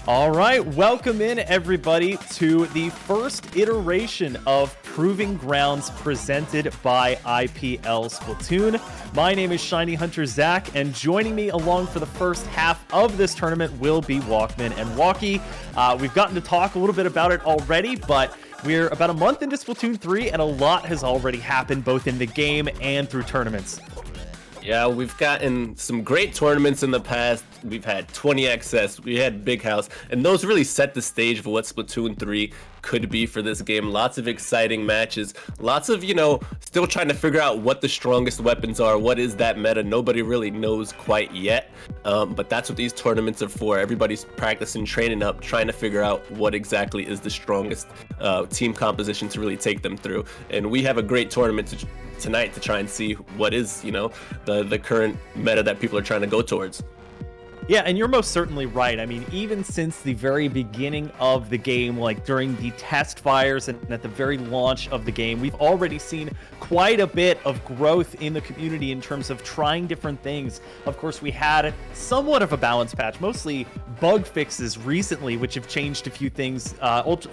All right, welcome in everybody to the first iteration of Proving Grounds presented by IPL Splatoon. My name is Shiny Hunter Zach, and joining me along for the first half of this tournament will be Walkman and Walkie. We've gotten to talk a little bit about it already, but we're about a month into Splatoon 3, and a lot has already happened both in the game and through tournaments. Yeah, we've gotten some great tournaments in the past. We've had 20XS, we had Big House, and those really set the stage for what Splatoon 3 could be for this game. Lots of exciting matches, lots of, still trying to figure out what the strongest weapons are, what is that meta. Nobody really knows quite yet, but that's what these tournaments are for. Everybody's practicing, training up, trying to figure out what exactly is the strongest team composition to really take them through. And we have a great tournament tonight to try and see what is, the current meta that people are trying to go towards. Yeah, and you're most certainly right. I mean, even since the very beginning of the game, like during the test fires and at the very launch of the game, we've already seen quite a bit of growth in the community in terms of trying different things. Of course, we had somewhat of a balance patch, mostly bug fixes recently, which have changed a few things.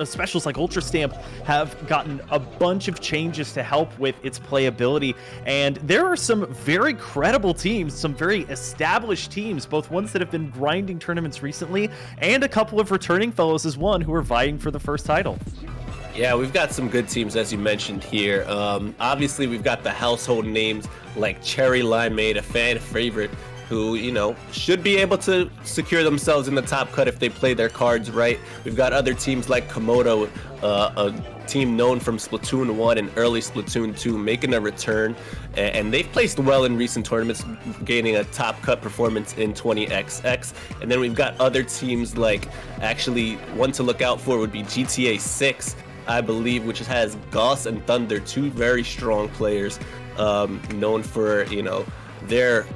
Specials like Ultra Stamp have gotten a bunch of changes to help with its playability. And there are some very credible teams, some very established teams, both ones that have been grinding tournaments recently and a couple of returning fellows as one who are vying for the first title. Yeah, we've got some good teams, as you mentioned here. Obviously, we've got the household names like Cherry Limeade, a fan favorite, who, should be able to secure themselves in the top cut if they play their cards right. We've got other teams like Komodo, a team known from Splatoon 1 and early Splatoon 2, making a return. And they've placed well in recent tournaments, gaining a top cut performance in 20XX. And then we've got other teams like, actually, one to look out for would be GTA 6, I believe, which has Goss and Thunder, two very strong players, known for, their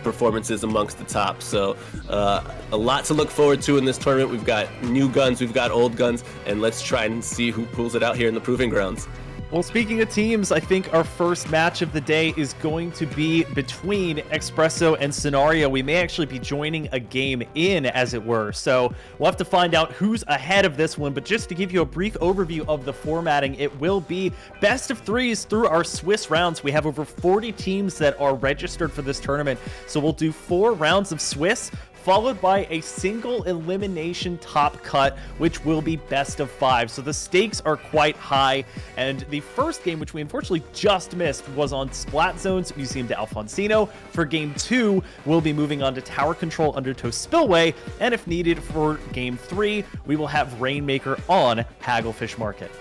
performances amongst the top. So a lot to look forward to in this tournament. We've got new guns, we've got old guns, and let's try and see who pulls it out here in the Proving Grounds. Well, speaking of teams, I think our first match of the day is going to be between Xpresso and Sonaria. We may actually be joining a game in, as it were. So we'll have to find out who's ahead of this one. But just to give you a brief overview of the formatting, it will be best of threes through our Swiss rounds. We have over 40 teams that are registered for this tournament. So we'll do 4 rounds of Swiss, followed by a single elimination top cut, which will be best of 5. So the stakes are quite high. And the first game, which we unfortunately just missed, was on Splat Zones Museum de Alfonsino. For game 2, we'll be moving on to Tower Control Undertow Spillway. And if needed for game 3, we will have Rainmaker on Hagglefish Market.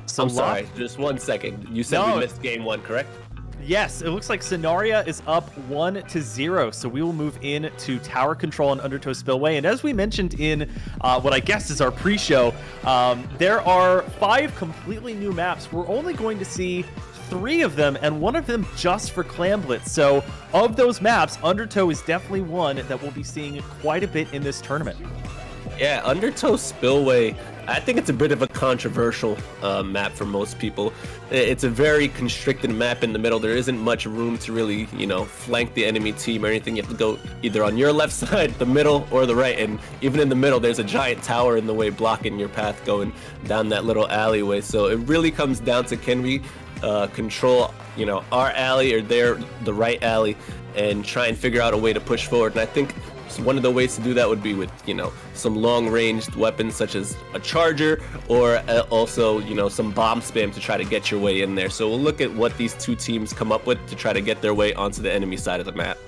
So I'm sorry, just 1 second. You said we missed game 1, correct? Yes, it looks like Sonaria is up 1-0, so we will move in to Tower Control and Undertow Spillway. And as we mentioned in what I guess is our pre-show, there are 5 completely new maps. We're only going to see 3 of them, and one of them just for Clamblitz. So of those maps, Undertow is definitely one that we'll be seeing quite a bit in this tournament. Yeah, Undertow Spillway, I think it's a bit of a controversial map for most people. It's a very constricted map in the middle. There isn't much room to really, flank the enemy team or anything. You have to go either on your left side, the middle, or the right. And even in the middle, there's a giant tower in the way blocking your path going down that little alleyway. So it really comes down to, can we control, our alley or the right alley, and try and figure out a way to push forward. And I think one of the ways to do that would be with, some long-ranged weapons such as a charger, or also, some bomb spam to try to get your way in there. So we'll look at what these two teams come up with to try to get their way onto the enemy side of the map.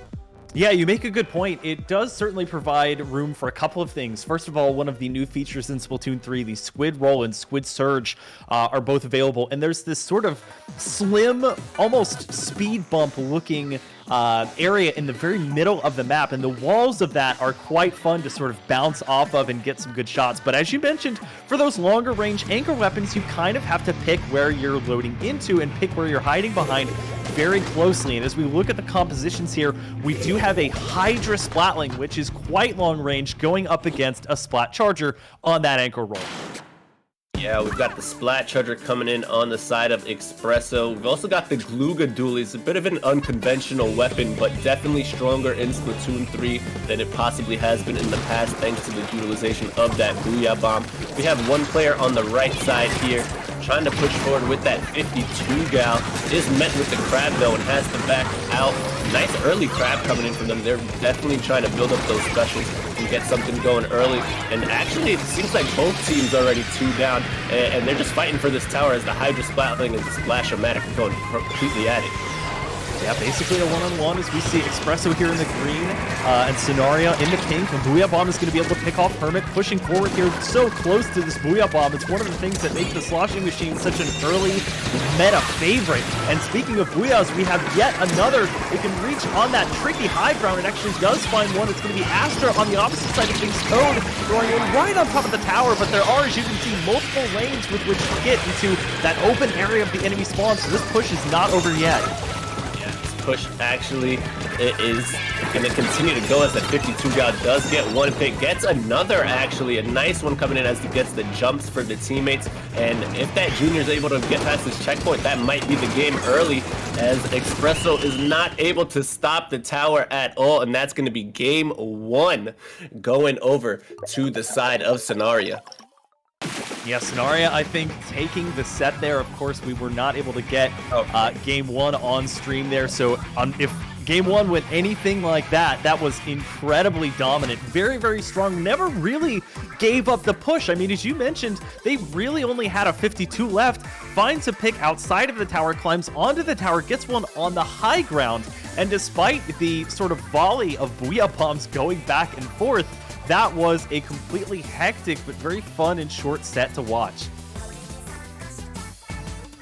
Yeah, you make a good point. It does certainly provide room for a couple of things. First of all, one of the new features in Splatoon 3, the Squid Roll and Squid Surge, are both available. And there's this sort of slim, almost speed bump looking area in the very middle of the map. And the walls of that are quite fun to sort of bounce off of and get some good shots. But as you mentioned, for those longer range anchor weapons, you kind of have to pick where you're loading into and pick where you're hiding behind very closely. And as we look at the compositions here, we do have a Hydra Splatling, which is quite long range, going up against a Splat Charger on that anchor roll. Yeah, we've got the Splat Charger coming in on the side of Xpresso. We've also got the Gluga Dualies, a bit of an unconventional weapon, but definitely stronger in Splatoon 3 than it possibly has been in the past, thanks to the utilization of that Booyah Bomb. We have one player on the right side here, trying to push forward with that 52 gal. Is met with the crab though and has to back out. Nice early crab coming in from them. They're definitely trying to build up those specials and get something going early. And actually, it seems like both teams already 2 down, and they're just fighting for this tower as the Hydra Splatling and the Splash-O-Matic are going completely at it. Yeah, basically a one-on-one as we see Xpresso here in the green and Sonaria in the pink. And Booyah Bomb is going to be able to pick off Hermit, pushing forward here so close to this Booyah Bomb. It's one of the things that make the Sloshing Machine such an early meta favorite. And speaking of Booyahs, we have yet another. It can reach on that tricky high ground. It actually does find one. It's going to be Astra on the opposite side of things. Toad throwing in right on top of the tower, but there are, as you can see, multiple lanes with which to get into that open area of the enemy spawn. So this push is not over yet. Push actually is going to continue to go as the 52 gal does get one pick, gets another actually, a nice one coming in as he gets the jumps for the teammates. And if that junior is able to get past this checkpoint, that might be the game early, as Xpresso is not able to stop the tower at all, and that's going to be game 1 going over to the side of Sonaria. Yeah, Sonaria, I think, taking the set there. Of course, we were not able to get game 1 on stream there. So if game 1 went anything like that, that was incredibly dominant. Very, very strong. Never really gave up the push. I mean, as you mentioned, they really only had a 52 left. Finds a pick outside of the tower, climbs onto the tower, gets one on the high ground. And despite the sort of volley of Booyah Bombs going back and forth, that was a completely hectic but very fun and short set to watch.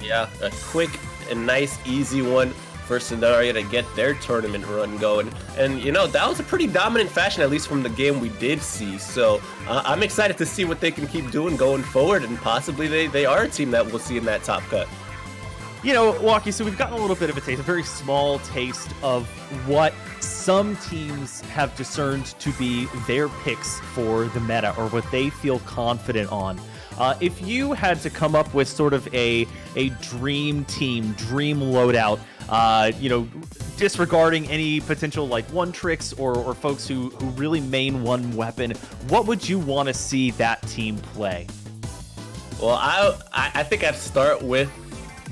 Yeah, a quick and nice, easy one for Sonaria to get their tournament run going. And, you know, that was a pretty dominant fashion, at least from the game we did see. So I'm excited to see what they can keep doing going forward, and possibly they are a team that we'll see in that top cut. You know, Walkie, so we've gotten a little bit of a taste, a very small taste of what some teams have discerned to be their picks for the meta, or what they feel confident on. If you had to come up with sort of a dream team, dream loadout, you know, disregarding any potential like one tricks or folks who really main one weapon, what would you want to see that team play? Well, I think I'd start with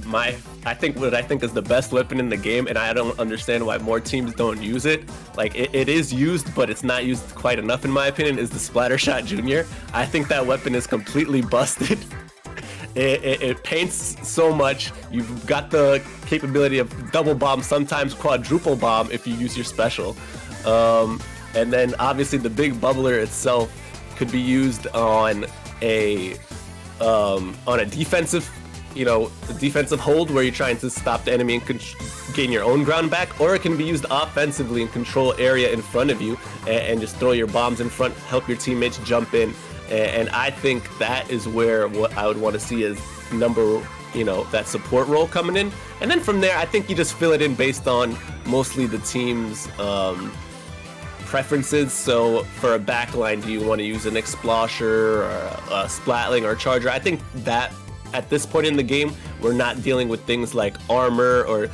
what I think is the best weapon in the game, and I don't understand why more teams don't use it. Like, it is used, but it's not used quite enough in my opinion, is the Splattershot Junior. I think that weapon is completely busted. It paints so much. You've got the capability of double bomb, sometimes quadruple bomb if you use your special. And then obviously the big bubbler itself could be used on a defensive, you know, defensive hold where you're trying to stop the enemy and gain your own ground back, or it can be used offensively and control area in front of you and just throw your bombs in front, help your teammates jump in. And I think that is where what I would want to see is that support role coming in. And then from there, I think you just fill it in based on mostly the team's preferences. So for a backline, do you want to use an Explosher or a Splatling or a Charger? I think that at this point in the game, we're not dealing with things like armor or,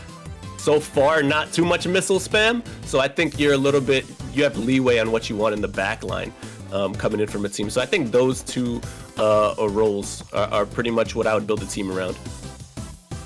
so far, not too much missile spam. So I think you have leeway on what you want in the backline coming in from a team. So I think those two roles are pretty much what I would build a team around.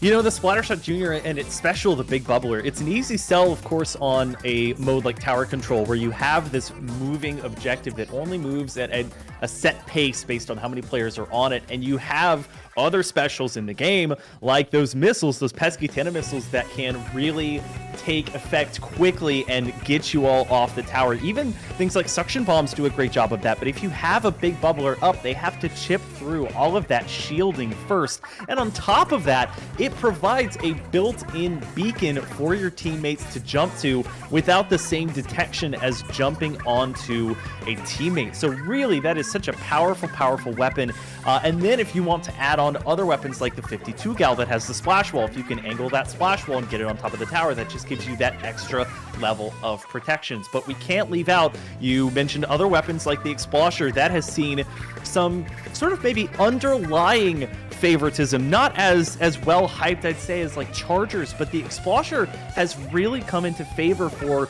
You know, the Splattershot Junior and its special, the Big Bubbler, it's an easy sell, of course, on a mode like Tower Control, where you have this moving objective that only moves at a set pace based on how many players are on it, and you have other specials in the game, like those missiles, those pesky Tena missiles that can really take effect quickly and get you all off the tower. Even things like suction bombs do a great job of that, but if you have a Big Bubbler up, they have to chip through all of that shielding first. And on top of that, it provides a built-in beacon for your teammates to jump to without the same detection as jumping onto a teammate. So really, that is is such a powerful weapon. And then if you want to add on other weapons like the 52 gal that has the splash wall, if you can angle that splash wall and get it on top of the tower, that just gives you that extra level of protections. But we can't leave out, you mentioned other weapons like the Explosher that has seen some sort of maybe underlying favoritism, not as well hyped, I'd say, as like Chargers, but the Explosher has really come into favor for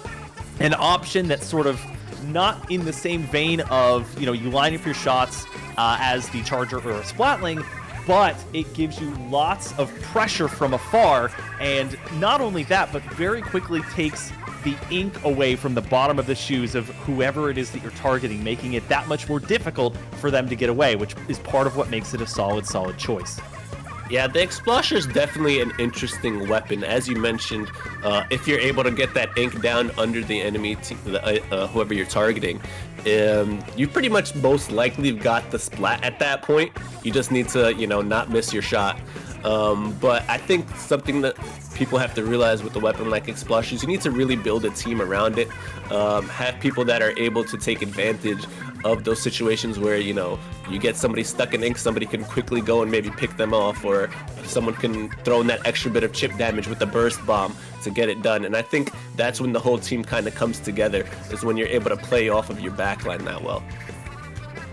an option that's sort of not in the same vein of, you know, you line up your shots as the Charger or a Splatling, but it gives you lots of pressure from afar, and not only that, but very quickly takes the ink away from the bottom of the shoes of whoever it is that you're targeting, making it that much more difficult for them to get away, which is part of what makes it a solid choice. Yeah, the Explosher is definitely an interesting weapon. As you mentioned, if you're able to get that ink down under the enemy, whoever you're targeting, you pretty much most likely got the splat at that point. You just need to, you know, not miss your shot. But I think something that people have to realize with a weapon like Explosives, you need to really build a team around it. Have people that are able to take advantage of those situations where, you know, you get somebody stuck in ink, somebody can quickly go and maybe pick them off, or someone can throw in that extra bit of chip damage with the burst bomb to get it done. And I think that's when the whole team kind of comes together, is when you're able to play off of your backline that well.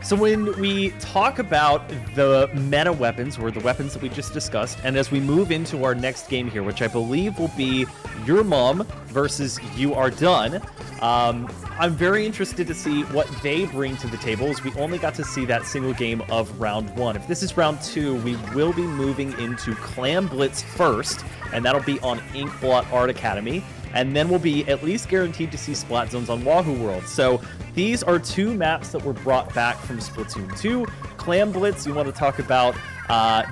So when we talk about the meta weapons, or the weapons that we just discussed, and as we move into our next game here, which I believe will be Your Mom versus You Are Done, I'm very interested to see what they bring to the table, as we only got to see that single game of round 1. If this is round 2, we will be moving into Clam Blitz first, and that'll be on Inkblot Art Academy. And then we'll be at least guaranteed to see Splat Zones on Wahoo World. So these are 2 maps that were brought back from Splatoon 2. Clam Blitz, you want to talk about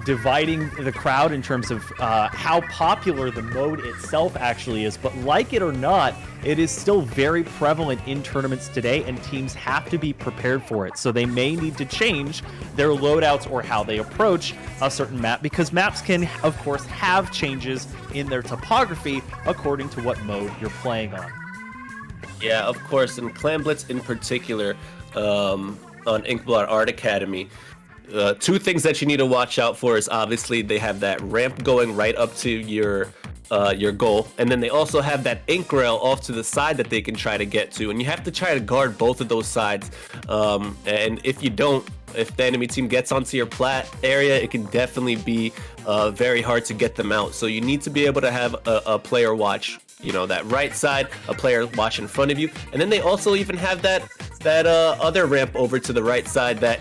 dividing the crowd in terms of how popular the mode itself actually is. But like it or not, it is still very prevalent in tournaments today, and teams have to be prepared for it. So they may need to change their loadouts or how they approach a certain map, because maps can, of course, have changes in their topography according to what mode you're playing on. Yeah, of course, and Clam Blitz in particular, on Inkblot Art Academy, 2 things that you need to watch out for is obviously they have that ramp going right up to your goal, and then they also have that ink rail off to the side that they can try to get to, and you have to try to guard both of those sides. And if you don't, if the enemy team gets onto your plat area, it can definitely be very hard to get them out. So you need to be able to have a player watch, you know, that right side, a player watch in front of you, and then they also even have that other ramp over to the right side that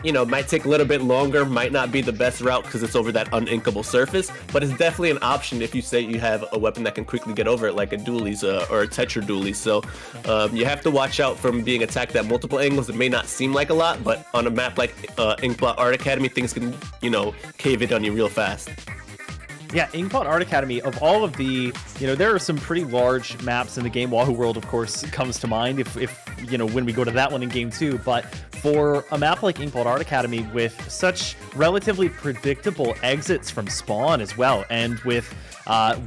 you know, might take a little bit longer, might not be the best route because it's over that uninkable surface, but it's definitely an option if you say you have a weapon that can quickly get over it, like a dualies or a tetra dualies. So you have to watch out from being attacked at multiple angles. It may not seem like a lot, but on a map like Inkblot Art Academy, things can, you know, cave it on you real fast. Yeah, Inkblot Art Academy, of all of the, you know, there are some pretty large maps in the game. Wahoo World, of course, comes to mind if you know, when we go to that one in game 2, but for a map like Inkblot Art Academy with such relatively predictable exits from spawn as well, and with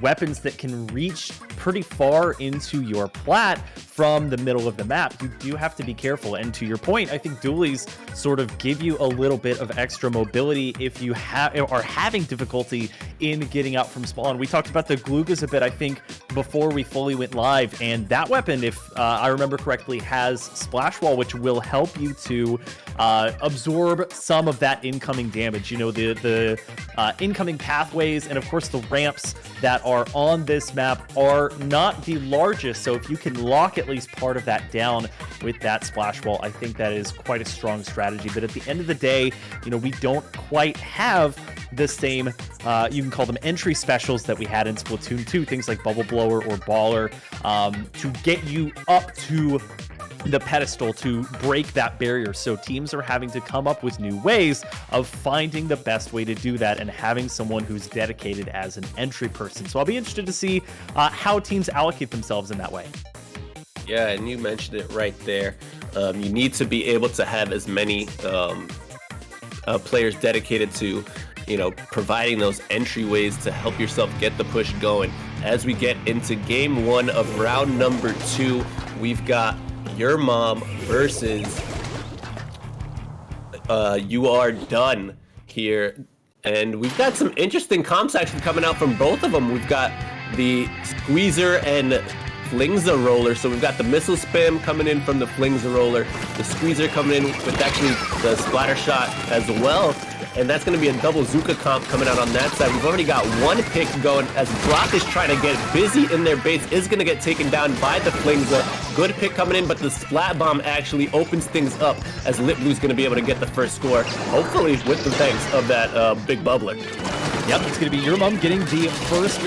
weapons that can reach pretty far into your plat from the middle of the map, you do have to be careful. And to your point, I think dualies sort of give you a little bit of extra mobility if you are having difficulty in getting out from spawn. We talked about the Glugas a bit, I think, before we fully went live, and that weapon, if I remember correctly, has Splash Wall, which will help you to absorb some of that incoming damage. You know, the incoming pathways and, of course, the ramps that are on this map are not the largest, so if you can lock at least part of that down with that Splash Wall, I think that is quite a strong strategy. But at the end of the day, you know, we don't quite have the same, you can call them entry specials that we had in Splatoon 2, things like Bubble Blower or Baller, to get you up to the pedestal, to break that barrier. So teams are having to come up with new ways of finding the best way to do that, and having someone who's dedicated as an entry person. So I'll be interested to see how teams allocate themselves in that way. Yeah, and you mentioned it right there. You need to be able to have as many players dedicated to, you know, providing those entryways to help yourself get the push going. As we get into game 1 of round number 2, we've got Your Mom versus You Are Done here. And we've got some interesting comps actually coming out from both of them. We've got the Squeezer and Flingza Roller. So we've got the missile spam coming in from the Flingza Roller, the Squeezer coming in with actually the splatter shot as well. And that's going to be a double Zuka comp coming out on that side. We've already got one pick going as Brock is trying to get busy in their base, is going to get taken down by the Flingza. Good pick coming in, but the Splat Bomb actually opens things up as Lipblue's going to be able to get the first score, hopefully with the thanks of that big bubbler. Yep, it's going to be your mom getting the first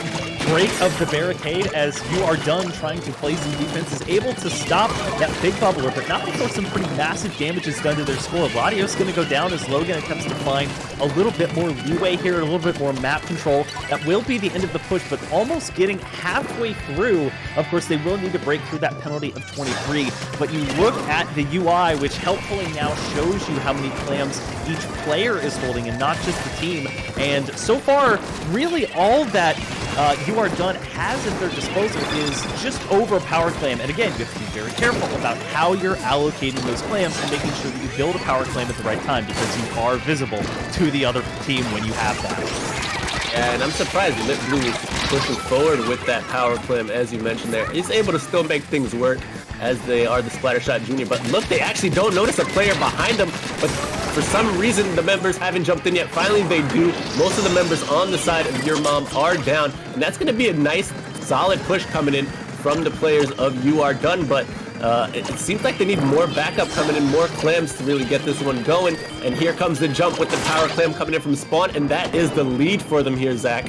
break of the barricade as You Are Done trying to play some defense, is able to stop that big bubbler, but not before some pretty massive damage is done to their score. Latios going to go down as Logan attempts to find a little bit more leeway here, a little bit more map control. That will be the end of the push, but almost getting halfway through. Of course, they will need to break through that penalty of 23, but you look at the UI, which helpfully now shows you how many clams each player is holding and not just the team. And so far, really all that You Are Done has at their disposal is just over power clam. And again, you have to be very careful about how you're allocating those clams and making sure that you build a power clam at the right time, because you are visible to the other team when you have that. Yeah, and I'm surprised Lipblue is pushing forward with that power clam, as you mentioned there. He's able to still make things work as they are the Splattershot Junior. But look, they actually don't notice a player behind them, but for some reason, the members haven't jumped in yet. Finally, they do. Most of the members on the side of Your Mom are down, and that's going to be a nice, solid push coming in from the players of You Are Done, but it seems like they need more backup coming in, more clams to really get this one going. And here comes the jump with the power clam coming in from spawn, and that is the lead for them here, Zach.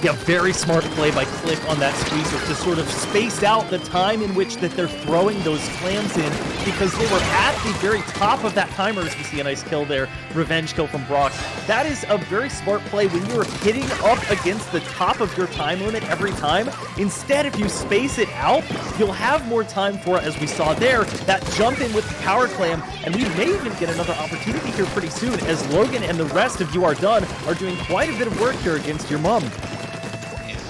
Yeah, very smart play by Click on that Squeezer to sort of space out the time in which that they're throwing those clams in, because they were at the very top of that timer. As we see a nice kill there, revenge kill from Brock. That is a very smart play when you're hitting up against the top of your time limit every time. Instead, if you space it out, you'll have more time for it, as we saw there, that jump in with the power clam, and we may even get another opportunity here pretty soon, as Logan and the rest of You Are Done are doing quite a bit of work here against Your Mom.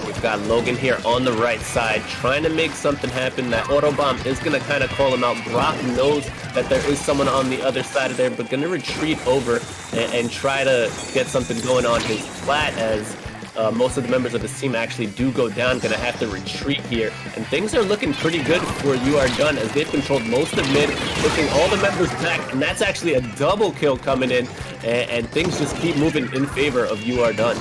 We've got Logan here on the right side trying to make something happen. That auto bomb is going to kind of call him out. Brock knows that there is someone on the other side of there, but going to retreat over and try to get something going on his flat, as most of the members of his team actually do go down. Going to have to retreat here, and things are looking pretty good for You Are Done, as they've controlled most of mid, pushing all the members back, and that's actually a double kill coming in, and things just keep moving in favor of You Are Done.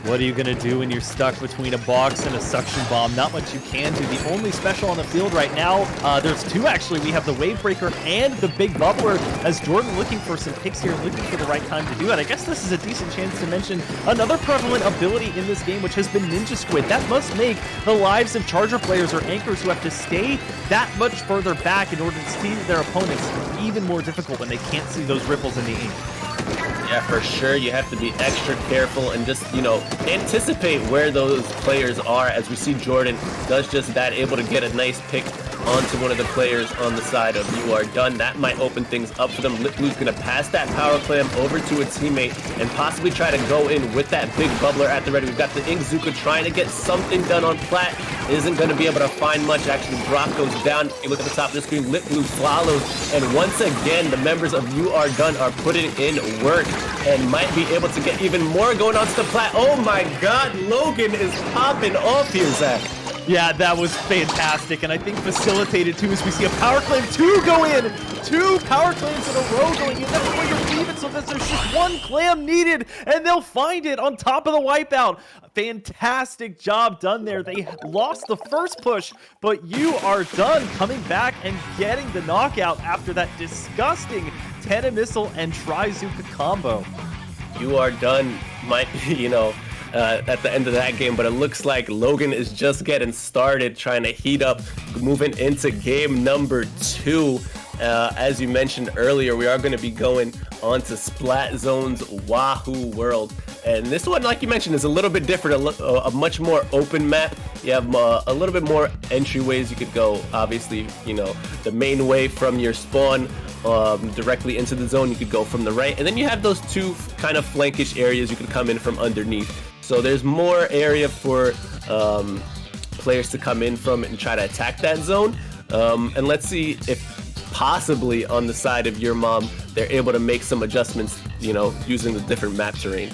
What are you going to do when you're stuck between a box and a suction bomb? Not much you can do. The only special on the field right now, there's two actually. We have the Wave Breaker and the Big Bubbler, as Jordan looking for some picks here, looking for the right time to do it. I guess this is a decent chance to mention another prevalent ability in this game, which has been Ninja Squid. That must make the lives of Charger players or anchors who have to stay that much further back in order to see their opponents even more difficult when they can't see those ripples in the ink. Yeah, for sure. You have to be extra careful and just, anticipate where those players are, as we see Jordan does just that, able to get a nice pick onto one of the players on the side of You Are Done. That might open things up for them. Lipblue's going to pass that power clam over to a teammate and possibly try to go in with that big bubbler at the ready. We've got the Inkzuka trying to get something done on Plat. Isn't going to be able to find much. Actually, Brock goes down. You look at the top of the screen, Lipblue swallows. And once again, the members of You Are Done are putting in work and might be able to get even more going on to the Plat. Oh my God, Logan is popping off here, Zach. Yeah, that was fantastic, and I think facilitated too, as we see a power clam 2 go in. 2 power clams in a row going in. That's the way you leave it, so that there's just one clam needed, and they'll find it on top of the wipeout. Fantastic job done there. They lost the first push, but You Are Done coming back and getting the knockout after that disgusting Tena Missile and Trizuka combo. You Are Done might be, at the end of that game, but it looks like Logan is just getting started, trying to heat up, moving into game number 2. As you mentioned earlier, we are going to be going on to Splat Zone's Wahoo World, and this one, like you mentioned, is a little bit different, a much more open map. You have a little bit more entryways you could go. Obviously, the main way from your spawn directly into the zone, you could go from the right, and then you have those two kind of flankish areas you could come in from underneath. So there's more area for players to come in from and try to attack that zone. And let's see if possibly on the side of your mom, they're able to make some adjustments, you know, using the different map terrain.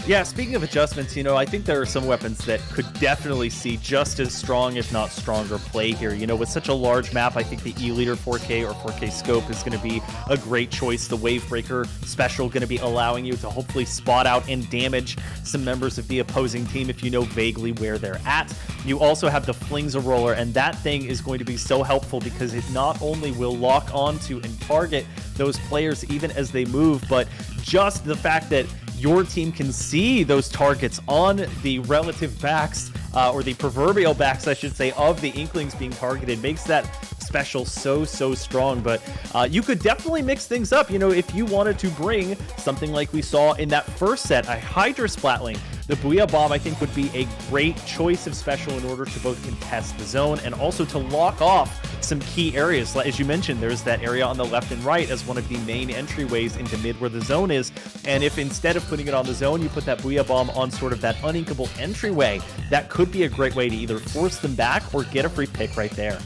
Yeah, speaking of adjustments, you know, I think there are some weapons that could definitely see just as strong, if not stronger, play here. You know, with such a large map, I think the E-Leader 4K or 4K scope is going to be a great choice. The Wavebreaker special going to be allowing you to hopefully spot out and damage some members of the opposing team if you know vaguely where they're at. You also have the Flings-a-Roller, and that thing is going to be so helpful because it not only will lock onto and target those players even as they move, but just the fact that your team can see those targets on the relative backs, or the proverbial backs, I should say, of the Inklings being targeted makes that special so strong. But you could definitely mix things up, you know, if you wanted to bring something like we saw in that first set, a Hydra Splatling. The Booyah Bomb, I think, would be a great choice of special in order to both contest the zone and also to lock off some key areas. As you mentioned, there's that area on the left and right as one of the main entryways into mid where the zone is. And if instead of putting it on the zone, you put that Booyah Bomb on sort of that uninkable entryway, that could be a great way to either force them back or get a free pick right there.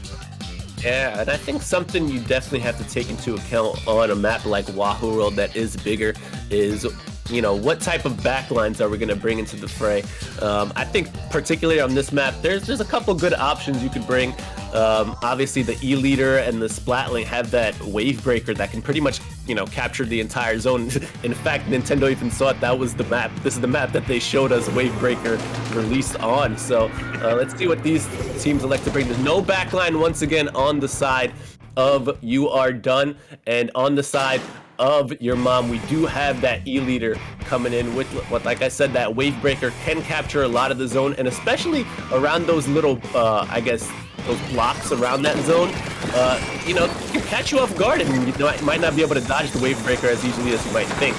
Yeah, and I think something you definitely have to take into account on a map like Wahoo World that is bigger is, you know, what type of backlines are we going to bring into the fray? I think particularly on this map, there's a couple good options you could bring. Obviously, the E-Leader and the Splatling have that Wavebreaker that can pretty much, you know, capture the entire zone. In fact, Nintendo even thought that was the map. This is the map that they showed us Wavebreaker released on. So let's see what these teams elect to bring. There's no backline once again on the side of You Are Done, and on the side of your mom, we do have that E-Leader coming in with what, like I said, that Wavebreaker can capture a lot of the zone, and especially around those little, I guess, those blocks around that zone, you know, can catch you off guard, and you might not be able to dodge the Wavebreaker as easily as you might think.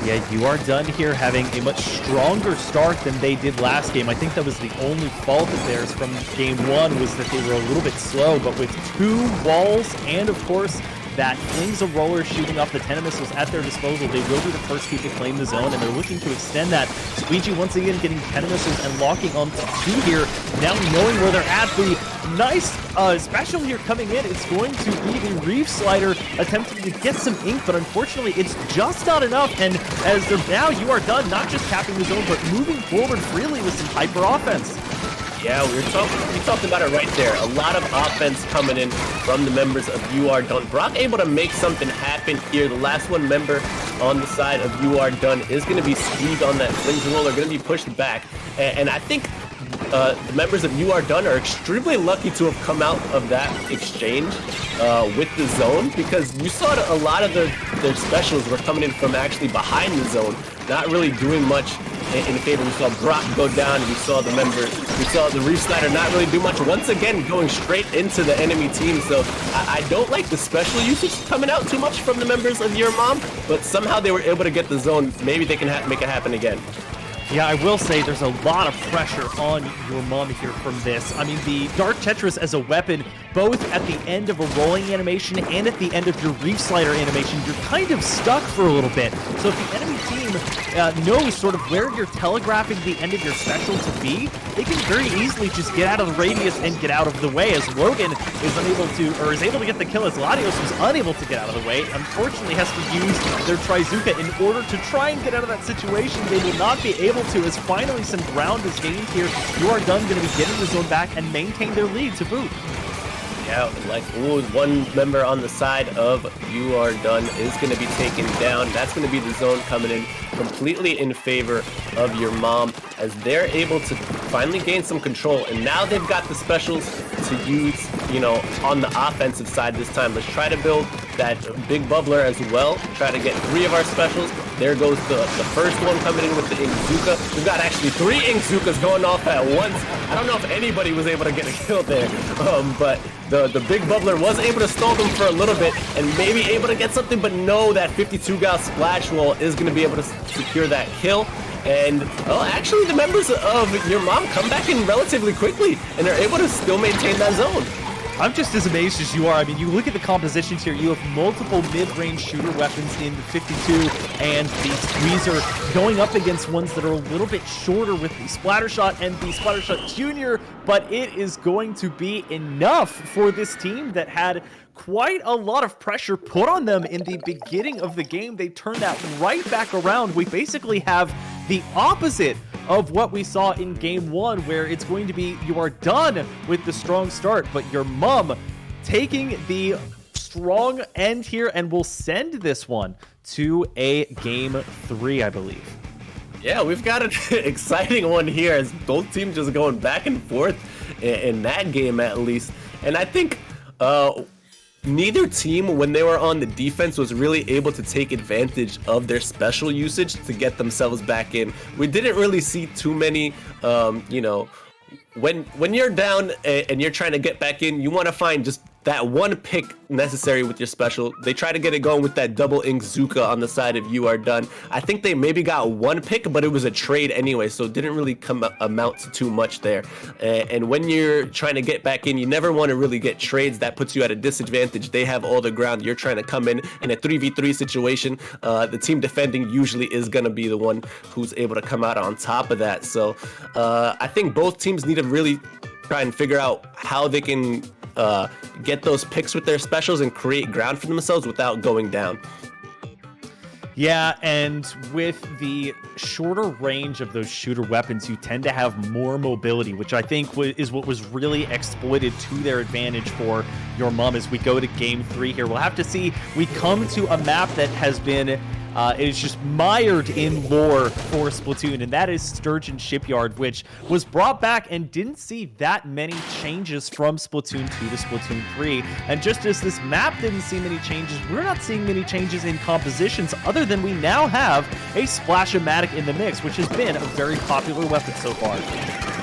Yeah, You Are Done here having a much stronger start than they did last game. I think that was the only fault of theirs from game one, was that they were a little bit slow, but with two walls and, of course, that Flings-a-Roller shooting off the 10 missiles at their disposal, they will be the first team to claim the zone, and they're looking to extend that. Squeegee once again getting 10 missiles and locking onto two here, now knowing where they're at. The nice special here coming in, it's going to be the Reef Slider attempting to get some ink, but unfortunately it's just not enough, and as they're now, You Are Done, not just capping the zone, but moving forward freely with some hyper offense. Yeah, we talked about it right there. A lot of offense coming in from the members of You Are Done. Brock able to make something happen here. The last one member on the side of You Are Done is going to be squeezed on that Flings-a-Roller, going to be pushed back. And I think the members of You Are Done are extremely lucky to have come out of that exchange with the zone, because you saw a lot of their specials were coming in from actually behind the zone, not really doing much in favor. We saw Brock go down, and we saw the members, we saw the Reef Slider not really do much, once again going straight into the enemy team. So I don't like the special usage coming out too much from the members of Your Mom, but somehow they were able to get the zone. Maybe they can make it happen again. Yeah, I will say there's a lot of pressure on Your Mom here from this. I mean, the Dark Tetris as a weapon, both at the end of a rolling animation and at the end of your Reef Slider animation, you're kind of stuck for a little bit. So if the enemy team knows sort of where you're telegraphing the end of your special to be, they can very easily just get out of the radius and get out of the way, as Logan is unable to, or is able to get the kill, as Latios was unable to get out of the way. Unfortunately has to use their Trizuka in order to try and get out of that situation. They will not be able to, as finally some ground is gained here. You Are Done going to be getting the zone back and maintain their lead to boot. Yeah, like, ooh, one member on the side of You Are Done is going to be taken down. That's going to be the zone coming in completely in favor of Your Mom, as they're able to finally gain some control. And now they've got the specials to use, you know, on the offensive side this time. Let's try to build that big bubbler as well. Try to get 3 of our specials. There goes the first one coming in with the Inkzuka. We've got actually 3 Inkzukas going off at once. I don't know if anybody was able to get a kill there, but the big bubbler was able to stall them for a little bit and maybe able to get something, but no, that 52 gal splash wall is going to be able to secure that kill. And well, actually the members of Your Mom come back in relatively quickly and are able to still maintain that zone. I'm just as amazed as you are. I mean, you look at the compositions here, you have multiple mid-range shooter weapons in the 52 and the Squeezer going up against ones that are a little bit shorter with the Splattershot and the Splattershot Junior but it is going to be enough for this team that had quite a lot of pressure put on them in the beginning of the game. They turned that right back around. We basically have the opposite of what we saw in game 1, where it's going to be you are done with the strong start, but your mom taking the strong end here and will send this one to a game 3, I believe. Yeah, we've got an exciting one here as both teams just going back and forth in that game at least. And I think neither team, when they were on the defense, was really able to take advantage of their special usage to get themselves back in. We didn't really see too many, you know, when you're down and you're trying to get back in, you want to find just that one pick necessary with your special. They try to get it going with that double ink Zuka on the side of You Are Done. I think they maybe got one pick, but it was a trade anyway, so it didn't really amount to too much there. And when you're trying to get back in, you never want to really get trades. That puts you at a disadvantage. They have all the ground. You're trying to come in a 3v3 situation. The team defending usually is going to be the one who's able to come out on top of that. So I think both teams need to really try and figure out how they can get those picks with their specials and create ground for themselves without going down. Yeah, and with the shorter range of those shooter weapons, you tend to have more mobility, which I think is what was really exploited to their advantage for your mom as we go to game 3 here. We'll have to see. We come to a map that has been is just mired in lore for Splatoon, and that is Sturgeon Shipyard, which was brought back and didn't see that many changes from Splatoon 2 to Splatoon 3. And just as this map didn't see many changes, we're not seeing many changes in compositions other than we now have a Splash-O-Matic in the mix, which has been a very popular weapon so far.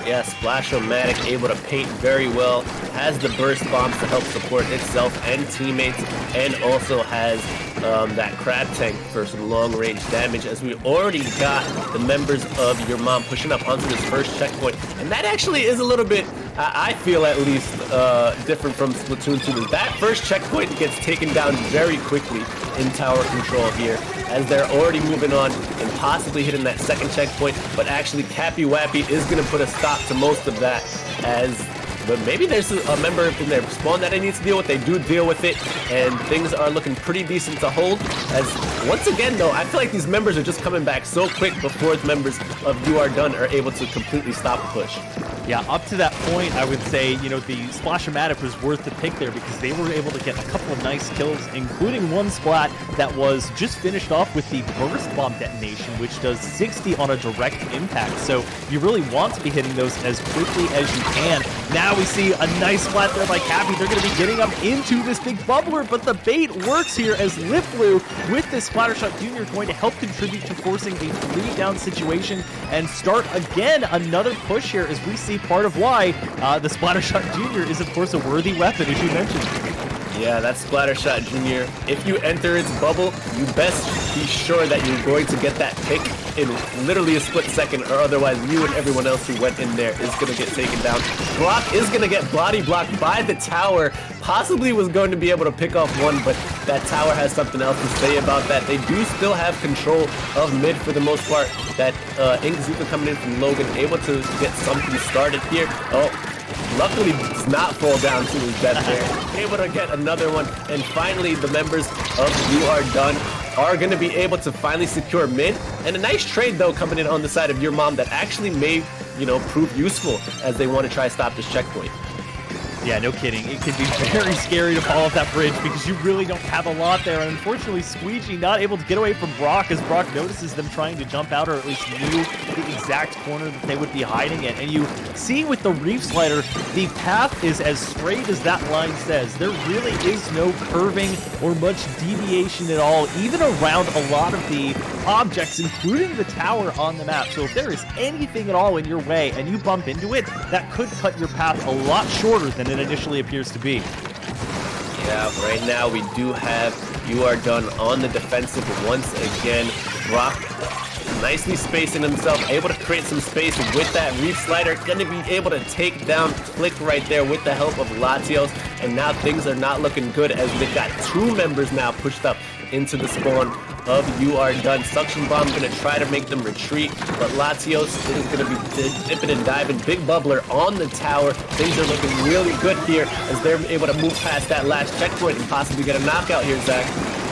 Yeah, Splash-O-Matic able to paint very well, has the burst bombs to help support itself and teammates, and also has that crab tank for some long-range damage, as we already got the members of your mom pushing up onto this first checkpoint. And that actually is a little bit, I feel at least, different from Splatoon 2. That first checkpoint gets taken down very quickly in tower control here, as they're already moving on and possibly hitting that second checkpoint, but actually Cappy Wappy is going to put a stop to most of that, but maybe there's a member in their spawn that it needs to deal with. They do deal with it, and things are looking pretty decent to hold. As once again, though, I feel like these members are just coming back so quick before the members of You Are Done are able to completely stop the push. Yeah, up to that point, I would say, you know, the Splash-O-Matic was worth the pick there because they were able to get a couple of nice kills, including one splat that was just finished off with the burst bomb detonation, which does 60 on a direct impact. So you really want to be hitting those as quickly as you can. Now we see a nice splat there by Cappy. They're going to be getting up into this big bubbler, but the bait works here as Lip Blue with this Splattershot Jr. is going to help contribute to forcing a 3-down situation and start again another push here, as we see part of why the Splattershot Jr. is, of course, a worthy weapon, as you mentioned. Yeah, that Splattershot Jr., if you enter its bubble, you best be sure that you're going to get that pick in literally a split second, or otherwise you and everyone else who went in there is going to get taken down. Brock is going to get body blocked by the tower. Possibly was going to be able to pick off one, but that tower has something else to say about that. They do still have control of mid for the most part. That Ink Zuka coming in from Logan, able to get something started here. Oh, luckily does not fall down to his death there. Able to get another one, and finally the members of You Are Done are going to be able to finally secure mid. And a nice trade, though, coming in on the side of your mom that actually may, you know, prove useful as they want to try to stop this checkpoint. Yeah, no kidding. It can be very scary to fall off that bridge because you really don't have a lot there. And unfortunately, Squeegee not able to get away from Brock as Brock notices them trying to jump out, or at least knew the exact corner that they would be hiding in. And you see with the Reef Slider, the path is as straight as that line says. There really is no curving or much deviation at all, even around a lot of the objects, including the tower on the map. So if there is anything at all in your way and you bump into it, that could cut your path a lot shorter than it initially appears to be. Yeah, right now we do have You Are Done on the defensive once again. Brock nicely spacing himself, able to create some space with that Reef Slider. Going to be able to take down Click right there with the help of Latios. And now things are not looking good as they've got two members now pushed up into the spawn of You Are Done. Suction Bomb gonna try to make them retreat, but Latios is gonna be dipping and diving. Big Bubbler on the tower. Things are looking really good here as they're able to move past that last checkpoint and possibly get a knockout here, Zach.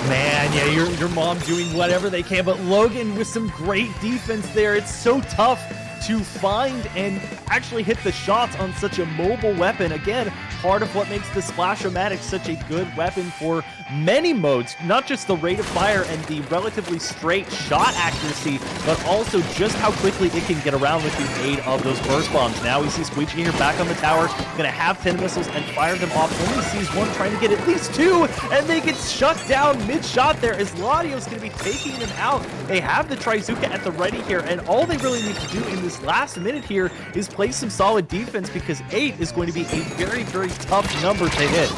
Man, yeah, your mom doing whatever they can, but Logan with some great defense there. It's so tough to find and actually hit the shots on such a mobile weapon. Again, part of what makes the Splash-O-Matic such a good weapon for many modes, not just the rate of fire and the relatively straight shot accuracy, but also just how quickly it can get around with the aid of those burst bombs. Now we see Squeegee here back on the tower, gonna have 10 missiles and fire them off. Only sees one, trying to get at least 2, and they get shut down mid-shot there as Ladio's gonna be taking them out. They have the Trizuka at the ready here, and all they really need to do in this last minute here is play some solid defense, because 8 is going to be a very, very tough number to hit.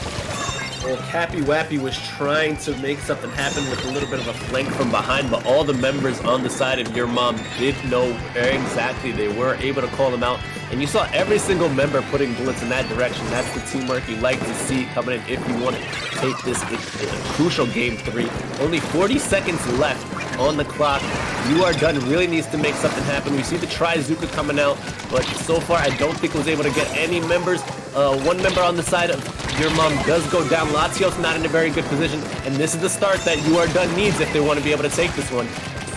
Well, Cappy Wappy was trying to make something happen with a little bit of a flank from behind, but all the members on the side of Your Mom did know where exactly they were, able to call them out. And you saw every single member putting bullets in that direction. That's the teamwork you like to see coming in if you want to take this crucial game 3. Only 40 seconds left on the clock. You Are Done really needs to make something happen. We see the Trizuka coming out, but so far I don't think it was able to get any members. One member on the side of Your Mom does go down. Latios not in a very good position, and this is the start that You Are Done needs if they want to be able to take this one.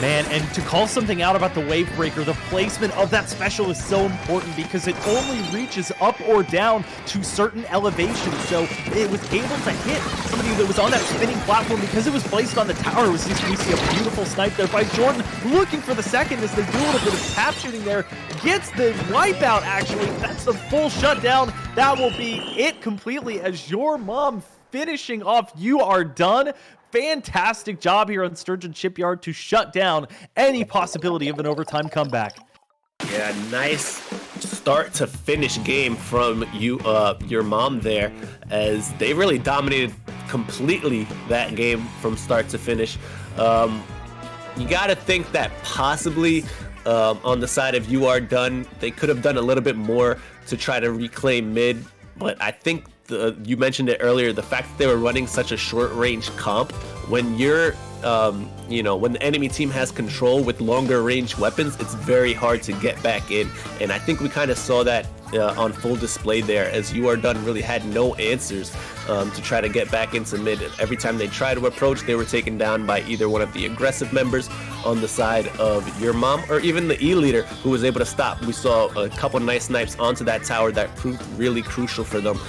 Man, and to call something out about the Wave Breaker, the placement of that special is so important because it only reaches up or down to certain elevations. So it was able to hit somebody that was on that spinning platform because it was placed on the tower. We see a beautiful snipe there by Jordan, looking for the second as they do a little bit of tap shooting there. Gets the wipeout, actually. That's the full shutdown. That will be it completely as Your Mom finishing off You Are Done. Fantastic job here on Sturgeon Shipyard to shut down any possibility of an overtime comeback. Yeah, nice start to finish game from Your Mom there, as they really dominated completely that game from start to finish. You got to think that possibly on the side of You Are Done, they could have done a little bit more to try to reclaim mid, but I think you mentioned it earlier, the fact that they were running such a short range comp, when you're when the enemy team has control with longer range weapons, it's very hard to get back in. And I think we kind of saw that on full display there, as You Are Done really had no answers to try to get back into mid. Every time they tried to approach, they were taken down by either one of the aggressive members on the side of Your Mom, or even the E-leader who was able to stop. We saw a couple nice snipes onto that tower that proved really crucial for them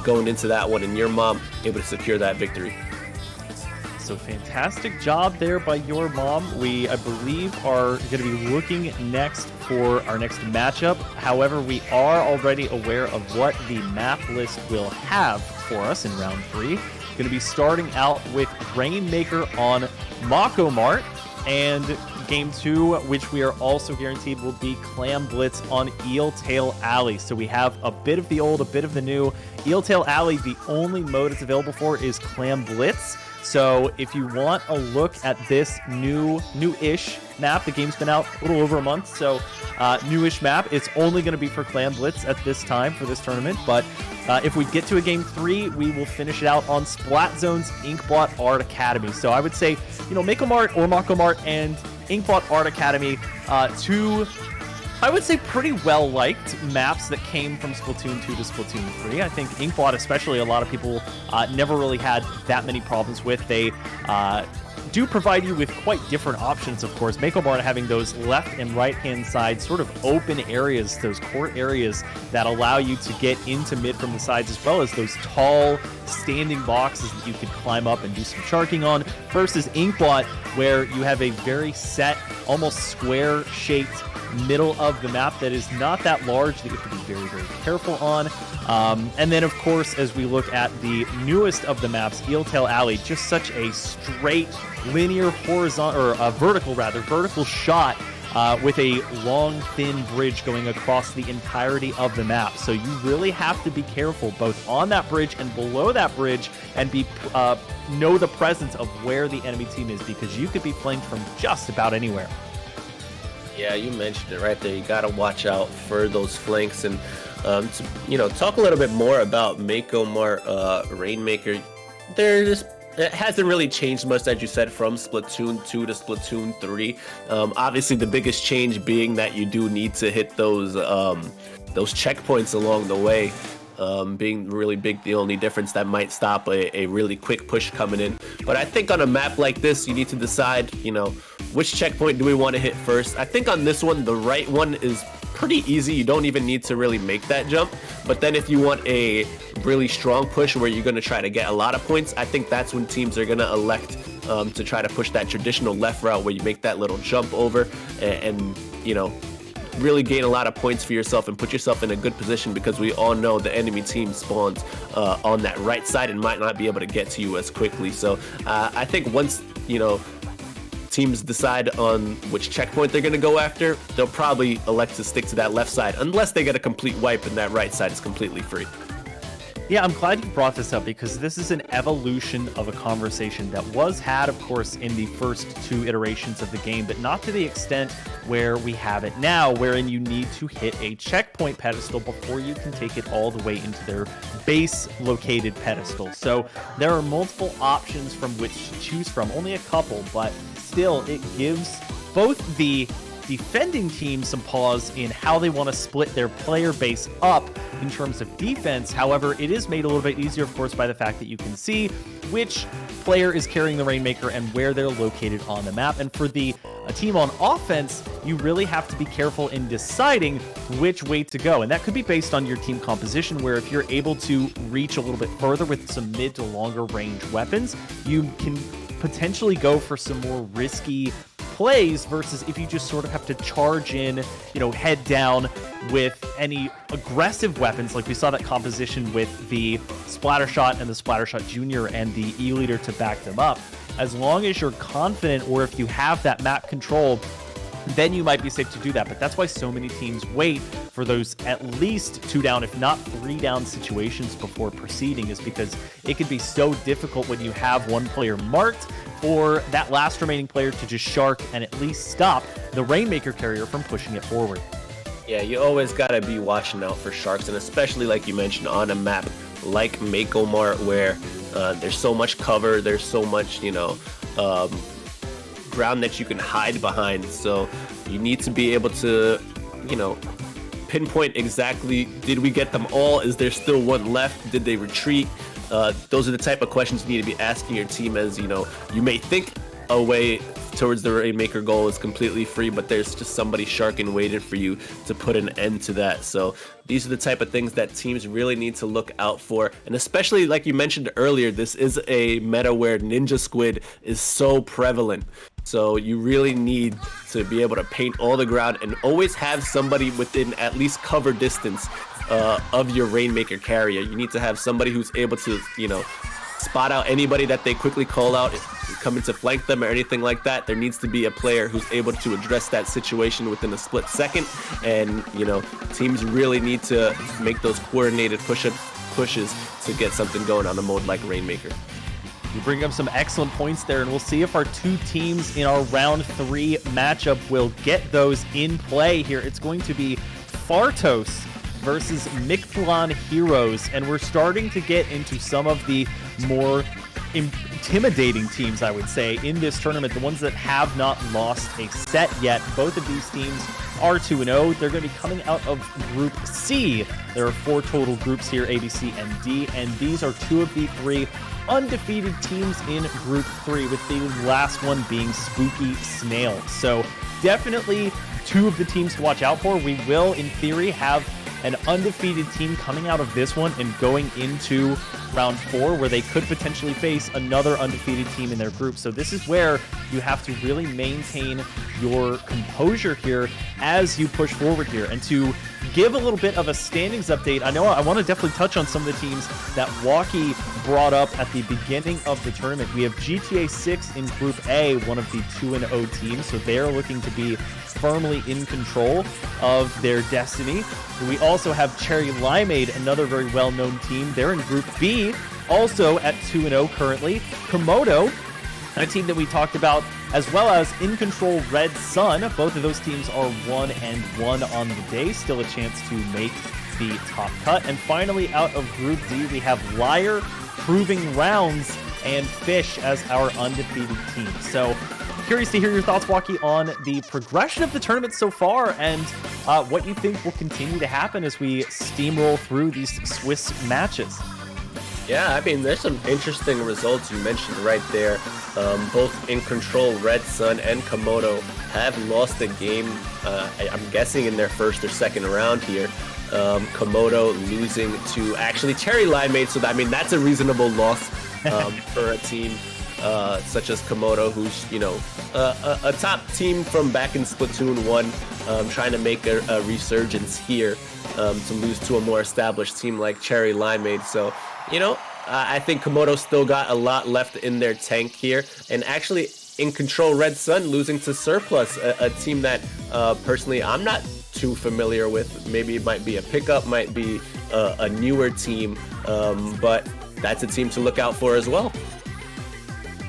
going into that one, and Your Mom able to secure that victory. So fantastic job there by Your Mom. We, I believe, are going to be looking next for our next matchup. However, we are already aware of what the map list will have for us in round 3. Going to be starting out with Rainmaker on Mako Mart, and game 2, which we are also guaranteed will be Clam Blitz on Eel Tail Alley. So we have a bit of the old, a bit of the new. Eel Tail Alley, the only mode it's available for is Clam Blitz. So if you want a look at this new-ish map, the game's been out a little over a month, so newish map, it's only going to be for Clan Blitz at this time for this tournament. But if we get to a game 3, we will finish it out on Splat Zone's Inkblot Art Academy. So I would say, Mako Mart or Mako Mart and Inkblot Art Academy, two, I would say, pretty well-liked maps that came from Splatoon 2 to Splatoon 3. I think Inkblot especially, a lot of people never really had that many problems with. They do provide you with quite different options, of course. Mako Mart having those left and right-hand side sort of open areas, those court areas that allow you to get into mid from the sides, as well as those tall standing boxes that you could climb up and do some sharking on, versus Inkblot, where you have a very set, almost square-shaped middle of the map that is not that large, that you have to be very, very careful on. And then, of course, as we look at the newest of the maps, Eel Tail Alley, just such a straight, linear, horizontal, or vertical shot with a long, thin bridge going across the entirety of the map. So you really have to be careful both on that bridge and below that bridge, and know the presence of where the enemy team is, because you could be flanked from just about anywhere. Yeah, you mentioned it right there. You got to watch out for those flanks. And to, talk a little bit more about Mako Mart Rainmaker. They're just It hasn't really changed much, as you said, from Splatoon 2 to Splatoon 3. Obviously, the biggest change being that you do need to hit those checkpoints along the way, being really big. The only difference that might stop a really quick push coming in. But I think on a map like this, you need to decide, which checkpoint do we want to hit first. I think on this one, the right one is pretty easy. You don't even need to really make that jump. But then if you want a really strong push where you're going to try to get a lot of points, I think that's when teams are going to elect to try to push that traditional left route where you make that little jump over and really gain a lot of points for yourself and put yourself in a good position, because we all know the enemy team spawns on that right side and might not be able to get to you as quickly. So I think once teams decide on which checkpoint they're going to go after, they'll probably elect to stick to that left side unless they get a complete wipe and that right side is completely free. Yeah, I'm glad you brought this up, because this is an evolution of a conversation that was had, of course, in the first 2 iterations of the game, but not to the extent where we have it now, wherein you need to hit a checkpoint pedestal before you can take it all the way into their base located pedestal. So there are multiple options from which to choose from, only a couple, but still it gives both the defending team some pause in how they want to split their player base up in terms of defense. However, it is made a little bit easier, of course, by the fact that you can see which player is carrying the Rainmaker and where they're located on the map. And for the team on offense, you really have to be careful in deciding which way to go. And that could be based on your team composition, where if you're able to reach a little bit further with some mid to longer range weapons, you can potentially go for some more risky plays versus if you just sort of have to charge in, head down with any aggressive weapons, like we saw that composition with the Splattershot and the Splattershot Junior and the E-Leader to back them up. As long as you're confident, or if you have that map control, then you might be safe to do that. But that's why so many teams wait for those at least 2 down, if not 3 down situations before proceeding, is because it can be so difficult when you have one player marked for that last remaining player to just shark and at least stop the Rainmaker carrier from pushing it forward. Yeah, you always got to be watching out for sharks, and especially like you mentioned on a map like Mako Mart, where there's so much cover, there's so much, ground that you can hide behind. So you need to be able to, pinpoint exactly, did we get them all? Is there still one left? Did they retreat? Those are the type of questions you need to be asking your team, as you may think a way towards the Rainmaker goal is completely free, but there's just somebody sharking waiting for you to put an end to that. So these are the type of things that teams really need to look out for. And especially like you mentioned earlier, this is a meta where Ninja Squid is so prevalent. So you really need to be able to paint all the ground and always have somebody within at least cover distance of your Rainmaker carrier. You need to have somebody who's able to, spot out anybody that they quickly call out, coming to flank them or anything like that. There needs to be a player who's able to address that situation within a split second. And, teams really need to make those coordinated pushes to get something going on a mode like Rainmaker. You bring up some excellent points there, and we'll see if our 2 teams in our round 3 matchup will get those in play here. It's going to be Fartos versus Mictlan Heroes, and we're starting to get into some of the more intimidating teams, I would say, in this tournament, the ones that have not lost a set yet. Both of these teams are 2-0. They're going to be coming out of Group C. There are 4 total groups here, A, B, C, and D, and these are 2 of the 3 undefeated teams in Group 3, with the last one being Spooky Snail. So definitely 2 of the teams to watch out for. We will, in theory, have an undefeated team coming out of this one and going into round 4, where they could potentially face another undefeated team in their group. So this is where you have to really maintain your composure here as you push forward here. And to give a little bit of a standings update, I know I want to definitely touch on some of the teams that Walkie brought up at the beginning of the tournament. We have GTA 6 in Group A, one of the 2-0 teams, so they're looking to be firmly in control of their destiny. We also have Cherry Limeade, another very well-known team. They're in Group B, also at 2-0 currently. Komodo, a team that we talked about, as well as In Control Red Sun. Both of those teams are 1-1 on the day, still a chance to make the top cut. And finally, out of Group D, we have Liar, Proving Rounds, and Fish as our undefeated team. So curious to hear your thoughts, Waki, on the progression of the tournament so far and what you think will continue to happen as we steamroll through these Swiss matches. Yeah, I mean, there's some interesting results you mentioned right there. Both In Control, Red Sun, and Komodo have lost a game, I'm guessing in their first or second round here. Komodo losing to actually Cherry Limeade, so I mean, that's a reasonable loss for a team such as Komodo, who's, you know, a top team from back in Splatoon 1, trying to make a resurgence here, to lose to a more established team like Cherry Limeade. So, you know, I think Komodo still got a lot left in their tank here. And actually, In Control Red Sun losing to Surplus, a team that personally I'm not too familiar with. Maybe it might be a pickup, might be a newer team, but that's a team to look out for as well.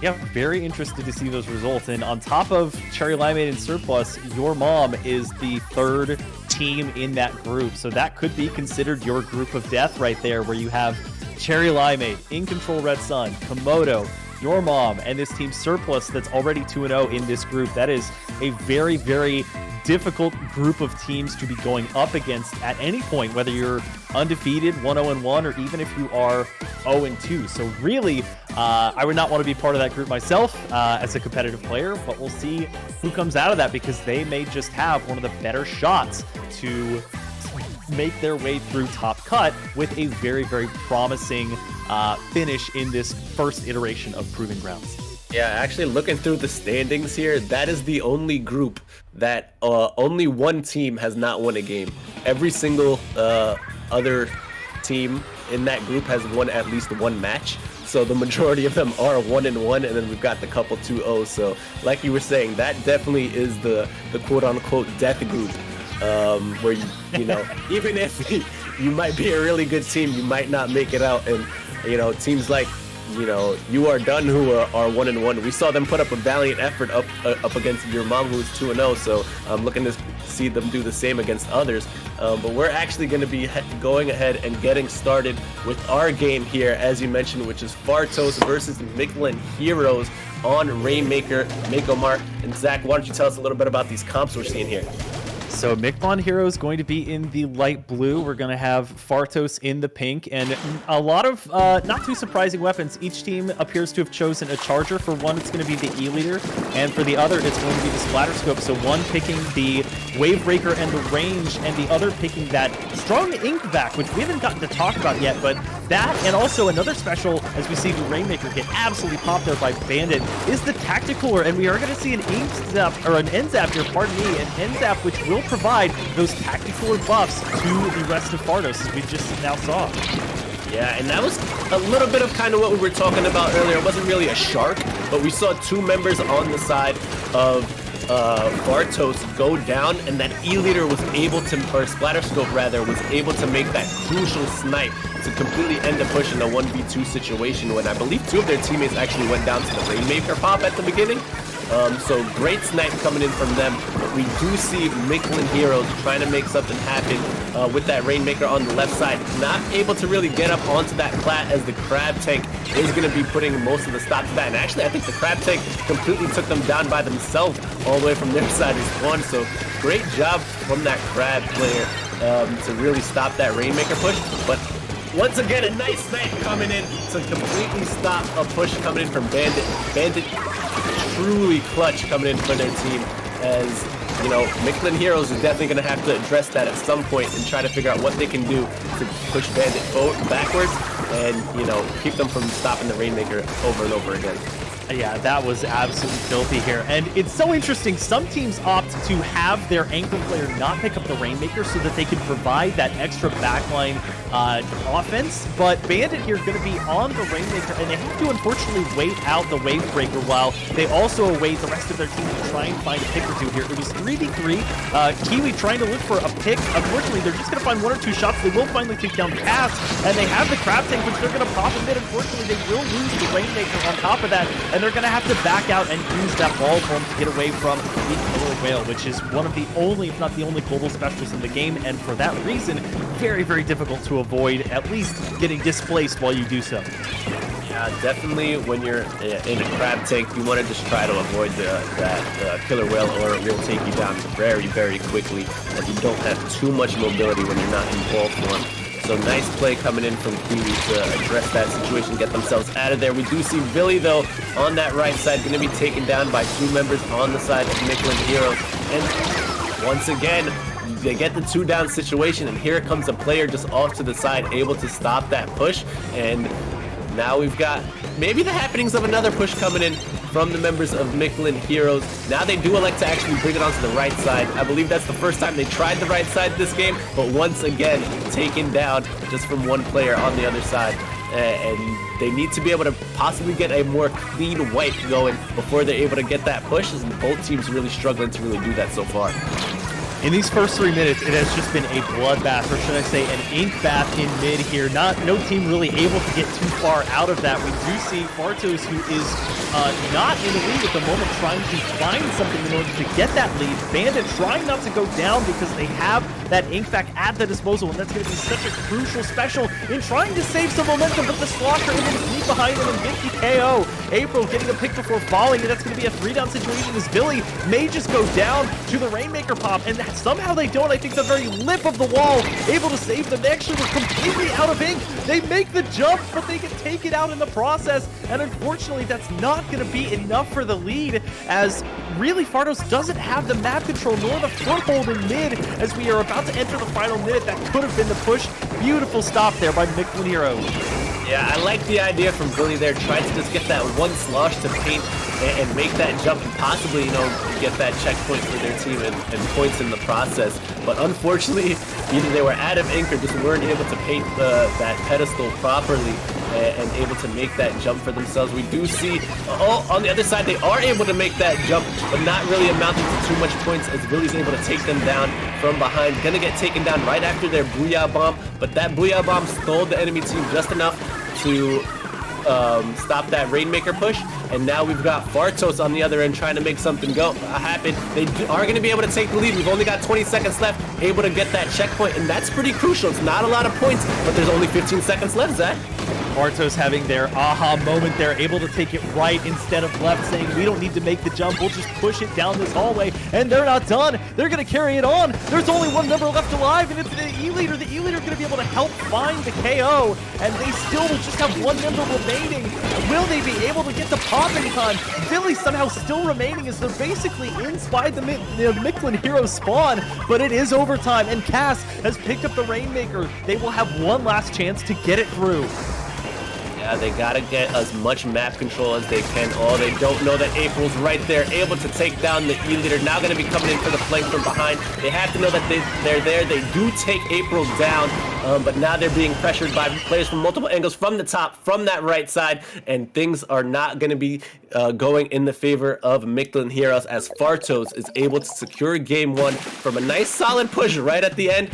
Yeah, very interested to see those results. And on top of Cherry Limeade and Surplus, Your Mom is the third team in that group. So that could be considered your group of death right there, where you have Cherry Limeade, In Control Red Sun, Komodo, Your Mom, and this team Surplus that's already 2-0 in this group. That is a very, very difficult group of teams to be going up against at any point, whether you're undefeated, 1-0-1, or even if you are 0-2. So really, I would not want to be part of that group myself as a competitive player, but we'll see who comes out of that, because they may just have one of the better shots to make their way through top cut with a very, very promising finish in this first iteration of Proving Grounds. Yeah, actually looking through the standings here, that is the only group that only one team has not won a game. Every single other team in that group has won at least one match. So the majority of them are 1-1, and then we've got the couple 2-0. So like you were saying, that definitely is the quote-unquote death group, where you know, even if you might be a really good team, you might not make it out. And you know, teams like, you know, You Are Done, who are 1-1. We saw them put up a valiant effort up against Your Mom, who is 2-0. So I'm looking to see them do the same against others. But we're actually going to be going ahead and getting started with our game here, as you mentioned, which is Fartos versus Mictlan Heroes on Rainmaker, Mako-Mart. And Zach, why don't you tell us a little bit about these comps we're seeing here? So Mictlan Hero is going to be in the light blue. We're going to have Fartos in the pink, and a lot of not too surprising weapons. Each team appears to have chosen a charger. For one, it's going to be the E-Leader, and for the other, it's going to be the Splatter Scope. So one picking the Wave Breaker and the range, and the other picking that strong ink vac, which we haven't gotten to talk about yet, but that, and also another special, as we see the Rainmaker get absolutely popped there by Bandit, is the Tactical, and we are going to see an ink zap, or an end zap here, pardon me, an end zap, which will provide those tactical buffs to the rest of Fartos, as we just now saw. Yeah, and that was a little bit of kind of what we were talking about earlier. It wasn't really a shark, but we saw two members on the side of Fartos go down, and that E-Leader was able to, or Splatter Scope rather, was able to make that crucial snipe to completely end the push in a 1v2 situation, when I believe two of their teammates actually went down to the Rainmaker pop at the beginning. So great snipe coming in from them, but we do see Mictlan Heroes trying to make something happen with that Rainmaker on the left side. Not able to really get up onto that plat, as the Crab Tank is going to be putting most of the stop to that. And actually, I think the Crab Tank completely took them down by themselves all the way from their side as one. So great job from that Crab player to really stop that Rainmaker push. But once again, a nice snipe coming in to completely stop a push coming in from Bandit. Bandit truly clutch coming in for their team, as you know, Mictlan Heroes is definitely going to have to address that at some point and try to figure out what they can do to push Bandit backwards and, you know, keep them from stopping the Rainmaker over and over again. Yeah, that was absolutely filthy here. And it's so interesting. Some teams opt to have their anchor player not pick up the Rainmaker so that they can provide that extra backline offense. But Bandit here is going to be on the Rainmaker, and they have to unfortunately wait out the Wave Breaker while they also await the rest of their team to try and find a pick or two here. It was 3v3. Kiwi trying to look for a pick. Unfortunately, they're just going to find one or two shots. They will finally take down Cass, and they have the Crab Tank, which they're going to pop a bit. Unfortunately, they will lose the Rainmaker on top of that, and they're going to have to back out and use that ball form to get away from the Killer Whale, which is one of the only, if not the only, global specials in the game, and for that reason, very, very difficult to avoid, at least getting displaced while you do so. Definitely when you're in a crab tank, you want to just try to avoid that killer whale, or it will take you down very, very quickly, and you don't have too much mobility when you're not in ball form. So nice play coming in from Kiwi to address that situation, get themselves out of there. We do see Billy, though, on that right side, going to be taken down by 2 members on the side of Mictlan Heroes. And once again, they get the 2-down situation, and here comes a player just off to the side, able to stop that push. And now we've got maybe the happenings of another push coming in from the members of Mictlan Heroes. Now they do elect to actually bring it onto the right side. I believe that's the first time they tried the right side this game, but once again, taken down just from one player on the other side. And they need to be able to possibly get a more clean wipe going before they're able to get that push, and both teams really struggling to really do that so far. In these first 3 minutes, it has just been a bloodbath, or should I say an ink bath in mid here. No team really able to get too far out of that. We do see Fartos, who is not in the lead at the moment, trying to find something in order to get that lead. Bandit trying not to go down because they have that ink back at the disposal, and that's going to be such a crucial special in trying to save some momentum, but the Slosher able to sneak behind him and get the KO. April getting a pick before falling, and that's going to be a 3-down situation as Billy may just go down to the Rainmaker pop, and somehow they don't. I think the very lip of the wall able to save them. They actually were completely out of ink. They make the jump, but they can take it out in the process, and unfortunately that's not going to be enough for the lead, as really Fartos doesn't have the map control nor the foothold in mid as we are about to enter the final minute. That could have been the push. Beautiful stop there by Mictlan Heroes. Yeah, I like the idea from Billy there, trying to just get that one slosh to paint and make that jump and possibly, get that checkpoint for their team and points in the process. But unfortunately, either they were out of ink or just weren't able to paint that pedestal properly and able to make that jump for themselves. We do see, on the other side, they are able to make that jump, but not really amounting to too much points as Billy's able to take them down from behind. Gonna get taken down right after their Booyah Bomb, but that Booyah Bomb stalled the enemy team just enough to stop that Rainmaker push, and now we've got Fartos on the other end trying to make something happen. They are going to be able to take the lead. We've only got 20 seconds left, able to get that checkpoint, and that's pretty crucial. It's not a lot of points, but there's only 15 seconds left, Zach. Fartos having their aha moment there, able to take it right instead of left, saying we don't need to make the jump, we'll just push it down this hallway, and they're not done. They're going to carry it on. There's only one member left alive, and it's the E-Leader. The E-Leader going to be able to help find the KO, and they still will just have one member remaining. Will they be able to get the pop in time? Billy somehow still remaining as they're basically inside the Mictlan Hero spawn, but it is overtime, and Cass has picked up the Rainmaker. They will have one last chance to get it through. Yeah, they gotta get as much map control as they can. Oh, they don't know that April's right there, able to take down the E-Leader. Now gonna be coming in for the flank from behind. They have to know that they're there. They do take April down, but now they're being pressured by players from multiple angles, from the top, from that right side, and things are not gonna be going in the favor of Mictlan Heroes, as Fartos is able to secure game 1 from a nice solid push right at the end.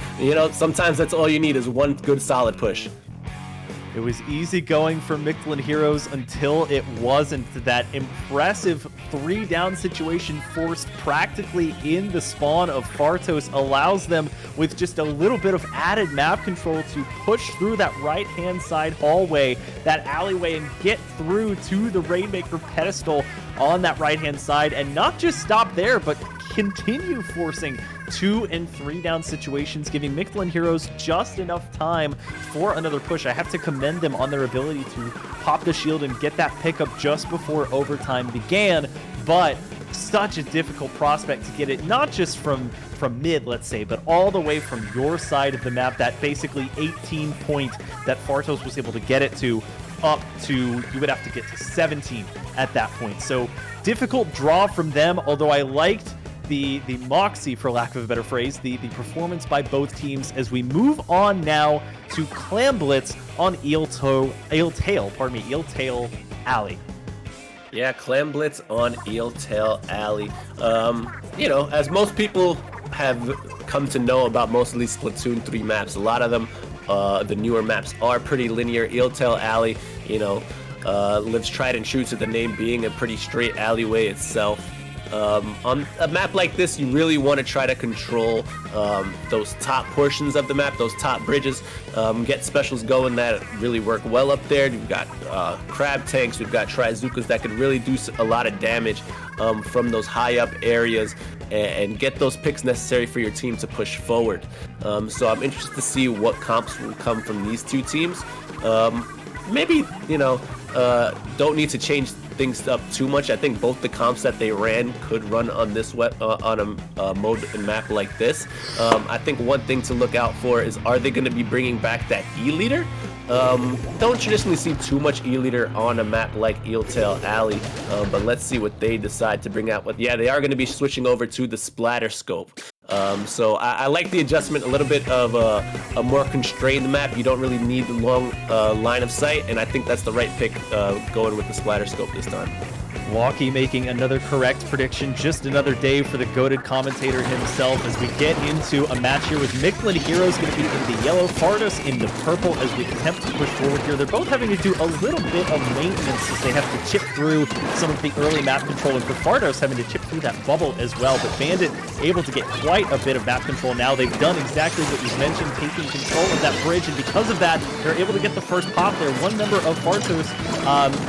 Sometimes that's all you need is one good solid push. It was easy going for Mictlan Heroes until it wasn't. That impressive 3-down situation forced practically in the spawn of Fartos allows them, with just a little bit of added map control, to push through that right-hand side hallway, that alleyway, and get through to the Rainmaker pedestal on that right-hand side, and not just stop there, but continue forcing 2- and 3-down situations, giving Mictlan Heroes just enough time for another push. I have to commend them on their ability to pop the shield and get that pickup just before overtime began, but such a difficult prospect to get it, not just from mid, let's say, but all the way from your side of the map, that basically 18 point that Fartos was able to get it to, up to, you would have to get to 17 at that point. So difficult draw from them, although I liked the moxie, for lack of a better phrase, the performance by both teams, as we move on now to Clam Blitz on Eel Tail Alley. Yeah, Clam Blitz on Eel Tail Alley. As most people have come to know about most of these Splatoon 3 maps, a lot of them, the newer maps, are pretty linear. Eel Tail Alley, lives tried and true to the name being a pretty straight alleyway itself. On a map like this, you really want to try to control those top portions of the map, those top bridges, get specials going that really work well up there. You've got crab tanks, we've got Trizukas that can really do a lot of damage from those high up areas and get those picks necessary for your team to push forward. So I'm interested to see what comps will come from these two teams. Maybe, don't need to change things up too much. I think both the comps that they ran could run on this on a mode and map like this. I think one thing to look out for is, are they going to be bringing back that E-Leader? Don't traditionally see too much E-Leader on a map like Eeltail Alley, but let's see what they decide to bring out. But yeah, they are going to be switching over to the splatter scope. So I like the adjustment, a little bit of a more constrained map. You don't really need the long line of sight, and I think that's the right pick going with the splatter scope this time. Walkie making another correct prediction. Just another day for the goated commentator himself as we get into a match here with Mictlan Heroes going to be in the yellow, Fartos in the purple as we attempt to push forward here. They're both having to do a little bit of maintenance as they have to chip through some of the early map control, and for Fartos having to chip through that bubble as well. But Bandit able to get quite a bit of map control now. They've done exactly what you mentioned, taking control of that bridge, and because of that, they're able to get the first pop there. One member of Fartos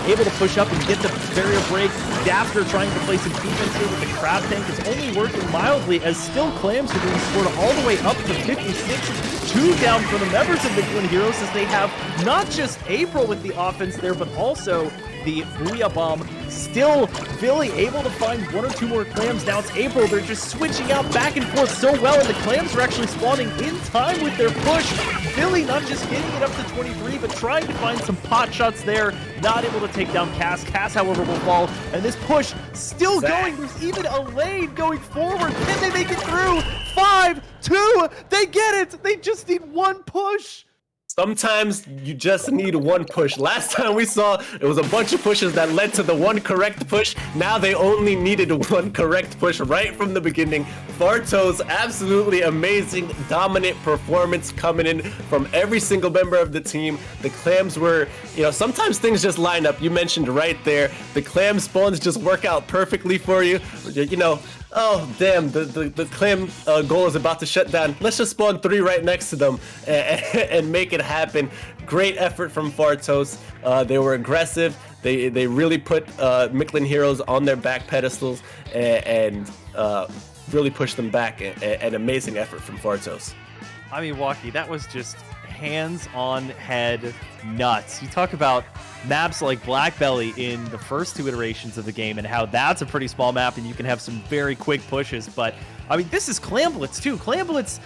able to push up and get the barrier break. Dafter trying to play some defense here with the crab tank is only working mildly as still clams are being scored all the way up to 56. 2 down for the members of Mictlan Heroes as they have not just April with the offense there, but also the Booyah Bomb. Still, Philly able to find 1 or 2 more clams. Now it's April. They're just switching out back and forth so well, and the clams are actually spawning in time with their push. Philly not just getting it up to 23, but trying to find some pot shots there. Not able to take down Cass. Cass, however, will fall, and this push still going. There's even a lane going forward. Can they make it through? 5, 2, they get it. They just need 1 push. Sometimes you just need 1 push. Last time we saw, it was a bunch of pushes that led to the 1 correct push. Now they only needed 1 correct push right from the beginning. Fartos, absolutely amazing, dominant performance coming in from every single member of the team. The clams were, sometimes things just line up. You mentioned right there, the clam spawns just work out perfectly for you. Oh, damn, the clam goal is about to shut down. Let's just spawn 3 right next to them and make it happen. Great effort from Fartos. They were aggressive. They really put Mictlan Heroes on their back pedestals and really pushed them back. An amazing effort from Fartos. I mean, Walkie, that was just hands on head nuts. You talk about maps like Black Belly in the first 2 iterations of the game and how that's a pretty small map and you can have some very quick pushes, but I mean, this is Clam Blitz too. Clam Blitz,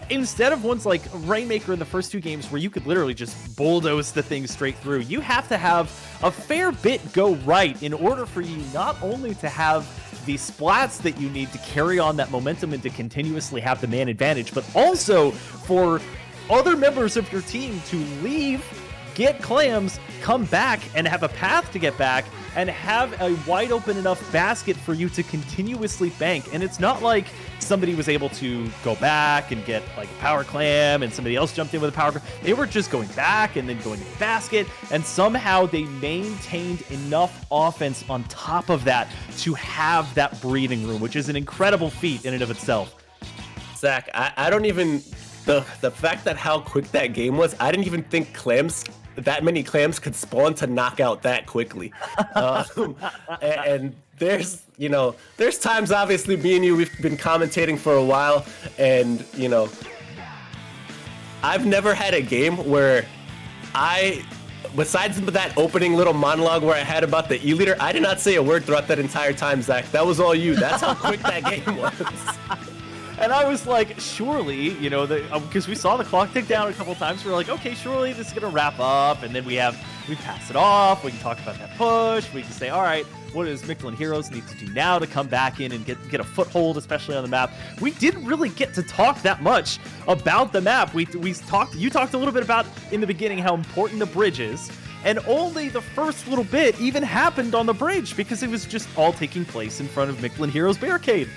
instead of ones like Rainmaker in the first 2 games where you could literally just bulldoze the thing straight through, you have to have a fair bit go right in order for you not only to have the splats that you need to carry on that momentum and to continuously have the man advantage, but also for other members of your team to leave, get clams, come back, and have a path to get back, and have a wide open enough basket for you to continuously bank. And it's not like somebody was able to go back and get like a power clam and somebody else jumped in with a power clam. They were just going back and then going to the basket, and somehow they maintained enough offense on top of that to have that breathing room, which is an incredible feat in and of itself. Zach, I don't even... The fact that how quick that game was, I didn't even think that many clams could spawn to knock out that quickly. And there's times, obviously, me and you, we've been commentating for a while, and, I've never had a game where besides that opening little monologue where I had about the E-Leader, I did not say a word throughout that entire time, Zach. That was all you. That's how quick that game was. And I was like, surely, because we saw the clock tick down a couple times. We were like, okay, surely this is going to wrap up. And then we pass it off. We can talk about that push. We can say, all right, what does Mictlan Heroes need to do now to come back in and get a foothold, especially on the map? We didn't really get to talk that much about the map. You talked a little bit about, in the beginning, how important the bridge is. And only the first little bit even happened on the bridge because it was just all taking place in front of Mictlan Heroes barricade.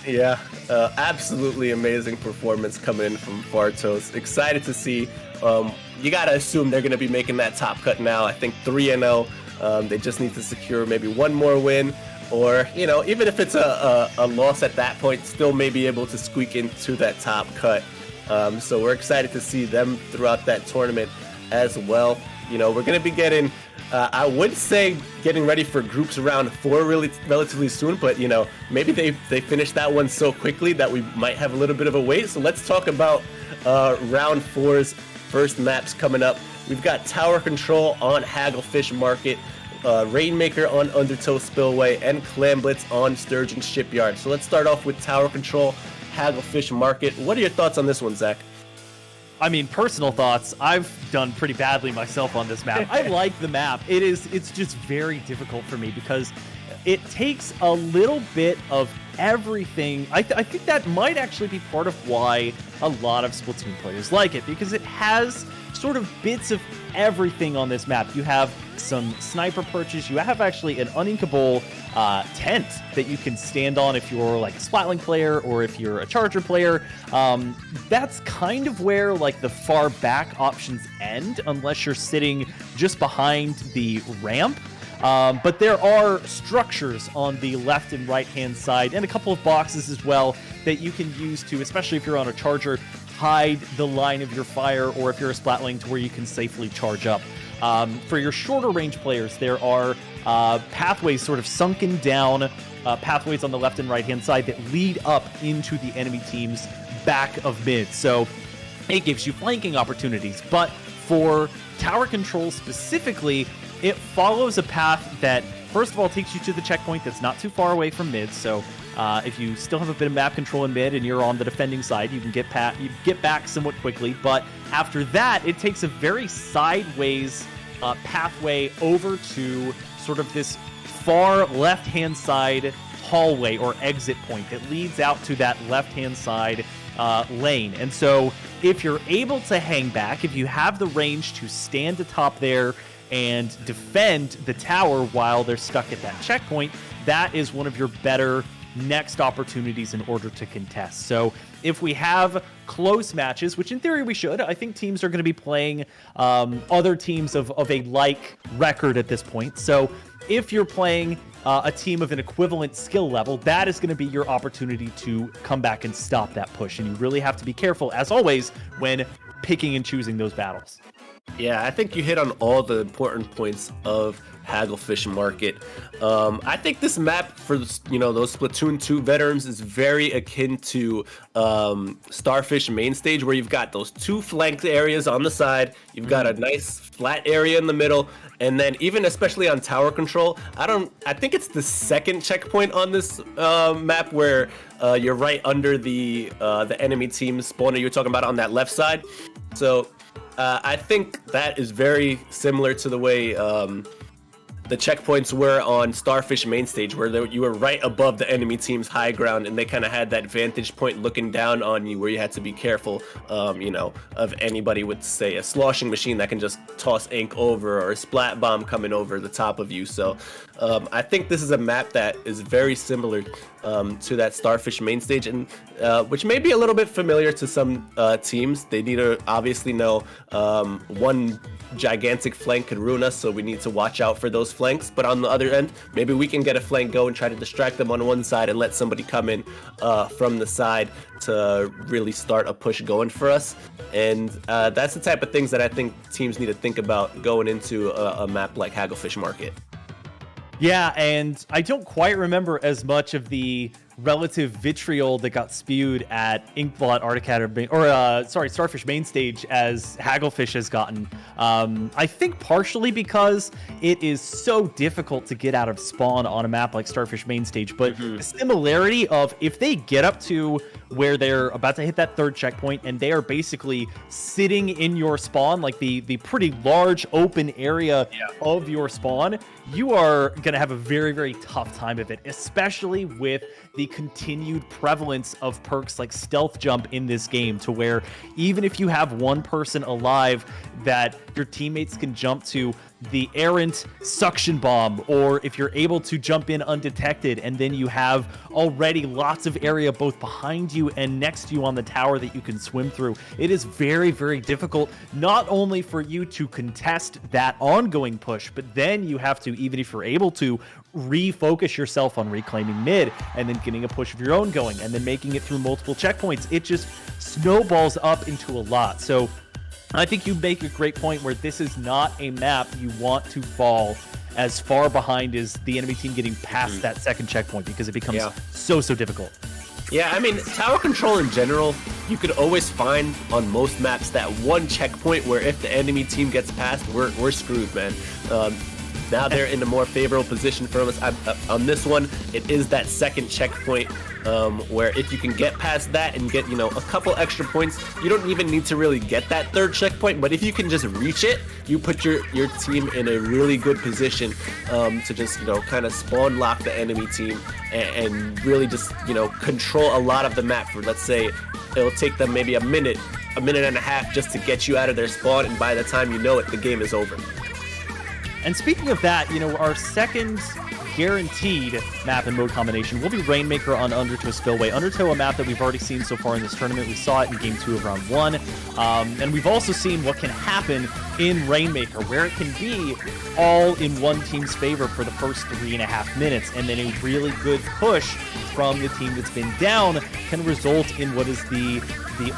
Yeah, absolutely amazing performance coming in from Fartos. Excited to see. You got to assume they're going to be making that top cut now. I think 3-0. They just need to secure maybe 1 more win. or, you know, even if it's a loss at that point, still may be able to squeak into that top cut. So we're excited to see them throughout that tournament as well. You know, we're going to be getting, I would say, getting ready for groups round 4 relatively soon, but, you know, maybe they finished that one so quickly that we might have a little bit of a wait. So let's talk about round 4's first maps coming up. We've got Tower Control on Hagglefish Market, Rainmaker on Undertow Spillway, and Clamblitz on Sturgeon Shipyard. So let's start off with Tower Control, Hagglefish Market. What are your thoughts on this one, Zach? I mean, personal thoughts, I've done pretty badly myself on this map. I like the map. It's just very difficult for me because it takes a little bit of everything. I think that might actually be part of why a lot of Splatoon players like it, because it has sort of bits of everything on this map. You have some sniper perches. You have actually an uninkable tent that you can stand on if you're like a Splatling player or if you're a Charger player. That's kind of where like the far back options end, unless you're sitting just behind the ramp. But there are structures on the left and right hand side and a couple of boxes as well that you can use to, especially if you're on a Charger, hide the line of your fire, or if you're a Splatling, to where you can safely charge up. For your shorter range players, there are pathways sort of sunken down, pathways on the left and right hand side that lead up into the enemy team's back of mid. So it gives you flanking opportunities. But for Tower Control specifically, it follows a path that, first of all, takes you to the checkpoint that's not too far away from mid. So if you still have a bit of map control in mid and you're on the defending side, you can get back somewhat quickly. But after that, it takes a very sideways pathway over to sort of this far left-hand side hallway or exit point that leads out to that left-hand side lane. And so if you're able to hang back, if you have the range to stand atop there and defend the tower while they're stuck at that checkpoint, that is one of your better next opportunities in order to contest. So if we have close matches, which in theory we should, I think teams are going to be playing other teams of a like record at this point. So if you're playing a team of an equivalent skill level, that is going to be your opportunity to come back and stop that push. And you really have to be careful, as always, when picking and choosing those battles. Yeah, I think you hit on all the important points of Hagglefish Market. I think this map for, you know, those Splatoon 2 veterans is very akin to Starfish Main Stage, where you've got those two flanked areas on the side, you've got a nice flat area in the middle, and then even especially on Tower Control, I think it's the second checkpoint on this map where you're right under the enemy team spawner you were talking about on that left side. So I think that is very similar to the way the checkpoints were on Starfish Main Stage, where you were right above the enemy team's high ground, and they kind of had that vantage point looking down on you, where you had to be careful, you know, of anybody with, say, a sloshing machine that can just toss ink over, or a splat bomb coming over the top of you. So I think this is a map that is very similar to that Starfish Main Stage, and which may be a little bit familiar to some teams. They need to obviously know one gigantic flank could ruin us, so we need to watch out for those flanks. But on the other end, maybe we can get a flank go and try to distract them on one side and let somebody come in from the side to really start a push going for us. And that's the type of things that I think teams need to think about going into a map like Hagglefish Market. Yeah, and I don't quite remember as much of the relative vitriol that got spewed at Inkblot, Arctic, or Starfish Main Stage as Hagglefish has gotten. I think partially because it is so difficult to get out of spawn on a map like Starfish Main Stage, but the similarity of if they get up to where they're about to hit that third checkpoint and they are basically sitting in your spawn, like the pretty large open area of your spawn, you are going to have a very, very tough time of it, especially with the continued prevalence of perks like Stealth Jump in this game, to where even if you have one person alive, that your teammates can jump to the errant suction bomb, or if you're able to jump in undetected, and then you have already lots of area both behind you and next to you on the tower that you can swim through. It is very, very difficult, not only for you to contest that ongoing push, but then you have to, even if you're able to, refocus yourself on reclaiming mid and then getting a push of your own going and then making it through multiple checkpoints. It just snowballs up into a lot. So I think you make a great point where this is not a map you want to fall as far behind as the enemy team getting past that second checkpoint, because it becomes so difficult. Yeah, I mean, tower control in general, you could always find on most maps that one checkpoint where if the enemy team gets past, we're screwed, man. Now they're in a more favorable position for us. On this one, it is that second checkpoint where if you can get past that and get, a couple extra points, you don't even need to really get that third checkpoint. But if you can just reach it, you put your team in a really good position to just, kind of spawn lock the enemy team and really just, control a lot of the map for, let's say, it'll take them maybe a minute and a half just to get you out of their spawn. And by the time you know it, the game is over. And speaking of that, our second guaranteed map and mode combination will be Rainmaker on Undertow Spillway. Undertow, a map that we've already seen so far in this tournament. We saw it in Game 2 of Round 1. And we've also seen what can happen in Rainmaker, where it can be all in one team's favor for the first 3.5 minutes. And then a really good push from the team that's been down can result in what is the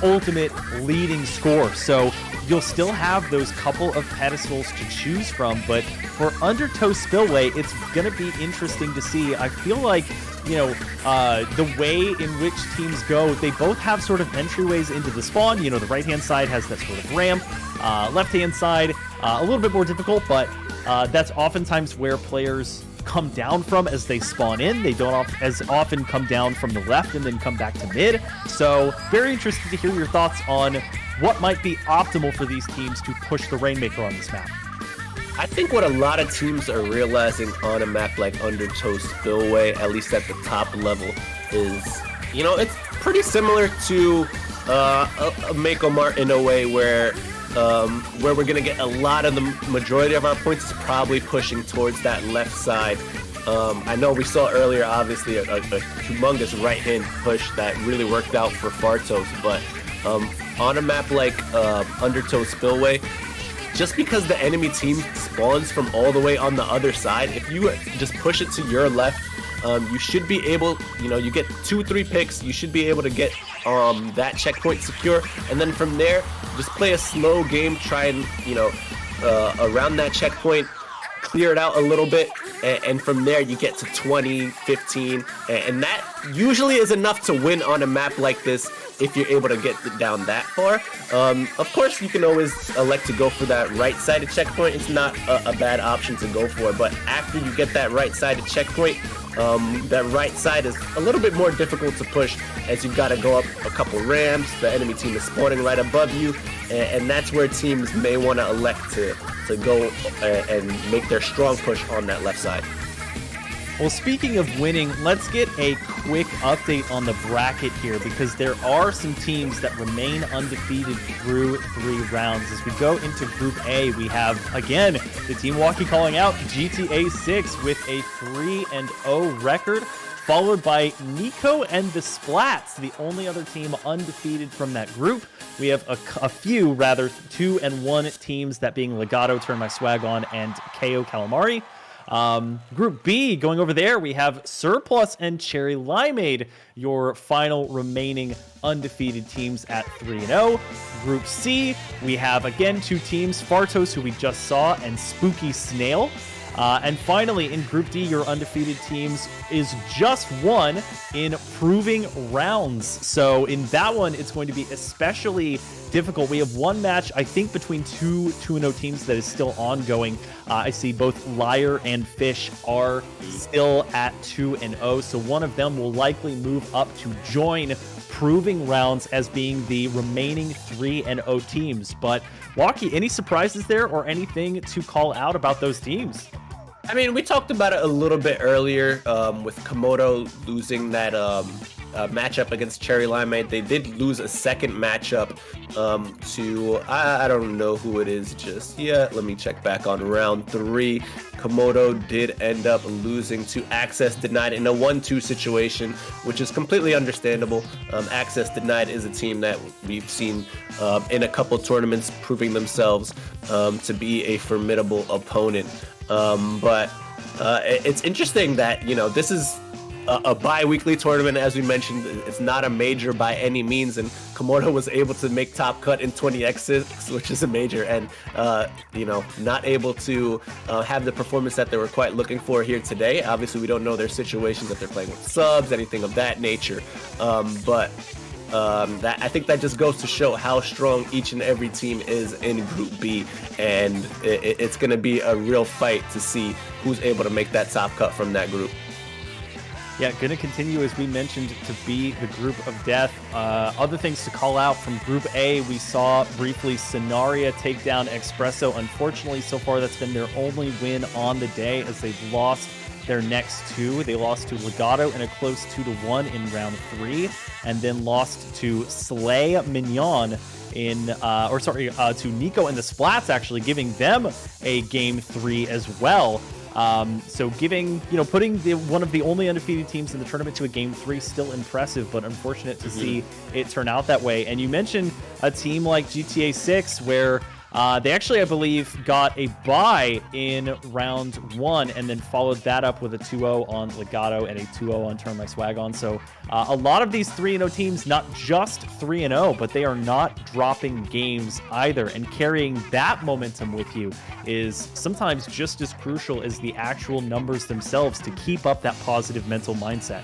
ultimate leading score. So you'll still have those couple of pedestals to choose from, but for Undertow Spillway, it's going to be interesting to see. I feel like, the way in which teams go, they both have sort of entryways into the spawn. The right-hand side has that sort of ramp. Left-hand side, a little bit more difficult, but that's oftentimes where players come down from as they spawn in. They don't as often come down from the left and then come back to mid. So very interested to hear your thoughts on what might be optimal for these teams to push the Rainmaker on this map. I think what a lot of teams are realizing on a map like Undertow Spillway, at least at the top level, is, it's pretty similar to a Mako Mart in a way where we're going to get a lot of the majority of our points is probably pushing towards that left side. I know we saw earlier, obviously, a humongous right-hand push that really worked out for Fartos, but on a map like Undertow Spillway, just because the enemy team spawns from all the way on the other side, if you just push it to your left, you should be able, you get 2-3 picks, you should be able to get that checkpoint secure, and then from there, just play a slow game, try and, around that checkpoint, clear it out a little bit, and from there you get to 20, 15, and that usually is enough to win on a map like this if you're able to get down that far. Of course, you can always elect to go for that right-sided checkpoint. It's not a bad option to go for, but after you get that right-sided checkpoint, that right side is a little bit more difficult to push as you've got to go up a couple ramps. The enemy team is spawning right above you, and that's where teams may want to elect to go and make their strong push on that left side. Well, speaking of winning, let's get a quick update on the bracket here, because there are some teams that remain undefeated through 3 rounds. As we go into Group A, we have, again, the team Walkie calling out GTA 6 with a 3-0 record, followed by Nico and the Splats, the only other team undefeated from that group. We have a few, rather, 2-1 teams, that being Legato, Turn My Swag On, and KO Calamari. Group B, going over there, we have Surplus and Cherry Limeade, your final remaining undefeated teams at 3-0. Group C, we have, again, 2 teams, Fartos, who we just saw, and Spooky Snail. And finally, in Group D, your undefeated teams is just one in Proving Rounds. So in that one, it's going to be especially difficult. We have one match, I think, between 2-0 teams that is still ongoing. I see both Liar and Fish are still at 2-0. So one of them will likely move up to join Proving Rounds as being the remaining 3-0 teams. But Walkie, any surprises there or anything to call out about those teams? I mean, we talked about it a little bit earlier with Komodo losing that matchup against Cherry Limeade. They did lose a second matchup to, I don't know who it is just yet. Let me check back on round 3. Komodo did end up losing to Access Denied in a 1-2 situation, which is completely understandable. Access Denied is a team that we've seen in a couple tournaments proving themselves to be a formidable opponent. But It's interesting that, this is a bi-weekly tournament. As we mentioned, it's not a major by any means, and Komodo was able to make top cut in 20x6, which is a major, and not able to have the performance that they were quite looking for here today. Obviously, we don't know their situations, if they're playing with subs, anything of that nature, but I think that just goes to show how strong each and every team is in Group B, and it's going to be a real fight to see who's able to make that top cut from that group. Yeah, going to continue, as we mentioned, to be the group of death. Other things to call out from Group A, we saw briefly Sonaria take down Xpresso. Unfortunately, so far that's been their only win on the day, as they've lost their next two. They lost to Legato in a close 2-1 in round 3, and then lost to Slay Mignon to Nico and the Splats, actually giving them a game 3 as well. So putting one of the only undefeated teams in the tournament to a game 3, still impressive, but unfortunate to see it turn out that way. And you mentioned a team like GTA 6 where they actually, I believe, got a bye in round 1 and then followed that up with a 2-0 on Legato and a 2-0 on Turn My Swag On. So a lot of these 3-0 teams, not just 3-0, but they are not dropping games either. And carrying that momentum with you is sometimes just as crucial as the actual numbers themselves to keep up that positive mental mindset.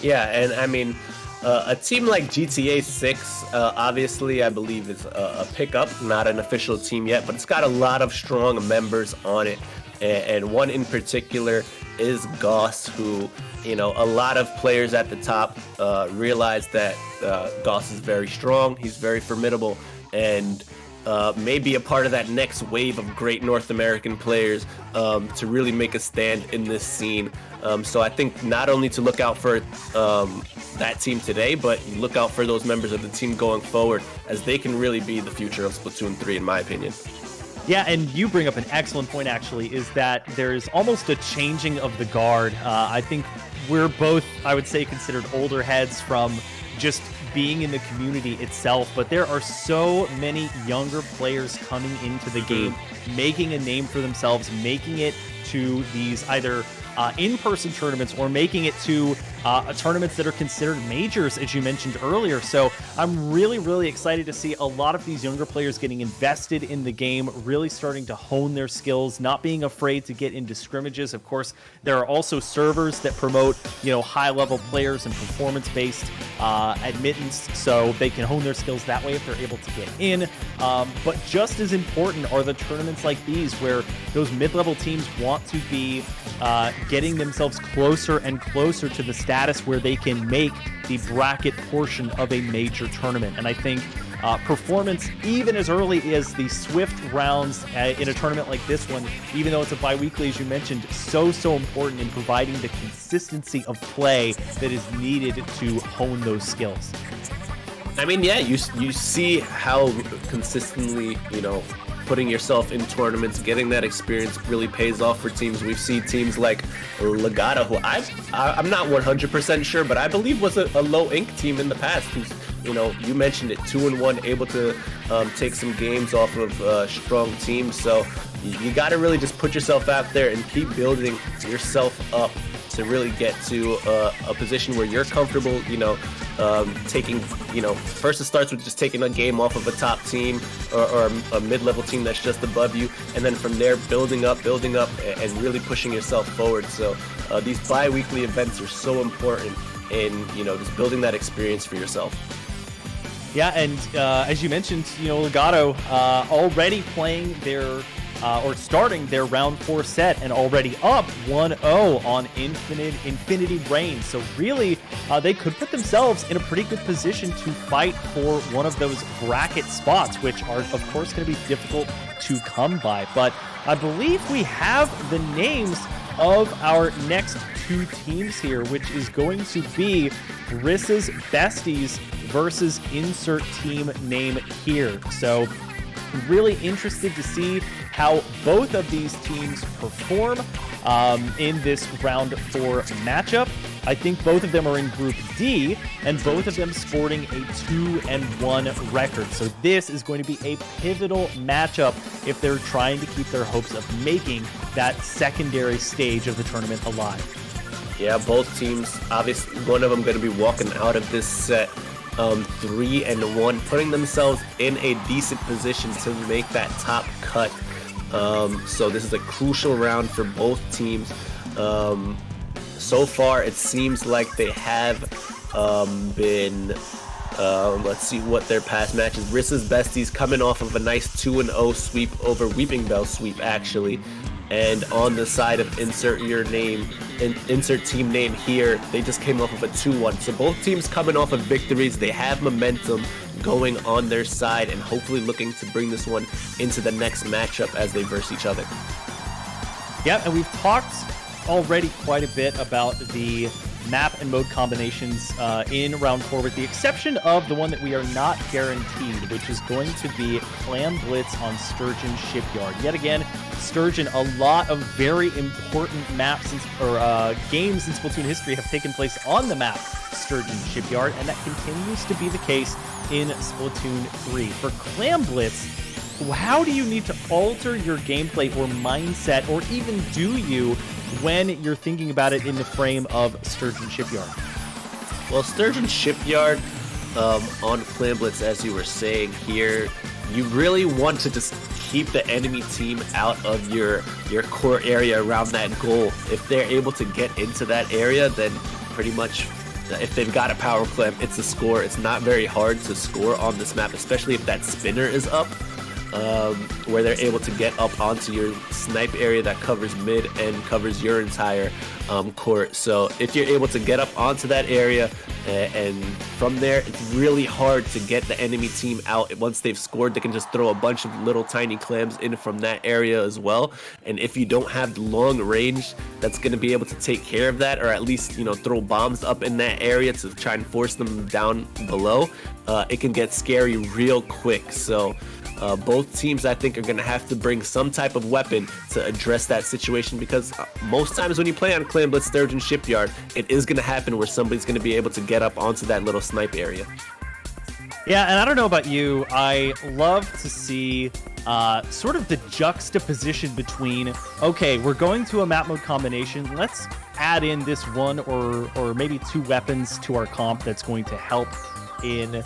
Yeah, and I mean, a team like GTA 6, obviously, I believe is a pickup, not an official team yet, but it's got a lot of strong members on it. And one in particular is Goss, who, a lot of players at the top realize that Goss is very strong, he's very formidable, and may be a part of that next wave of great North American players to really make a stand in this scene. So I think not only to look out for that team today, but you look out for those members of the team going forward, as they can really be the future of Splatoon 3, in my opinion. Yeah, and you bring up an excellent point, actually, is that there's almost a changing of the guard. I think we're both, I would say, considered older heads from just being in the community itself, but there are so many younger players coming into the game, making a name for themselves, making it to these either in-person tournaments or making it to tournaments that are considered majors, as you mentioned earlier. So I'm really, really excited to see a lot of these younger players getting invested in the game, really starting to hone their skills, not being afraid to get into scrimmages. Of course, there are also servers that promote, high-level players and performance-based admittance, so they can hone their skills that way if they're able to get in. But just as important are the tournaments like these, where those mid-level teams want to be getting themselves closer and closer to the status where they can make the bracket portion of a major tournament. And I think performance, even as early as the Swift rounds in a tournament like this one, even though it's a bi-weekly, as you mentioned, so important in providing the consistency of play that is needed to hone those skills. I mean, yeah, you see how consistently, putting yourself in tournaments, getting that experience really pays off for teams. We've seen teams like Legato, who I'm not 100% sure, but I believe was a low ink team in the past, who's, you mentioned it, 2-1, able to take some games off of strong teams. So you got to really just put yourself out there and keep building yourself up to really get to a position where you're comfortable, taking, first it starts with just taking a game off of a top team or a mid-level team that's just above you, and then from there building up and really pushing yourself forward. So these bi-weekly events are so important in, just building that experience for yourself. Yeah, and as you mentioned, Legato already playing their or starting their round 4 set and already up 1-0 on Infinity Reign. So really, they could put themselves in a pretty good position to fight for one of those bracket spots, which are, of course, going to be difficult to come by. But I believe we have the names of our next 2 teams here, which is going to be Rissa's Besties versus insert team name here. So really interested to see how both of these teams perform in this round 4 matchup. I think both of them are in Group D, and both of them sporting a 2-1 record. So this is going to be a pivotal matchup if they're trying to keep their hopes of making that secondary stage of the tournament alive. Yeah, both teams, obviously, one of them going to be walking out of this set 3-1, putting themselves in a decent position to make that top cut. So this is a crucial round for both teams. So far, it seems like they have been, let's see what their past matches. Rissa's Besties coming off of a nice 2-0 sweep over Weeping Bell sweep, actually. And on the side of insert team name here, they just came off of a 2-1. So both teams coming off of victories. They have momentum going on their side and hopefully looking to bring this one into the next matchup as they verse each other. Yeah, and we've talked already quite a bit about the map and mode combinations in round 4, with the exception of the one that we are not guaranteed, which is going to be Clam Blitz on Sturgeon Shipyard. Yet again, Sturgeon, a lot of very important maps or games in Splatoon history have taken place on the map Sturgeon Shipyard, and that continues to be the case in Splatoon 3. For Clam Blitz, how do you need to alter your gameplay or mindset, or even do you, when you're thinking about it in the frame of Sturgeon Shipyard? Well, Sturgeon Shipyard on Clam Blitz, as you were saying here, you really want to just keep the enemy team out of your core area around that goal. If they're able to get into that area, then pretty much, if they've got a power clamp, it's a score. It's not very hard to score on this map, especially if that spinner is up. Where they're able to get up onto your snipe area that covers mid and covers your entire court. So if you're able to get up onto that area, and from there, it's really hard to get the enemy team out. Once they've scored, they can just throw a bunch of little tiny clams in from that area as well. And if you don't have the long range that's going to be able to take care of that, or at least, throw bombs up in that area to try and force them down below, it can get scary real quick. So both teams, I think, are going to have to bring some type of weapon to address that situation, because most times when you play on Clam Blitz Sturgeon Shipyard, it is going to happen where somebody's going to be able to get up onto that little snipe area. Yeah, and I don't know about you, I love to see sort of the juxtaposition between, okay, we're going to a map mode combination, let's add in this one or maybe two weapons to our comp that's going to help in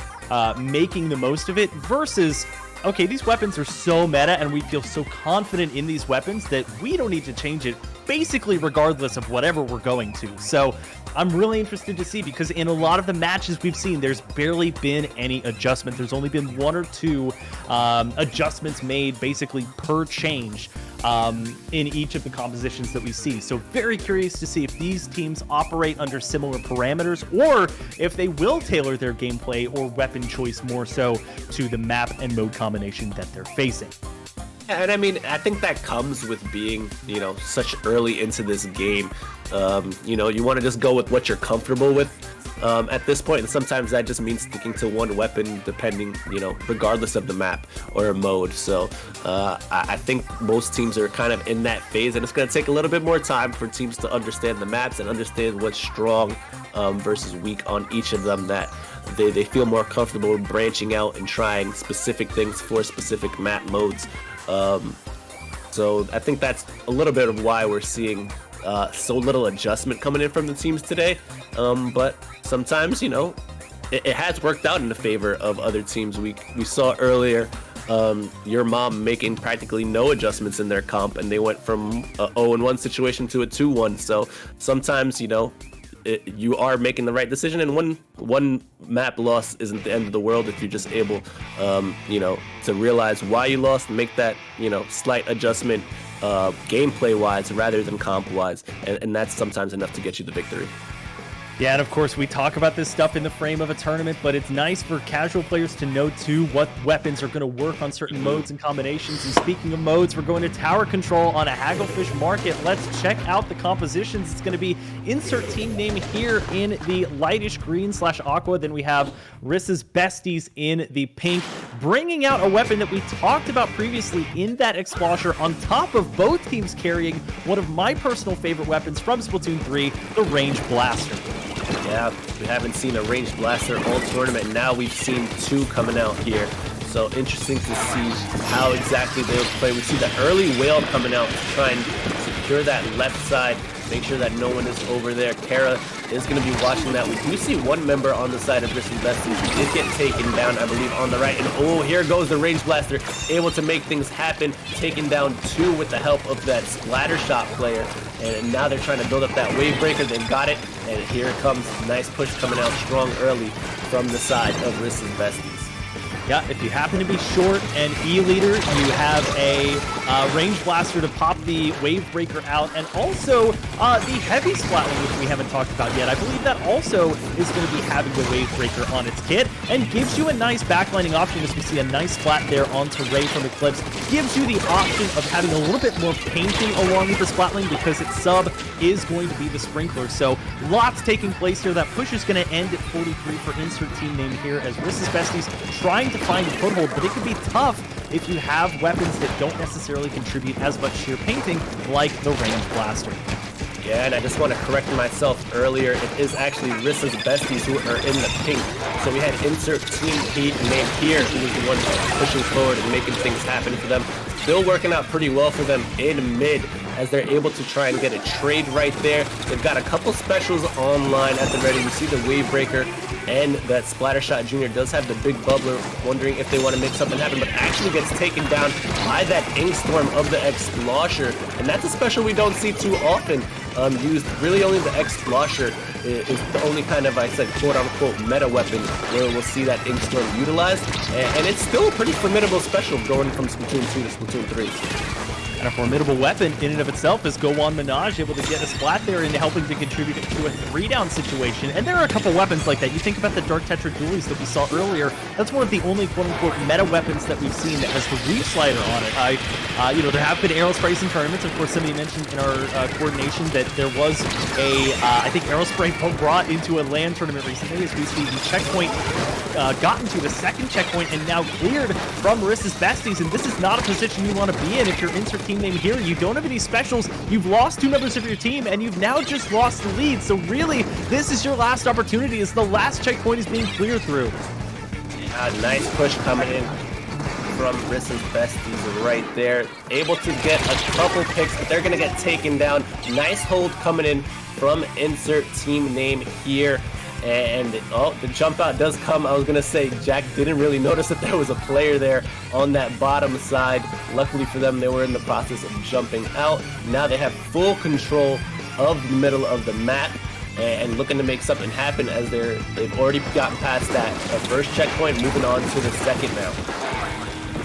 making the most of it, versus, okay, these weapons are so meta and we feel so confident in these weapons that we don't need to change it basically regardless of whatever we're going to. So I'm really interested to see, because in a lot of the matches we've seen, there's barely been any adjustment. There's only been one or two adjustments made basically per change in each of the compositions that we see. So very curious to see if these teams operate under similar parameters, or if they will tailor their gameplay or weapon choice more so to the map and mode combination that they're facing. And I mean, I think that comes with being, such early into this game. You want to just go with what you're comfortable with at this point, and sometimes that just means sticking to one weapon, depending, regardless of the map or mode. So I think most teams are kind of in that phase, and it's going to take a little bit more time for teams to understand the maps and understand what's strong versus weak on each of them, that they feel more comfortable branching out and trying specific things for specific map modes. So I think that's a little bit of why we're seeing so little adjustment coming in from the teams today. But sometimes, it has worked out in the favor of other teams. We saw earlier your mom making practically no adjustments in their comp, and they went from a 0-1 situation to a 2-1. So sometimes, you are making the right decision, and one map loss isn't the end of the world if you're just able, to realize why you lost and make that, slight adjustment gameplay-wise rather than comp-wise, and that's sometimes enough to get you the victory. Yeah, and of course, we talk about this stuff in the frame of a tournament, but it's nice for casual players to know, too, what weapons are going to work on certain modes and combinations. And speaking of modes, we're going to tower control on a Hagglefish market. Let's check out the compositions. It's going to be insert team name here in the lightish green / aqua. Then we have Rissa's Besties in the pink, bringing out a weapon that we talked about previously in that Xplosher, on top of both teams carrying one of my personal favorite weapons from Splatoon 3, the Range Blaster. Yeah, we haven't seen a ranged blaster all tournament. Now we've seen 2 coming out here. So interesting to see how exactly they'll play. We see the early whale coming out to try and secure that left side, make sure that no one is over there. Kara is going to be watching that. We do see one member on the side of Rissa's Besties who did get taken down, I believe, on the right. And oh, here goes the range blaster, able to make things happen, taking down 2 with the help of that splatter shot player. And now they're trying to build up that wave breaker. They've got it, and here it comes. Nice push coming out strong early from the side of Rissa's Besties. Yeah, if you happen to be short and E-leader, you have a range blaster to pop the wave breaker out, and also the heavy splatling, which we haven't talked about yet. I believe that also is going to be having the wave breaker on its kit, and gives you a nice backlining option, as we see a nice splat there onto Ray from Eclipse. Gives you the option of having a little bit more painting along with the splatling, because its sub is going to be the sprinkler. So lots taking place here. That push is going to end at 43 for insert team name here, as Rissa's Besties trying to find a foothold, but it can be tough if you have weapons that don't necessarily contribute as much sheer painting like the range blaster. Yeah, and I just want to correct myself earlier. It is actually Rissa's Besties who are in the pink. So we had insert team name here, who was the one pushing forward and making things happen for them. Still working out pretty well for them in mid, as they're able to try and get a trade right there. They've got a couple specials online at the ready. We see the wave breaker, and that Splattershot Jr. does have the big bubbler, wondering if they want to make something happen, but actually gets taken down by that Ink Storm of the Xplosher. And that's a special we don't see too often used. Really only the Xplosher is the only kind of, I said, quote-unquote meta weapon where we'll see that Ink Storm utilized. And it's still a pretty formidable special going from Splatoon 2 to Splatoon 3. And a formidable weapon in and of itself is Gowon Minaj, able to get a splat there and helping to contribute to a 3-down situation. And there are a couple weapons like that. You think about the Dark Tetra Dualies that we saw earlier. That's one of the only quote-unquote meta weapons that we've seen that has the reach slider on it. You know, there have been Aerospray in tournaments. Of course, somebody mentioned in our coordination that there was a, I think, Aerospray brought into a LAN tournament recently, as we see the checkpoint gotten to the second checkpoint and now cleared from Rissa's Besties. And this is not a position you want to be in if you're insert team name here. You don't have any specials. You've lost 2 members of your team, and you've now just lost the lead. So really, this is your last opportunity, as the last checkpoint is being cleared through. Nice push coming in from Rissa's Besties right there. Able to get a couple picks, but they're going to get taken down. Nice hold coming in from insert team name here. And oh, the jump out does come. I was going to say Jack didn't really notice that there was a player there on that bottom side. Luckily for them, they were in the process of jumping out. Now they have full control of the middle of the map and looking to make something happen, as they've already gotten past that first checkpoint, moving on to the second now.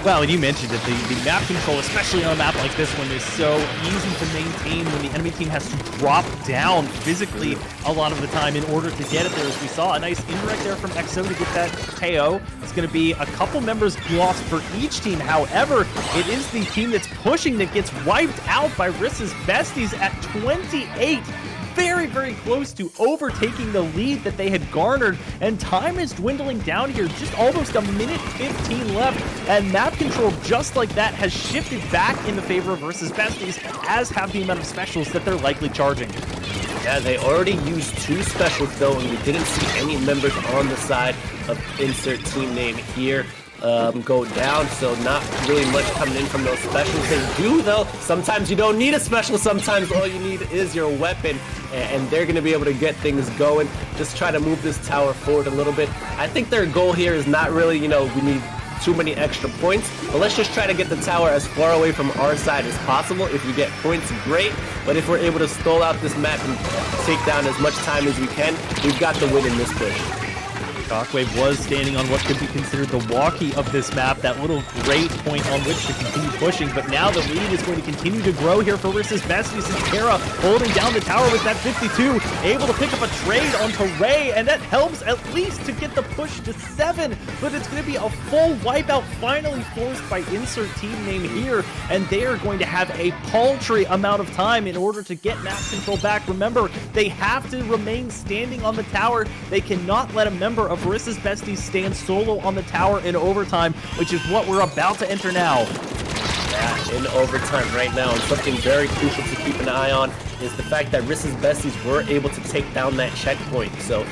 Well, and you mentioned it, the map control, especially on a map like this one, is so easy to maintain when the enemy team has to drop down physically a lot of the time in order to get it there. As we saw, a nice indirect there from XO to get that KO. It's going to be a couple members lost for each team. However, it is the team that's pushing that gets wiped out by Rissa's Besties at 28. Very, very close to overtaking the lead that they had garnered, and time is dwindling down here. Just almost a minute 15 left, and map control just like that has shifted back in the favor of Rissa's Besties, as have the amount of specials that they're likely charging. Yeah, they already used 2 specials though, and we didn't see any members on the side of insert team name here go down, so not really much coming in from those specials. They do though. Sometimes you don't need a special, sometimes all you need is your weapon, and they're going to be able to get things going. Just try to move this tower forward a little bit. I think their goal here is not really, you know, we need too many extra points, but let's just try to get the tower as far away from our side as possible. If we get points, great, but if we're able to stall out this map and take down as much time as we can, we've got the win in this push. Shockwave was standing on what could be considered the walkie of this map, that little great point on which to continue pushing, but now the lead is going to continue to grow here for Rissa's Besties, and Terra holding down the tower with that 52, able to pick up a trade onto Ray, and that helps at least to get the push to 7, but it's going to be a full wipeout finally forced by insert team name here, and they are going to have a paltry amount of time in order to get map control back. Remember, they have to remain standing on the tower. They cannot let a member of Rissa's Besties stand solo on the tower in overtime, which is what we're about to enter now. Yeah, in overtime right now, and something very crucial to keep an eye on is the fact that Rissa's Besties were able to take down that checkpoint. So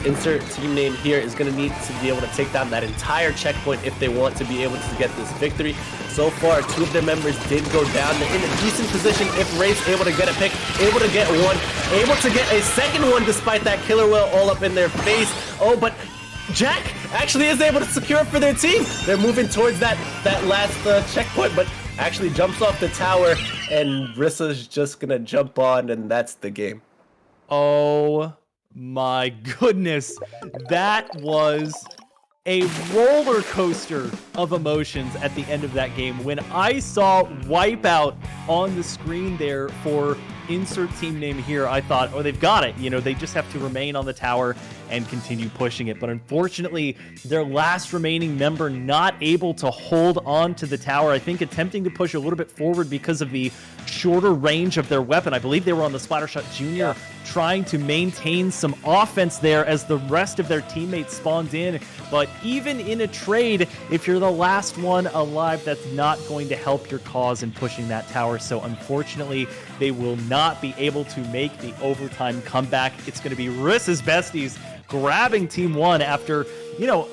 insert team name here is going to need to be able to take down that entire checkpoint if they want to be able to get this victory. So far, 2 of their members did go down. They're in a decent position if Ray's able to get a pick, able to get one, able to get a second one despite that killer whale all up in their face. Oh, but Jack actually is able to secure it for their team. They're moving towards that last checkpoint, but actually jumps off the tower, and Rissa's just gonna jump on, and that's the game. Oh my goodness, that was a roller coaster of emotions at the end of that game. When I saw Wipeout on the screen there for insert team name here, I thought, oh, they've got it. You know, they just have to remain on the tower and continue pushing it. But unfortunately, their last remaining member not able to hold on to the tower. I think attempting to push a little bit forward because of the shorter range of their weapon. I believe they were on the Splattershot Junior, trying to maintain some offense there as the rest of their teammates spawned in. But even in a trade, if you're the last one alive, that's not going to help your cause in pushing that tower. So unfortunately, they will not be able to make the overtime comeback. It's going to be Rissa's Besties grabbing Team 1 after, you know,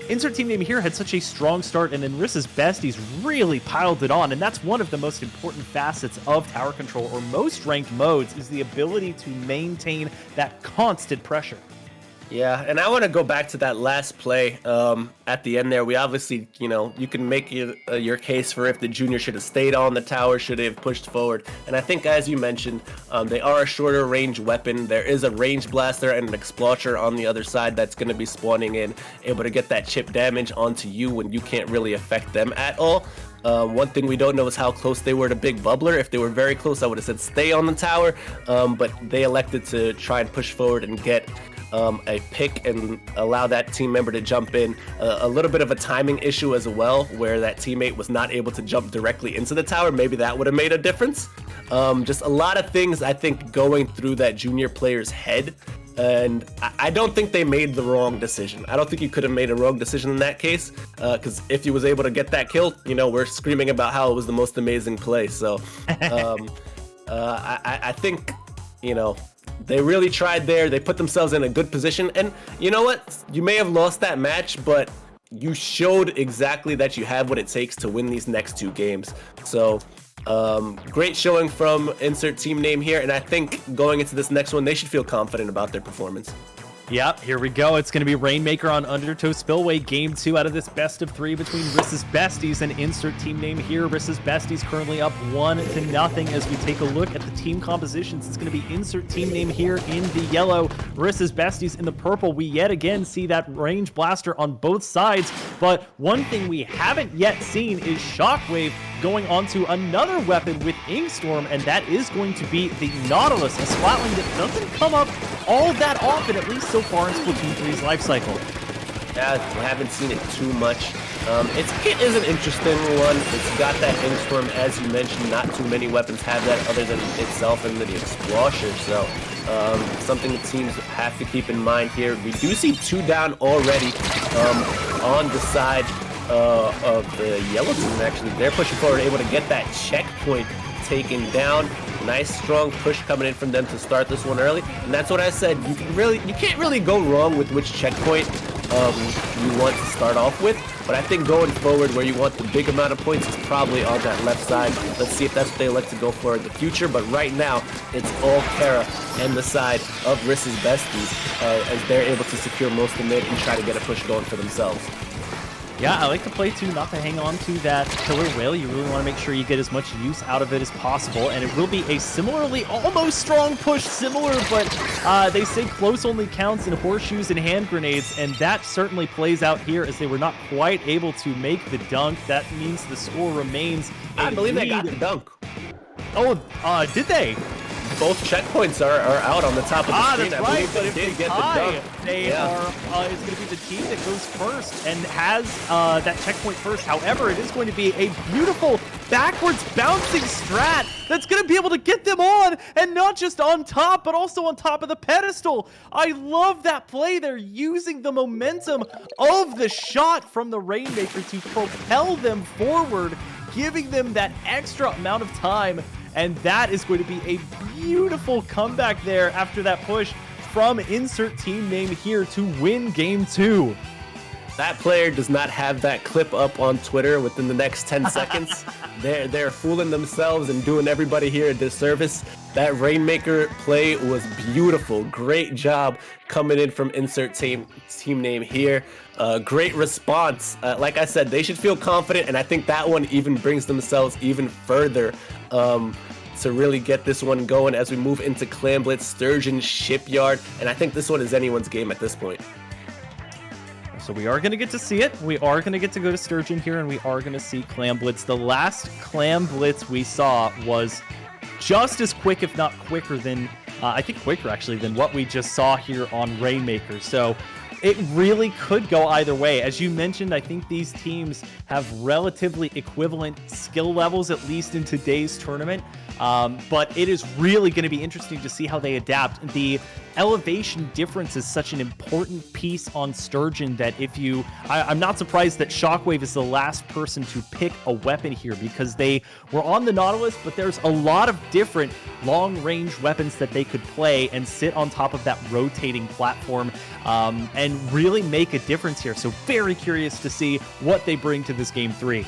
insert team name here had such a strong start, and then Rissa's Besties really piled it on, and that's one of the most important facets of tower control, or most ranked modes, is the ability to maintain that constant pressure. Yeah, and I want to go back to that last play at the end there. We obviously, you know, you can make your case for if the junior should have stayed on the tower, should they have pushed forward. And I think, as you mentioned, they are a shorter range weapon. There is a range blaster and an exploiter on the other side that's going to be spawning in, able to get that chip damage onto you when you can't really affect them at all. One thing we don't know is how close they were to Big Bubbler. If they were very close, I would have said stay on the tower, but they elected to try and push forward and get a pick and allow that team member to jump in. A little bit of a timing issue as well, where that teammate was not able to jump directly into the tower. Maybe that would have made a difference. Just a lot of things, I think, going through that junior player's head. And I don't think they made the wrong decision. I don't think you could have made a wrong decision in that case, because if he was able to get that kill, you know, we're screaming about how it was the most amazing play. So I think, you know, they really tried there. They put themselves in a good position. And you know what? You may have lost that match, but you showed exactly that you have what it takes to win these next 2 games. So great showing from insert team name here. And I think going into this next one, they should feel confident about their performance. Yep, here we go. It's going to be Rainmaker on Undertow Spillway, game 2 out of this best of 3 between Rissa's Besties and insert team name here. Rissa's Besties currently up 1-0 as we take a look at the team compositions. It's going to be insert team name here in the yellow, Rissa's Besties in the purple. We yet again see that range blaster on both sides, but one thing we haven't yet seen is Shockwave going on to another weapon with Inkstorm, and that is going to be the Nautilus, a Splatling that doesn't come up all that often, at least so far in Splatoon 3's life cycle. Yeah, we haven't seen it too much. It is an interesting one. It's got that Inkstorm, as you mentioned. Not too many weapons have that other than itself and the Explosion. So something that teams have to keep in mind here. We do see 2 down already on the side of the yellow team. Actually, they're pushing forward, able to get that checkpoint taken down. Nice strong push coming in from them to start this one early, and that's what I said. You can't really go wrong with which checkpoint you want to start off with. But I think going forward, where you want the big amount of points is probably on that left side. Let's see if that's what they elect to go for in the future. But right now, it's all Kara and the side of Rissa's Besties as they're able to secure most of the mid and try to get a push going for themselves. Yeah, I like to play too, not to hang on to that killer whale. You really want to make sure you get as much use out of it as possible, and it will be a similarly almost strong push, similar, but they say close only counts in horseshoes and hand grenades, and that certainly plays out here as they were not quite able to make the dunk. That means the score remains I believe they got the dunk. Oh, did they? Both checkpoints are out on the top of the screen. That's I right, believe but they if did they get the tie, dunk. they are, it's going to be the team that goes first and has that checkpoint first. However, it is going to be a beautiful backwards bouncing strat that's going to be able to get them on, and not just on top, but also on top of the pedestal. I love that play. They're using the momentum of the shot from the Rainmaker to propel them forward, giving them that extra amount of time. And that is going to be a beautiful comeback there after that push from insert team name here to win game 2. That player does not have that clip up on Twitter within the next 10 seconds. They're fooling themselves and doing everybody here a disservice. That Rainmaker play was beautiful. Great job coming in from insert team name here. Great response. Like I said, they should feel confident, and I think that one even brings themselves even further to really get this one going as we move into Clan Blitz Sturgeon Shipyard, and I think this one is anyone's game at this point. So we are going to get to see it. We are going to get to go to Sturgeon here, and we are going to see Clan Blitz. The last Clan Blitz we saw was just as quick, if not quicker than, I think quicker actually, than what we just saw here on Rainmaker. So it really could go either way. As you mentioned, I think these teams have relatively equivalent skill levels, at least in today's tournament. But it is really going to be interesting to see how they adapt. The elevation difference is such an important piece on Sturgeon that I'm not surprised that Shockwave is the last person to pick a weapon here, because they were on the Nautilus, but there's a lot of different long-range weapons that they could play and sit on top of that rotating platform and really make a difference here. So very curious to see what they bring to this game 3.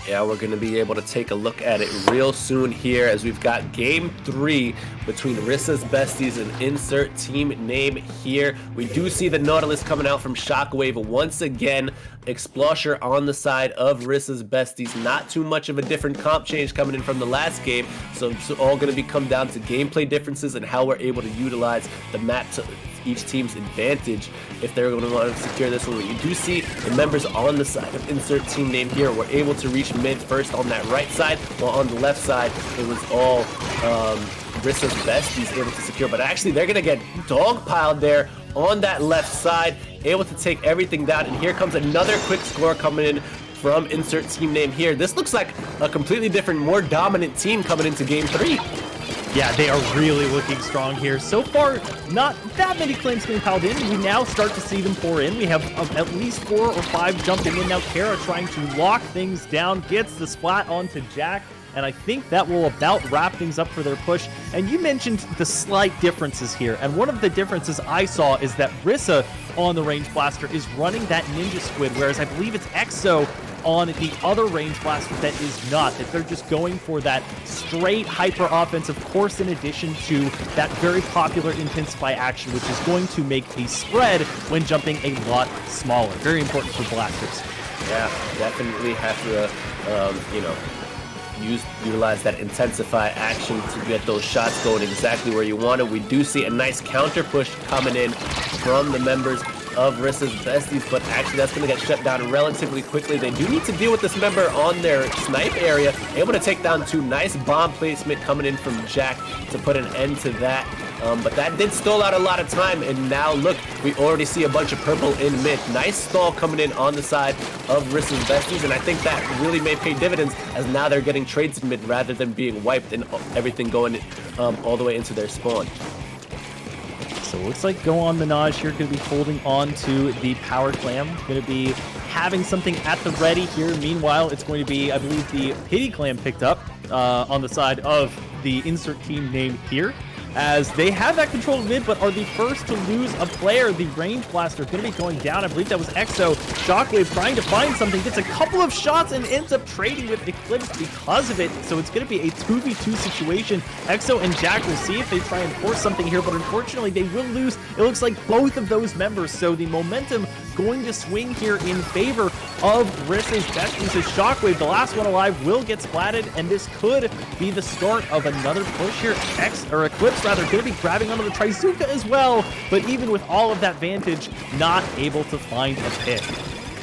Yeah, we're going to be able to take a look at it real soon here as we've got game 3 between Rissa's Besties and insert team name here. We do see the Nautilus coming out from Shockwave once again. Explosher on the side of Rissa's Besties. Not too much of a different comp change coming in from the last game. So it's all going to come down to gameplay differences and how we're able to utilize the map to each team's advantage if they're going to want to secure this one. You do see the members on the side of insert team name here were able to reach mid first on that right side, while on the left side it was all Rissa's Besties able to secure. But actually they're going to get dogpiled there on that left side, able to take everything down. And here comes another quick score coming in from insert team name here. This looks like a completely different, more dominant team coming into game 3. Yeah, they are really looking strong here. So far, not that many claims being piled in. We now start to see them pour in. We have at least 4 or 5 jumping in now. Kara trying to lock things down, gets the splat onto Jack, and I think that will about wrap things up for their push. And you mentioned the slight differences here, and one of the differences I saw is that Rissa on the range blaster is running that Ninja Squid, whereas I believe it's Exo on the other range blaster that is not, that they're just going for that straight hyper offense, of course, in addition to that very popular intensify action, which is going to make the spread when jumping a lot smaller. Very important for blasters. Yeah, definitely have to utilize that intensify action to get those shots going exactly where you want it. We do see a nice counter push coming in from the members of Rissa's Besties, but actually that's going to get shut down relatively quickly. They do need to deal with this member on their snipe area, able to take down 2. Nice bomb placement coming in from Jack to put an end to that. But that did stall out a lot of time, and now look, we already see a bunch of purple in mid. Nice stall coming in on the side of Rissa's Besties, and I think that really may pay dividends as now they're getting trades in mid rather than being wiped and everything going all the way into their spawn. So it looks like Go On Minaj here going to be holding on to the power clam. Going to be having something at the ready here. Meanwhile, it's going to be, I believe, the pity clam picked up on the side of the insert team name here, as they have that control of mid, but are the first to lose a player. The range blaster going to be going down. I believe that was Exo. Shockwave trying to find something, gets a couple of shots and ends up trading with Eclipse because of it. So it's going to be a 2v2 situation. Exo and Jack will see if they try and force something here, but unfortunately they will lose. It looks like both of those members, so the momentum going to swing here in favor of Rissa's Besties. As Shockwave, the last one alive, will get splatted, and this could be the start of another push here. Eclipse rather, going to be grabbing onto the Trizuka as well, but even with all of that vantage, not able to find a pick.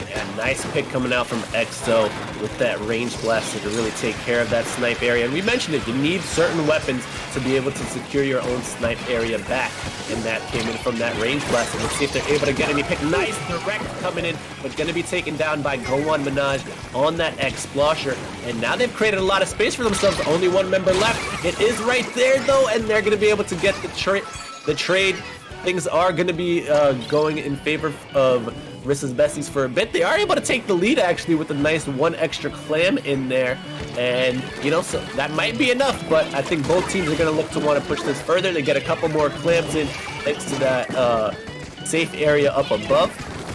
Yeah, nice pick coming out from Exo with that range blaster to really take care of that snipe area. And we mentioned it, you need certain weapons to be able to secure your own snipe area back. And that came in from that range blaster. Let's see if they're able to get any pick. Nice direct coming in, but going to be taken down by Gohan Minaj on that X-Splosher. And now they've created a lot of space for themselves. Only one member left. It is right there though, and they're going to be able to get the trade. Things are going to be going in favor of Rissa's Besties for a bit. They are able to take the lead actually with a nice one extra clam in there, and you know, so that might be enough, but I think both teams are going to look to want to push this further. They get a couple more clams in thanks to that safe area up above,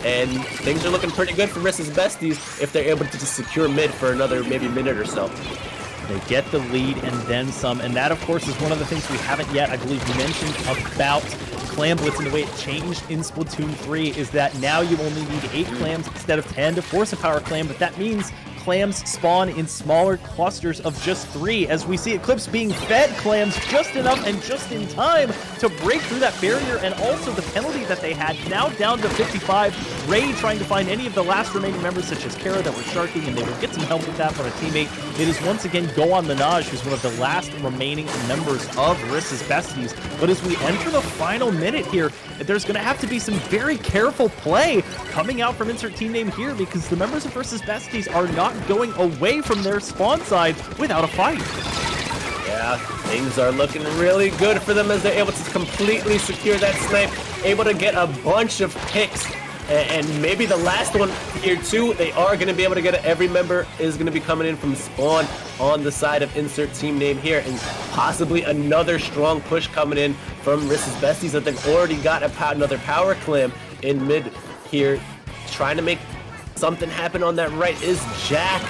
and things are looking pretty good for Rissa's Besties if they're able to just secure mid for another maybe minute or so. They get the lead and then some, and that of course is one of the things we haven't yet, I believe, mentioned about Clam Blitz and the way it changed in Splatoon 3 is that now you only need 8 clams instead of 10 to force a power clam, but that means clams spawn in smaller clusters of just 3, as we see Eclipse being fed clams just enough and just in time to break through that barrier, and also the penalty that they had now down to 55. Ray trying to find any of the last remaining members such as Kara that were sharking, and they will get some help with that from a teammate. It is once again Gohan Minaj, who's one of the last remaining members of Rissa's Besties. But as we enter the final minute here, there's going to have to be some very careful play coming out from insert team name here, because the members of Rissa's Besties are not going away from their spawn side without a fight. Yeah, things are looking really good for them as they're able to completely secure that snipe, able to get a bunch of picks, and maybe the last one here too. They are going to be able to get it. Every member is going to be coming in from spawn on the side of insert team name here, and possibly another strong push coming in from Rissa's Besties that they've already got another power clam in mid here, trying to make something happen on that right is Jack,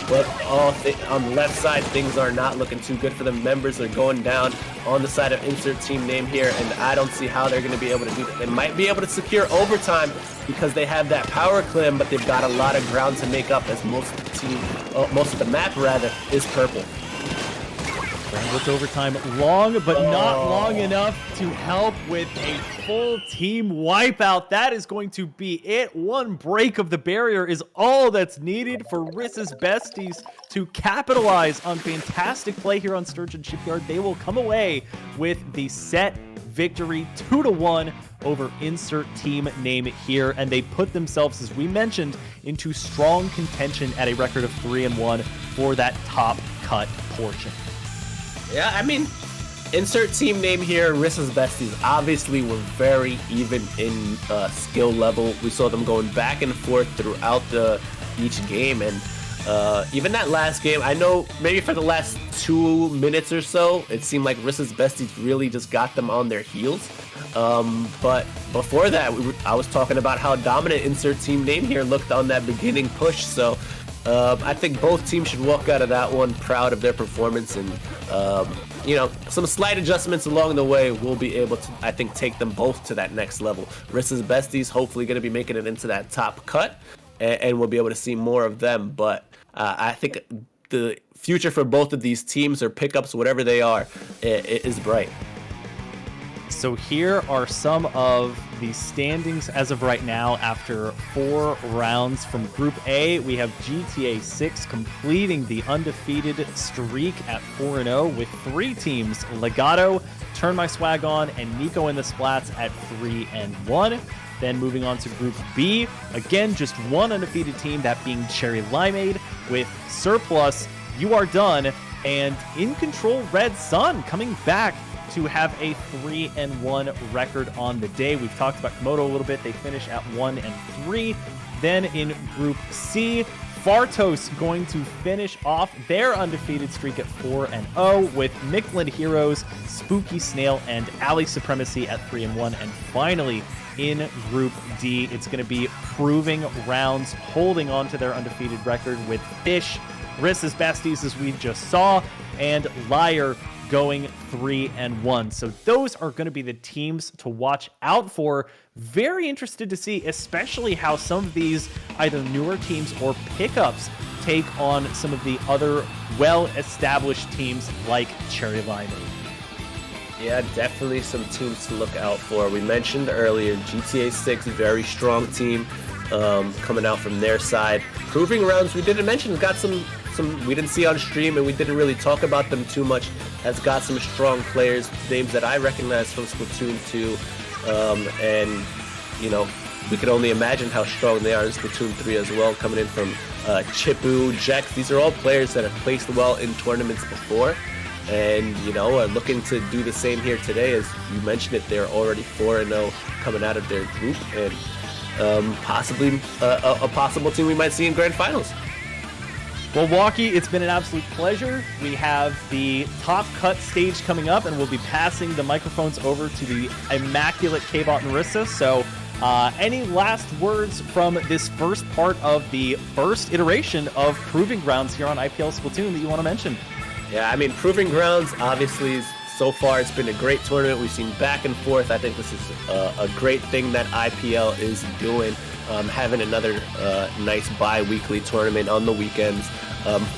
but on the left side things are not looking too good for them. Members are going down on the side of insert team name here, and I don't see how they're going to be able to do that. They might be able to secure overtime because they have that power clam, but they've got a lot of ground to make up, as most of the map rather is purple. With overtime long, but not long enough to help with a full team wipeout. That is going to be it. One break of the barrier is all that's needed for Rissa's Besties to capitalize on fantastic play here on Sturgeon Shipyard. They will come away with the set victory 2-1 over insert team name here, and they put themselves, as we mentioned, into strong contention at a record of 3-1 for that top cut portion. Yeah, I mean, insert team name here, Rissa's Besties obviously were very even in skill level. We saw them going back and forth throughout each game, and even that last game, I know maybe for the last 2 minutes or so, it seemed like Rissa's Besties really just got them on their heels. But before that, I was talking about how dominant insert team name here looked on that beginning push, so I think both teams should walk out of that one proud of their performance, and you know, some slight adjustments along the way will be able to, I think, take them both to that next level. Rissa's Besties hopefully going to be making it into that top cut, and we'll be able to see more of them. But I think the future for both of these teams, or pickups, whatever they are, is bright. So here are some of the standings as of right now after 4 rounds. From Group A, we have GTA 6 completing the undefeated streak at 4-0 with 3 teams: Legato, Turn My Swag On, and Nico in the Splats at 3-1. Then moving on to Group B, again, just one undefeated team, that being Cherry Limeade, with Surplus, You Are Done, and In Control Red Sun coming back to have a 3-1 record on the day. We've talked about Komodo a little bit. They finish at 1-3. Then in Group C, Fartos going to finish off their undefeated streak at 4-0 with Mictlan Heroes, Spooky Snail, and Alley Supremacy at 3-1. And finally, in Group D, it's going to be Proving Rounds holding on to their undefeated record with Fish, Rissa's Besties, as we just saw, and Liar going 3-1. So those are going to be the teams to watch out for. Very interested to see, especially how some of these either newer teams or pickups take on some of the other well-established teams like Cherry Limeade. Yeah, definitely some teams to look out for. We mentioned earlier, GTA 6, very strong team coming out from their side. Proving Grounds, we didn't mention, got some we didn't see on stream and we didn't really talk about them too much. Has got some strong players, names that I recognize from Splatoon 2. And, you know, we can only imagine how strong they are in Splatoon 3 as well, coming in from Chipu, Jex. These are all players that have placed well in tournaments before and, you know, are looking to do the same here today. As you mentioned it, they're already 4-0 coming out of their group and possibly a possible team we might see in Grand Finals. Well, Walkie, it's been an absolute pleasure. We have the top cut stage coming up, and we'll be passing the microphones over to the immaculate K-Bot and Rissa. So any last words from this first part of the first iteration of Proving Grounds here on IPL Splatoon that you want to mention? Yeah, I mean, Proving Grounds, obviously, so far it's been a great tournament. We've seen back and forth. I think this is a great thing that IPL is doing. Having another nice bi-weekly tournament on the weekends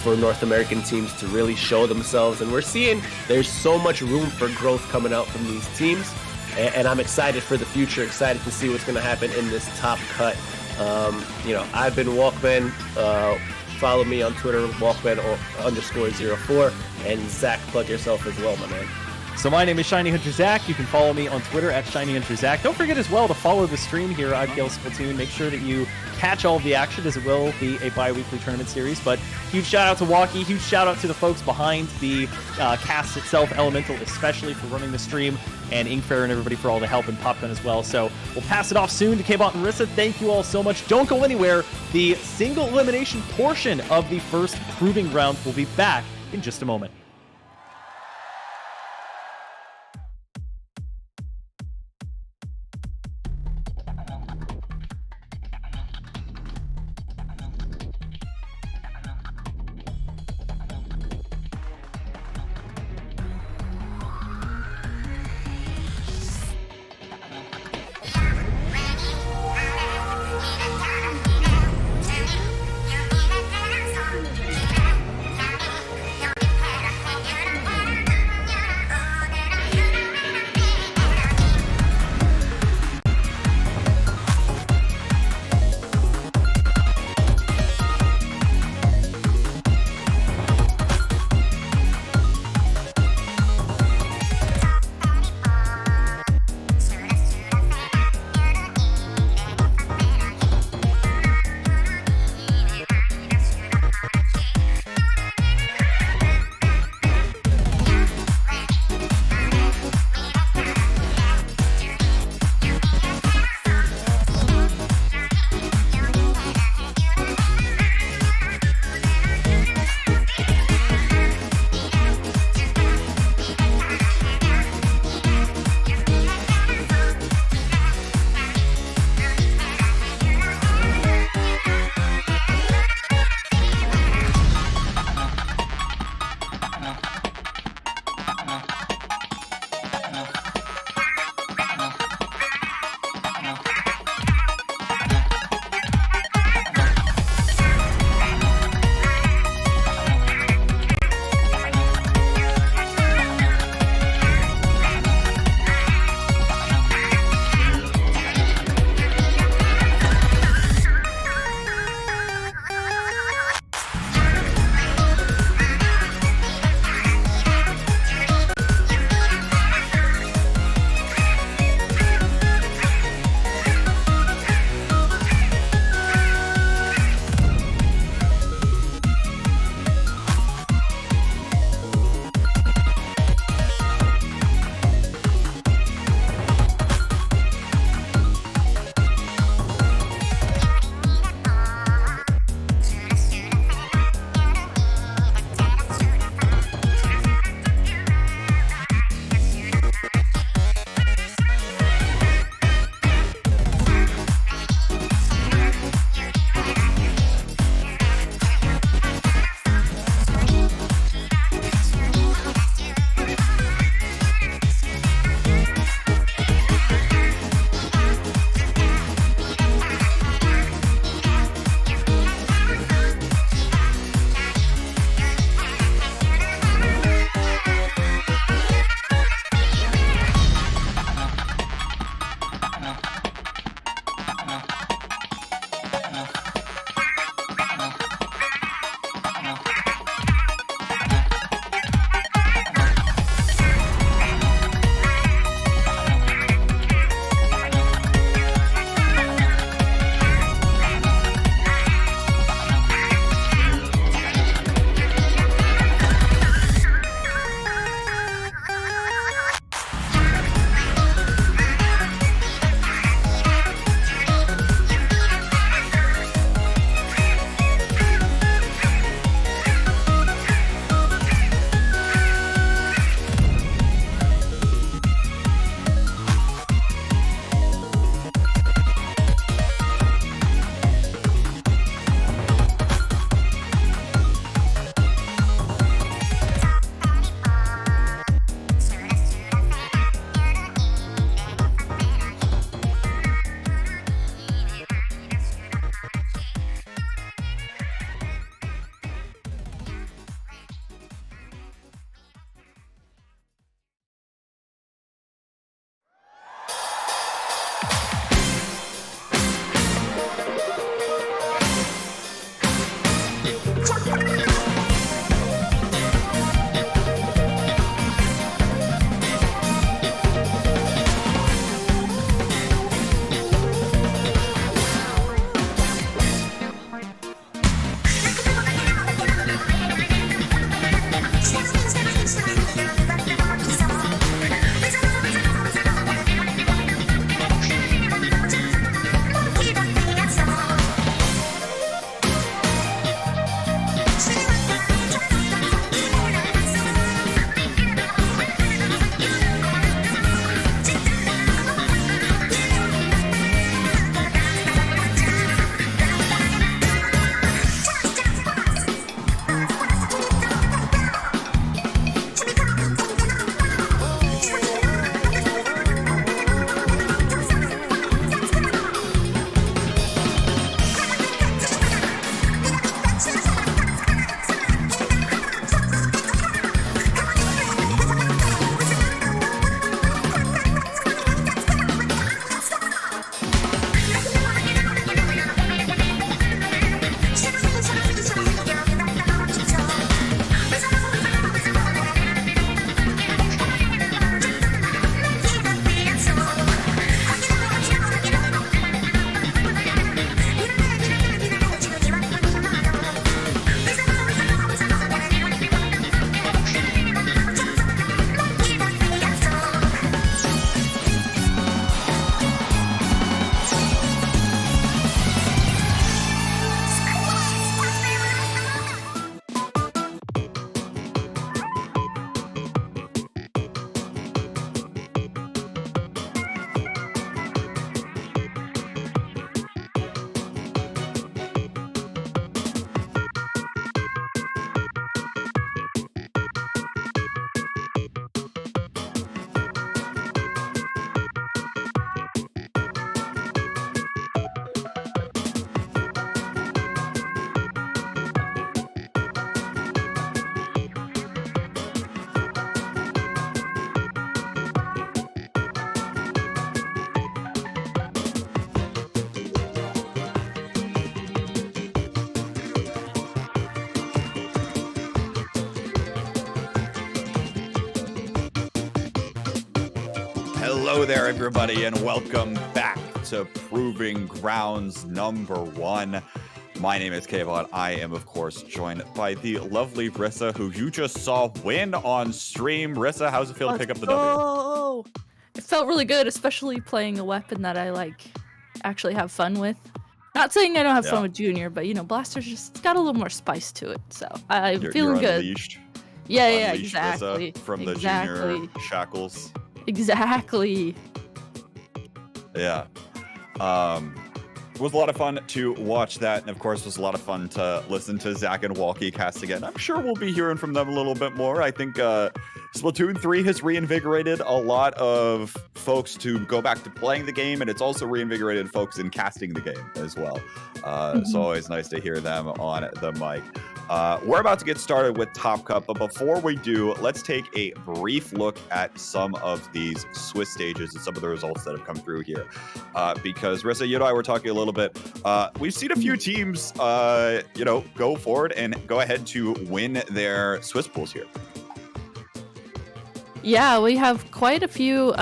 for North American teams to really show themselves. And we're seeing there's so much room for growth coming out from these teams. And I'm excited for the future, excited to see what's going to happen in this top cut. You know, I've been Walkman. Follow me on Twitter, Walkman_04. And Zach, plug yourself as well, my man. So my name is Shiny Hunter Zach. You can follow me on Twitter at Shiny Hunter Zach. Don't forget as well to follow the stream here at IPL Splatoon. Make sure that you catch all of the action, as it will be a bi-weekly tournament series. But huge shout out to Walkie, huge shout out to the folks behind the cast itself, Elemental especially for running the stream, and Inkfair and everybody for all the help, and Popgun as well. So we'll pass it off soon to K-Bot and Rissa. Thank you all so much. Don't go anywhere. The single elimination portion of the first Proving Round will be back in just a moment. Hello there, everybody, and welcome back to Proving Grounds #1. My name is Kayvon. I am, of course, joined by the lovely Rissa, who you just saw win on stream. Rissa, how's it feel to pick up the W? It felt really good, especially playing a weapon that I actually have fun with. Not saying I don't have fun with Junior, but Blaster's just got a little more spice to it, so I'm feeling good. Unleashed. Yeah, Unleashed exactly. Rissa from the Junior shackles. Exactly. Yeah. It was a lot of fun to watch that, and of course it was a lot of fun to listen to Zach and Walkie cast again. I'm sure we'll be hearing from them a little bit more. I think Splatoon 3 has reinvigorated a lot of folks to go back to playing the game, and it's also reinvigorated folks in casting the game as well. It's always nice to hear them on the mic. We're about to get started with Top Cut, but before we do, let's take a brief look at some of these Swiss stages and some of the results that have come through here. Because Rissa, you and I were talking a little bit. We've seen a few teams, go forward and go ahead to win their Swiss pools here. Yeah, we have quite a few.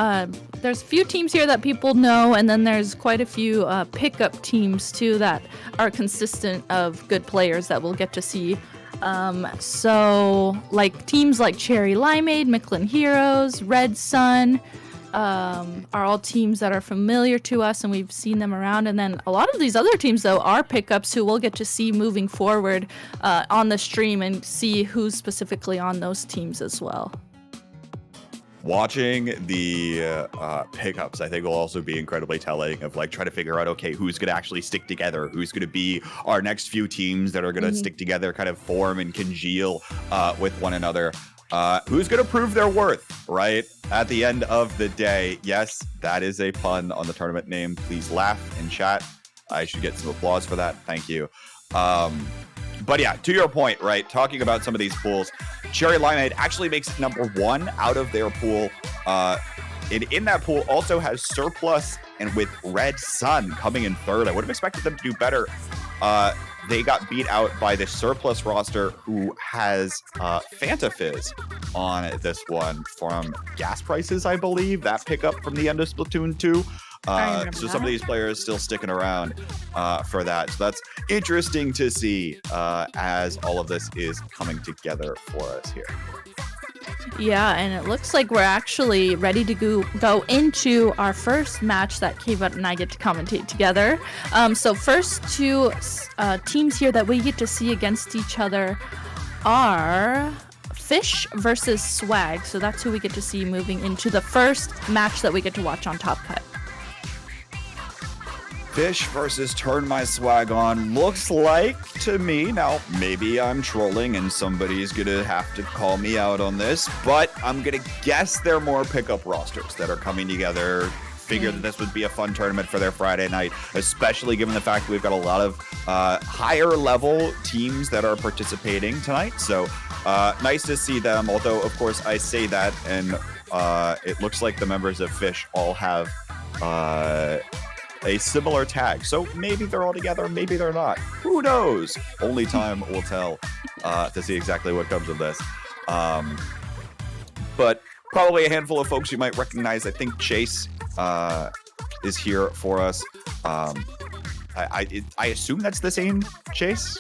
There's a few teams here that people know, and then there's quite a few pickup teams too that are consistent of good players that we'll get to see. So like teams like Cherry Limeade, Mictlan Heroes, Red Sun are all teams that are familiar to us and we've seen them around. And then a lot of these other teams though are pickups who we'll get to see moving forward on the stream and see who's specifically on those teams as well. Watching the pickups, I think, will also be incredibly telling of trying to figure out, okay, who's going to actually stick together, who's going to be our next few teams that are going to stick together, kind of form and congeal with one another. Who's going to prove their worth, right? At the end of the day, yes, that is a pun on the tournament name. Please laugh in chat. I should get some applause for that. Thank you. But yeah, to your point, right, talking about some of these pools, Cherry Limeade actually makes it #1 out of their pool. In that pool also has Surplus, and with Red Sun coming in third, I would have expected them to do better. They got beat out by the Surplus roster, who has Fanta Fizz on this one from gas prices, I believe. That pickup from the end of Splatoon 2. So some of these players still sticking around for that. So that's interesting to see as all of this is coming together for us here. Yeah, and it looks like we're actually ready to go into our first match that Kayvon and I get to commentate together. So first two teams here that we get to see against each other are Fish versus Swag. So that's who we get to see moving into the first match that we get to watch on Top Cut. Fish versus Turn My Swag On looks like to me, now maybe I'm trolling and somebody's gonna have to call me out on this, but I'm gonna guess they're more pickup rosters that are coming together. Figured that this would be a fun tournament for their Friday night, especially given the fact that we've got a lot of higher level teams that are participating tonight. So nice to see them, although of course I say that and it looks like the members of Fish all have a similar tag, so maybe they're all together, maybe they're not. Who knows? Only time will tell to see exactly what comes of this. But probably a handful of folks you might recognize. I think Chase is here for us. I assume that's the same Chase,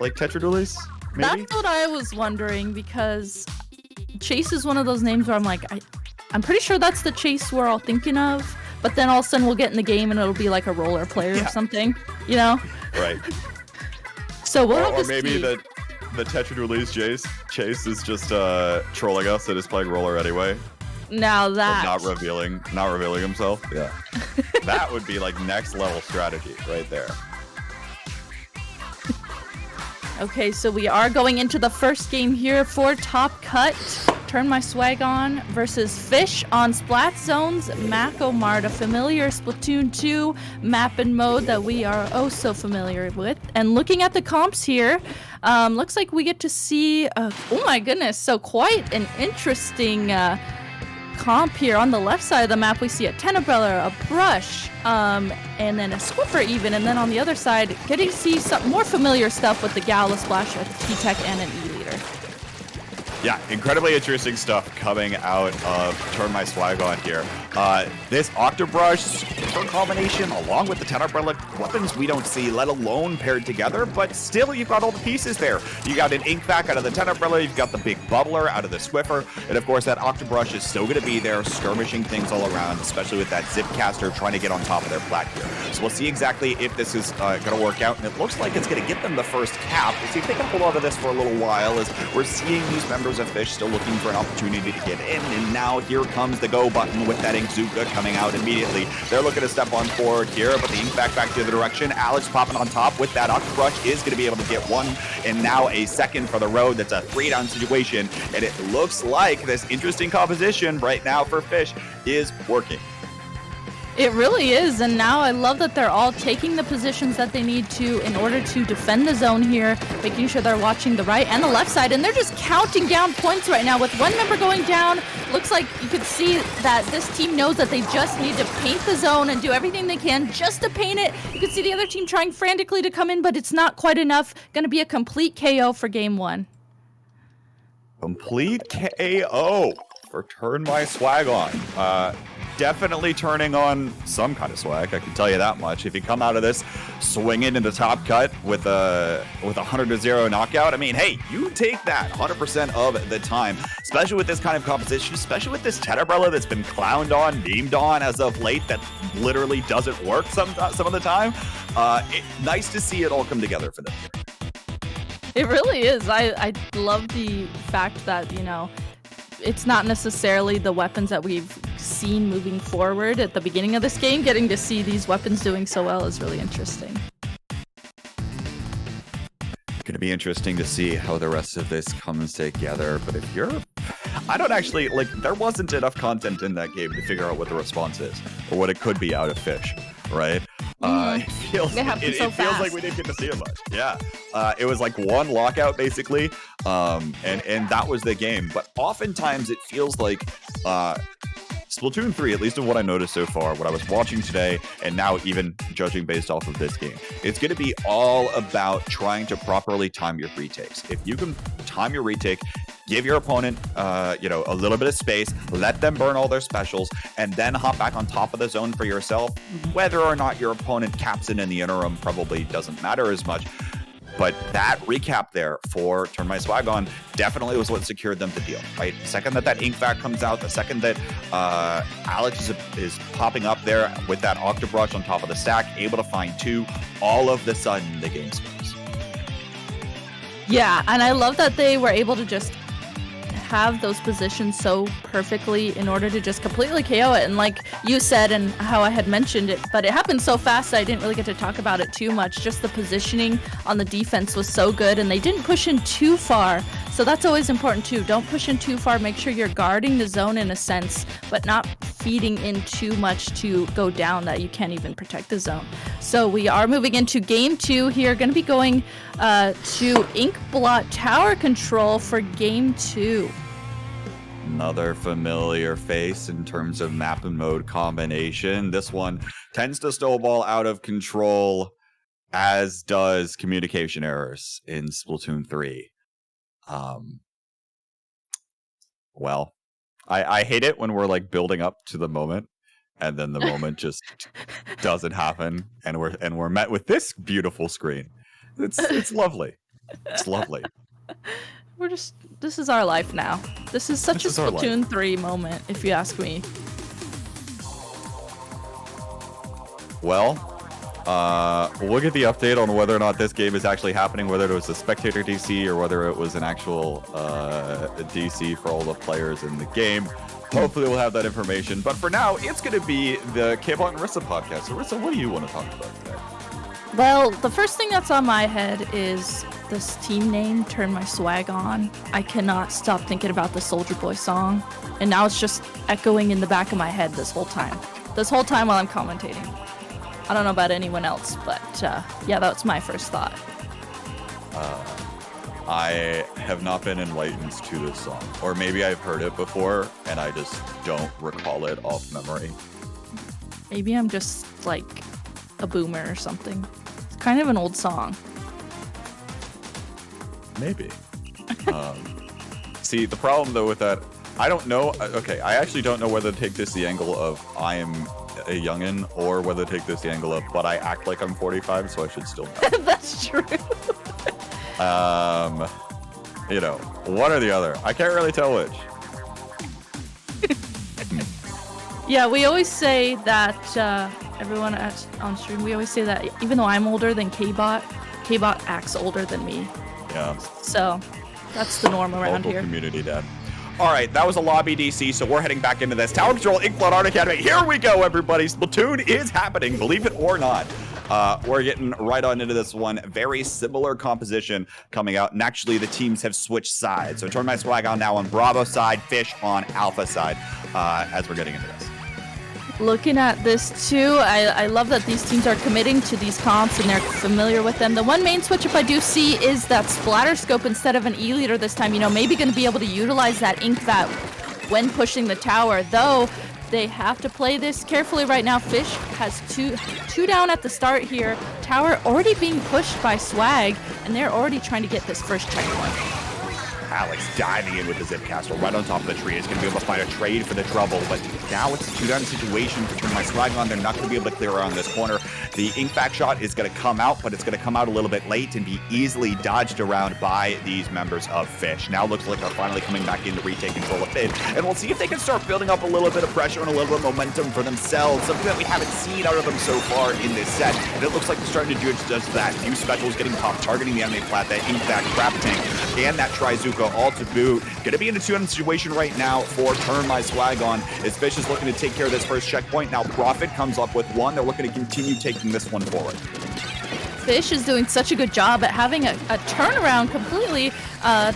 like Tetradulis, maybe? That's what I was wondering, because Chase is one of those names where I'm like, I'm pretty sure that's the Chase we're all thinking of. But then all of a sudden we'll get in the game and it'll be like a roller player or something, Right. So we'll have to or maybe see. the Tetradulis Chase is just trolling us and is playing roller anyway. Now that. Not revealing himself. Yeah. That would be like next level strategy right there. Okay, so we are going into the first game here for Top Cut. Turn My Swag On versus Fish on Splat Zone's Macomart, a familiar Splatoon 2 map and mode that we are oh so familiar with. And looking at the comps here, looks like we get to see, oh my goodness, so quite an interesting comp here. On the left side of the map, we see a Tenebrella, a Brush, and then a Squiffer even. And then on the other side, getting to see some more familiar stuff with the Gala Splash, a T-Tech, and an E-Leader. Yeah, incredibly interesting stuff coming out of Turn My Swag On here. This Octobrush combination, along with the 10 Umbrella weapons we don't see, let alone paired together, but still you've got all the pieces there. You got an Ink Vac out of the 10 Umbrella, you've got the big Bubbler out of the Swiffer, and of course that Octobrush is still going to be there, skirmishing things all around, especially with that Zipcaster trying to get on top of their plat here. So we'll see exactly if this is going to work out, and it looks like it's going to get them the first cap. We'll see if they can hold on to this for a little while, as we're seeing these members of Fish still looking for an opportunity to get in, and now here comes the go button with that Inkzuka coming out immediately. They're looking to step on forward here, but the Ink back the other direction. Alex popping on top with that Octobrush is going to be able to get one, and now a second for the road. That's a 3-down situation, and it looks like this interesting composition right now for Fish is working. It really is, and now I love that they're all taking the positions that they need to in order to defend the zone here, making sure they're watching the right and the left side, and they're just counting down points right now with one member going down. Looks like you could see that this team knows that they just need to paint the zone and do everything they can just to paint it. You can see the other team trying frantically to come in, but it's not quite enough. Going to be a complete KO for game one. Complete KO for Turn My Swag On. Definitely turning on some kind of swag, I can tell you that much. If you come out of this swinging in the top cut with a 100-0 knockout, I mean, hey, you take that 100% of the time, especially with this kind of composition, especially with this 10 Umbrella that's been clowned on, memed on as of late, that literally doesn't work some of the time. Nice to see it all come together for them here. It really is. I love the fact that, you know, it's not necessarily the weapons that we've seen moving forward at the beginning of this game. Getting to see these weapons doing so well is really interesting. Going to be interesting to see how the rest of this comes together. But if you're... I don't actually... Like, there wasn't enough content in that game to figure out what the response is or what it could be out of Fish, right? It feels like we didn't get to see it much. Yeah. It was like one lockout, basically, and that was the game. But oftentimes it feels like Splatoon 3, at least of what I noticed so far, what I was watching today, and now even judging based off of this game, it's going to be all about trying to properly time your retakes. If you can time your retake, give your opponent, a little bit of space, let them burn all their specials, and then hop back on top of the zone for yourself. Whether or not your opponent caps in the interim probably doesn't matter as much. But that recap there for Turn My Swag On definitely was what secured them the deal, right? The second that Ink Vac comes out, the second that Alex is popping up there with that Octobrush on top of the stack, able to find two, all of the sudden the game swings. Yeah, and I love that they were able to just have those positions so perfectly in order to just completely KO it. And like you said, and how I had mentioned it, but it happened so fast I didn't really get to talk about it too much. Just the positioning on the defense was so good, and they didn't push in too far. So that's always important too. Don't push in too far. Make sure you're guarding the zone in a sense, but not feeding in too much to go down that you can't even protect the zone. So we are moving into game two here. Going to be going to Ink Blot Tower Control for game two. Another familiar face in terms of map and mode combination. This one tends to snowball out of control, as does communication errors in Splatoon 3. Well, I hate it when we're like building up to the moment, and then the moment just doesn't happen, and we're met with this beautiful screen. It's lovely. It's lovely. This is our life now. This is such a Splatoon 3 moment, if you ask me. Well, we'll get the update on whether or not this game is actually happening, whether it was a spectator DC or whether it was an actual DC for all the players in the game. Hopefully we'll have that information. But for now, it's going to be the K-Bot and Rissa podcast. So Rissa, what do you want to talk about today? Well, the first thing that's on my head is this team name, Turn My Swag On. I cannot stop thinking about the Soldier Boy song, and now it's just echoing in the back of my head this whole time while I'm commentating. I don't know about anyone else, but yeah, that's my first thought. I have not been enlightened to this song, or maybe I've heard it before and I just don't recall it off memory. Maybe I'm just like a boomer or something. It's kind of an old song. Maybe. See, the problem though with that, I don't know. Okay, I actually don't know whether to take this the angle of I am a youngin or whether to take this the angle of but I act like I'm 45, so I should still know. That's true. You know, one or the other. I can't really tell which. Yeah, we always say that everyone on stream. We always say that even though I'm older than K-Bot acts older than me. Yeah. So that's the norm around Local here. community, Dad. All right, that was a lobby DC, so we're heading back into this. Tower Control, Inkling Art Academy. Here we go, everybody. Splatoon is happening, believe it or not. We're getting right on into this one. Very similar composition coming out, and actually the teams have switched sides. So Turn My Swag on now on Bravo side, Fish on Alpha side, as we're getting into this. Looking at this too, I love that these teams are committing to these comps and they're familiar with them. The one main switch up I do see is that splatter scope instead of an E-leader this time. You know, maybe going to be able to utilize that ink vat when pushing the tower, though they have to play this carefully right now. Fish has two down at the start here. Tower already being pushed by Swag, and they're already trying to get this first checkpoint. Alex diving in with the Zip Castle right on top of the tree. Is going to be able to find a trade for the trouble, but now it's a two-down situation for Turn My Swag on. They're not going to be able to clear around this corner. The ink back shot is going to come out, but it's going to come out a little bit late and be easily dodged around by these members of Fish. Now looks like they're finally coming back in to retake control of mid, and we'll see if they can start building up a little bit of pressure and a little bit of momentum for themselves, something that we haven't seen out of them so far in this set. And it looks like they're starting to do just that. Few specials getting popped, targeting the enemy plat, that ink back crab tank, and that Trizuka all to boot. Gonna be in a two-end situation right now for Turn My Swag on, as Fish is looking to take care of this first checkpoint. Now Profit comes up with one. They're looking to continue taking this one forward. Fish is doing such a good job at having a turnaround completely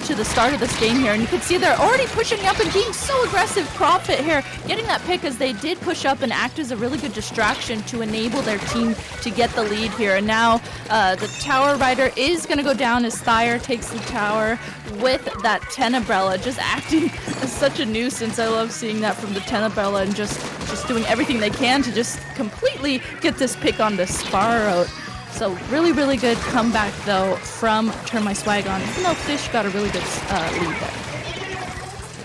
to the start of this game here. And you can see they're already pushing up and being so aggressive. Profit here getting that pick as they did push up and act as a really good distraction to enable their team to get the lead here. And now the Tower Rider is going to go down as Thyre takes the tower with that Tenebrella, just acting as such a nuisance. I love seeing that from the Tenebrella and just doing everything they can to just completely get this pick on the Sparrow. So really, really good comeback, though, from Turn My Swag on, even though Fish got a really good lead there.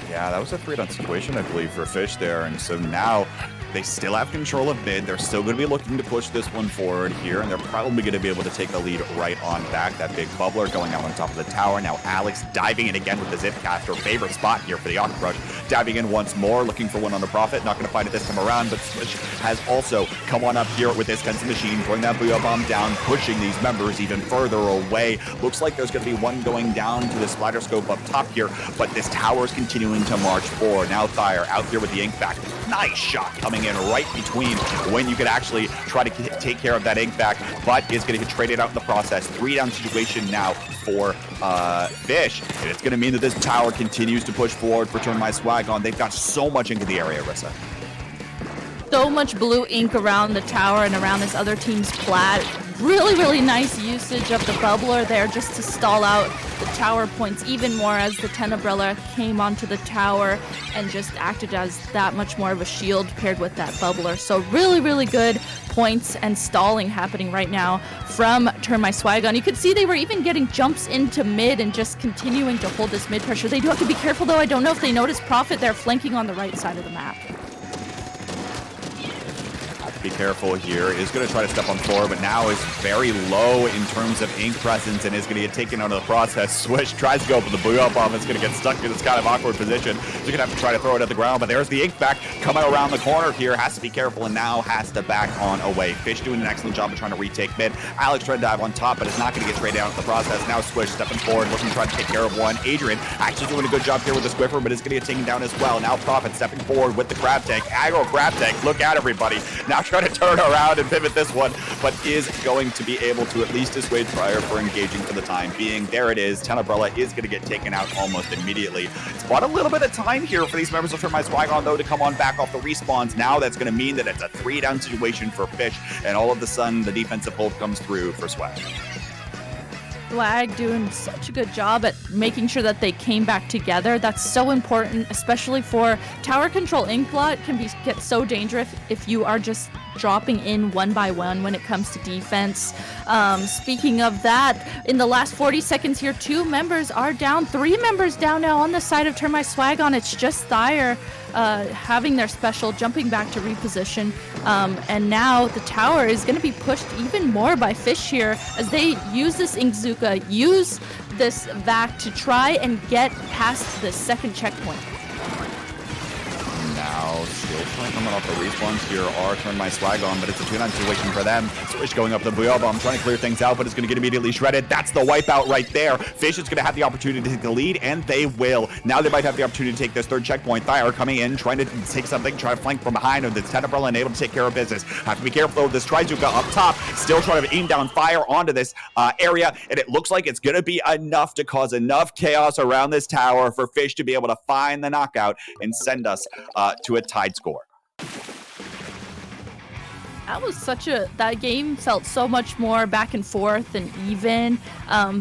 Yeah, that was a 3-down situation, I believe, for Fish there. And so now they still have control of mid. They're still going to be looking to push this one forward here, and they're probably going to be able to take the lead right on back. That big bubbler going out on top of the tower. Now Alex diving in again with the Zip Cast, her favorite spot here for the Octoprush. Diving in once more, looking for one on the Profit. Not going to find it this time around, but Switch has also come on up here with this Guns Machine, throwing that Booyah Bomb down, pushing these members even further away. Looks like there's going to be one going down to the Splatter Scope up top here, but this tower is continuing to march forward. Now Thyre out here with the ink back. Nice shot coming in right between when you could actually try to take care of that ink back, but is going to get traded out in the process. 3-down situation now for Fish, and it's going to mean that this tower continues to push forward for Turn My Swag on. They've got so much into the area, Rissa. So much blue ink around the tower and around this other team's plat. Really, really nice usage of the bubbler there just to stall out the tower points even more as the Tenebrella came onto the tower and just acted as that much more of a shield paired with that bubbler. So really, really good points and stalling happening right now from Turn My Swag on. You could see they were even getting jumps into mid and just continuing to hold this mid pressure. They do have to be careful though. I don't know if they noticed Profit there flanking on the right side of the map. Be careful here. Is going to try to step on floor, but now is very low in terms of ink presence and is going to get taken out of the process. Swish tries to go for the Booyah Bomb. It's going to get stuck in this kind of awkward position. He's going to have to try to throw it at the ground, but there's the ink back coming around the corner here. Has to be careful and now has to back on away. Fish doing an excellent job of trying to retake mid. Alex trying to dive on top, but it's not going to get straight down in the process. Now Swish stepping forward, looking to try to take care of one. Adrian actually doing a good job here with the Squiffer, but is going to get taken down as well. Now Profit stepping forward with the Crab Tank. Aggro Crab Tank. Look out, everybody. Now trying to turn around and pivot this one, but is going to be able to at least dissuade Thyre for engaging for the time being. There it is. Tenebrella is going to get taken out almost immediately. It's bought a little bit of time here for these members of Turn My Swag on, though, to come on back off the respawns. Now that's going to mean that it's a 3-down situation for Fish, and all of a sudden the defensive hold comes through for Swag. Swag doing such a good job at making sure that they came back together. That's so important, especially for tower control. Inkblot can get so dangerous if you are just dropping in one by one when it comes to defense. Speaking of that, in the last 40 seconds here, 2 members are down, 3 members down now on the side of Turn My Swag On. It's just Thyre having their special, jumping back to reposition. And now the tower is going to be pushed even more by Fish here as they use this Inkzuka, use this vac to try and get past the second checkpoint. Now, still trying to come off the respawns here are Turn My Swag On, but it's a 2-9 situation for them. Swish going up the Booyah Bomb, trying to clear things out, but it's going to get immediately shredded. That's the wipeout right there. Fish is going to have the opportunity to take the lead, and they will. Now they might have the opportunity to take this third checkpoint. Thyre coming in, trying to take something, try to flank from behind, and the Tenebrella and able to take care of business. Have to be careful of this Trizuka up top, still trying to aim down fire onto this area, and it looks like it's going to be enough to cause enough chaos around this tower for Fish to be able to find the knockout and send us to a tied score. That was that game felt so much more back and forth and even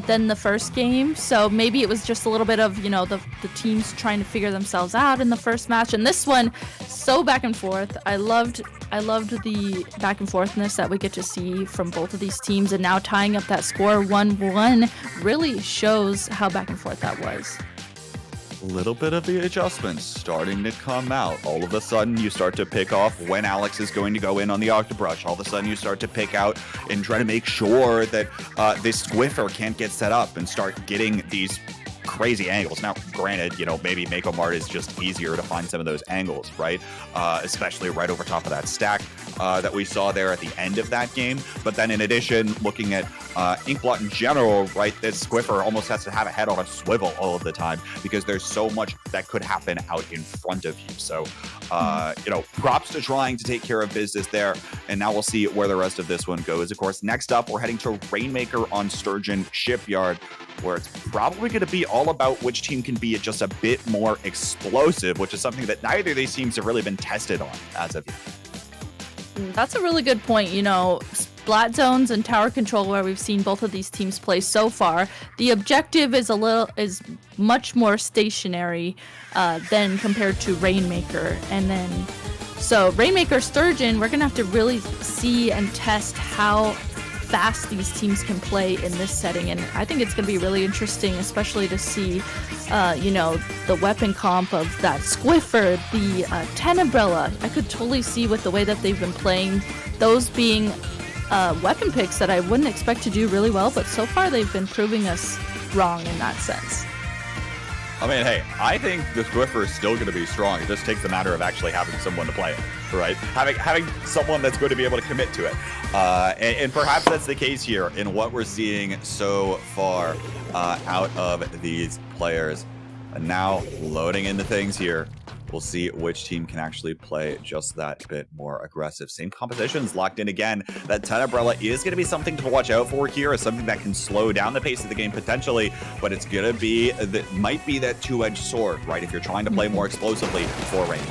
than the first game. So maybe it was just a little bit of, the teams trying to figure themselves out in the first match. And this one, so back and forth. I loved the back and forthness that we get to see from both of these teams. And now tying up that score 1-1 really shows how back and forth that was. Little bit of the adjustments starting to come out. All of a sudden, you start to pick off when Alex is going to go in on the Octobrush. All of a sudden, you start to pick out and try to make sure that this Squiffer can't get set up and start getting these crazy angles. Now, granted, maybe Mako Mart is just easier to find some of those angles, right? Especially right over top of that stack that we saw there at the end of that game. But then in addition, looking at Inkblot in general, right, this Squiffer almost has to have a head on a swivel all of the time because there's so much that could happen out in front of you. So, props to trying to take care of business there. And now we'll see where the rest of this one goes. Of course, next up, we're heading to Rainmaker on Sturgeon Shipyard, where it's probably going to be all about which team can be just a bit more explosive, which is something that neither of these teams have really been tested on as of yet. That's a really good point. Splat zones and tower control, where we've seen both of these teams play so far, the objective is much more stationary than compared to Rainmaker. And then, so Rainmaker Sturgeon, we're gonna have to really see and test how fast these teams can play in this setting, and I think it's going to be really interesting, especially to see the weapon comp of that Squiffer, the Tenebrella. I could totally see with the way that they've been playing, those being weapon picks that I wouldn't expect to do really well, but so far they've been proving us wrong in that sense. I mean, hey, I think the Squiffer is still going to be strong. It just takes a matter of actually having someone to play it, right? Having someone that's going to be able to commit to it. And perhaps that's the case here in what we're seeing so far out of these players. And now loading into things here. We'll see which team can actually play just that bit more aggressive. Same compositions locked in again. That Tenebrella is going to be something to watch out for here, as something that can slow down the pace of the game potentially, but it's going to be, that might be that two-edged sword, right? If you're trying to play more explosively for Rain.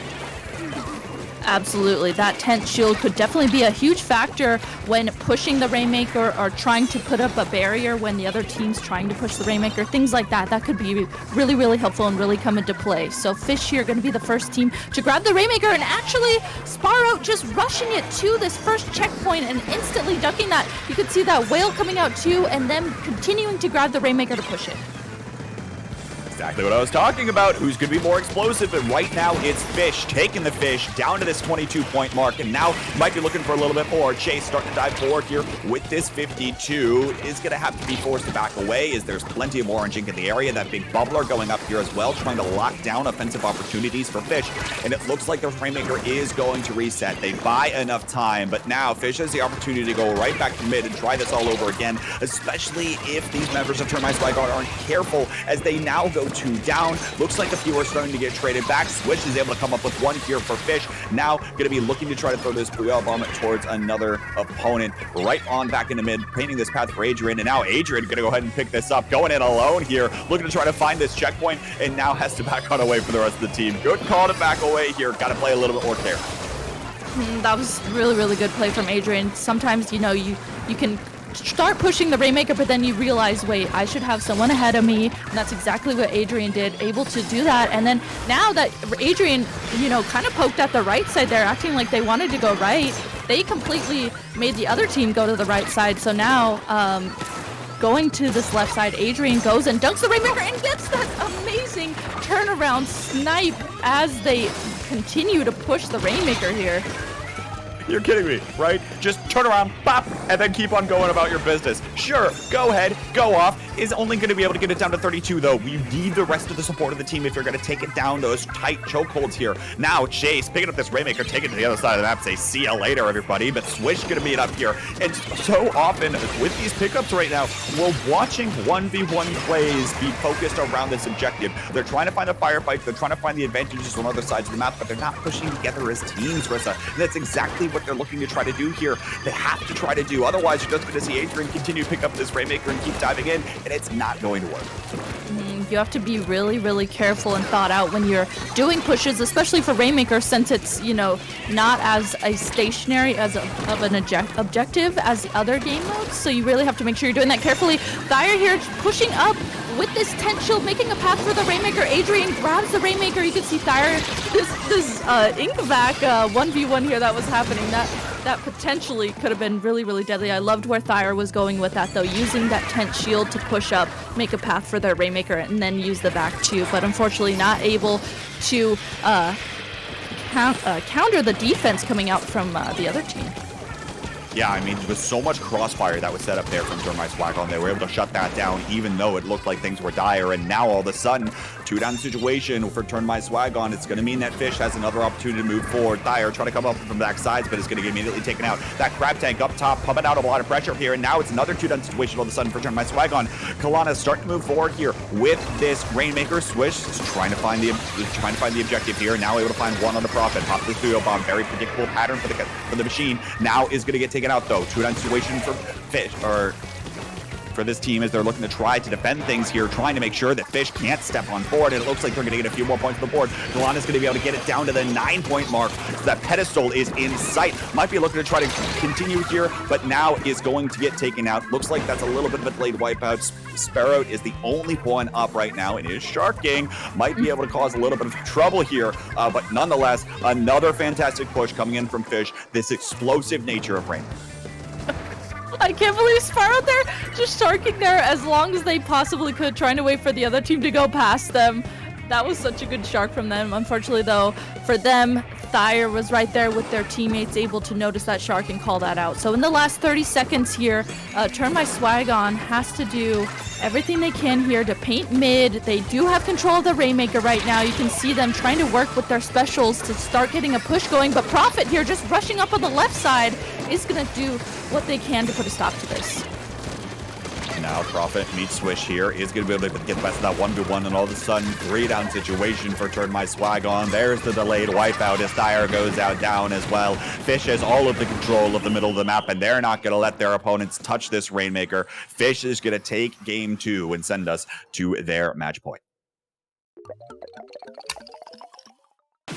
Absolutely. That tent shield could definitely be a huge factor when pushing the Rainmaker or trying to put up a barrier when the other team's trying to push the Rainmaker. Things like that. That could be really, really helpful and really come into play. So Fish here going to be the first team to grab the Rainmaker, and actually Sparrow just rushing it to this first checkpoint and instantly ducking that. You could see that whale coming out too, and then continuing to grab the Rainmaker to push it. Exactly what I was talking about. Who's going to be more explosive? And right now, it's Fish taking the Fish down to this 22-point mark, and now might be looking for a little bit more. Chase starting to dive forward here with this 52. Is going to have to be forced to back away, as there's plenty of orange ink in the area. That big bubbler going up here as well, trying to lock down offensive opportunities for Fish. And it looks like the Rainmaker is going to reset. They buy enough time, but now Fish has the opportunity to go right back to mid and try this all over again, especially if these members of Turn My Swag On aren't careful, as they now go 2 down. Looks like a few are starting to get traded back. Swish is able to come up with 1 here for Fish. Now going to be looking to try to throw this Booyah Bomb towards another opponent. Right on back into mid, painting this path for Adrian. And now Adrian going to go ahead and pick this up. Going in alone here, looking to try to find this checkpoint, and now has to back on away for the rest of the team. Good call to back away here. Got to play a little bit more careful. That was really, really good play from Adrian. Sometimes, you can start pushing the Rainmaker, but then you realize, wait, I should have someone ahead of me, and that's exactly what Adrian did, able to do that. And then now that Adrian, kind of poked at the right side there, acting like they wanted to go right, they completely made the other team go to the right side. So now, going to this left side, Adrian goes and dunks the Rainmaker and gets that amazing turnaround snipe as they continue to push the Rainmaker here. You're kidding me, right? Just turn around, pop, and then keep on going about your business. Sure, go ahead, go off. Is only going to be able to get it down to 32, though. You need the rest of the support of the team if you're going to take it down those tight chokeholds here. Now, Chase picking up this Rainmaker, taking it to the other side of the map, say, see ya later, everybody. But Swish going to be it up here. And so often with these pickups right now, we're watching 1v1 plays be focused around this objective. They're trying to find the firefights. They're trying to find the advantages on other sides of the map, but they're not pushing together as teams, Rissa. And that's exactly what they're looking to try to do here. They have to try to do. Otherwise, you're just going to see Adrian continue to pick up this Rainmaker and keep diving in, and it's not going to work. You have to be really, really careful and thought out when you're doing pushes, especially for Rainmaker, since it's, you know, not as a stationary as of an objective as the other game modes. So you really have to make sure you're doing that carefully. Thayer here pushing up with this tent shield, making a path for the Rainmaker. Adrian grabs the Rainmaker. You can see Thayer, this Inkvac 1v1 here that was happening. That potentially could have been really, really deadly. I loved where Thayer was going with that, though, using that tent shield to push up, make a path for their Rainmaker, and then use the back two. But unfortunately, not able to counter the defense coming out from the other team. Yeah, I mean, with so much crossfire that was set up there from Termite Swagon, they were able to shut that down, even though it looked like things were dire. And now, all of a sudden, two-down situation for Termite Swagon. It's going to mean that Fish has another opportunity to move forward. Thayer trying to come up from the back sides, but it's going to get immediately taken out. That crab tank up top, pumping out a lot of pressure here. And now it's another two-down situation all of a sudden for Termite Swagon. Kalana's starting to move forward here with this Rainmaker. Swish is trying to find the objective here. Now able to find one on the Prophet. Pop this Studio Bomb. Very predictable pattern for the machine. Now is going to get taken out, though. Two-down situation for Fish, or for this team, as they're looking to try to defend things here, trying to make sure that Fish can't step on board. And it looks like they're going to get a few more points on the board. Kalana's going to be able to get it down to the 9-point mark. So that pedestal is in sight. Might be looking to try to continue here, but now is going to get taken out. Looks like that's a little bit of a delayed wipeout. Sparrow is the only one up right now, and his Shark Gang might be able to cause a little bit of trouble here. But nonetheless, another fantastic push coming in from Fish. This explosive nature of Rain. I can't believe Sparrow there, just sharking there as long as they possibly could, trying to wait for the other team to go past them. That was such a good shark from them. Unfortunately, though, for them, Thayer was right there with their teammates, able to notice that shark and call that out. So in the last 30 seconds here, Turn My Swag On has to do everything they can here to paint mid. They do have control of the Rainmaker right now. You can see them trying to work with their specials to start getting a push going, but Prophet here just rushing up on the left side is going to do what they can to put a stop to this. Now Prophet meets Swish here, is going to be able to get the best of that 1v1, and all of a sudden, 3-down situation for Turn My Swag On. There's the delayed wipeout as Thayer goes out down as well. Fish has all of the control of the middle of the map, and they're not going to let their opponents touch this Rainmaker. Fish is going to take game 2 and send us to their match point.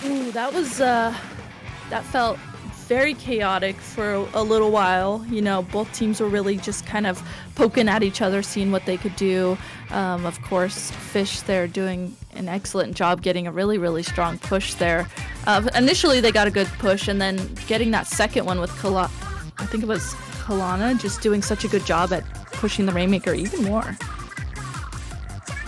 Ooh, that was, that felt very chaotic for a little while. You know, both teams were really just kind of poking at each other, seeing what they could do. Of course, Fish there doing an excellent job getting a really, really strong push there. Initially, they got a good push, and then getting that second one with I think it was Kalana, just doing such a good job at pushing the Rainmaker even more.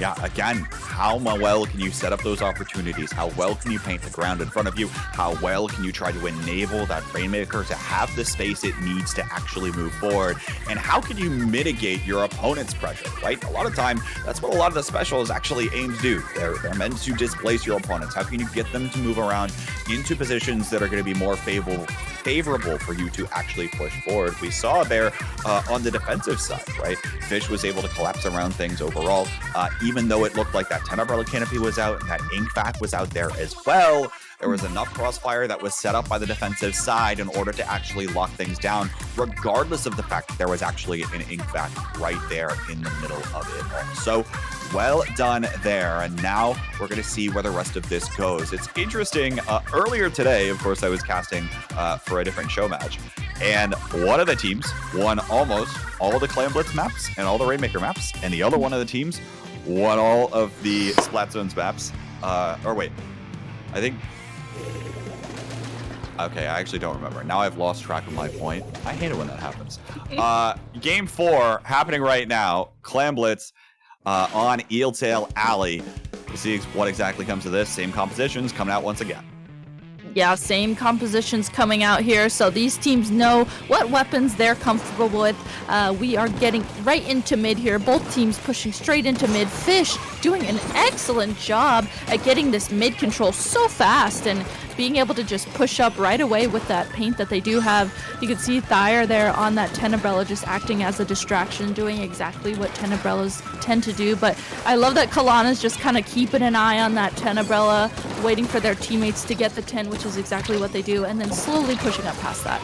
Yeah, again, how well can you set up those opportunities? How well can you paint the ground in front of you? How well can you try to enable that Rainmaker to have the space it needs to actually move forward? And how can you mitigate your opponent's pressure, right? A lot of time, that's what a lot of the specials actually aim to do. They're meant to displace your opponents. How can you get them to move around into positions that are going to be more favorable for you to actually push forward? We saw there on the defensive side, right? Fish was able to collapse around things overall, even though it looked like that 10 umbrella canopy was out and that Inkvac was out there as well. There was enough crossfire that was set up by the defensive side in order to actually lock things down, regardless of the fact that there was actually an Inkvac right there in the middle of it all. So well done there. And now we're going to see where the rest of this goes. It's interesting. Earlier today, of course, I was casting for a different show match, and one of the teams won almost all the Clan Blitz maps and all the Rainmaker maps, and the other one of the teams won all of the Splat Zones maps. Or wait, I think Okay, I actually don't remember. Now I've lost track of my point. I hate it when that happens. Game 4 happening right now. Clam Blitz on Eeltail Alley. We'll see what exactly comes of this. Same compositions coming out once again. Yeah, same compositions coming out here, so these teams know what weapons they're comfortable with. We are getting right into mid here, both teams pushing straight into mid. Fish doing an excellent job at getting this mid control so fast and being able to just push up right away with that paint that they do have. You can see Thyre there on that Tenebrella just acting as a distraction, doing exactly what Tenebrellas tend to do. But I love that Kalana's just kind of keeping an eye on that Tenebrella, waiting for their teammates to get the 10, which is exactly what they do, and then slowly pushing up past that.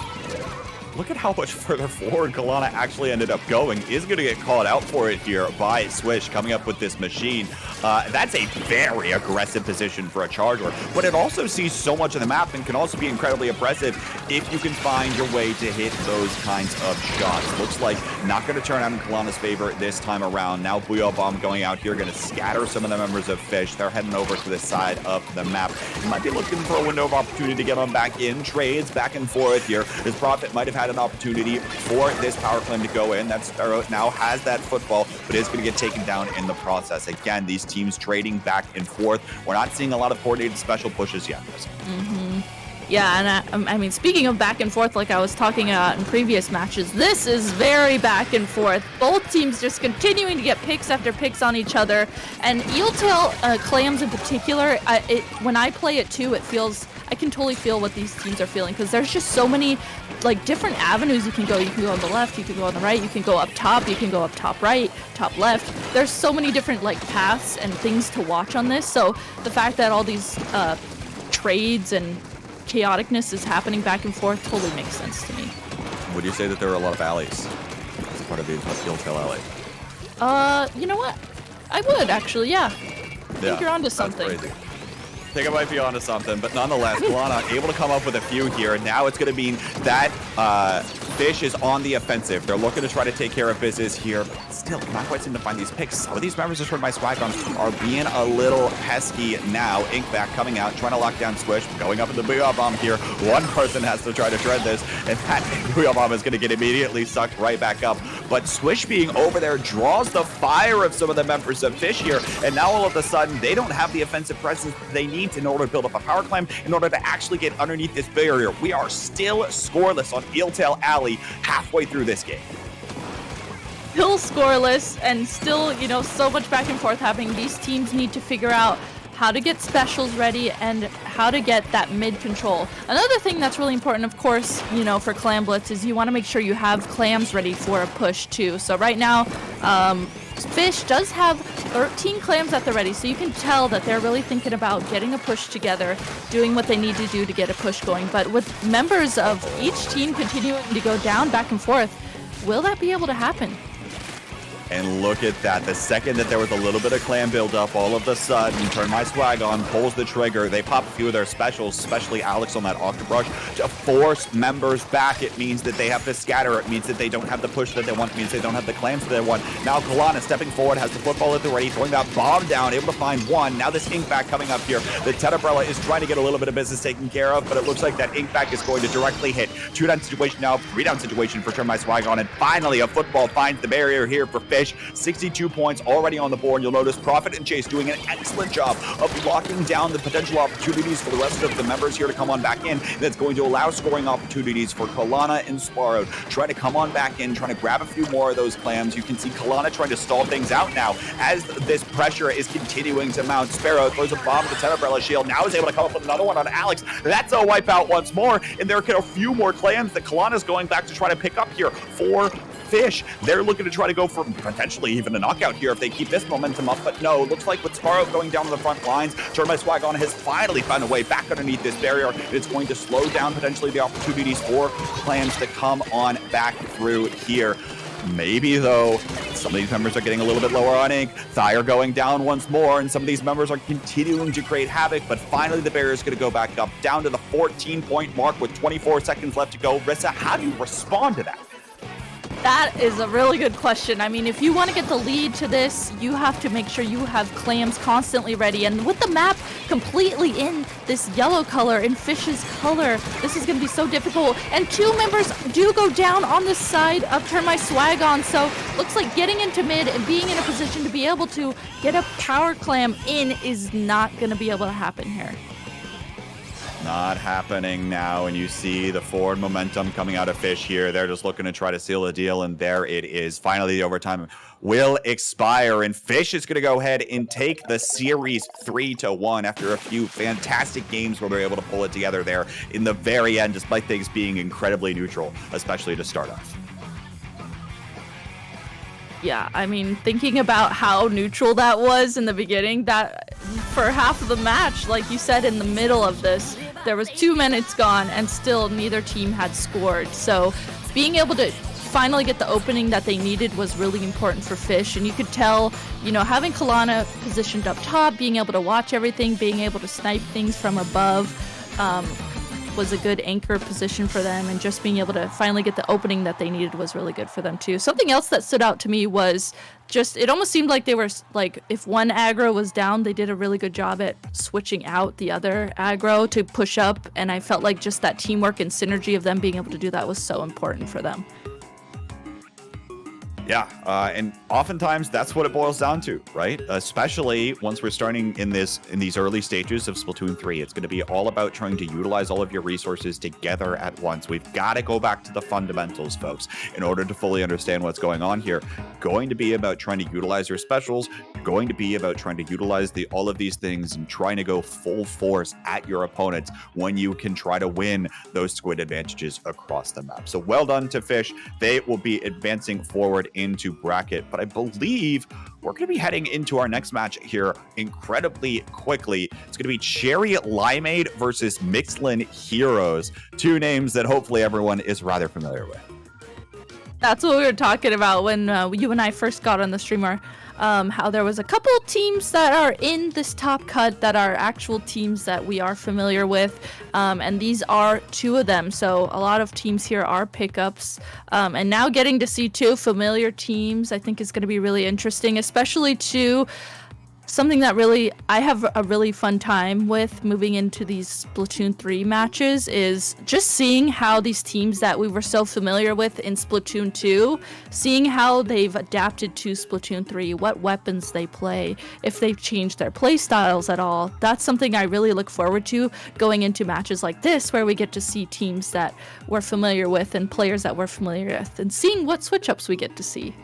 Look at how much further forward Kalana actually ended up going. Is going to get called out for it here by Swish coming up with this machine. That's a very aggressive position for a charger, but it also sees so much of the map and can also be incredibly impressive if you can find your way to hit those kinds of shots. Looks like not going to turn out in Kalana's favor this time around. Now Booyah Bomb going out here, going to scatter some of the members of Fish. They're heading over to the side of the map. Might be looking for a window of opportunity to get on back in. Trades back and forth here. His Prophet might have had an opportunity for this power claim to go in. That Sparrow now has that football, but is going to get taken down in the process. Again, these teams trading back and forth. We're not seeing a lot of coordinated special pushes yet. Yeah, and I mean, speaking of back and forth, like I was talking about in previous matches, this is very back and forth. Both teams just continuing to get picks after picks on each other. And Eeltail clams in particular, when I play it too, I can totally feel what these teams are feeling, because there's just so many like different avenues you can go. You can go on the left, you can go on the right, you can go up top, you can go up top right, top left. There's so many different like paths and things to watch on this. So the fact that all these trades and chaoticness is happening back and forth totally makes sense to me. Would you say that there are a lot of alleys as part of the Eeltail Alley? You know what? I would actually, yeah. I think you're onto something. That's crazy. I think I might be onto something, but nonetheless, Kalana able to come up with a few here. Now it's going to mean that Fish is on the offensive. They're looking to try to take care of business here. Still, not quite seem to find these picks. Some of these members of Shred My Swag on are being a little pesky now. Inkback coming out, trying to lock down Swish, going up in the Booyah Bomb here. One person has to try to shred this, and that Booyah Bomb is going to get immediately sucked right back up. But Swish being over there draws the fire of some of the members of Fish here, and now all of a sudden, they don't have the offensive presence they need in order to build up a power climb, in order to actually get underneath this barrier. We are still scoreless on Eeltail Alley halfway through this game. Still scoreless, and still, so much back and forth happening. These teams need to figure out how to get specials ready and how to get that mid control. Another thing that's really important, of course, for Clam Blitz is you want to make sure you have clams ready for a push too. So right now, Fish does have 13 clams at the ready, so you can tell that they're really thinking about getting a push together, doing what they need to do to get a push going. But with members of each team continuing to go down, back and forth, will that be able to happen? And look at that. The second that there was a little bit of clam buildup, all of a sudden, Turn My Swag on, pulls the trigger. They pop a few of their specials, especially Alex on that Octobrush, to force members back. It means that they have to scatter. It means that they don't have the push that they want. It means they don't have the clams that they want. Now Kalana stepping forward, has the football at the ready, throwing that bomb down, able to find one. Now this Inkback coming up here. The Tenebrella is trying to get a little bit of business taken care of, but it looks like that Inkback is going to directly hit. 2-down situation now, 3-down situation for Turn My Swag on, and finally a football finds the barrier here for Fish. 62 points already on the board. You'll notice Prophet and Chase doing an excellent job of locking down the potential opportunities for the rest of the members here to come on back in. That's going to allow scoring opportunities for Kalana and Sparrow. Trying to come on back in, trying to grab a few more of those clams. You can see Kalana trying to stall things out now as this pressure is continuing to mount. Sparrow throws a bomb at the Tenebrella shield. Now is able to come up with another one on Alex. That's a wipeout once more. And there are a few more clams that Kalana's going back to try to pick up here for Fish. They're looking to try to go for potentially even a knockout here if they keep this momentum up, but no, looks like with Sparrow going down to the front lines, Turn My Swag on has finally found a way back underneath this barrier. It's going to slow down potentially the opportunities for clans to come on back through here. Maybe, though, some of these members are getting a little bit lower on ink. Thyre going down once more, and some of these members are continuing to create havoc, but finally the barrier is going to go back up, down to the 14-point mark with 24 seconds left to go. Rissa, how do you respond to that? That is a really good question. I mean, if you want to get the lead to this, you have to make sure you have clams constantly ready. And with the map completely in this yellow color, in Fish's color, this is going to be so difficult. And 2 members do go down on this side of Turn My Swag On. So looks like getting into mid and being in a position to be able to get a power clam in is not going to be able to happen here. Not happening now, and you see the forward momentum coming out of Fish here. They're just looking to try to seal the deal, and there it is. Finally, the overtime will expire, and Fish is going to go ahead and take the series 3-1 after a few fantastic games where they're able to pull it together there in the very end, despite things being incredibly neutral, especially to start off. Yeah, I mean, thinking about how neutral that was in the beginning, that for half of the match, like you said, in the middle of this, there was 2 minutes gone and still neither team had scored. So being able to finally get the opening that they needed was really important for Fish. And you could tell, you know, having Kalana positioned up top, being able to watch everything, being able to snipe things from above, was a good anchor position for them, and just being able to finally get the opening that they needed was really good for them too. Something else that stood out to me was just, it almost seemed like they were like, if one aggro was down, they did a really good job at switching out the other aggro to push up, and I felt like just that teamwork and synergy of them being able to do that was so important for them. Yeah, and oftentimes that's what it boils down to, right? Especially once we're starting in these early stages of Splatoon 3. It's going to be all about trying to utilize all of your resources together at once. We've got to go back to the fundamentals, folks, in order to fully understand what's going on here. Going to be about trying to utilize your specials, going to be about trying to utilize all of these things and trying to go full force at your opponents when you can try to win those squid advantages across the map. So well done to Fish. They will be advancing forward into bracket, but I believe we're going to be heading into our next match here incredibly quickly. It's going to be Cherry Limeade versus Mictlan Heroes, 2 names that hopefully everyone is rather familiar with. That's what we were talking about when you and I first got on the streamer. How there was a couple teams that are in this top cut that are actual teams that we are familiar with, and these are 2 of them. So a lot of teams here are pickups, and now getting to see 2 familiar teams I think is going to be really interesting, especially to something that really I have a really fun time with moving into these Splatoon 3 matches is just seeing how these teams that we were so familiar with in Splatoon 2, seeing how they've adapted to Splatoon 3, what weapons they play, if they've changed their play styles at all. That's something I really look forward to going into matches like this, where we get to see teams that we're familiar with and players that we're familiar with, and seeing what switch-ups we get to see.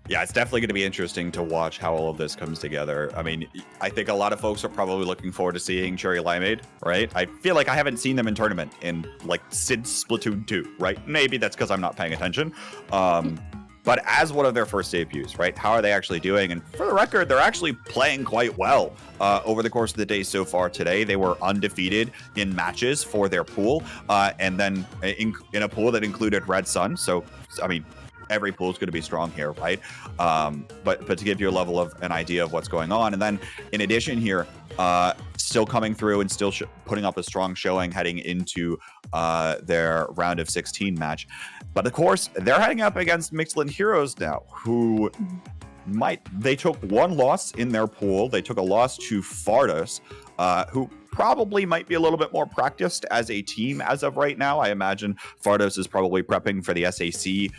Yeah, it's definitely going to be interesting to watch how all of this comes together. I mean, I think a lot of folks are probably looking forward to seeing Cherry Limeade, right? I feel like I haven't seen them in tournament since Splatoon 2, right? Maybe that's because I'm not paying attention. But as one of their first debuts, right? How are they actually doing? And for the record, they're actually playing quite well over the course of the day so far today. They were undefeated in matches for their pool, and then in a pool that included Red Sun. So, I mean, every pool is going to be strong here, right? But to give you a level of an idea of what's going on. And then in addition here, still coming through and still putting up a strong showing heading into their round of 16 match. But of course, they're heading up against Mictlan Heroes now, who they took 1 loss in their pool. They took a loss to Fartos, who probably might be a little bit more practiced as a team as of right now. I imagine Fartos is probably prepping for the SAC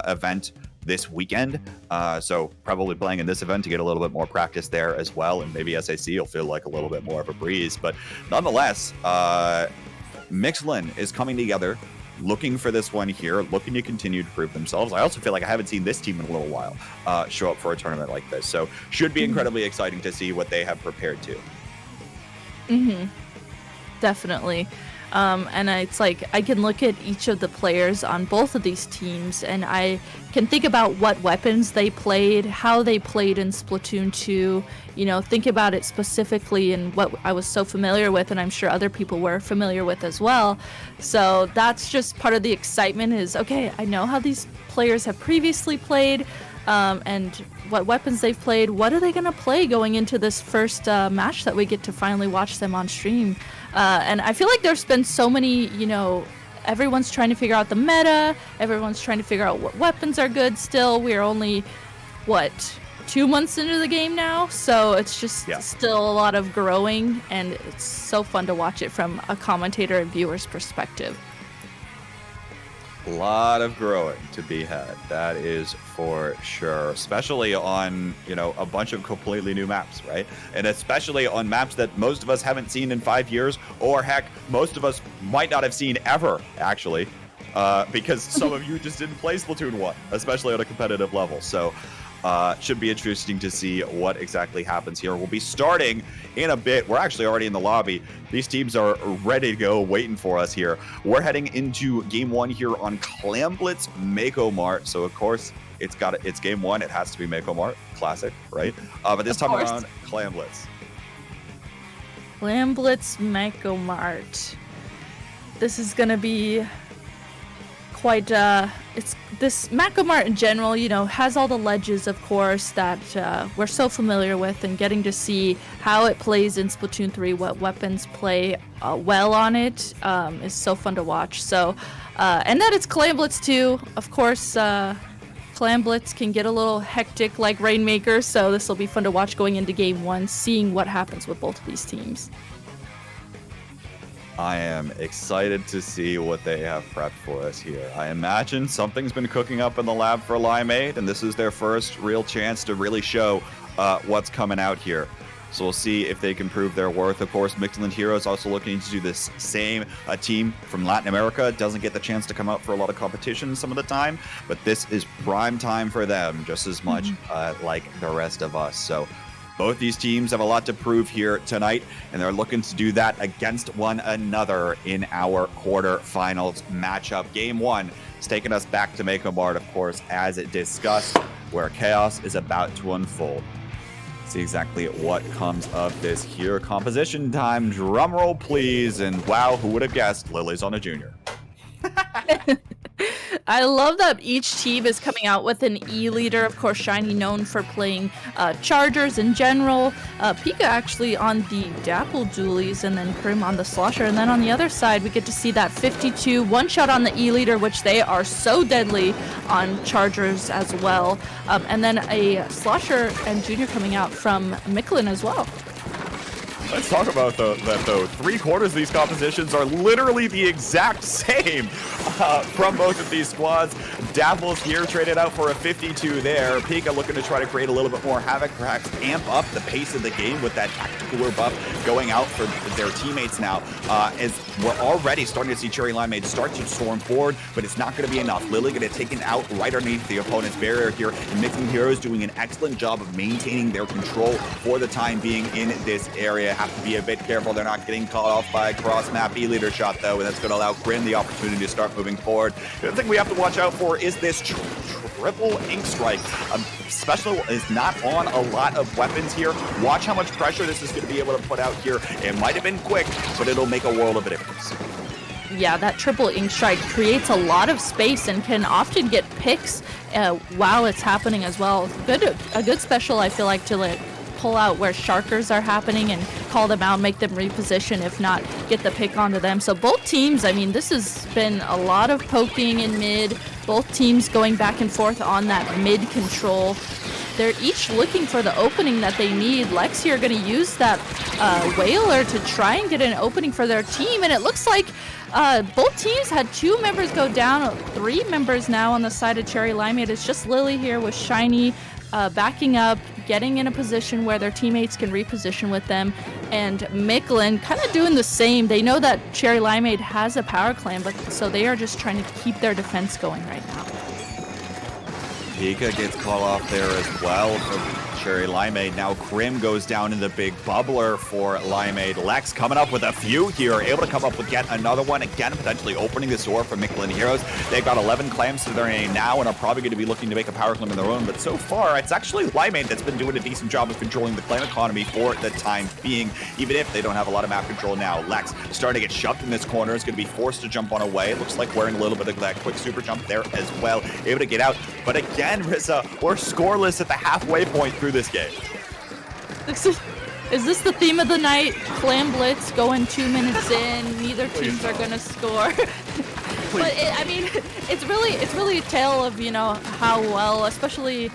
event this weekend, so probably playing in this event to get a little bit more practice there as well, and maybe SAC will feel like a little bit more of a breeze. But nonetheless, Mictlan is coming together, looking for this one here, looking to continue to prove themselves. I also feel like I haven't seen this team in a little while show up for a tournament like this, so should be incredibly exciting to see what they have prepared to. Definitely. And it's like I can look at each of the players on both of these teams, and I can think about what weapons they played, how they played in Splatoon 2, you know, think about it specifically and what I was so familiar with, and I'm sure other people were familiar with as well. So that's just part of the excitement is, okay, I know how these players have previously played, and what weapons they've played. What are they going to play going into this first match that we get to finally watch them on stream? And I feel like there's been so many, you know, everyone's trying to figure out the meta. Everyone's trying to figure out what weapons are good still. We're only, 2 months into the game now? So it's just still a lot of growing, and it's so fun to watch it from a commentator and viewer's perspective. A lot of growing to be had, that is for sure, especially on, a bunch of completely new maps, right? And especially on maps that most of us haven't seen in 5 years, or heck, most of us might not have seen ever, actually, because some of you just didn't play Splatoon 1, especially on a competitive level. So should be interesting to see what exactly happens here. We'll be starting in a bit. We're actually already in the lobby. These teams are ready to go, waiting for us here. We're heading into game 1 here on Clamblitz Mako Mart. So of course it's game 1. It has to be Mako Mart, classic, right? But this time around, Clamblitz. Clamblitz Mako Mart. This is gonna be quite this Mako Mart in general, has all the ledges, of course, that we're so familiar with, and getting to see how it plays in Splatoon 3, what weapons play well on it, is so fun to watch. So, and that it's Clamblitz too. Of course, Clamblitz can get a little hectic like Rainmaker, so this will be fun to watch going into game 1, seeing what happens with both of these teams. I am excited to see what they have prepped for us here. I imagine something's been cooking up in the lab for Limeade, and this is their first real chance to really show what's coming out here. So we'll see if they can prove their worth. Of course, Mictlan Heroes also looking to do this same. A team from Latin America doesn't get the chance to come out for a lot of competition some of the time, but this is prime time for them just as much like the rest of us. So both these teams have a lot to prove here tonight, and they're looking to do that against one another in our quarterfinals matchup. Game 1 is taking us back to Mako Mart, of course, as discussed, where chaos is about to unfold. See exactly what comes of this here. Composition time, drum roll please, and wow, who would have guessed Lily's on a junior? I love that each team is coming out with an E-leader. Of course, Shiny known for playing Chargers in general. Pika actually on the Dapple Dualies, and then Prim on the Slosher. And then on the other side, we get to see that 52 one-shot on the E-leader, which they are so deadly on Chargers as well. And then a Slosher and Junior coming out from Mictlan as well. Let's talk about that though. 3/4 of these compositions are literally the exact same from both of these squads. Dapple's here traded out for a 52 there. Pika looking to try to create a little bit more havoc, perhaps amp up the pace of the game with that tactical buff going out for their teammates now. As we're already starting to see Cherry Limeade start to storm forward, but it's not going to be enough. Lily going to take it out right underneath the opponent's barrier here. And Mictlan Heroes doing an excellent job of maintaining their control for the time being in this area. Have to be a bit careful they're not getting caught off by a cross-map E-leader shot, though, and that's going to allow Grim the opportunity to start moving forward. The other thing we have to watch out for is this triple ink strike. Special is not on a lot of weapons here. Watch how much pressure this is going to be able to put out here. It might have been quick, but it'll make a world of a difference. Yeah, that triple ink strike creates a lot of space and can often get picks while it's happening as well. A good special, I feel like, to pull out where Sharkers are happening and call them out, make them reposition, if not get the pick onto them. So both teams, I mean, this has been a lot of poking in mid, both teams going back and forth on that mid control. They're each looking for the opening that they need. Lex here going to use that Whaler to try and get an opening for their team, and it looks like both teams had 2 members go down, 3 members now on the side of Cherry Limeade. It's just Lily here with Shiny backing up, getting in a position where their teammates can reposition with them, and Mictlan kind of doing the same. They know that Cherry Limeade has a power clan, but so they are just trying to keep their defense going right now. Pika gets caught off there as well for Cherry Limeade. Now Krim goes down in the big bubbler for Limeade. Lex coming up with a few here, able to come up with yet another one. Again, potentially opening this door for Mictlan Heroes. They've got 11 clams to their name now and are probably going to be looking to make a power clam of their own. But so far, it's actually Limeade that's been doing a decent job of controlling the clan economy for the time being, even if they don't have a lot of map control now. Lex starting to get shoved in this corner, is going to be forced to jump on away. It looks like wearing a little bit of that quick super jump there as well. Able to get out. But again, Rissa, we're scoreless at the halfway point through this game. Is this the theme of the night? Clam Blitz going 2 minutes in. Neither teams are going to score. But I mean, it's really a tale of how well, especially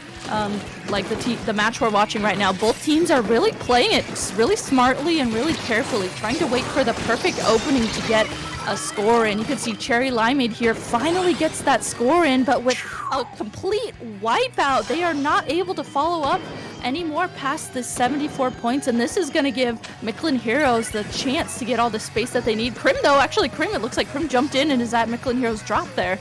like the match we're watching right now. Both teams are really playing it really smartly and really carefully, trying to wait for the perfect opening to get a score in. You can see Cherry Limeade here finally gets that score in, but with a complete wipeout, they are not able to follow up anymore past the 74 points, and this is going to give Mictlan Heroes the chance to get all the space that they need. Krim, though, actually Krim, it looks like Krim jumped in and is at Mictlan Heroes drop there.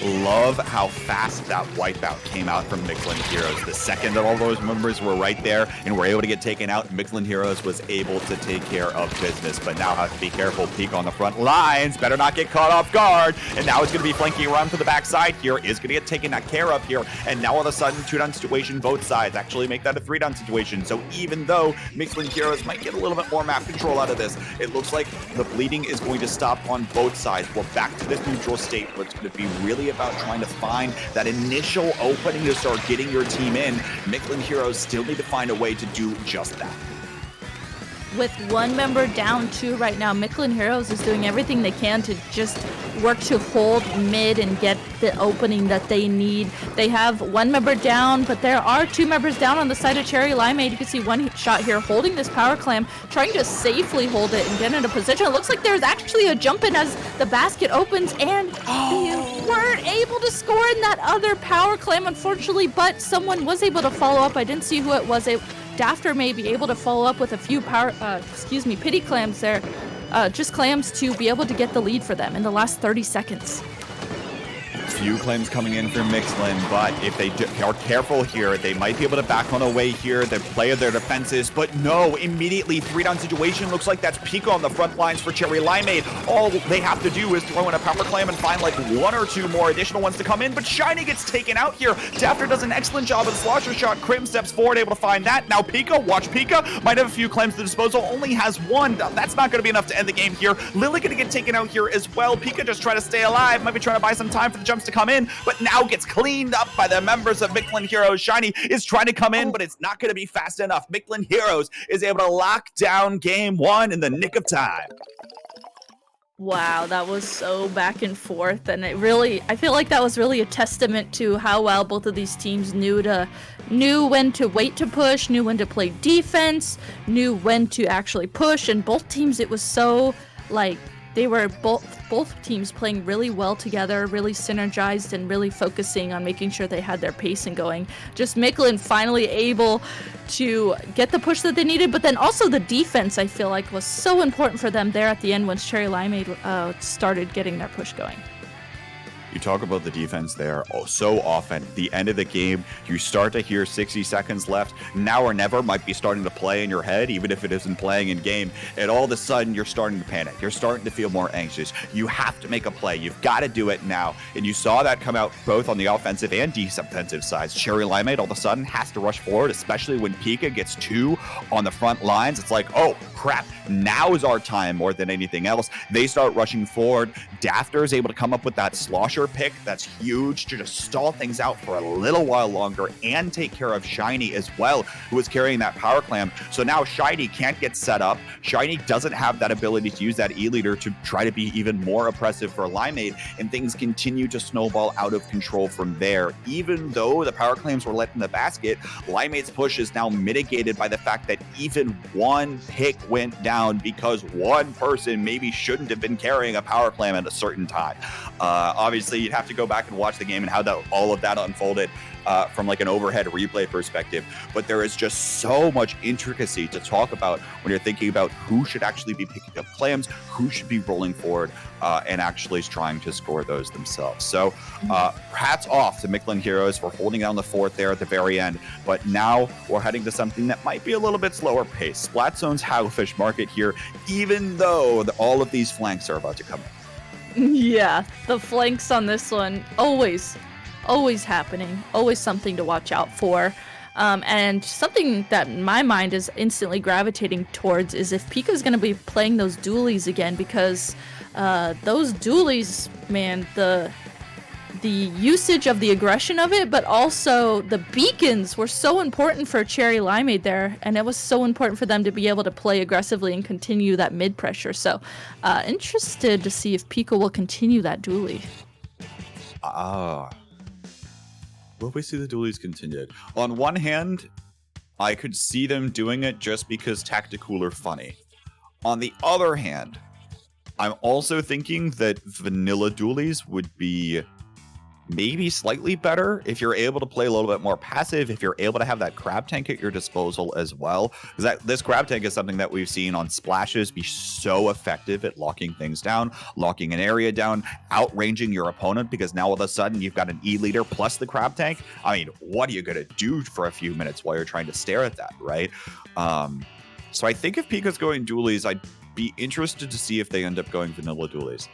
Love how fast that wipeout came out from Mictlan Heroes. The second that all those members were right there and were able to get taken out, Mictlan Heroes was able to take care of business. But now have to be careful. Peek on the front lines. Better not get caught off guard. And now it's going to be flanking around to the backside here. Is going to get taken care of here. And now all of a sudden, 2-down situation, both sides actually make that a 3-down situation. So even though Mictlan Heroes might get a little bit more map control out of this, it looks like the bleeding is going to stop on both sides. We're back to this neutral state where it's going to be really about trying to find that initial opening to start getting your team in. Mictlan Heroes still need to find a way to do just that. With one member down too right now, Mictlan Heroes is doing everything they can to just work to hold mid and get the opening that they need. They have one member down, but there are 2 members down on the side of Cherry Limeade. You can see one shot here holding this power clam, trying to safely hold it and get into position. It looks like there's actually a jump in as the basket opens, and they weren't able to score in that other power clam, unfortunately, but someone was able to follow up. I didn't see who it was. Dafter may be able to follow up with a few pity clams there. Just clams to be able to get the lead for them in the last 30 seconds. Few claims coming in from Mictlan, but if they are careful here, they might be able to back on away here. They play their defenses, but no, immediately 3-down situation. Looks like that's Pika on the front lines for Cherry Limeade. All they have to do is throw in a power clam and find like 1 or 2 more additional ones to come in, but Shiny gets taken out here. Dafter does an excellent job of the slosher shot. Krim steps forward, able to find that. Now Pika, watch Pika, might have a few claims to disposal, only has 1. That's not going to be enough to end the game here. Lily going to get taken out here as well. Pika just trying to stay alive, might be trying to buy some time for the jumps to come in, but now gets cleaned up by the members of Mictlan Heroes. Shiny is trying to come in, but it's not going to be fast enough. Mictlan Heroes is able to lock down game 1 in the nick of time. Wow, that was so back and forth, and I feel like that was really a testament to how well both of these teams knew when to wait to push, knew when to play defense, knew when to actually push, and both teams, it was so like they were both teams playing really well together, really synergized, and really focusing on making sure they had their pacing going. Just Mictlan finally able to get the push that they needed, but then also the defense, I feel like, was so important for them there at the end once Cherry Limeade started getting their push going. You talk about the defense there so often. The end of the game, you start to hear 60 seconds left. Now or never might be starting to play in your head, even if it isn't playing in game. And all of a sudden, you're starting to panic. You're starting to feel more anxious. You have to make a play. You've got to do it now. And you saw that come out both on the offensive and defensive sides. Cherry Limeade all of a sudden has to rush forward, especially when Pika gets 2 on the front lines. It's like, oh, crap. Now is our time more than anything else. They start rushing forward. Dafter is able to come up with that slosher pick that's huge to just stall things out for a little while longer and take care of Shiny as well, who is carrying that power clam. So now Shiny can't get set up. Shiny doesn't have that ability to use that E-leader to try to be even more oppressive for Limeade, and things continue to snowball out of control from there. Even though the power clams were let in the basket, Limeade's push is now mitigated by the fact that even 1 pick went down because 1 person maybe shouldn't have been carrying a power clam at a certain time. Obviously, you'd have to go back and watch the game and how all of that unfolded from like an overhead replay perspective. But there is just so much intricacy to talk about when you're thinking about who should actually be picking up clams, who should be rolling forward and actually trying to score those themselves. So hats off to Mictlan Heroes for holding down the fort there at the very end. But now we're heading to something that might be a little bit slower pace. Splatzone's Hagglefish Market here, even though all of these flanks are about to come in. Yeah, the flanks on this one, always happening, always something to watch out for. And something that my mind is instantly gravitating towards is if Pika's going to be playing those dualies again, because those dualies, man, the the usage of the aggression of it, but also the beacons were so important for Cherry Limeade there, and it was so important for them to be able to play aggressively and continue that mid pressure. So interested to see if Pika will continue that dually. Will we see the dualies continued? On one hand, I could see them doing it just because tactical are funny. On the other hand, I'm also thinking that vanilla dualies would be maybe slightly better if you're able to play a little bit more passive, if you're able to have that crab tank at your disposal as well. Because this crab tank is something that we've seen on splashes be so effective at locking things down, locking an area down, outranging your opponent, because now all of a sudden you've got an E leader plus the crab tank. I mean, what are you going to do for a few minutes while you're trying to stare at that, right? So I think if Pika's going dualies, I'd be interested to see if they end up going vanilla dualies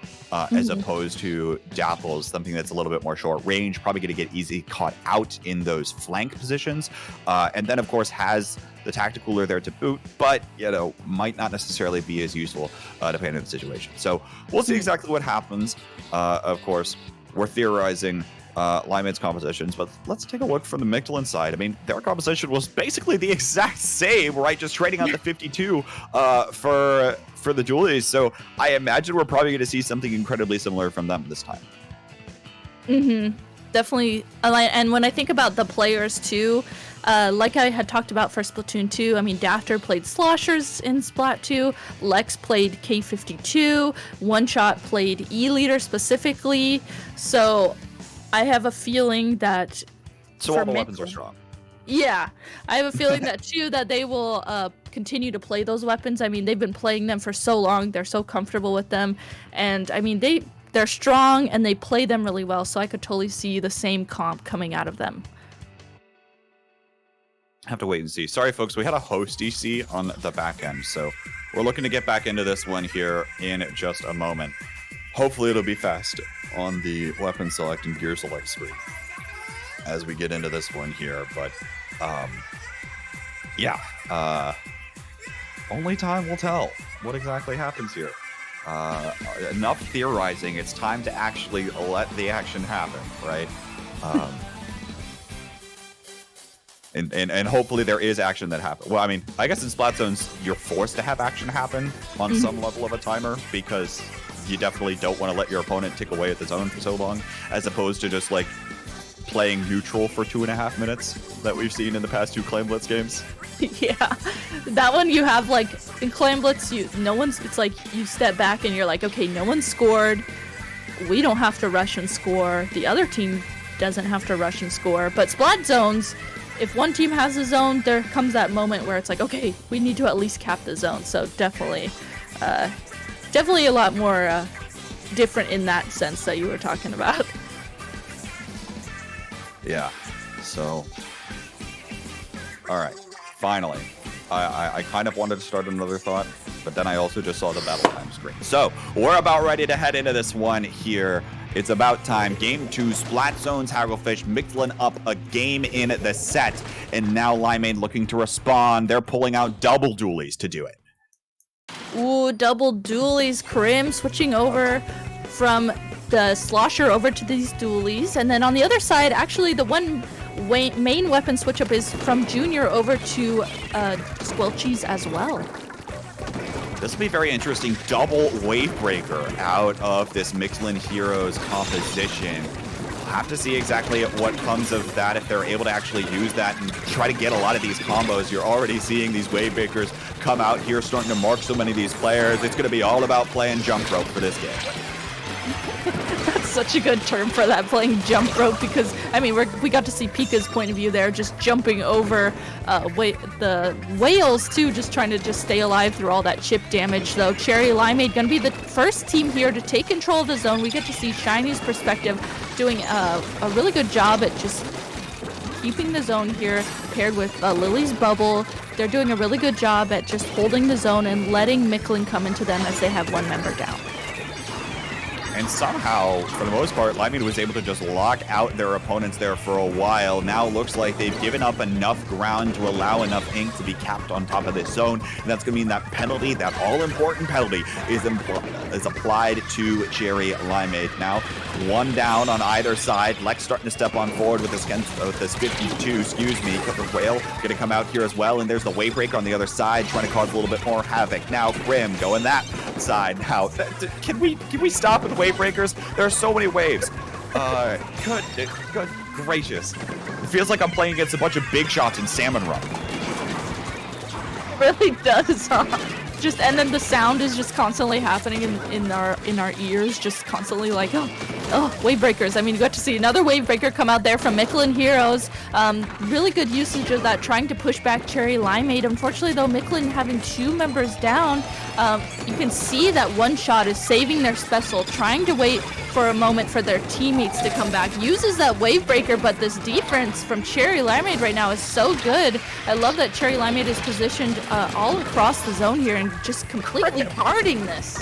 as opposed to Dapples, something that's a little bit more short range, probably going to get easy caught out in those flank positions. And then, of course, has the tacticooler there to boot, but, you know, might not necessarily be as useful depending on the situation. So we'll see exactly what happens. Of course, we're theorizing Limeade's compositions, but let's take a look from the Mictlan side. I mean, their composition was basically the exact same, right? Just trading out the 52 for the dualies. So I imagine we're probably going to see something incredibly similar from them this time. Definitely. And when I think about the players too, like I had talked about for Splatoon 2, I mean, Dafter played Sloshers in Splat 2, Lex played K52, One Shot played E-Leader specifically. So I have a feeling that... So all the weapons are strong. Yeah, I have a feeling that too, that they will continue to play those weapons. I mean, they've been playing them for so long, they're so comfortable with them, and I mean, they're strong and they play them really well, so I could totally see the same comp coming out of them. Have to wait and see. Sorry, folks, we had a host EC on the back end, so we're looking to get back into this one here in just a moment. Hopefully it'll be fast on the weapon select and gear select screen as we get into this one here, but only time will tell what exactly happens here. Enough theorizing, it's time to actually let the action happen, right? And hopefully there is action that happens. Well, I mean, I guess in Splat Zones, you're forced to have action happen on some level of a timer, because you definitely don't want to let your opponent tick away at the zone for so long, as opposed to just like playing neutral for 2.5 minutes that we've seen in the past 2 Claim Blitz games. Yeah, that one you have like in Claim Blitz, it's like you step back and you're like, okay, no one scored. We don't have to rush and score. The other team doesn't have to rush and score. But Splat Zones, if one team has a zone, there comes that moment where it's like, okay, we need to at least cap the zone. So definitely a lot more different in that sense that you were talking about. Yeah, so, all right, finally, I kind of wanted to start another thought, but then I also just saw the battle time screen. So, we're about ready to head into this one here. It's about time. Game 2, Splat Zones, Hagglefish, Mictlan up a game in the set, and now Limeade looking to respond. They're pulling out double dualies to do it. Ooh, double dualies. Krim switching over from the Slosher over to these dualies, and then on the other side, actually the one main weapon switch up is from Junior over to Squelchies as well. This will be very interesting. Double Wave Breaker out of this Mictlan Heroes composition. We'll have to see exactly what comes of that, if they're able to actually use that and try to get a lot of these combos. You're already seeing these Wave Breakers come out here, starting to mark so many of these players. It's going to be all about playing jump rope for this game. That's such a good term for that, playing jump rope, because I mean we got to see Pika's point of view there, just jumping over the whales too, just trying to just stay alive through all that chip damage. Though Cherry Limeade gonna be the first team here to take control of the zone. We get to see Shiny's perspective doing a really good job at just keeping the zone here, paired with Lily's bubble. They're doing a really good job at just holding the zone and letting Mictlan come into them as they have one member down. and somehow, for the most part, Limeade was able to just lock out their opponents there for a while. Now looks like they've given up enough ground to allow enough ink to be capped on top of this zone, and that's going to mean that penalty, that all-important penalty, is applied to Cherry Limeade. Now, one down on either side. Lex starting to step on forward with this 52, excuse me. Kipper Whale going to come out here as well, and there's the Wavebreaker on the other side trying to cause a little bit more havoc. Now, Grim going that side. Now, can we stop with Wavebreakers? There are so many waves. Good gracious. It feels like I'm playing against a bunch of big shots in Salmon Run. It really does, huh? And then the sound is just constantly happening in our ears, just constantly like, oh, Wavebreakers. I mean, you got to see another Wavebreaker come out there from Mictlan Heroes. Really good usage of that, trying to push back Cherry Limeade. Unfortunately, though, Mictlan having 2 members down, you can see that one shot is saving their special, trying to wait for a moment for their teammates to come back. Uses that Wavebreaker, but this defense from Cherry Limeade right now is so good. I love that Cherry Limeade is positioned all across the zone here and just completely guarding this.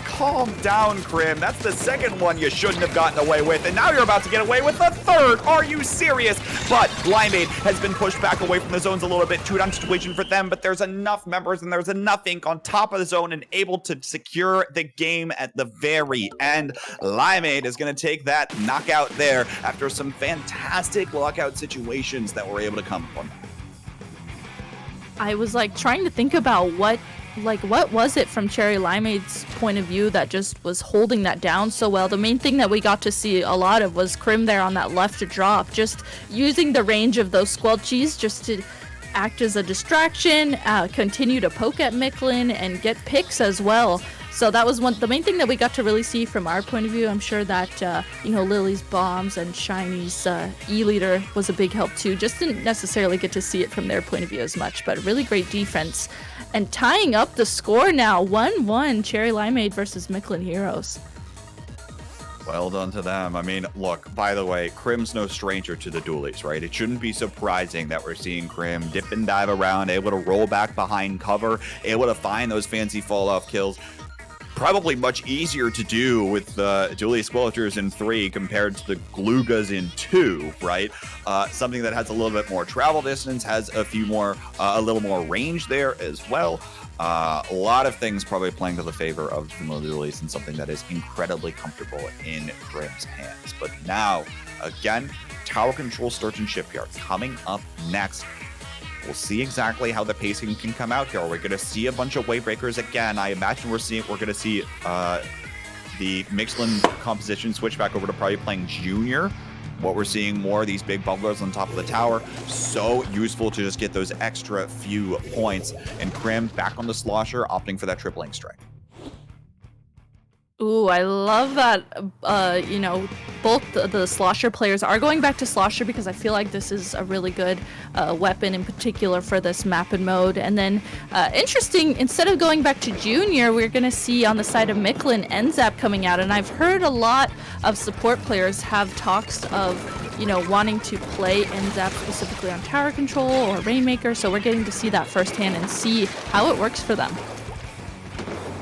Calm down, Krim. That's the second one you shouldn't have gotten away with, and now you're about to get away with the third. Are you serious? But Limeade has been pushed back away from the zones a little bit. 2-down situation for them, but there's enough members and there's enough ink on top of the zone and able to secure the game at the very end. Limeade is going to take that knockout there after some fantastic lockout situations that were able to come from that. I was trying to think about what was it from Cherry Limeade's point of view that just was holding that down so well. The main thing that we got to see a lot of was Krim there on that left drop, just using the range of those squelchies just to act as a distraction, continue to poke at Mictlan and get picks as well. So that was the main thing that we got to really see from our point of view. I'm sure that, Lily's bombs and Shiny's E-leader was a big help too. Just didn't necessarily get to see it from their point of view as much, but really great defense. And tying up the score now, 1-1, Cherry Limeade versus Mictlan Heroes. Well done to them. I mean, look, by the way, Krim's no stranger to the dualies, right? It shouldn't be surprising that we're seeing Krim dip and dive around, able to roll back behind cover, able to find those fancy fall-off kills. Probably much easier to do with the Dualie Squelchers in 3 compared to the Glugas in 2, right? Something that has a little bit more travel distance, has a little more range there as well. A lot of things probably playing to the favor of the Dualies and something that is incredibly comfortable in Krim's hands. But now, again, Tower Control Sturgeon Shipyard coming up next. We'll see exactly how the pacing can come out here. We're going to see a bunch of Wavebreakers again. I imagine we're going to see the Mictlan composition switch back over to probably playing Junior. What we're seeing more of these big bubblers on top of the tower. So useful to just get those extra few points. And Krim back on the Slosher, opting for that triple ink strike. Ooh, I love that, both the Slosher players are going back to Slosher because I feel like this is a really good weapon in particular for this map and mode. And then, interesting, instead of going back to Junior, we're going to see on the side of Mictlan, NZAP coming out. And I've heard a lot of support players have talks of, wanting to play NZAP specifically on Tower Control or Rainmaker. So we're getting to see that firsthand and see how it works for them.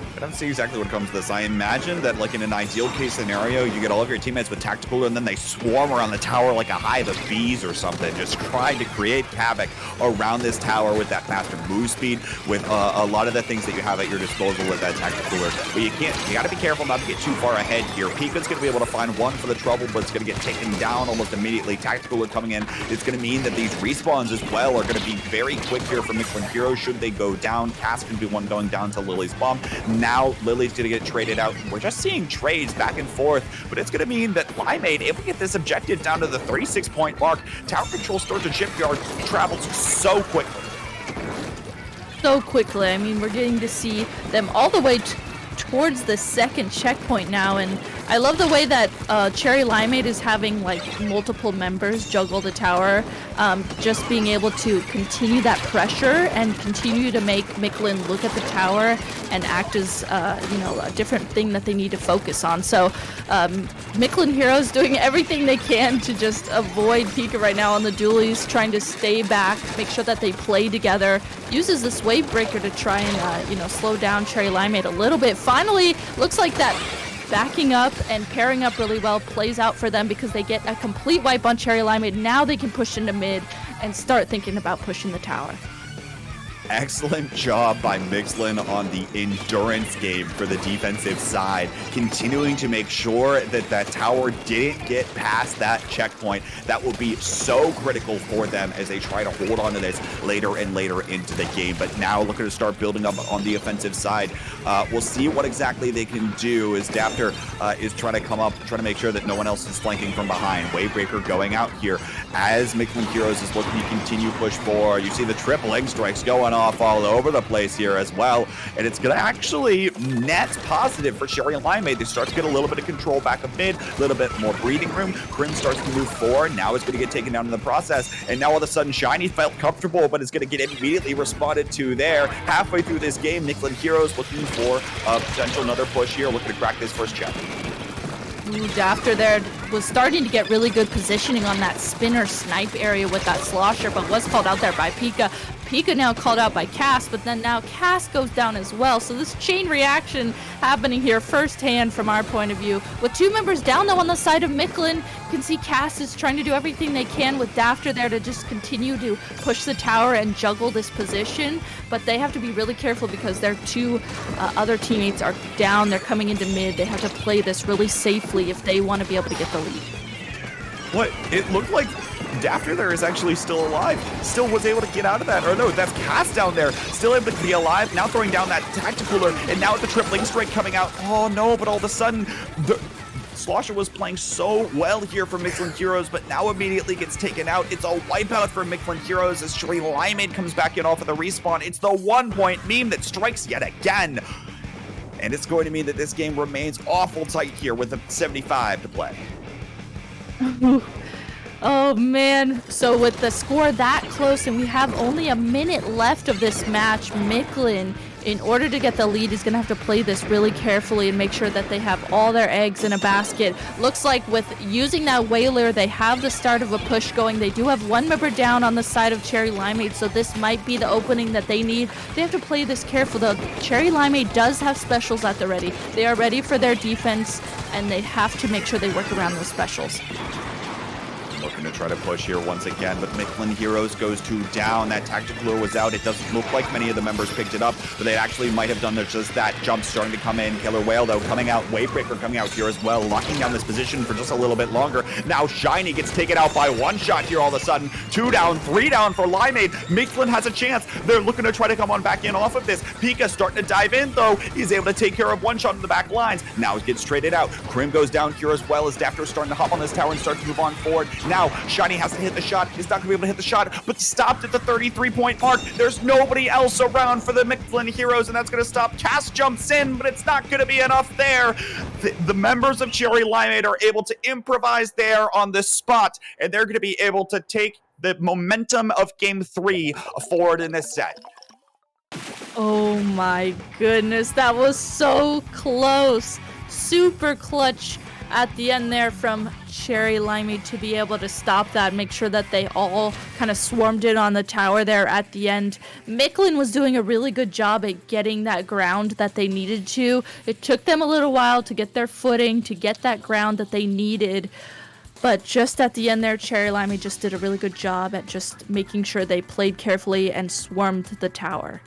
I don't see exactly what comes to this. I imagine that, in an ideal case scenario, you get all of your teammates with tactical, and then they swarm around the tower like a hive of bees or something, just trying to create havoc around this tower with that faster move speed, with a lot of the things that you have at your disposal with that tactical. But you got to be careful not to get too far ahead here. Pika's going to be able to find one for the trouble, but it's going to get taken down almost immediately. Tactical coming in. It's going to mean that these respawns as well are going to be very quick here for Mictlan Heroes should they go down. Cass can be one going down to Lily's bomb. Now Lily's going to get traded out. We're just seeing trades back and forth, but it's going to mean that Limeade, able to get this objective down to the 36-point mark. Tower Control Sturgeon Shipyard travels so quickly. I mean, we're getting to see them all the way towards the second checkpoint now, and I love the way that Cherry Limeade is having multiple members juggle the tower, just being able to continue that pressure and continue to make Mictlan look at the tower and act as a different thing that they need to focus on. So Mictlan Heroes doing everything they can to just avoid Pika right now on the dualies, trying to stay back, make sure that they play together, uses this Wavebreaker to try and slow down Cherry Limeade a little bit. Finally, looks like that backing up and pairing up really well plays out for them because they get a complete wipe on Cherry Limeade. Now they can push into mid and start thinking about pushing the tower. Excellent job by Mictlan on the endurance game for the defensive side, continuing to make sure that that tower didn't get past that checkpoint. That will be so critical for them as they try to hold on to this later and later into the game. But now looking to start building up on the offensive side. We'll see what exactly they can do as Dafter is trying to come up, trying to make sure that no one else is flanking from behind. Wavebreaker going out here as Mictlan Heroes is looking to continue push forward. You see the triple egg strikes going off all over the place here as well, and it's gonna actually net positive for Cherry and Limeade. They start to get a little bit of control back up mid, a little bit more breathing room. Crim starts to move forward. Now it's gonna get taken down in the process, and now all of a sudden Shiny felt comfortable, but is gonna get immediately responded to there. Halfway through this game, Mictlan Heroes looking for a potential another push here, looking to crack this first check. Ooh, Dafter there was starting to get really good positioning on that spinner snipe area with that slosher, but was called out there by Pika. Pika now called out by Cass, but then now Cass goes down as well. So this chain reaction happening here firsthand from our point of view. With two members down though on the side of Mictlan, you can see Cass is trying to do everything they can with Dafter there to just continue to push the tower and juggle this position. But they have to be really careful because their two other teammates are down. They're coming into mid. They have to play this really safely if they want to be able to get the lead. What? It looked like Dafter there is actually still alive. Still was able to get out of that. Or no, that's Cass down there. Still able to be alive. Now throwing down that tacticaler. And now with the tripling strike coming out. Oh no, but all of a sudden, the Slosher was playing so well here for Mictlan Heroes, but now immediately gets taken out. It's a wipeout for Mictlan Heroes as Cherry Limeade comes back in off of the respawn. It's the 1 point meme that strikes yet again. And it's going to mean that this game remains awful tight here with a 75 to play. Oh man, so with the score that close and we have only a minute left of this match, Mictlan, in order to get the lead, is going to have to play this really carefully and make sure that they have all their eggs in a basket. Looks like with using that Whaler, they have the start of a push going. They do have one member down on the side of Cherry Limeade, so this might be the opening that they need. They have to play this careful though. Cherry Limeade does have specials at the ready. They are ready for their defense, and they have to make sure they work around those specials. Looking to try to push here once again, but Mictlan Heroes goes to down. That tactical lure was out. It doesn't look like many of the members picked it up, but they actually might have done just that. Jump starting to come in. Killer Whale, though, coming out. Wavebreaker coming out here as well, locking down this position for just a little bit longer. Now Shiny gets taken out by one shot here all of a sudden. 2 down, 3 down for Limeade. Mictlan has a chance. They're looking to try to come on back in off of this. Pika starting to dive in, though. He's able to take care of one shot in the back lines. Now it gets traded out. Crim goes down here as well as Dafter starting to hop on this tower and start to move on forward. Now Shiny has to hit the shot. He's not going to be able to hit the shot, but stopped at the 33-point mark. There's nobody else around for the Mictlan Heroes, and that's going to stop. Cass jumps in, but it's not going to be enough there. The members of Cherry Limeade are able to improvise there on this spot, and they're going to be able to take the momentum of Game 3 forward in this set. Oh my goodness, that was so close. Super clutch at the end there from Cherry Limeade to be able to stop that, make sure that they all kind of swarmed in on the tower there at the end. Mictlan was doing a really good job at getting that ground that they needed to. It took them a little while to get their footing, to get that ground that they needed. But just at the end there, Cherry Limeade just did a really good job at just making sure they played carefully and swarmed the tower.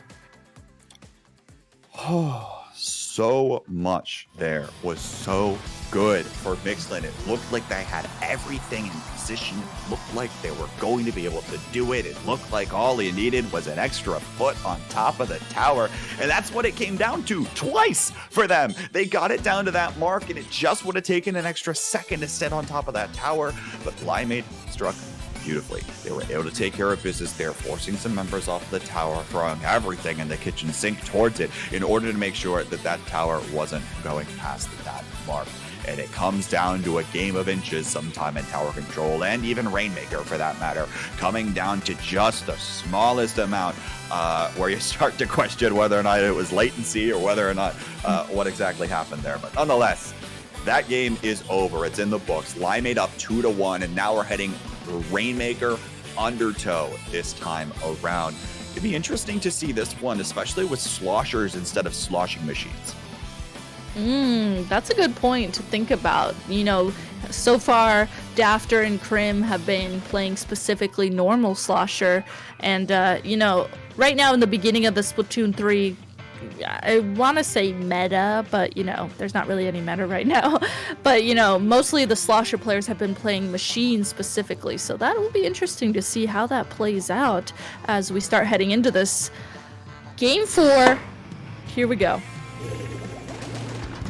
Oh, so much there was so good for Mictlan. It looked like they had everything in position. It looked like they were going to be able to do it. It looked like all he needed was an extra foot on top of the tower. And that's what it came down to twice for them. They got it down to that mark, and it just would have taken an extra second to sit on top of that tower. But Limeade struck beautifully. They were able to take care of business there, forcing some members off the tower, throwing everything in the kitchen sink towards it in order to make sure that that tower wasn't going past that mark. And it comes down to a game of inches sometime in tower control, and even Rainmaker for that matter, coming down to just the smallest amount where you start to question whether or not it was latency or whether or not what exactly happened there. But nonetheless, that game is over. It's in the books. Limeade up 2-1, and now we're heading Rainmaker Undertow this time around. It'd be interesting to see this one, especially with sloshers instead of sloshing machines. That's a good point to think about. You know, so far, Dafter and Krim have been playing specifically normal Slosher, and you know, right now in the beginning of the Splatoon 3, I want to say meta, but you know, there's not really any meta right now. But you know, mostly the Slosher players have been playing Machine specifically, so that will be interesting to see how that plays out as we start heading into this Game 4. Here we go.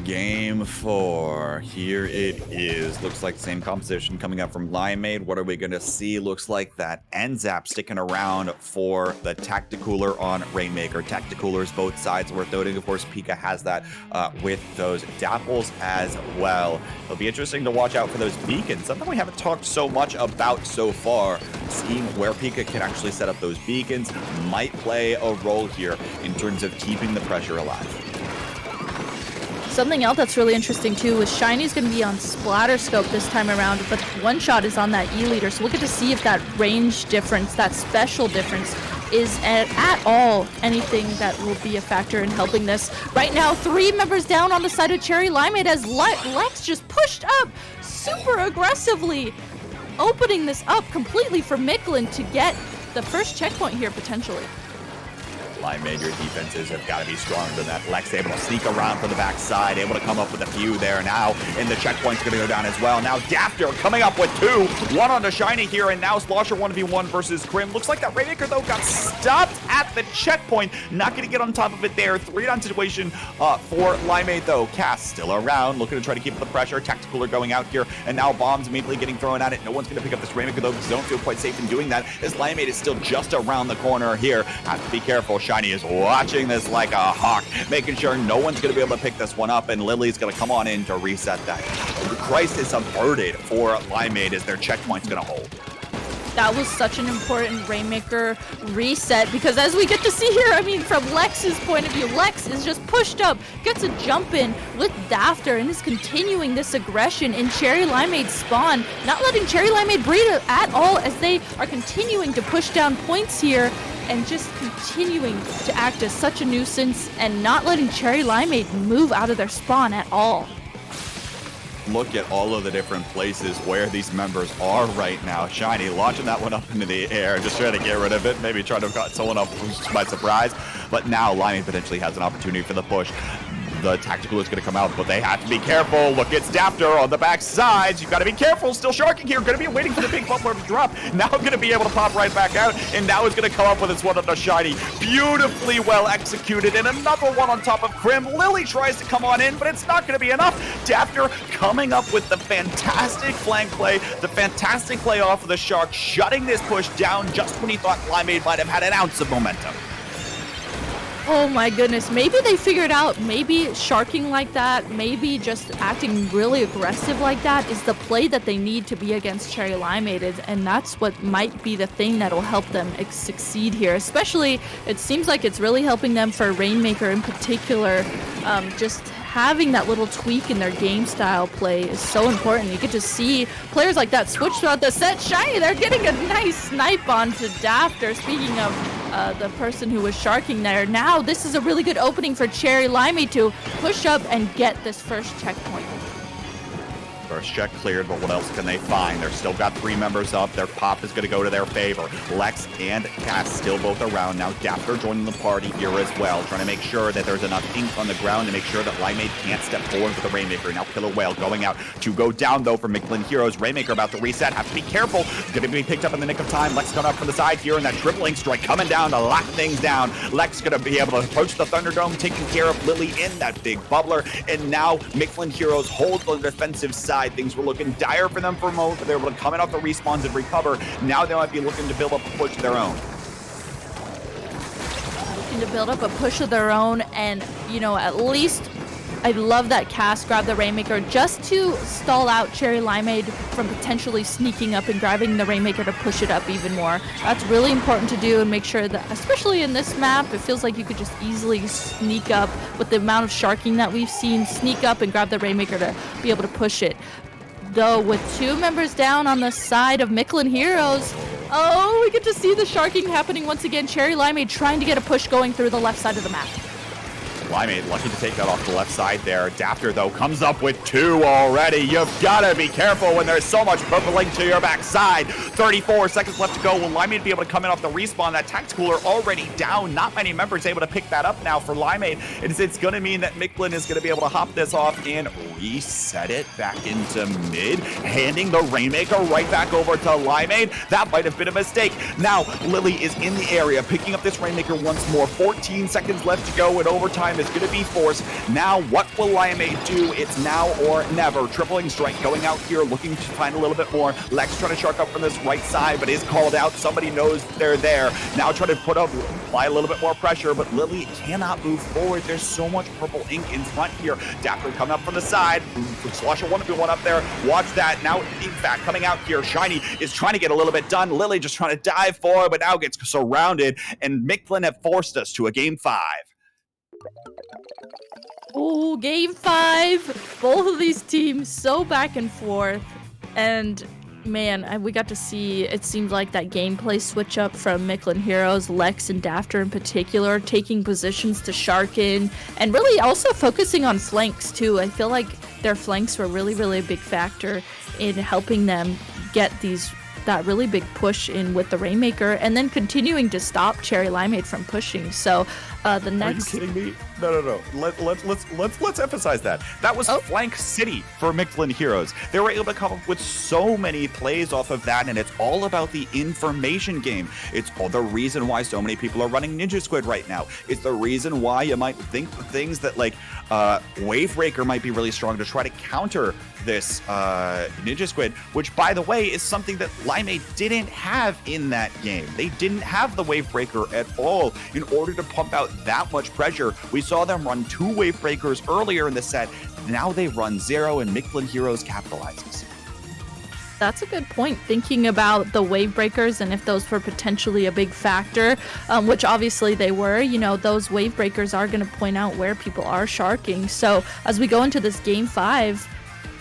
Game 4. Here it is. Looks like the same composition coming up from Limeade. What are we going to see? Looks like that Enzap sticking around for the Tacticooler on Rainmaker. Tacticoolers both sides worth noting. Of course, Pika has that with those Dapples as well. It'll be interesting to watch out for those beacons. Something we haven't talked so much about so far. Seeing where Pika can actually set up those beacons might play a role here in terms of keeping the pressure alive. Something else that's really interesting too is Shiny's going to be on Splatterscope this time around, but One Shot is on that E-Leader, so we'll get to see if that range difference, that special difference, is at all anything that will be a factor in helping this. Right now, 3 members down on the side of Cherry Limeade as Lex just pushed up super aggressively, opening this up completely for Mictlan to get the first checkpoint here potentially. Limeade, your defenses have got to be stronger than that. Lex able to sneak around from the backside, able to come up with a few there now, and the checkpoint's going to go down as well. Now Dafter coming up with 2, 1 on the Shiny here, and now Slosher 1v1 versus Krim. Looks like that Rainmaker, though, got stopped at the checkpoint. Not going to get on top of it there. 3-down situation for Limeade, though. Cass still around, looking to try to keep up the pressure. Tacticooler going out here, and now bombs immediately getting thrown at it. No one's going to pick up this Rainmaker, though, because they don't feel quite safe in doing that, as Limeade is still just around the corner here. Have to be careful. Shiny is watching this like a hawk, making sure no one's going to be able to pick this one up, and Lily's going to come on in to reset that. Crisis averted for Limeade as their checkpoint's going to hold. That was such an important Rainmaker reset, because as we get to see here, I mean, from Lex's point of view, Lex is just pushed up, gets a jump in with Dafter, and is continuing this aggression in Cherry Limeade's spawn, not letting Cherry Limeade breathe at all as they are continuing to push down points here and just continuing to act as such a nuisance and not letting Cherry Limeade move out of their spawn at all. Look at all of the different places where these members are right now. Shiny launching that one up into the air, just trying to get rid of it, maybe trying to have got someone up by surprise. But now Limeade potentially has an opportunity for the push. The Tactical is going to come out, but they have to be careful. Look, it's Dafter on the back sides. You've got to be careful. Still sharking here. Going to be waiting for the big buffalo to drop. Now going to be able to pop right back out, and now is going to come up with its one on the Shiny. Beautifully well executed, and another one on top of Krim. Lily tries to come on in, but it's not going to be enough. Dafter coming up with the fantastic flank play, the fantastic play off of the Shark, shutting this push down just when he thought Limeade might have had an ounce of momentum. Oh my goodness, maybe they figured out, maybe sharking like that, maybe just acting really aggressive like that is the play that they need to be against Cherry Limeade, and that's what might be the thing that'll help them succeed here. Especially, it seems like it's really helping them for Rainmaker in particular. Just having that little tweak in their game style play is so important. You get to see players like that switch throughout the set. Shiny, they're getting a nice snipe onto Dafter. Speaking of the person who was sharking there, now this is a really good opening for Cherry Limeade to push up and get this first checkpoint. First check cleared, but what else can they find? They're still got 3 members up. Their pop is going to go to their favor. Lex and Cass still both around. Now Dafter joining the party here as well, trying to make sure that there's enough ink on the ground to make sure that Limeade can't step forward with the Rainmaker. Now Killer Whale going out to go down, though, for Mictlan Heroes. Rainmaker about to reset. Have to be careful. Going to be picked up in the nick of time. Lex coming up from the side here, and that triple ink strike coming down to lock things down. Lex going to be able to approach the Thunderdome, taking care of Lily in that big bubbler. And now Mictlan Heroes hold on the defensive side. Things were looking dire for them for a moment, but they were able to come in off the respawns and recover. Now they might be looking to build up a push of their own. Looking to build up a push of their own, and, you know, at least I love that Cass grabbed the Rainmaker just to stall out Cherry Limeade from potentially sneaking up and grabbing the Rainmaker to push it up even more. That's really important to do and make sure that, especially in this map, it feels like you could just easily sneak up with the amount of sharking that we've seen, sneak up and grab the Rainmaker to be able to push it. Though with 2 members down on the side of Mictlan Heroes, oh, we get to see the sharking happening once again. Cherry Limeade trying to get a push going through the left side of the map. Limeade lucky to take that off the left side there. Dapter, though, comes up with 2 already. You've got to be careful when there's so much purpling to your backside. 34 seconds left to go. Will Limeade be able to come in off the respawn? That Tacticooler already down. Not many members able to pick that up now for Limeade. It's going to mean that Mictlan is going to be able to hop this off and reset it back into mid, handing the Rainmaker right back over to Limeade. That might have been a mistake. Now, Lily is in the area, picking up this Rainmaker once more. 14 seconds left to go, and overtime is going to be forced. Now, what will Limeade do? It's now or never. Tripling strike going out here, looking to find a little bit more. Lex trying to shark up from this right side, but is called out. Somebody knows they're there. Now trying to apply a little bit more pressure, but Lily cannot move forward. There's so much purple ink in front here. Dapper coming up from the side. Slosher 1v1 up there. Watch that. Now, in fact, coming out here. Shiny is trying to get a little bit done. Lily just trying to dive forward, but now gets surrounded. And Mictlan have forced us to a game 5. Oh, game 5. Both of these teams so back and forth. And man, we got to see, it seems like that gameplay switch up from Mictlan Heroes, Lex and Dafter in particular, taking positions to Sharkin, and really also focusing on flanks too. I feel like their flanks were really, really a big factor in helping them get that really big push in with the Rainmaker, and then continuing to stop Cherry Limeade from pushing. So the next. Are you kidding me? No. Let's emphasize that. That was flank city for Mictlan Heroes. They were able to come up with so many plays off of that, and it's all about the information game. It's all the reason why so many people are running Ninja Squid right now. It's the reason why you might think things that like Wavebreaker might be really strong to try to counter this Ninja Squid, which by the way is something that Limeade didn't have in that game. They didn't have the Wavebreaker at all in order to pump out that much pressure. We saw them run 2 Wavebreakers earlier in the set. Now they run 0, and Mictlan Heroes capitalizes. That's a good point, thinking about the Wavebreakers and if those were potentially a big factor, which obviously they were. You know, those Wavebreakers are going to point out where people are sharking. So as we go into this game 5,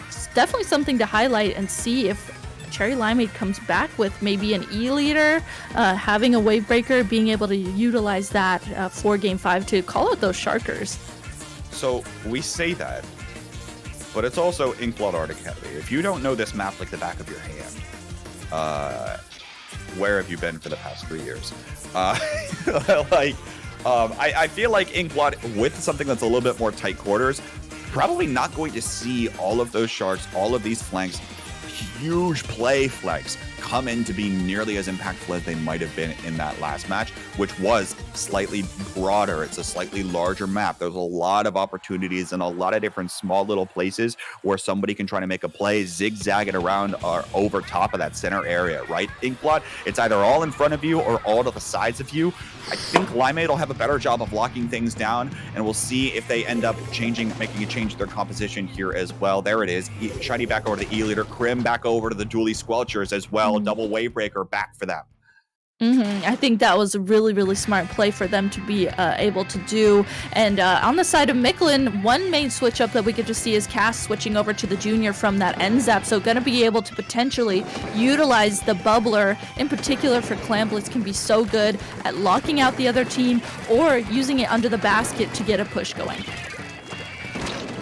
it's definitely something to highlight and see if Cherry Limeade comes back with maybe an E-leader, having a Wavebreaker, being able to utilize that for game 5 to call out those sharkers. So we say that, but it's also Inkblood Art Academy. If you don't know this map like the back of your hand, where have you been for the past 3 years? I feel like Inkblood, with something that's a little bit more tight quarters, probably not going to see all of those sharks, all of these flanks, huge play flanks, come in to be nearly as impactful as they might have been in that last match, which was slightly broader. It's a slightly larger map. There's a lot of opportunities and a lot of different small little places where somebody can try to make a play, zigzag it around or over top of that center area, right? Inkblot, it's either all in front of you or all to the sides of you. I think Limeade will have a better job of locking things down, and we'll see if they end up making a change to their composition here as well. There it is. Shiny back over to the E-leader. Crim back over to the Dually Squelchers as well. Double Wavebreaker back for them. I think that was a really, really smart play for them to be able to do. And on the side of Mictlan, one main switch up that we get to see is Cass switching over to the Junior from that end zap. So going to be able to potentially utilize the Bubbler, in particular for Clamblitz, can be so good at locking out the other team or using it under the basket to get a push going.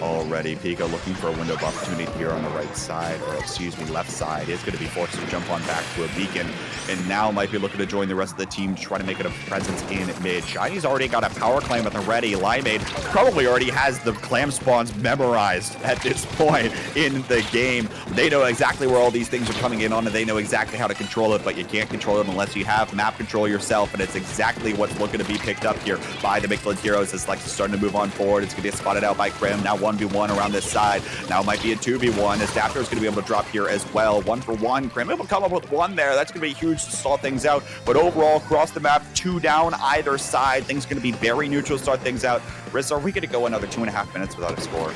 Already, Pika looking for a window of opportunity here on the right side, or excuse me, left side. Is going to be forced to jump on back to a beacon, and now might be looking to join the rest of the team to try to make it a presence in mid. Shiny's already got a power clam at the ready. Limeade probably already has the clam spawns memorized at this point in the game. They know exactly where all these things are coming in on, and they know exactly how to control it, but you can't control it unless you have map control yourself, and it's exactly what's looking to be picked up here by the Mictlan Heroes as Lex is starting to move on forward. It's going to get spotted out by Crim. Now 1v1 around this side. Now it might be a 2v1 as Dapter is going to be able to drop here as well. 1-for-1. Crim able to come up with 1 there. That's going to be huge to stall things out. But overall, across the map, 2 down either side. Things going to be very neutral to start things out. Rissa, are we going to go another 2.5 minutes without a score?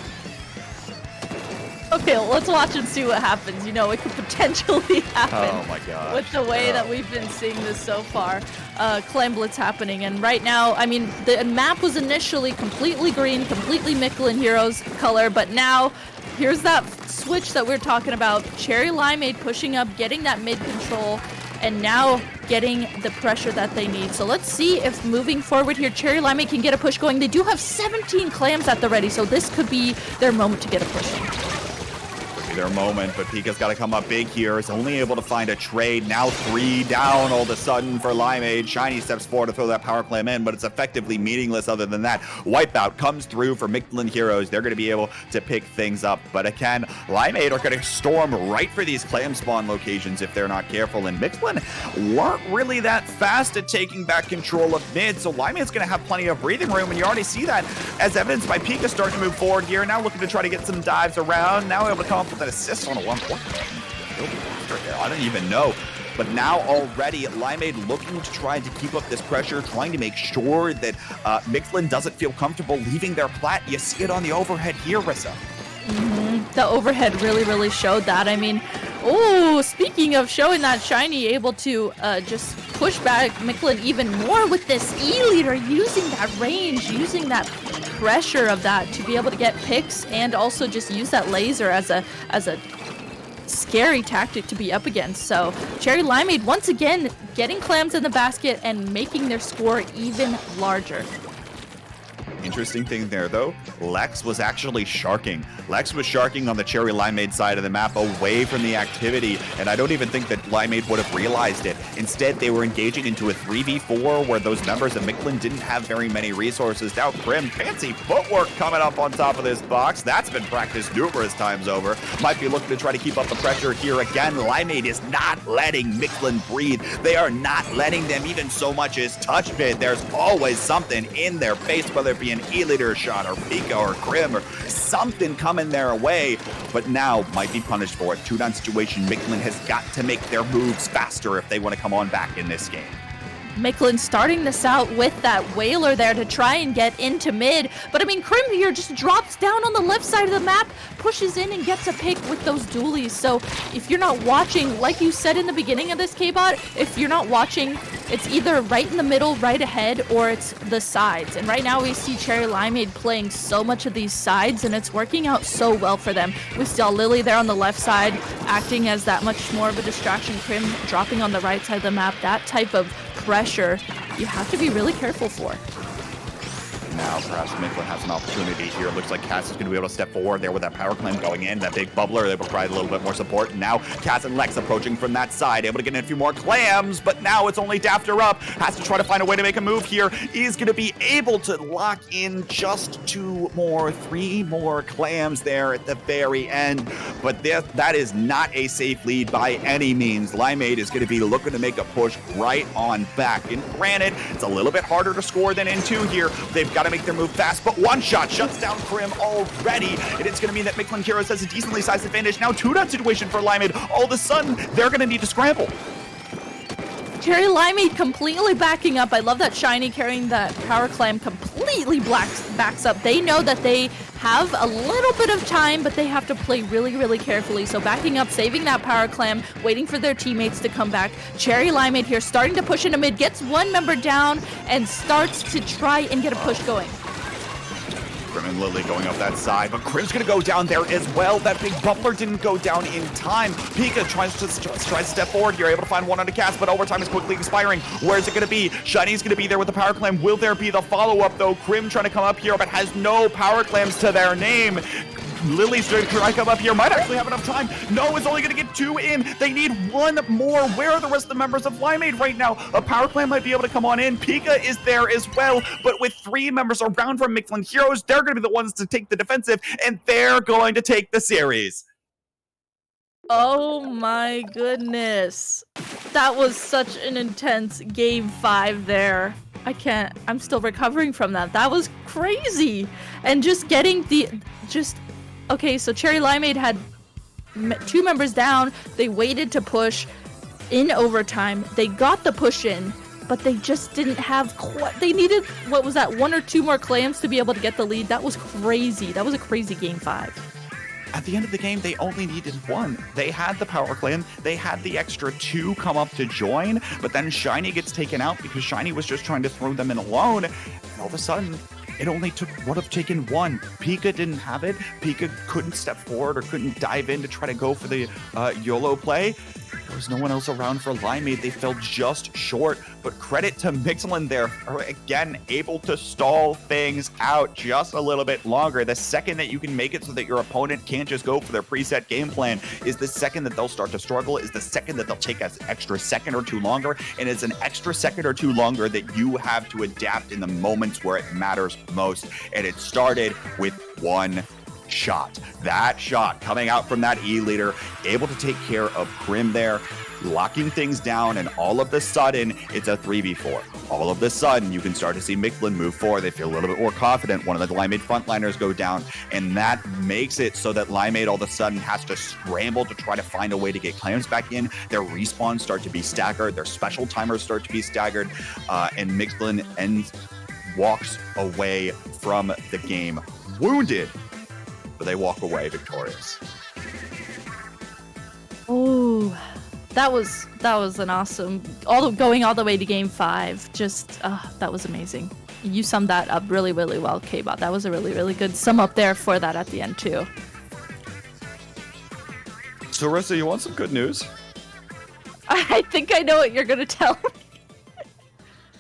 Okay, well, let's watch and see what happens. You know, it could potentially happen. Oh my god! With the way that we've been seeing this so far. Clamblitz happening, and right now, I mean, the map was initially completely green, completely Mictlan Heroes color, but now here's that switch that we're talking about. Cherry Limeade pushing up, getting that mid control, and now getting the pressure that they need. So let's see if moving forward here, Cherry Limeade can get a push going. They do have 17 clams at the ready, so this could be their moment to get a push in. Their moment, but Pika's got to come up big here. Is only able to find a trade. Now 3 down all of a sudden for Limeade. Shiny steps forward to throw that power clam in, but it's effectively meaningless other than that. Wipeout comes through for Mictlan Heroes. They're going to be able to pick things up, but again, Limeade are going to storm right for these clam spawn locations if they're not careful, and Mictlan weren't really that fast at taking back control of mid, so Limeade's going to have plenty of breathing room, and you already see that as evidenced by Pika starting to move forward here, now looking to try to get some dives around, now able to come up with an assist on a 1 point. I don't even know. But now already Limeade looking to try to keep up this pressure, trying to make sure that Mictlan doesn't feel comfortable leaving their plat. You see it on the overhead here, Rissa. The overhead really showed that. I mean, oh, speaking of showing that, Shiny able to just push back Mictlan even more with this E-leader, using that range, using that pressure of that to be able to get picks, and also just use that laser as a scary tactic to be up against. So Cherry Limeade once again getting clams in the basket and making their score even larger. Interesting thing there, though, Lex was actually sharking. Lex was sharking on the Cherry Limeade side of the map away from the activity, and I don't even think that Limeade would have realized it. Instead, they were engaging into a 3v4 where those members of Mictlan didn't have very many resources. Now Krim, fancy footwork coming up on top of this box. That's been practiced numerous times over. Might be looking to try to keep up the pressure here again. Limeade is not letting Mictlan breathe. They are not letting them even so much as touch mid. There's always something in their face, whether it be an E-leader shot or Pika or Krim or something coming their way, but now might be punished for it. 2-down situation. Mictlan has got to make their moves faster if they want to come on back in this game. Mictlan starting this out with that Whaler there to try and get into mid, but I mean, Krim here just drops down on the left side of the map, pushes in and gets a pick with those dualies. So if you're not watching, like you said in the beginning of this K-Bot, if you're not watching, it's either right in the middle, right ahead, or it's the sides. And right now we see Cherry Limeade playing so much of these sides, and it's working out so well for them. We saw Lily there on the left side acting as that much more of a distraction. Krim dropping on the right side of the map. That type of pressure you have to be really careful for. Now perhaps Mictlan has an opportunity here. It looks like Cass is going to be able to step forward there with that power clam going in. That big bubbler, they will provide a little bit more support. And now Cass and Lex approaching from that side, able to get in a few more clams, but now it's only Dafter up. Has to try to find a way to make a move here. Is going to be able to lock in just 3 more clams there at the very end. But that is not a safe lead by any means. Limeade is going to be looking to make a push right on back. And granted, it's a little bit harder to score than in 2 here. They've got to make their move fast, but one shot shuts down Krim already, and it's going to mean that Mictlan Heroes has a decently sized advantage. Now 2-down situation for Limeade. All of a sudden, they're going to need to scramble. Cherry Limeade completely backing up. I love that Shiny carrying that power clam completely backs up. They know that they have a little bit of time, but they have to play really carefully. So backing up, saving that power clam, waiting for their teammates to come back. Cherry Limeade here starting to push into mid, gets one member down and starts to try and get a push going. Krim and Lily going up that side, but Krim's going to go down there as well. That big bubbler didn't go down in time. Pika tries to step forward here, able to find one on a cast, but overtime is quickly expiring. Where's it going to be? Shiny's going to be there with the power clam. Will there be the follow-up, though? Krim trying to come up here, but has no power clams to their name. Lily's trying to come up here. Might actually have enough time. No, it's only going to get 2 in. They need 1 more. Where are the rest of the members of Limeade right now? A power clam might be able to come on in. Pika is there as well. But with 3 members around from Mictlan Heroes, they're going to be the ones to take the defensive, and they're going to take the series. Oh my goodness. That was such an intense game 5 there. I'm still recovering from that. That was crazy. And just getting okay, so Cherry Limeade had 2 members down. They waited to push in overtime. They got the push in, but they just didn't have they needed, what was that, 1 or 2 more clams to be able to get the lead. That was crazy. That was a crazy game 5. At the end of the game, they only needed 1. They had the power clam. They had the extra 2 come up to join, but then Shiny gets taken out because Shiny was just trying to throw them in alone. And all of a sudden, it only would have taken 1. Pika didn't have it. Pika couldn't step forward or couldn't dive in to try to go for the YOLO play. There was no one else around for Limeade. They fell just short, but credit to Mictlan there, again, able to stall things out just a little bit longer. The second that you can make it so that your opponent can't just go for their preset game plan is the second that they'll start to struggle, is the second that they'll take an extra second or two longer, and it's an extra second or two longer that you have to adapt in the moments where it matters most. And it started with one shot. That shot coming out from that E leader, able to take care of Prim there, locking things down, and all of the sudden, it's a 3v4. All of the sudden, you can start to see Mictlan move forward. They feel a little bit more confident. One of the Limeade frontliners go down, and that makes it so that Limeade all of a sudden has to scramble to try to find a way to get claims back in. Their respawns start to be staggered. Their special timers start to be staggered, and Mictlan walks away from the game wounded, but they walk away victorious. Oh, that was an awesome, going all the way to game 5. Just that was amazing. You summed that up really, really well, K-Bot. That was a really, really good sum up there for that at the end too. So Rissa, you want some good news? I think I know what you're gonna tell me.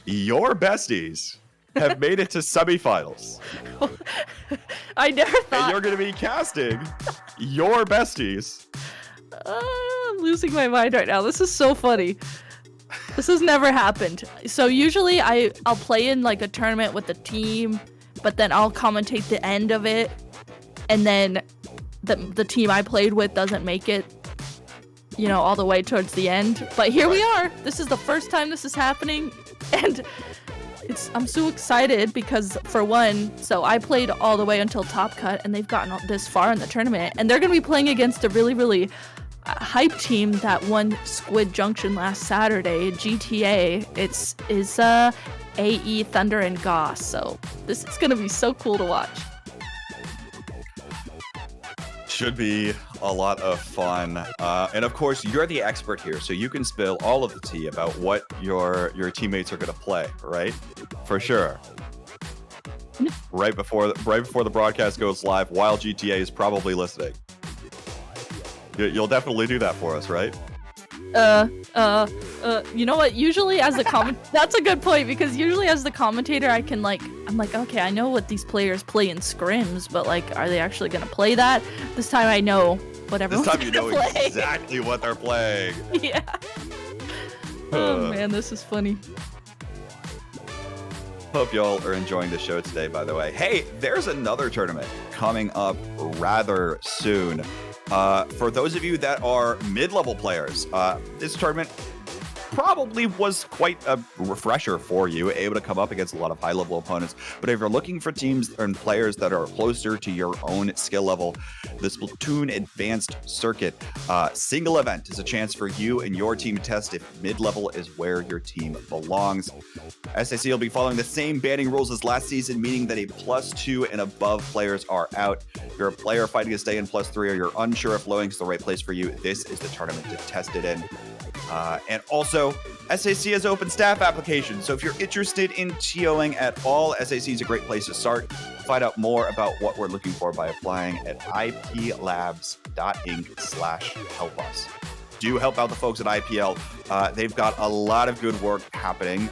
Your besties have made it to semifinals. I never thought. And you're going to be casting your besties. I'm losing my mind right now. This is so funny. This has never happened. So usually I'll play in like a tournament with the team, but then I'll commentate the end of it, and then the team I played with doesn't make it, all the way towards the end. But here we are. This is the first time this is happening, and I'm so excited because, for one, so I played all the way until top cut, and they've gotten this far in the tournament, and they're going to be playing against a really, really hype team that won Squid Junction last Saturday, GTA. It's AE, Thunder, and Goss, so this is going to be so cool to watch. Should be a lot of fun. And of course, you're the expert here, so you can spill all of the tea about what your teammates are going to play, right? For sure. Right before the broadcast goes live, while GTA is probably listening. You'll definitely do that for us, right? You know what? Usually as the that's a good point, because usually as the commentator, I'm like, okay, I know what these players play in scrims, but like, are they actually gonna play that? This time I know what everyone's This time you know play. exactly what they're playing. Yeah. Oh man, this is funny. Hope y'all are enjoying the show today, by the way. Hey, there's another tournament coming up rather soon. For those of you that are mid-level players, this tournament probably was quite a refresher for you, able to come up against a lot of high-level opponents. But if you're looking for teams and players that are closer to your own skill level, the Splatoon Advanced Circuit single event is a chance for you and your team to test if mid-level is where your team belongs. SAC will be following the same banning rules as last season, meaning that a +2 and above players are out. If you're a player fighting to stay in +3, or you're unsure if Lowing's the right place for you, this is the tournament to test it in. And also, SAC has open staff applications, so if you're interested in TOing at all, SAC is a great place to start. Find out more about what we're looking for by applying at iplabs.inc/helpus. Do help out the folks at IPL. They've got a lot of good work happening.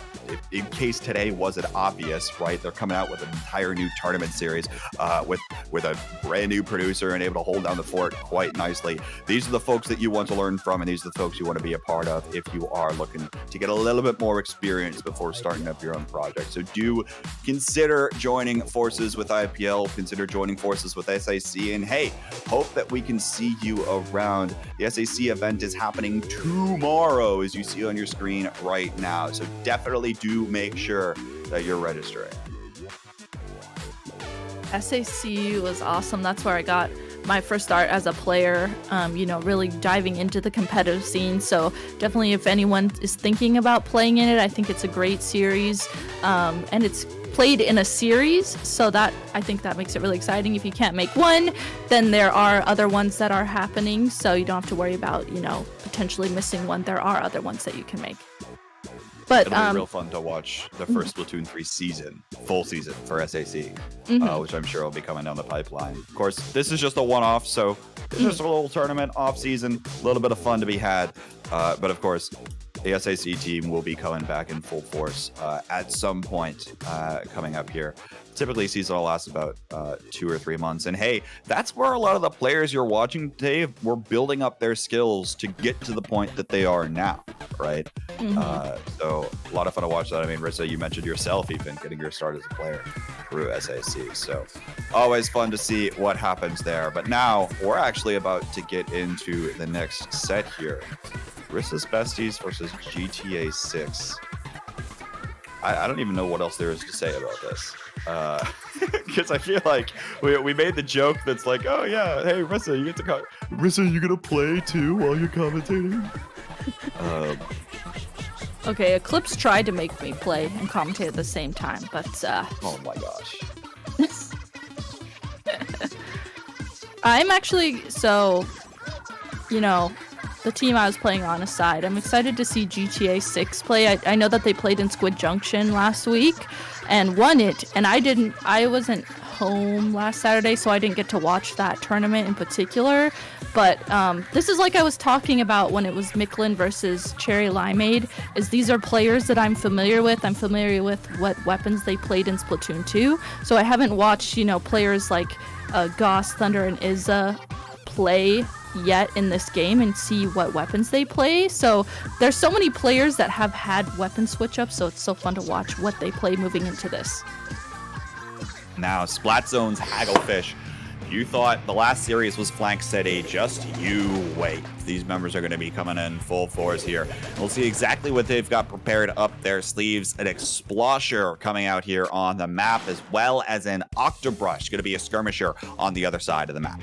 In case today wasn't obvious, right? They're coming out with an entire new tournament series with a brand new producer and able to hold down the fort quite nicely. These are the folks that you want to learn from, and these are the folks you want to be a part of if you are looking to get a little bit more experience before starting up your own project. So do consider joining forces with IPL, consider joining forces with SAC, and hey, hope that we can see you around. The SAC event is happening tomorrow, as you see on your screen right now. So definitely do make sure that you're registering. SAC was awesome. That's where I got my first start as a player, really diving into the competitive scene. So definitely, if anyone is thinking about playing in it, I think it's a great series. And it's played in a series, so that I think that makes it really exciting. If you can't make one, then there are other ones that are happening, so you don't have to worry about, potentially missing one. There are other ones that you can make. But it'll be real fun to watch the first Splatoon 3 full season for SAC, which I'm sure will be coming down the pipeline. Of course, this is just a one-off, so it's just a little tournament off season, a little bit of fun to be had. But of course, the SAC team will be coming back in full force at some point coming up here. Typically, season lasts about 2 or 3 months. And hey, that's where a lot of the players you're watching today were building up their skills to get to the point that they are now, right? So a lot of fun to watch that. I mean, Rissa, you mentioned yourself even getting your start as a player through SAC. So always fun to see what happens there. But now we're actually about to get into the next set here. Rissa's Besties versus GTA 6. I don't even know what else there is to say about this. Because I feel like we made the joke that's like, oh yeah, hey Rissa, you get to Rissa, you gonna play too while you're commentating? Okay, Eclipse tried to make me play and commentate at the same time, but oh my gosh. I'm actually, so, you know, the team I was playing on aside, I'm excited to see GTA 6 play. I know that they played in Squid Junction last week and won it, and I wasn't home last Saturday, so I didn't get to watch that tournament in particular. But this is like I was talking about when it was Mictlan versus Cherry Limeade, is these are players that I'm familiar with. I'm familiar with what weapons they played in Splatoon 2, so I haven't watched, you know, players like Goss, Thunder, and Izza play yet in this game and see what weapons they play. So there's so many players that have had weapon switch ups, so it's so fun to watch what they play moving into this. Now, Splatzone's Hagglefish. You thought the last series was Flank City, just you wait. These members are going to be coming in full force here. We'll see exactly what they've got prepared up their sleeves. An Explosher coming out here on the map, as well as an Octobrush, going to be a skirmisher on the other side of the map.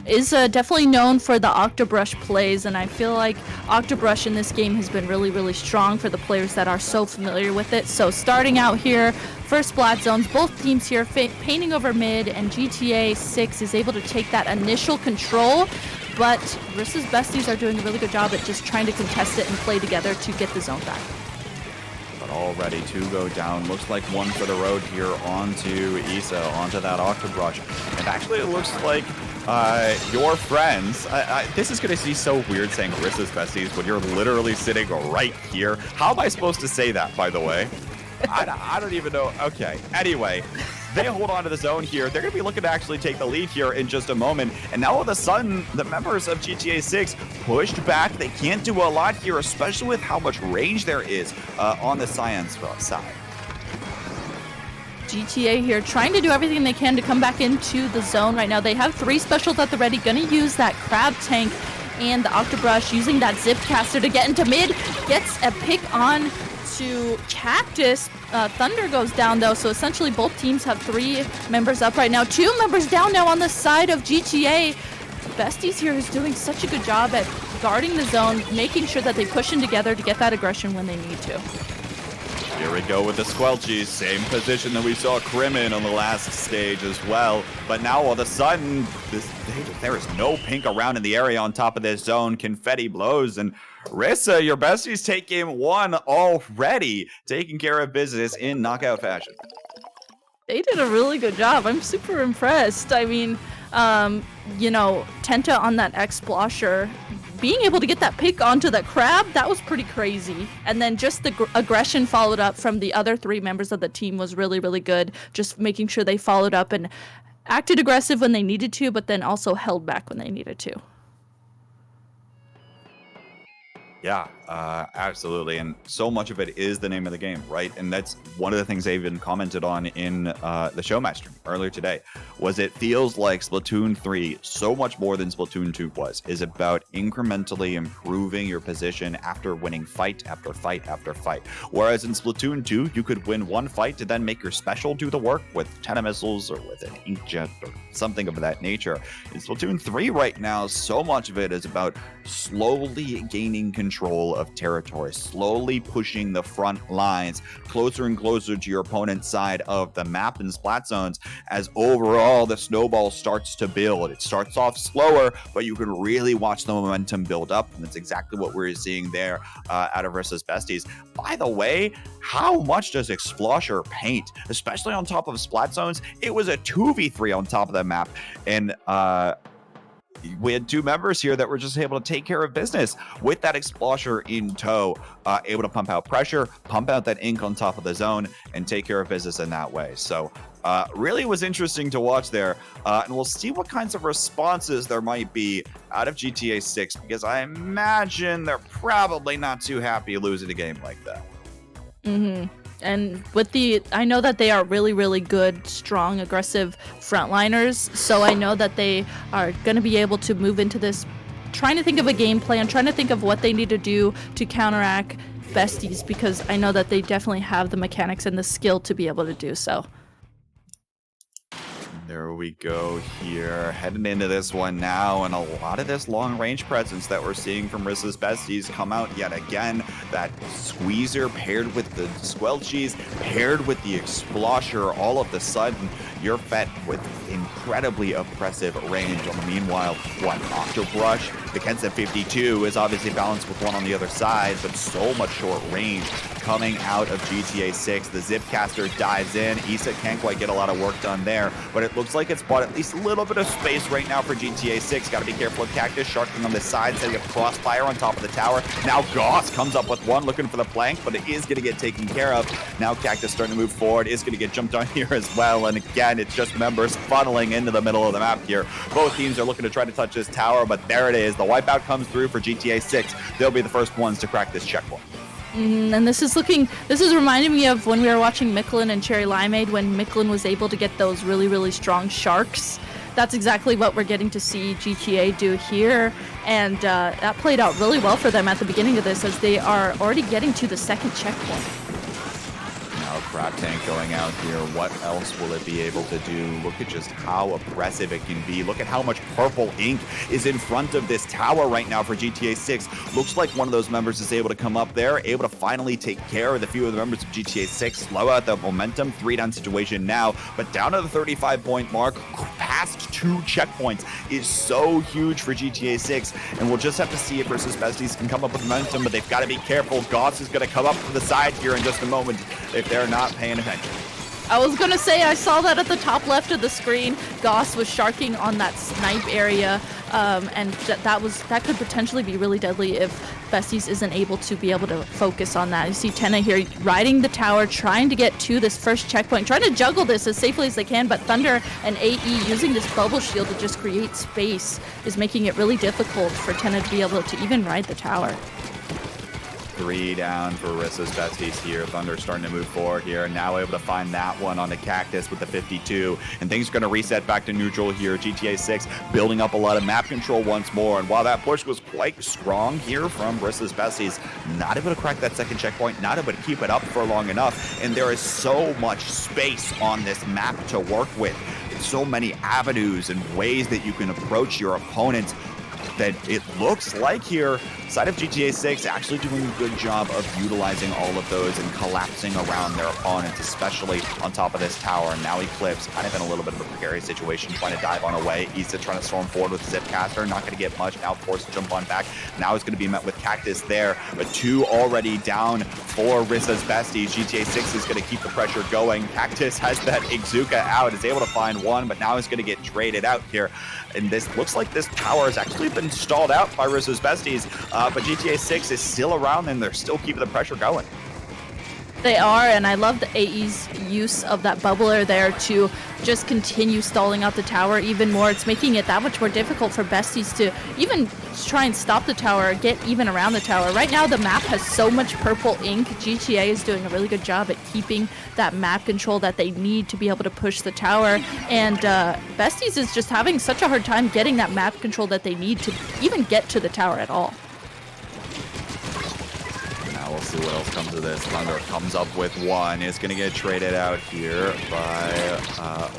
Is definitely known for the Octobrush plays, and I feel like Octobrush in this game has been really, really strong for the players that are so familiar with it. So starting out here, first Splat Zones, both teams here painting over mid, and GTA 6 is able to take that initial control, but Rissa's Besties are doing a really good job at just trying to contest it and play together to get the zone back. But all ready to go down. Looks like one for the road here onto Issa, onto that Octobrush. And actually it looks like your friends, this is going to be so weird saying Rissa's Besties when you're literally sitting right here. How am I supposed to say that, by the way? I don't even know. Okay. Anyway, they hold on to the zone here. They're going to be looking to actually take the lead here in just a moment. And now all of a sudden, the members of GTA 6 pushed back. They can't do a lot here, especially with how much range there is on the Science side. GTA here trying to do everything they can to come back into the zone right now. They have 3 specials at the ready, gonna use that Crab Tank and the Octobrush, using that Zip Caster to get into mid. Gets a pick on to Cactus. Thunder goes down though, so essentially both teams have 3 members up right now. 2 members down now on the side of GTA. Besties here is doing such a good job at guarding the zone, making sure that they push in together to get that aggression when they need to. Here we go with the Squelchies, same position that we saw Crim in on the last stage as well. But now all of a sudden, there is no pink around in the area on top of this zone. Confetti blows, and Rissa, your Besties take game 1 already, taking care of business in knockout fashion. They did a really good job. I'm super impressed. I mean, you know, Tenta on that Explosher, being able to get that pick onto the Crab, that was pretty crazy. And then just the aggression followed up from the other 3 members of the team was really, really good. Just making sure they followed up and acted aggressive when they needed to, but then also held back when they needed to. Yeah, absolutely. And so much of it is the name of the game, right? And that's one of the things they even commented on in the show match stream earlier today, was it feels like Splatoon 3, so much more than Splatoon 2 was, is about incrementally improving your position after winning fight after fight after fight. Whereas in Splatoon 2, you could win one fight to then make your special do the work with 10 missiles or with an inkjet or something of that nature. In Splatoon 3 right now, so much of it is about slowly gaining control of territory, slowly pushing the front lines closer and closer to your opponent's side of the map in Splat Zones, as overall the snowball starts to build. It starts off slower, but you can really watch the momentum build up, and that's exactly what we're seeing there out of Rissa's Besties. By the way, how much does Explosher paint, especially on top of Splat Zones? It was a 2v3 on top of the map, and we had two members here that were just able to take care of business with that Explosher in tow, able to pump out pressure, pump out that ink on top of the zone, and take care of business in that way. So really was interesting to watch there, and we'll see what kinds of responses there might be out of GTA 6, because I imagine they're probably not too happy losing a game like that. And I know that they are really, really good, strong, aggressive frontliners. So I know that they are going to be able to move into this, trying to think of a game plan, trying to think of what they need to do to counteract Besties, because I know that they definitely have the mechanics and the skill to be able to do so. There we go here, heading into this one now, and a lot of this long-range presence that we're seeing from Rissa's Besties come out yet again. That Squeezer paired with the Squelchies, paired with the Explosher, all of the sudden, you're fed with incredibly oppressive range. Meanwhile, Octobrush, the Kensa 52 is obviously balanced with one on the other side, but so much short range coming out of GTA 6. The Zipcaster dives in. Issa can't quite get a lot of work done there, but it looks like it's bought at least a little bit of space right now for GTA 6. Got to be careful of Cactus, sharking on the side, setting up Crossfire on top of the tower. Now Goss comes up with one, looking for the flank, but it is going to get taken care of. Now Cactus starting to move forward, is going to get jumped on here as well, and again, it's just members funneling into the middle of the map here. Both teams are looking to try to touch this tower, but there it is. The wipeout comes through for GTA 6. They'll be the first ones to crack this checkpoint. And this is reminding me of when we were watching Mictlan and Cherry Limeade, when Mictlan was able to get those really, really strong sharks. That's exactly what we're getting to see GTA do here, and that played out really well for them at the beginning of this, as they are already getting to the second checkpoint. Now Crab Tank going out here. What else will it be able to do? Look at just how oppressive it can be. Look at how much purple ink is in front of this tower right now for GTA 6. Looks like one of those members is able to come up there, able to finally take care of the few of the members of GTA 6, slow out the momentum. 3-down situation now, but down to the 35-point mark, past 2 checkpoints is so huge for GTA 6, and we'll just have to see if Rissa's Besties can come up with momentum, but they've got to be careful. Goss is going to come up to the side here in just a moment if they're not paying attention. I was gonna say, I saw that at the top left of the screen. Goss was sharking on that snipe area, and that could potentially be really deadly if Besties isn't able to focus on that. You see Tenna here riding the tower, trying to get to this first checkpoint, trying to juggle this as safely as they can, but Thunder and AE using this bubble shield to just create space is making it really difficult for Tenna to be able to even ride the tower. 3 down for Rissa's Besties here. Thunder starting to move forward here. Now able to find that one on the Cactus with the 52. And things are going to reset back to neutral here. GTA 6 building up a lot of map control once more. And while that push was quite strong here from Rissa's Besties, not able to crack that second checkpoint, not able to keep it up for long enough. And there is so much space on this map to work with. So many avenues and ways that you can approach your opponents, that it looks like here, side of GTA 6 actually doing a good job of utilizing all of those and collapsing around their opponents, especially on top of this tower. And now Eclipse kind of in a little bit of a precarious situation, trying to dive on away. Issa trying to storm forward with Zipcaster, not going to get much. Now forced to jump on back. Now he's going to be met with Cactus there, but 2 already down for Rissa's Besties. GTA 6 is going to keep the pressure going. Cactus has that Ixuka out, is able to find one, but now he's going to get traded out here. And this looks like this tower has actually been stalled out by Rissa's Besties, but GTA 6 is still around and they're still keeping the pressure going. They are, and I love the AE's use of that bubbler there to just continue stalling out the tower even more. It's making it that much more difficult for Besties to even try and stop the tower, get even around the tower. Right now, the map has so much purple ink. GTA is doing a really good job at keeping that map control that they need to be able to push the tower, and Besties is just having such a hard time getting that map control that they need to even get to the tower at all. We'll see what else comes of this. Thunder comes up with one. Is going to get traded out here by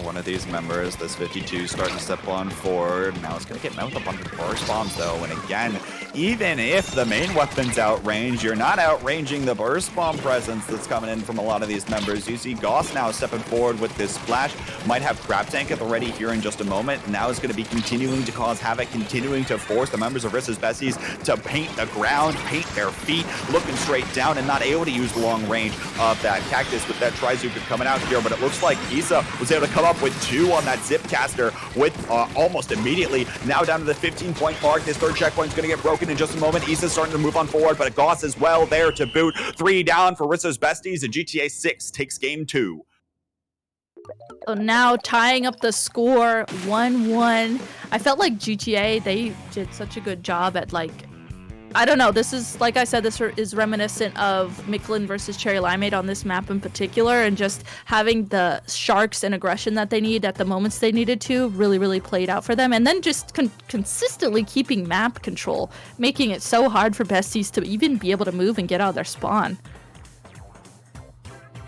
one of these members. This 52 starting to step on forward. Now it's going to get met with a bunch of burst bombs, though. And again, even if the main weapon's outrange, you're not outranging the burst bomb presence that's coming in from a lot of these members. You see Goss now stepping forward with this splash. Might have Crab Tank at the ready here in just a moment. Now is going to be continuing to cause havoc, continuing to force the members of Rissa's Besties to paint the ground, paint their feet, looking straight down and not able to use the long range of that cactus with that Trizuka coming out here. But it looks like Issa was able to come up with 2 on that zip caster with almost immediately. Now down to the 15-point mark. This third checkpoint's going to get broken in just a moment. Issa's starting to move on forward, but Goss as well there to boot. 3 down for Rissa's Besties, and GTA 6 takes game 2. So now tying up the score 1-1. I felt like GTA, they did such a good job at, like, I don't know, this is, like I said, this is reminiscent of Mictlan versus Cherry Limeade on this map in particular, and just having the sharks and aggression that they need at the moments they needed to really played out for them. And then just consistently keeping map control, making it so hard for Besties to even be able to move and get out of their spawn.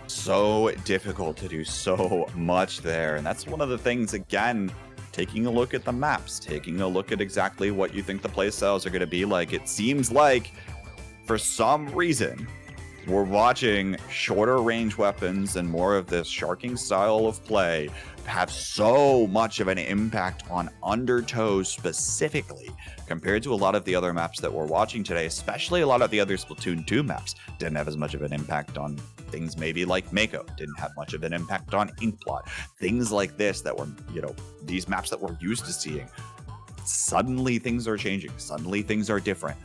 So difficult to do so much there, and that's one of the things, again, taking a look at the maps, taking a look at exactly what you think the playstyles are going to be like. It seems like, for some reason, we're watching shorter range weapons and more of this sharking style of play have so much of an impact on Undertow specifically, compared to a lot of the other maps that we're watching today, especially a lot of the other Splatoon 2 maps. Didn't have as much of an impact on things maybe like Mako, didn't have much of an impact on Inkplot. Things like this that were, these maps that we're used to seeing. Suddenly things are changing. Suddenly things are different.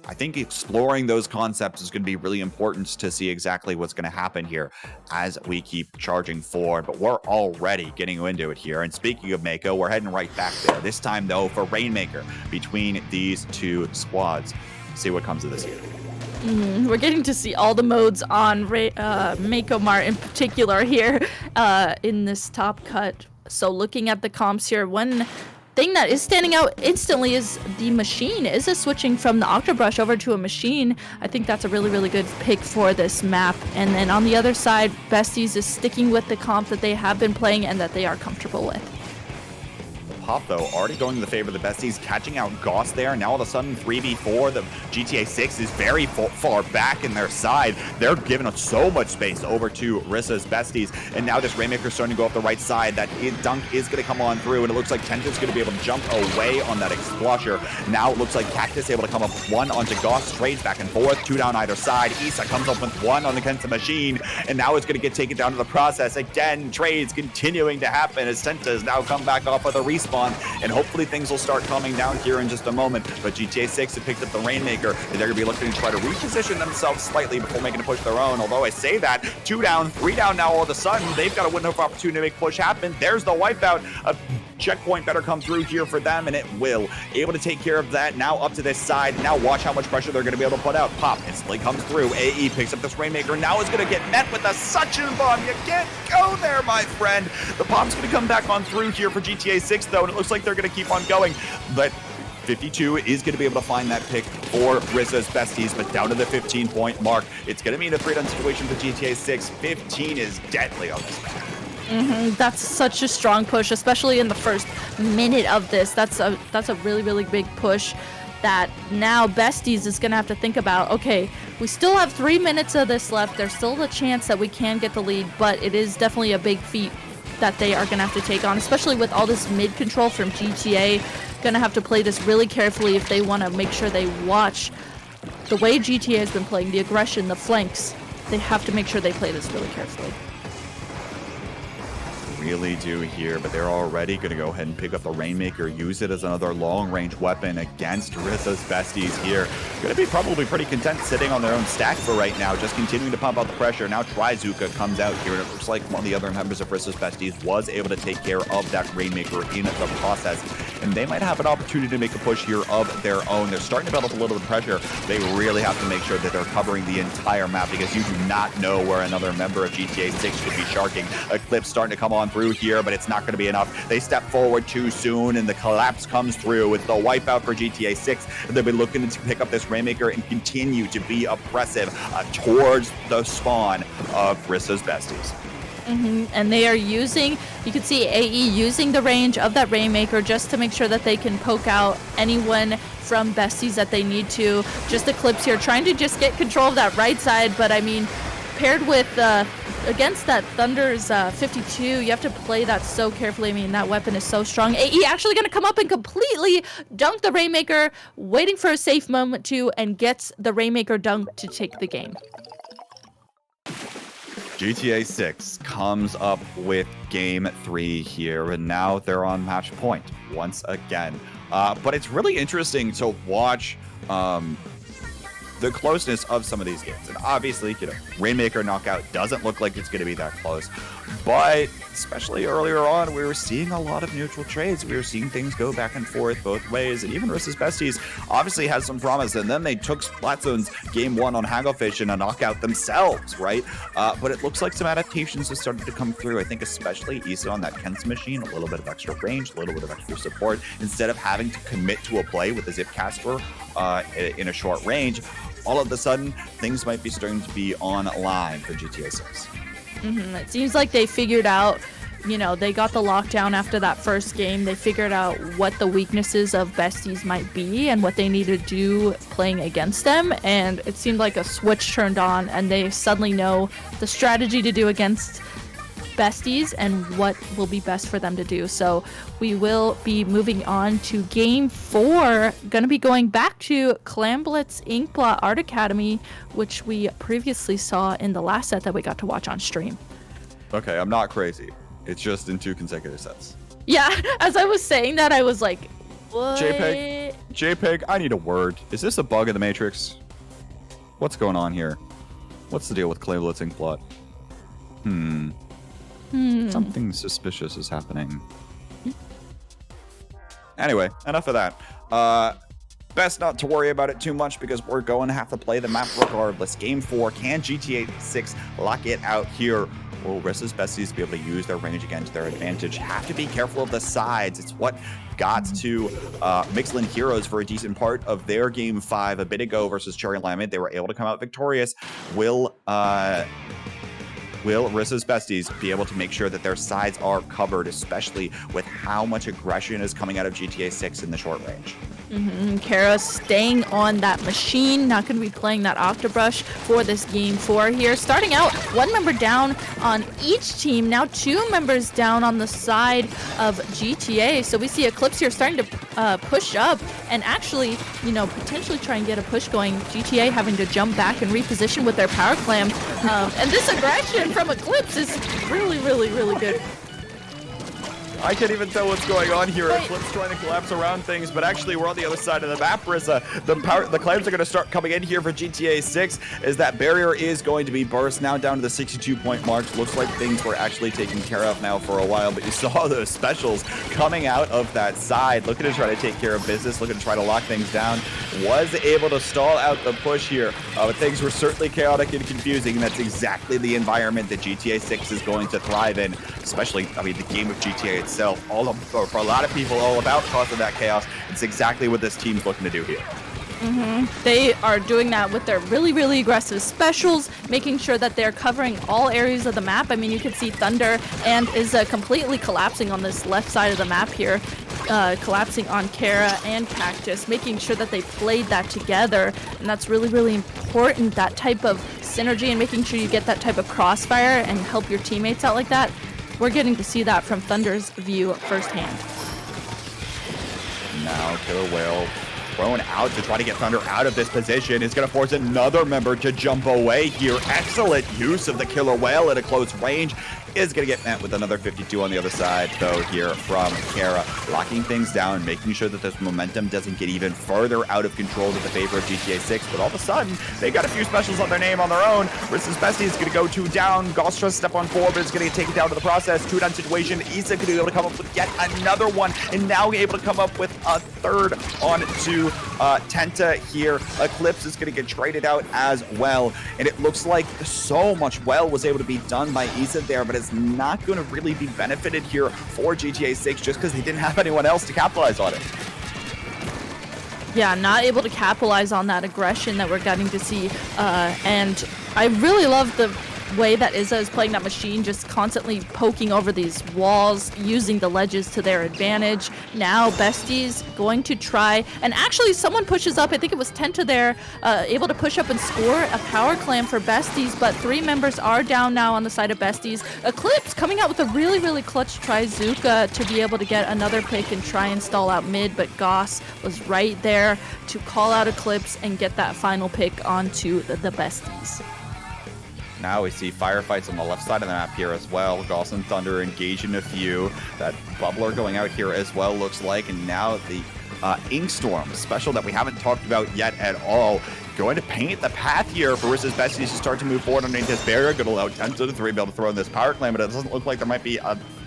I think exploring those concepts is going to be really important to see exactly what's going to happen here as we keep charging forward. But we're already getting into it here. And speaking of Mako, we're heading right back there. This time, though, for Rainmaker between these 2 squads. See what comes of this here. We're getting to see all the modes on Mako Mart in particular here in this top cut. So looking at the comps here, one thing that is standing out instantly is the machine. Is switching from the Octobrush over to a machine. I think that's a really good pick for this map. And then on the other side, Besties is sticking with the comp that they have been playing and that they are comfortable with. Pop, though, already going in the favor of the Besties, catching out Goss there. Now all of a sudden, 3v4, the GTA 6 is very far back in their side. They're giving us so much space over to Rissa's Besties. And now this Rainmaker's starting to go up the right side. That dunk is going to come on through, and it looks like Tenta's going to be able to jump away on that Explusher. Now it looks like Cactus able to come up with 1 onto Goss, trades back and forth, 2 down either side. Issa comes up with 1 on the Kenta machine, and now it's going to get taken down to the process. Again, trades continuing to happen as Tenta's now come back off of the respawn. And hopefully things will start calming down here in just a moment. But GTA 6 have picked up the Rainmaker, and they're going to be looking to try to reposition themselves slightly before making a push their own. Although I say that, 2 down, 3 down now all of a sudden. They've got a window of opportunity to make push happen. There's the wipeout. A checkpoint better come through here for them, and it will. Able to take care of that. Now up to this side. Now watch how much pressure they're going to be able to put out. Pop instantly comes through. AE picks up this Rainmaker. Now is going to get met with a suction bomb. You can't go there, my friend. The Pop's going to come back on through here for GTA 6, though, and it looks like they're going to keep on going. But 52 is going to be able to find that pick for Rissa's Besties, but down to the 15-point mark. It's going to be in a 3-down situation for GTA 6. 15 is deadly on this map. That's such a strong push, especially in the first minute of this. That's a really big push that now Besties is going to have to think about. Okay, we still have 3 minutes of this left. There's still a chance that we can get the lead, but it is definitely a big feat that they are going to have to take on, especially with all this mid control from GTA. Going to have to play this really carefully if they want to make sure they watch the way GTA has been playing, the aggression, the flanks. They have to make sure they play this really carefully. Really do here, but they're already going to go ahead and pick up the Rainmaker, use it as another long-range weapon against Rissa's Besties here. Going to be probably pretty content sitting on their own stack for right now, just continuing to pump out the pressure. Now Trizuka comes out here, and it looks like one of the other members of Rissa's Besties was able to take care of that Rainmaker in the process, and they might have an opportunity to make a push here of their own. They're starting to build up a little bit of pressure. They really have to make sure that they're covering the entire map, because you do not know where another member of GTA 6 could be sharking. Eclipse starting to come on through here, but it's not going to be enough. They step forward too soon, and the collapse comes through. It's the wipeout for GTA 6. They'll be looking to pick up this Rainmaker and continue to be oppressive towards the spawn of Rissa's Besties. And they are using, you can see AE using the range of that Rainmaker just to make sure that they can poke out anyone from Besties that they need to. Just Eclipse here trying to just get control of that right side, but I mean, paired with against that Thunder's 52, you have to play that so carefully. I mean, that weapon is so strong. AE actually going to come up and completely dunk the Rainmaker, waiting for a safe moment to, and gets the Rainmaker dunk to take the game. GTA 6 comes up with game 3 here, and now they're on match point once again. But it's really interesting to watch the closeness of some of these games. And obviously, Rainmaker knockout doesn't look like it's going to be that close. But especially earlier on, we were seeing a lot of neutral trades. We were seeing things go back and forth both ways. And even Rissa's Besties obviously has some promise. And then they took Splatzone's game 1 on Hagglefish in a knockout themselves, right? But it looks like some adaptations have started to come through. I think especially Issa on that Kent's machine, a little bit of extra range, a little bit of extra support. Instead of having to commit to a play with a Zipcaster in a short range, all of a sudden, things might be starting to be online for GTA 6. It seems like they figured out, they got the lockdown after that first game. They figured out what the weaknesses of Besties might be and what they need to do playing against them. And it seemed like a switch turned on and they suddenly know the strategy to do against Besties and what will be best for them to do. So we will be moving on to game 4. Going to be going back to Clamblitz Inkblot Art Academy, which we previously saw in the last set that we got to watch on stream. Okay, I'm not crazy. It's just in 2 consecutive sets. Yeah, as I was saying that, I was like, what? JPEG, I need a word. Is this a bug in the Matrix? What's going on here? What's the deal with Clamblitz Inkblot? Something suspicious is happening. Anyway, enough of that. Best not to worry about it too much because we're going to have to play the map regardless. Game 4, can GTA 6 lock it out here? Will Rissa's Besties be able to use their range again to their advantage? Have to be careful of the sides. It's what got to Mictlan Heroes for a decent part of their Game 5 a bit ago versus Cherry Limeade. They were able to come out victorious. Will Rissa's Besties be able to make sure that their sides are covered, especially with how much aggression is coming out of GTA 6 in the short range? Kara staying on that machine, not going to be playing that Octobrush for this game 4 here. Starting out, 1 member down on each team, now 2 members down on the side of GTA. So we see Eclipse here starting to push up and actually, potentially try and get a push going. GTA having to jump back and reposition with their power clam. And this aggression from Eclipse is really, really, really good. I can't even tell what's going on here. Eclipse trying to collapse around things, but actually we're on the other side of the map, Rissa. The claims are going to start coming in here for GTA 6 as that barrier is going to be burst. Now down to the 62-point mark. Looks like things were actually taken care of now for a while, but you saw those specials coming out of that side. Looking to try to take care of business, looking to try to lock things down. Was able to stall out the push here, but things were certainly chaotic and confusing, and that's exactly the environment that GTA 6 is going to thrive in, especially, the game of GTA itself, for a lot of people, all about causing that chaos. It's exactly what this team's looking to do here. They are doing that with their really, really aggressive specials, making sure that they're covering all areas of the map. You can see Thunder and is completely collapsing on this left side of the map here, collapsing on Kara and Cactus, making sure that they played that together. And that's really, really important, that type of synergy and making sure you get that type of crossfire and help your teammates out like that. We're getting to see that from Thunder's view firsthand. Now Killer Whale thrown out to try to get Thunder out of this position. Is going to force another member to jump away here. Excellent use of the Killer Whale at a close range. Is going to get met with another 52 on the other side, though, here from Kara. Locking things down, making sure that this momentum doesn't get even further out of control to the favor of GTA 6. But all of a sudden, they got a few specials on their name on their own. Rissa's Bestie is going to go 2 down. Gostra step on 4, but it's going to get taken down to the process. 2 down situation. Issa going to be able to come up with yet another one, and now able to come up with a third on to Tenta here. Eclipse is going to get traded out as well. And it looks like so much well was able to be done by Issa there, but it's not going to really be benefited here for GTA 6 just because they didn't have anyone else to capitalize on it. Yeah, not able to capitalize on that aggression that we're getting to see. And I really love the way that Izza is playing that machine, just constantly poking over these walls, using the ledges to their advantage. Now Besties going to try, and actually someone pushes up, I think it was Tenta there, able to push up and score a power clam for Besties, but 3 members are down now on the side of Besties. Eclipse coming out with a really, really clutch Trizuka to be able to get another pick and try and stall out mid, but Goss was right there to call out Eclipse and get that final pick onto the Besties. Now we see firefights on the left side of the map here as well. Goss and Thunder engaging a few. That bubbler going out here as well, looks like. And now the Inkstorm special that we haven't talked about yet at all. Going to paint the path here for Rissa's Besties to start to move forward underneath this barrier. Going to allow Tenta to 3 be able to throw in this power clam, but it doesn't look like there might be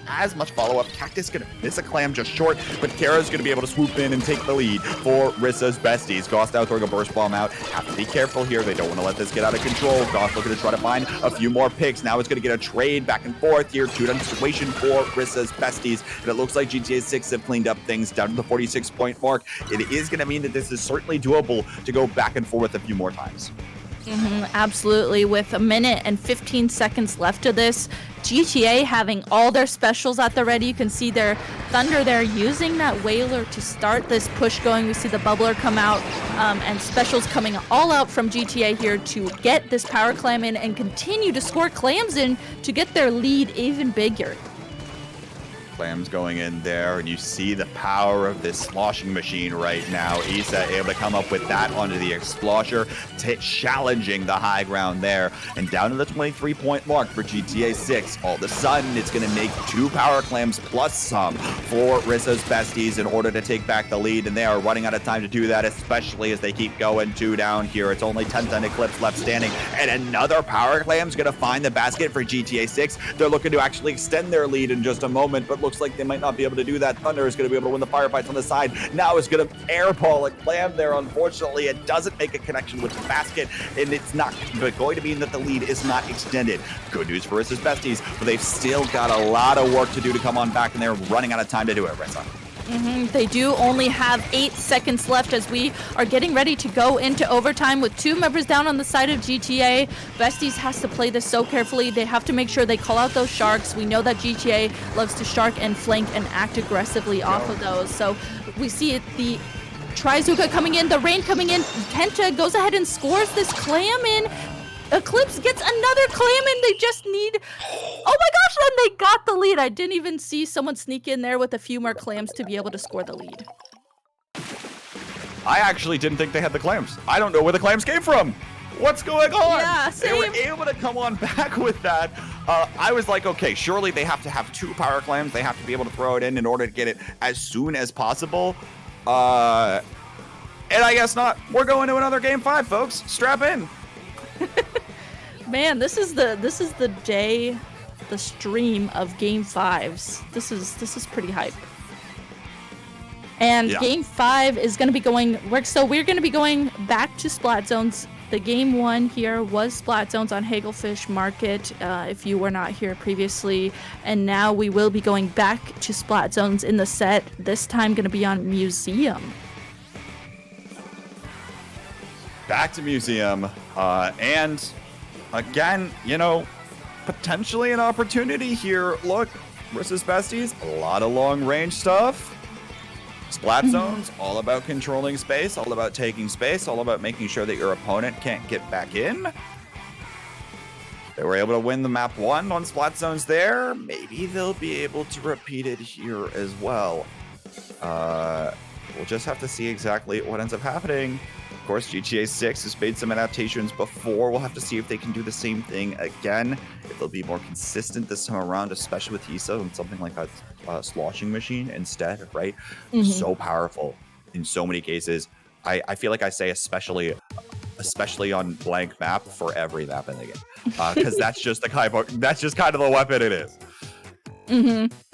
as much follow-up. Cactus going to miss a clam just short, but Kara's going to be able to swoop in and take the lead for Rissa's Besties. Goss now throwing a burst bomb out. Have to be careful here. They don't want to let this get out of control. Goss looking to try to find a few more picks. Now it's going to get a trade back and forth here. 2-down situation for Rissa's Besties, and it looks like GTA 6 have cleaned up things down to the 46-point mark. It is going to mean that this is certainly doable to go back and forth a few more times. Absolutely. With a minute and 15 seconds left of this, GTA having all their specials at the ready. You can see their Thunder there using that Whaler to start this push going. We see the Bubbler come out and specials coming all out from GTA here to get this power clam in and continue to score clams in to get their lead even bigger. Clams going in there, and you see the power of this sloshing machine right now. Issa able to come up with that onto the Explosher, challenging the high ground there. And down to the 23-point mark for GTA 6. All of a sudden, it's going to make 2 power clams plus some for Rissa's Besties in order to take back the lead. And they are running out of time to do that, especially as they keep going 2 down here. It's only 10 Eclipse left standing. And another power clam's going to find the basket for GTA 6. They're looking to actually extend their lead in just a moment, but looks like they might not be able to do that. Thunder is going to be able to win the firefights on the side. Now is going to airball a clam there. Unfortunately, it doesn't make a connection with the basket, and it's not going to mean that the lead is not extended. Good news for Rissa's Besties, but they've still got a lot of work to do to come on back, and they're running out of time to do it, Rissa. They do only have 8 seconds left as we are getting ready to go into overtime with 2 members down on the side of GTA. Besties has to play this so carefully. They have to make sure they call out those sharks. We know that GTA loves to shark and flank and act aggressively off of those. So we see the Trizuka coming in, the rain coming in. Kenta goes ahead and scores this clam in. Eclipse gets another clam in. They just need... Oh my gosh, and they got the lead. I didn't even see someone sneak in there with a few more clams to be able to score the lead. I actually didn't think they had the clams. I don't know where the clams came from. What's going on? Yeah, same. They were able to come on back with that. I was like, okay, surely they have to have 2 power clams. They have to be able to throw it in order to get it as soon as possible. And I guess not. We're going to another game 5, folks. Strap in. Man, this is the day, the stream of game 5s. This is pretty hype. And game 5 is going to be going. We're going to be going back to Splat Zones. The game 1 here was Splat Zones on Hagelfish Market. If you were not here previously, and now we will be going back to Splat Zones in the set. This time going to be on Museum. Back to Museum, and again, you know, potentially an opportunity here. Look, Rissa's Besties, a lot of long-range stuff. Splat Zones, all about controlling space, all about taking space, all about making sure that your opponent can't get back in. They were able to win the map 1 on Splat Zones there. Maybe they'll be able to repeat it here as well. We'll just have to see exactly what ends up happening. Of course, GTA 6 has made some adaptations before. We'll have to see if they can do the same thing again. If they'll be more consistent this time around, especially with Issa and something like a sloshing machine instead, right? So powerful in so many cases. I feel like I say especially on blank map for every map in the game, because that's just kind of the weapon it is.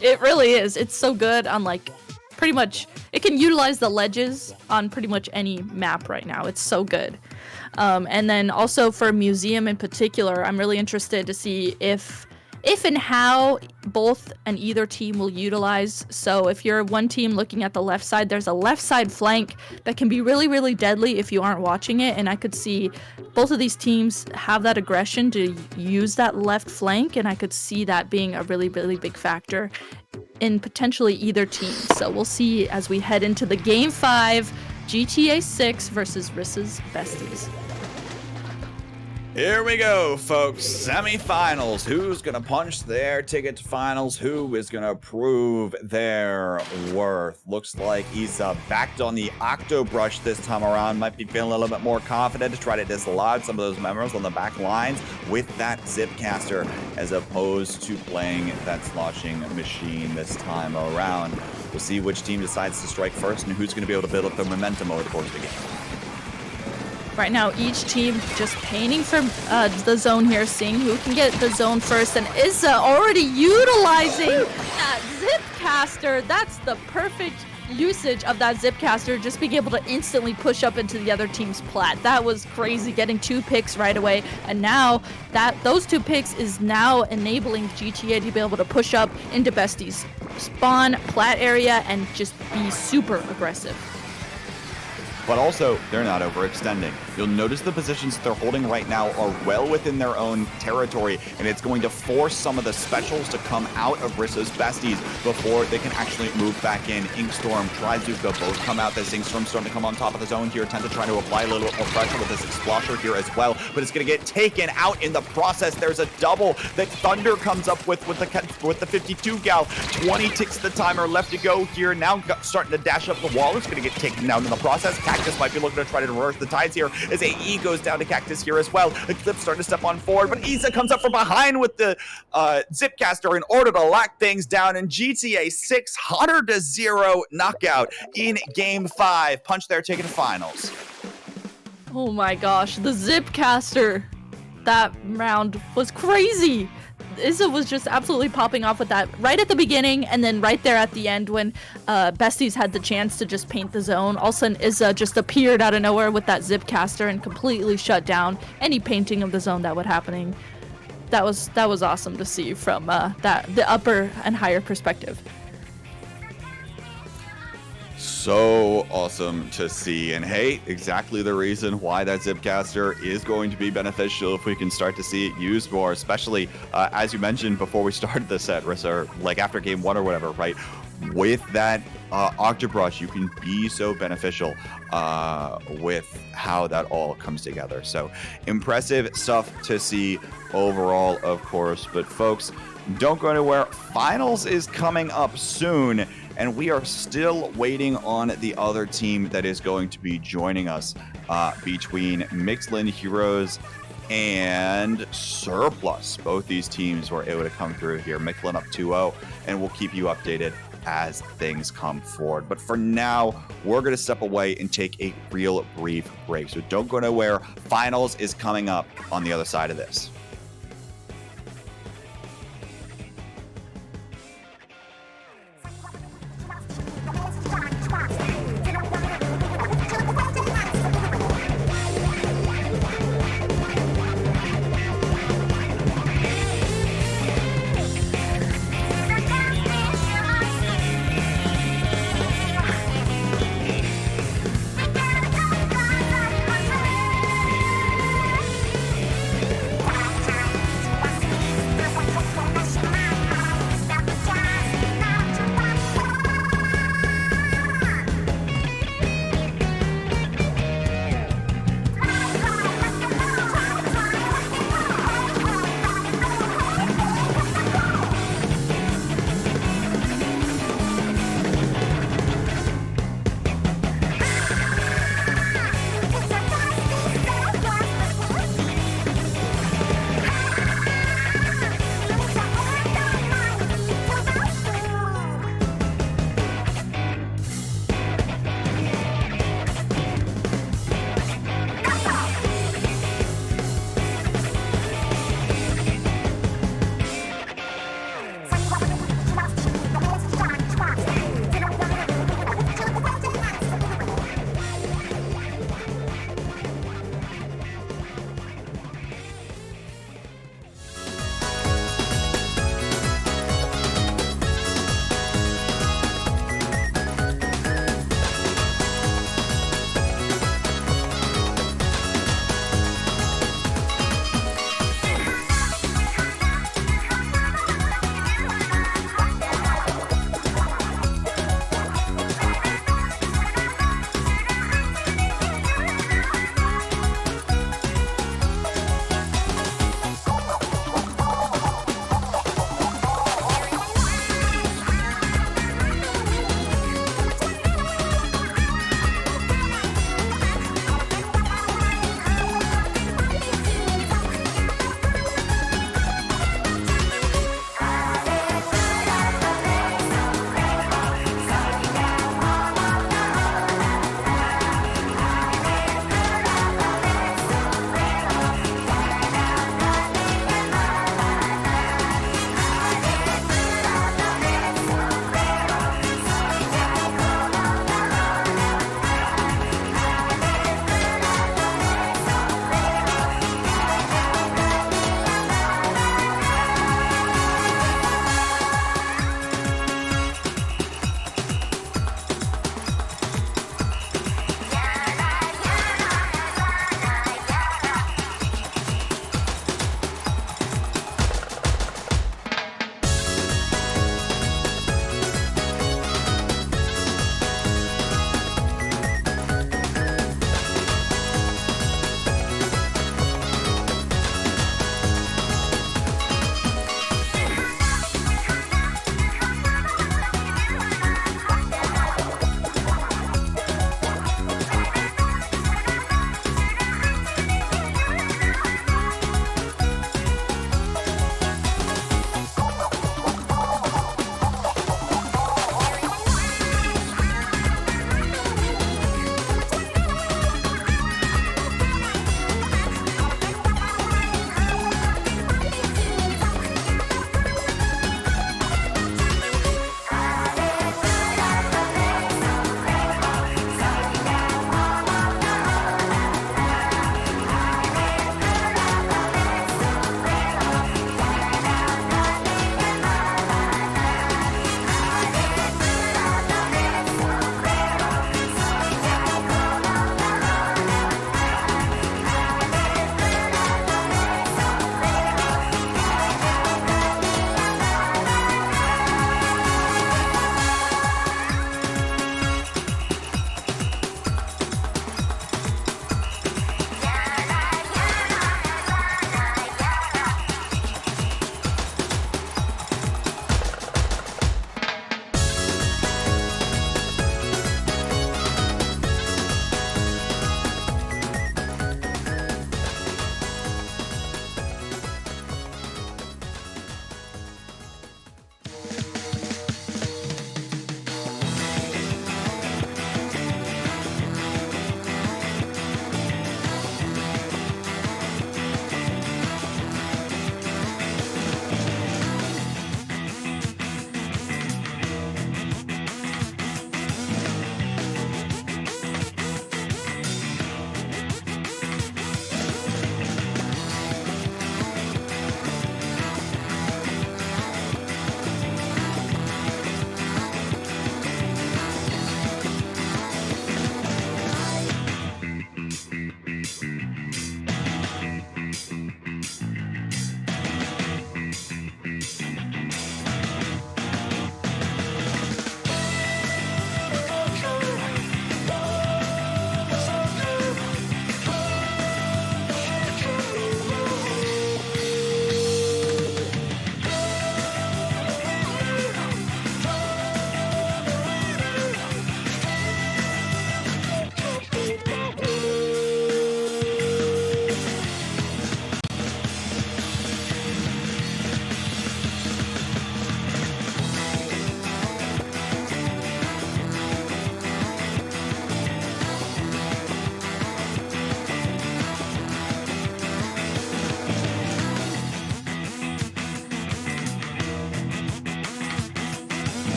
It really is. It's so good on like pretty much. It can utilize the ledges on pretty much any map right now. It's so good. And then also for Museum in particular, I'm really interested to see if if and how both and either team will utilize. So if you're one team looking at the left side, there's a left side flank that can be really, really deadly if you aren't watching it. And I could see both of these teams have that aggression to use that left flank. And I could see that being a really, really big factor in potentially either team. So we'll see as we head into the Game 5, GTA 6 versus Rissa's Besties. Here we go, folks. Semifinals. Who's going to punch their ticket to finals? Who is going to prove their worth? Looks like he's backed on the Octobrush this time around. Might be feeling a little bit more confident to try to dislodge some of those members on the back lines with that Zipcaster, as opposed to playing that sloshing machine this time around. We'll see which team decides to strike first and who's going to be able to build up their momentum over the course of the game. Right now, each team just painting for the zone here, seeing who can get the zone first. And Issa already utilizing that Zipcaster. That's the perfect usage of that Zipcaster, just being able to instantly push up into the other team's plat. That was crazy, getting 2 picks right away. And now those 2 picks is now enabling GTA to be able to push up into Besties' spawn, plat area, and just be super aggressive. But also, they're not overextending. You'll notice the positions they're holding right now are well within their own territory, and it's going to force some of the specials to come out of Rissa's Besties before they can actually move back in. Inkstorm, Trizuka both come out. This Inkstorm starting to come on top of the zone here, tend to try to apply a little bit more pressure with this Explosher here as well, but it's going to get taken out in the process. There's a double that Thunder comes up with the 52 gal. 20 ticks the timer left to go here. Now starting to dash up the wall. It's going to get taken down in the process. Cactus might be looking to try to reverse the tides here as AE goes down to Cactus here as well. Eclipse starting to step on forward, but Issa comes up from behind with the Zipcaster in order to lock things down. And GTA 6 100-0 knockout in Game 5. Punch their ticket to finals. Oh my gosh, the Zipcaster. That round was crazy. Issa was just absolutely popping off with that right at the beginning, and then right there at the end when Besties had the chance to just paint the zone. All of a sudden, Issa just appeared out of nowhere with that Zipcaster and completely shut down any painting of the zone that was happening. That was awesome to see from the upper and higher perspective. So awesome to see, and hey, exactly the reason why that Zipcaster is going to be beneficial if we can start to see it used more, especially as you mentioned before we started the set, Rissa, like after game 1 or whatever, right? With that Octobrush, you can be so beneficial with how that all comes together. So impressive stuff to see overall, of course. But folks, don't go anywhere. Finals is coming up soon, and we are still waiting on the other team that is going to be joining us between Mictlan Heroes and Surplus. Both these teams were able to come through here. Mictlan up 2-0, and we'll keep you updated as things come forward. But for now, we're going to step away and take a real brief break. So don't go nowhere. Finals is coming up on the other side of this.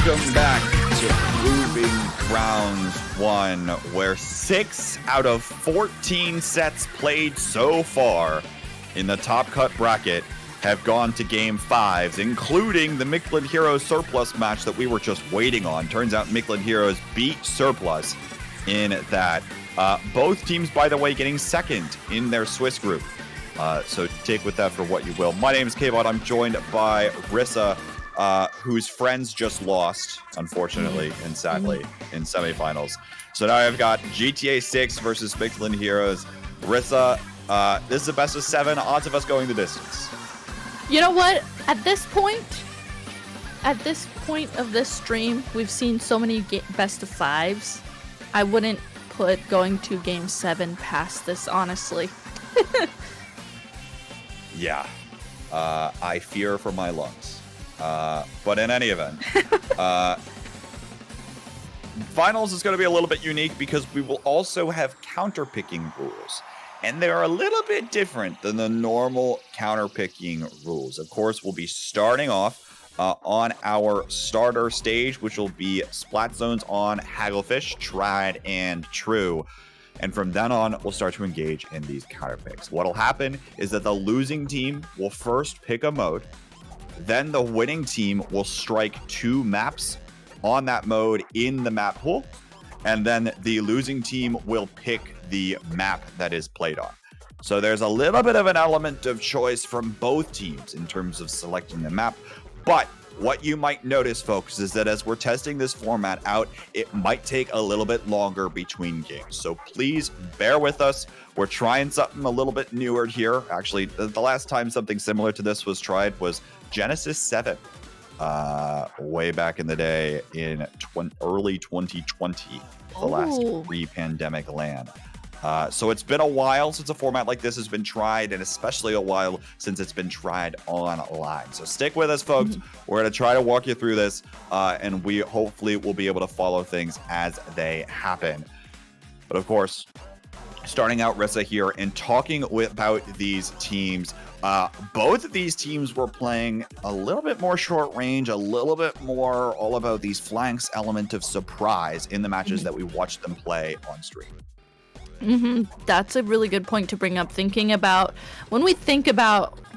Welcome back to Proving Grounds 1, where 6 out of 14 sets played so far in the top cut bracket have gone to game 5s, including the Mictlan Heroes Surplus match that we were just waiting on. Turns out Mictlan Heroes beat Surplus in that. Both teams, by the way, getting second in their Swiss group. So take with that for what you will. My name is K-Bot. I'm joined by Rissa, whose friends just lost, unfortunately and sadly, in semifinals. So now I've got GTA 6 versus Mictlan Heroes. Rissa, this is a best of 7. Odds of us going the distance. You know what? At this point of this stream, we've seen so many best of 5s. I wouldn't put going to game 7 past this, honestly. Yeah. I fear for my lungs. But in any event, finals is going to be a little bit unique because we will also have counterpicking rules. And they're a little bit different than the normal counterpicking rules. Of course, we'll be starting off on our starter stage, which will be Splat Zones on Hagglefish, Tried, and True. And from then on, we'll start to engage in these counterpicks. What'll happen is that the losing team will first pick a mode. Then the winning team will strike 2 maps on that mode in the map pool. And then the losing team will pick the map that is played on. So there's a little bit of an element of choice from both teams in terms of selecting the map. But what you might notice, folks, is that as we're testing this format out, it might take a little bit longer between games. So please bear with us. We're trying something a little bit newer here. Actually, the last time something similar to this was tried was Genesis 7. Way back in the day in early 2020, the last pre-pandemic LAN. So it's been a while since a format like this has been tried, and especially a while since it's been tried online. So stick with us, folks. We're going to try to walk you through this, and we hopefully will be able to follow things as they happen. But of course, starting out Rissa here and talking about these teams. Both of these teams were playing a little bit more short range, a little bit more all about these flanks element of surprise in the matches that we watched them play on stream. That's a really good point to bring up.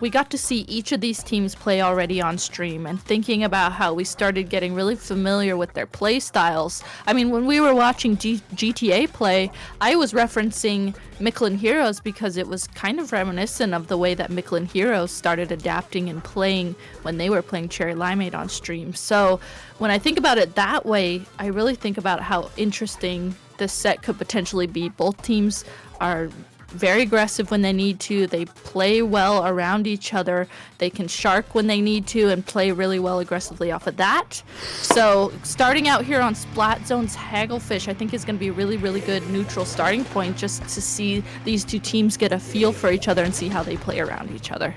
We got to see each of these teams play already on stream, and thinking about how we started getting really familiar with their play styles. I mean, when we were watching GTA play, I was referencing Mictlan Heroes because it was kind of reminiscent of the way that Mictlan Heroes started adapting and playing when they were playing Cherry Limeade on stream. So when I think about it that way, I really think about how interesting this set could potentially be. Both teams are very aggressive when they need to. They play well around each other. They can shark when they need to and play really well aggressively off of that. So starting out here on Splat Zone's Hagglefish, I think is going to be a really, really good neutral starting point just to see these two teams get a feel for each other and see how they play around each other.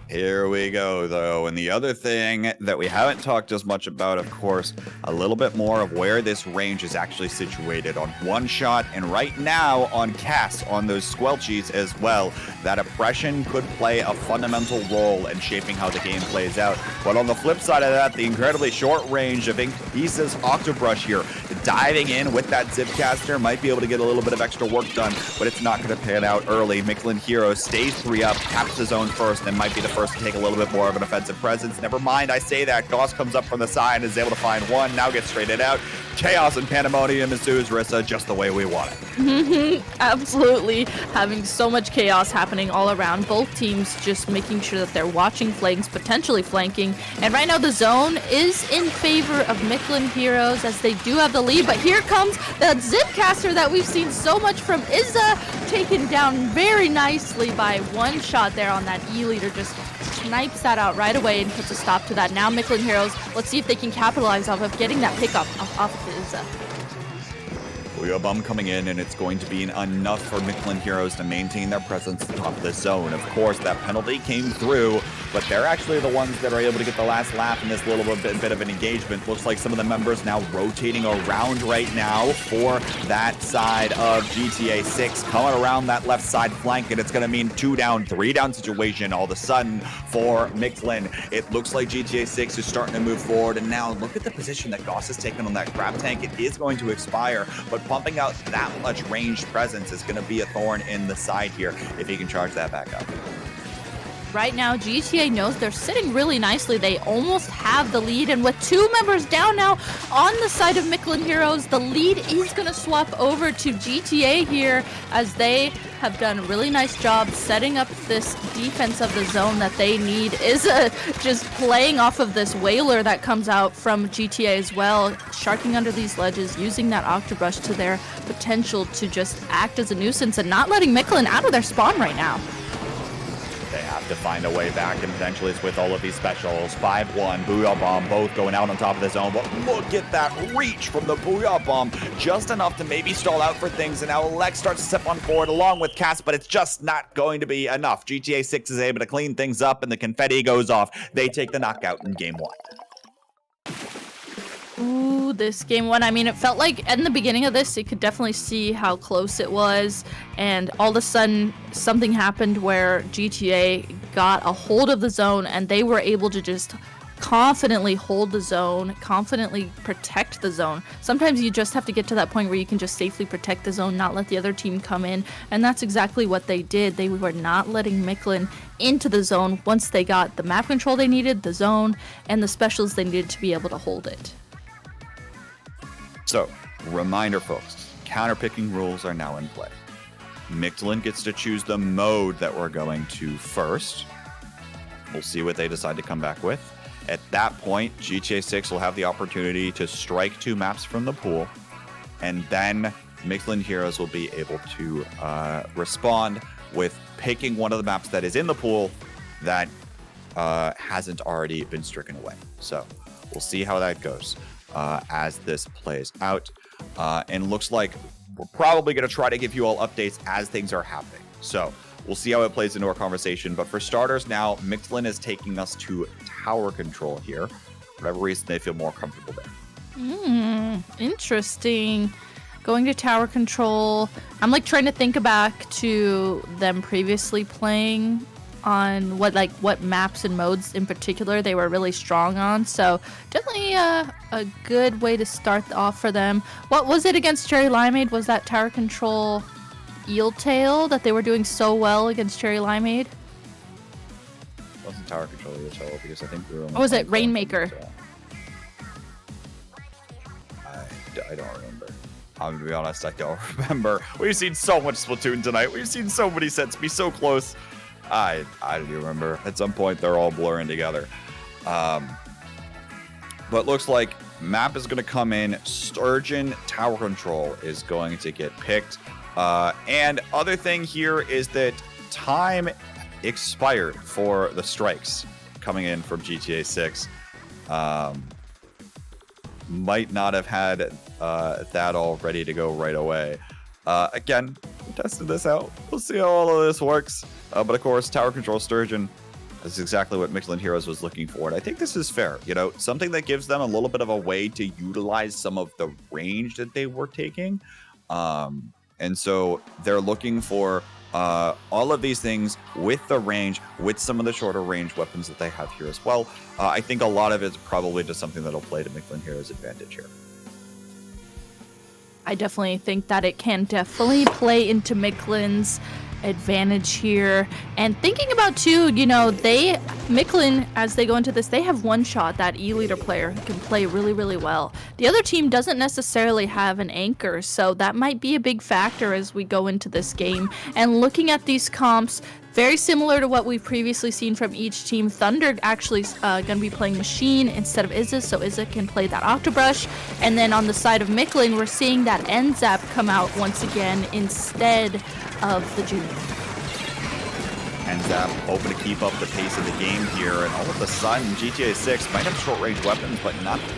Here we go, though. And the other thing that we haven't talked as much about, of course, a little bit more of where this range is actually situated on One Shot and right now on cast on those squelchies as well. That oppression could play a fundamental role in shaping how the game plays out. But on the flip side of that, the incredibly short range of Issa's Octobrush here, diving in with that Zipcaster, might be able to get a little bit of extra work done, but it's not going to pan out early. Mictlan Hero stays 3 up, taps his own first, and might be the first to take a little bit more of an offensive presence. Never mind, I say that. Goss comes up from the side and is able to find one, now gets traded out. Chaos and pandemonium ensues, Rissa, just the way we want it. Absolutely. Having so much chaos happening all around. Both teams just making sure that they're watching flanks, potentially flanking. And right now the zone is in favor of Mictlan Heroes as they do have the lead. But here comes the Zipcaster that we've seen so much from Issa, taken down very nicely by One Shot there on that E-leader. Just snipes that out right away and puts a stop to that. Now Mictlan Heroes, let's see if they can capitalize off of getting that pickup off of Issa. Booyah Bomb coming in, and it's going to be enough for Mictlan Heroes to maintain their presence at the top of the zone. Of course, that penalty came through, but they're actually the ones that are able to get the last laugh in this little bit of an engagement. Looks like some of the members now rotating around right now for that side of GTA 6, coming around that left side flank, and it's going to mean 2 down, 3 down situation all of a sudden for Mictlan. It looks like GTA 6 is starting to move forward, and now look at the position that Goss has taken on that grab tank. It is going to expire, but pumping out that much ranged presence is going to be a thorn in the side here if he can charge that back up. Right now, GTA knows they're sitting really nicely. They almost have the lead, and with 2 members down now on the side of Mictlan Heroes, the lead is going to swap over to GTA here as they have done a really nice job setting up this defense of the zone that they need. Is just playing off of this whaler that comes out from GTA as well, sharking under these ledges, using that Octobrush to their potential to just act as a nuisance and not letting Mictlan out of their spawn right now. They have to find a way back, and potentially it's with all of these specials. 5-1, Booyah Bomb, both going out on top of the zone, but look at that reach from the Booyah Bomb. Just enough to maybe stall out for things, and now Lex starts to step on forward along with Cass, but it's just not going to be enough. GTA 6 is able to clean things up, and the confetti goes off. They take the knockout in game 1. Ooh, this game 1, I mean, it felt like in the beginning of this, you could definitely see how close it was, and all of a sudden, something happened where GTA got a hold of the zone, and they were able to just confidently hold the zone, confidently protect the zone. Sometimes you just have to get to that point where you can just safely protect the zone, not let the other team come in, and that's exactly what they did. They were not letting Mictlan into the zone once they got the map control they needed, the zone, and the specials they needed to be able to hold it. So, reminder folks, counterpicking rules are now in play. Mictlan gets to choose the mode that we're going to first. We'll see what they decide to come back with. At that point, GTA 6 will have the opportunity to strike 2 maps from the pool, and then Mictlan Heroes will be able to respond with picking one of the maps that is in the pool that hasn't already been stricken away. So, we'll see how that goes as this plays out. And looks like we're probably going to try to give you all updates as things are happening. So we'll see how it plays into our conversation. But for starters now, Mictlan is taking us to tower control here. For whatever reason, they feel more comfortable there. Interesting. Going to tower control. I'm like trying to think back to them previously playing on what maps and modes in particular they were really strong on. So definitely a good way to start off for them. What was it against Cherry Limeade? Was that tower control Eel Tail that they were doing so well against Cherry Limeade? It wasn't tower control Eel Tail because I think we were. Or was it Rainmaker? I don't remember. I'm gonna be honest, I don't remember. We've seen so much Splatoon tonight. We've seen so many sets be so close. I do remember. At some point, they're all blurring together. But looks like map is going to come in. Sturgeon Tower Control is going to get picked. And other thing here is that time expired for the strikes coming in from GTA 6. Might not have had that all ready to go right away. Again, we tested this out. We'll see how all of this works. But of course, Tower Control Sturgeon is exactly what Mictlan Heroes was looking for. And I think this is fair. You know, something that gives them a little bit of a way to utilize some of the range that they were taking. And so they're looking for all of these things with the range, with some of the shorter range weapons that they have here as well. I think a lot of it's probably just something that'll play to Mictlan Heroes' advantage here. I definitely think that it can definitely play into Mictlan's advantage here. And thinking about too, you know, Mictlan, as they go into this, they have one shot, that E-leader player who can play really, really well. The other team doesn't necessarily have an anchor, so that might be a big factor as we go into this game. And looking at these comps, very similar to what we've previously seen from each team. Thunder actually going to be playing Machine instead of Izza, so Izza can play that Octobrush. And then on the side of Mictlan, we're seeing that NZAP come out once again instead of the Junior. and Zap hoping to keep up the pace of the game here. And all of a sudden, GTA 6 might have short-range weapons, but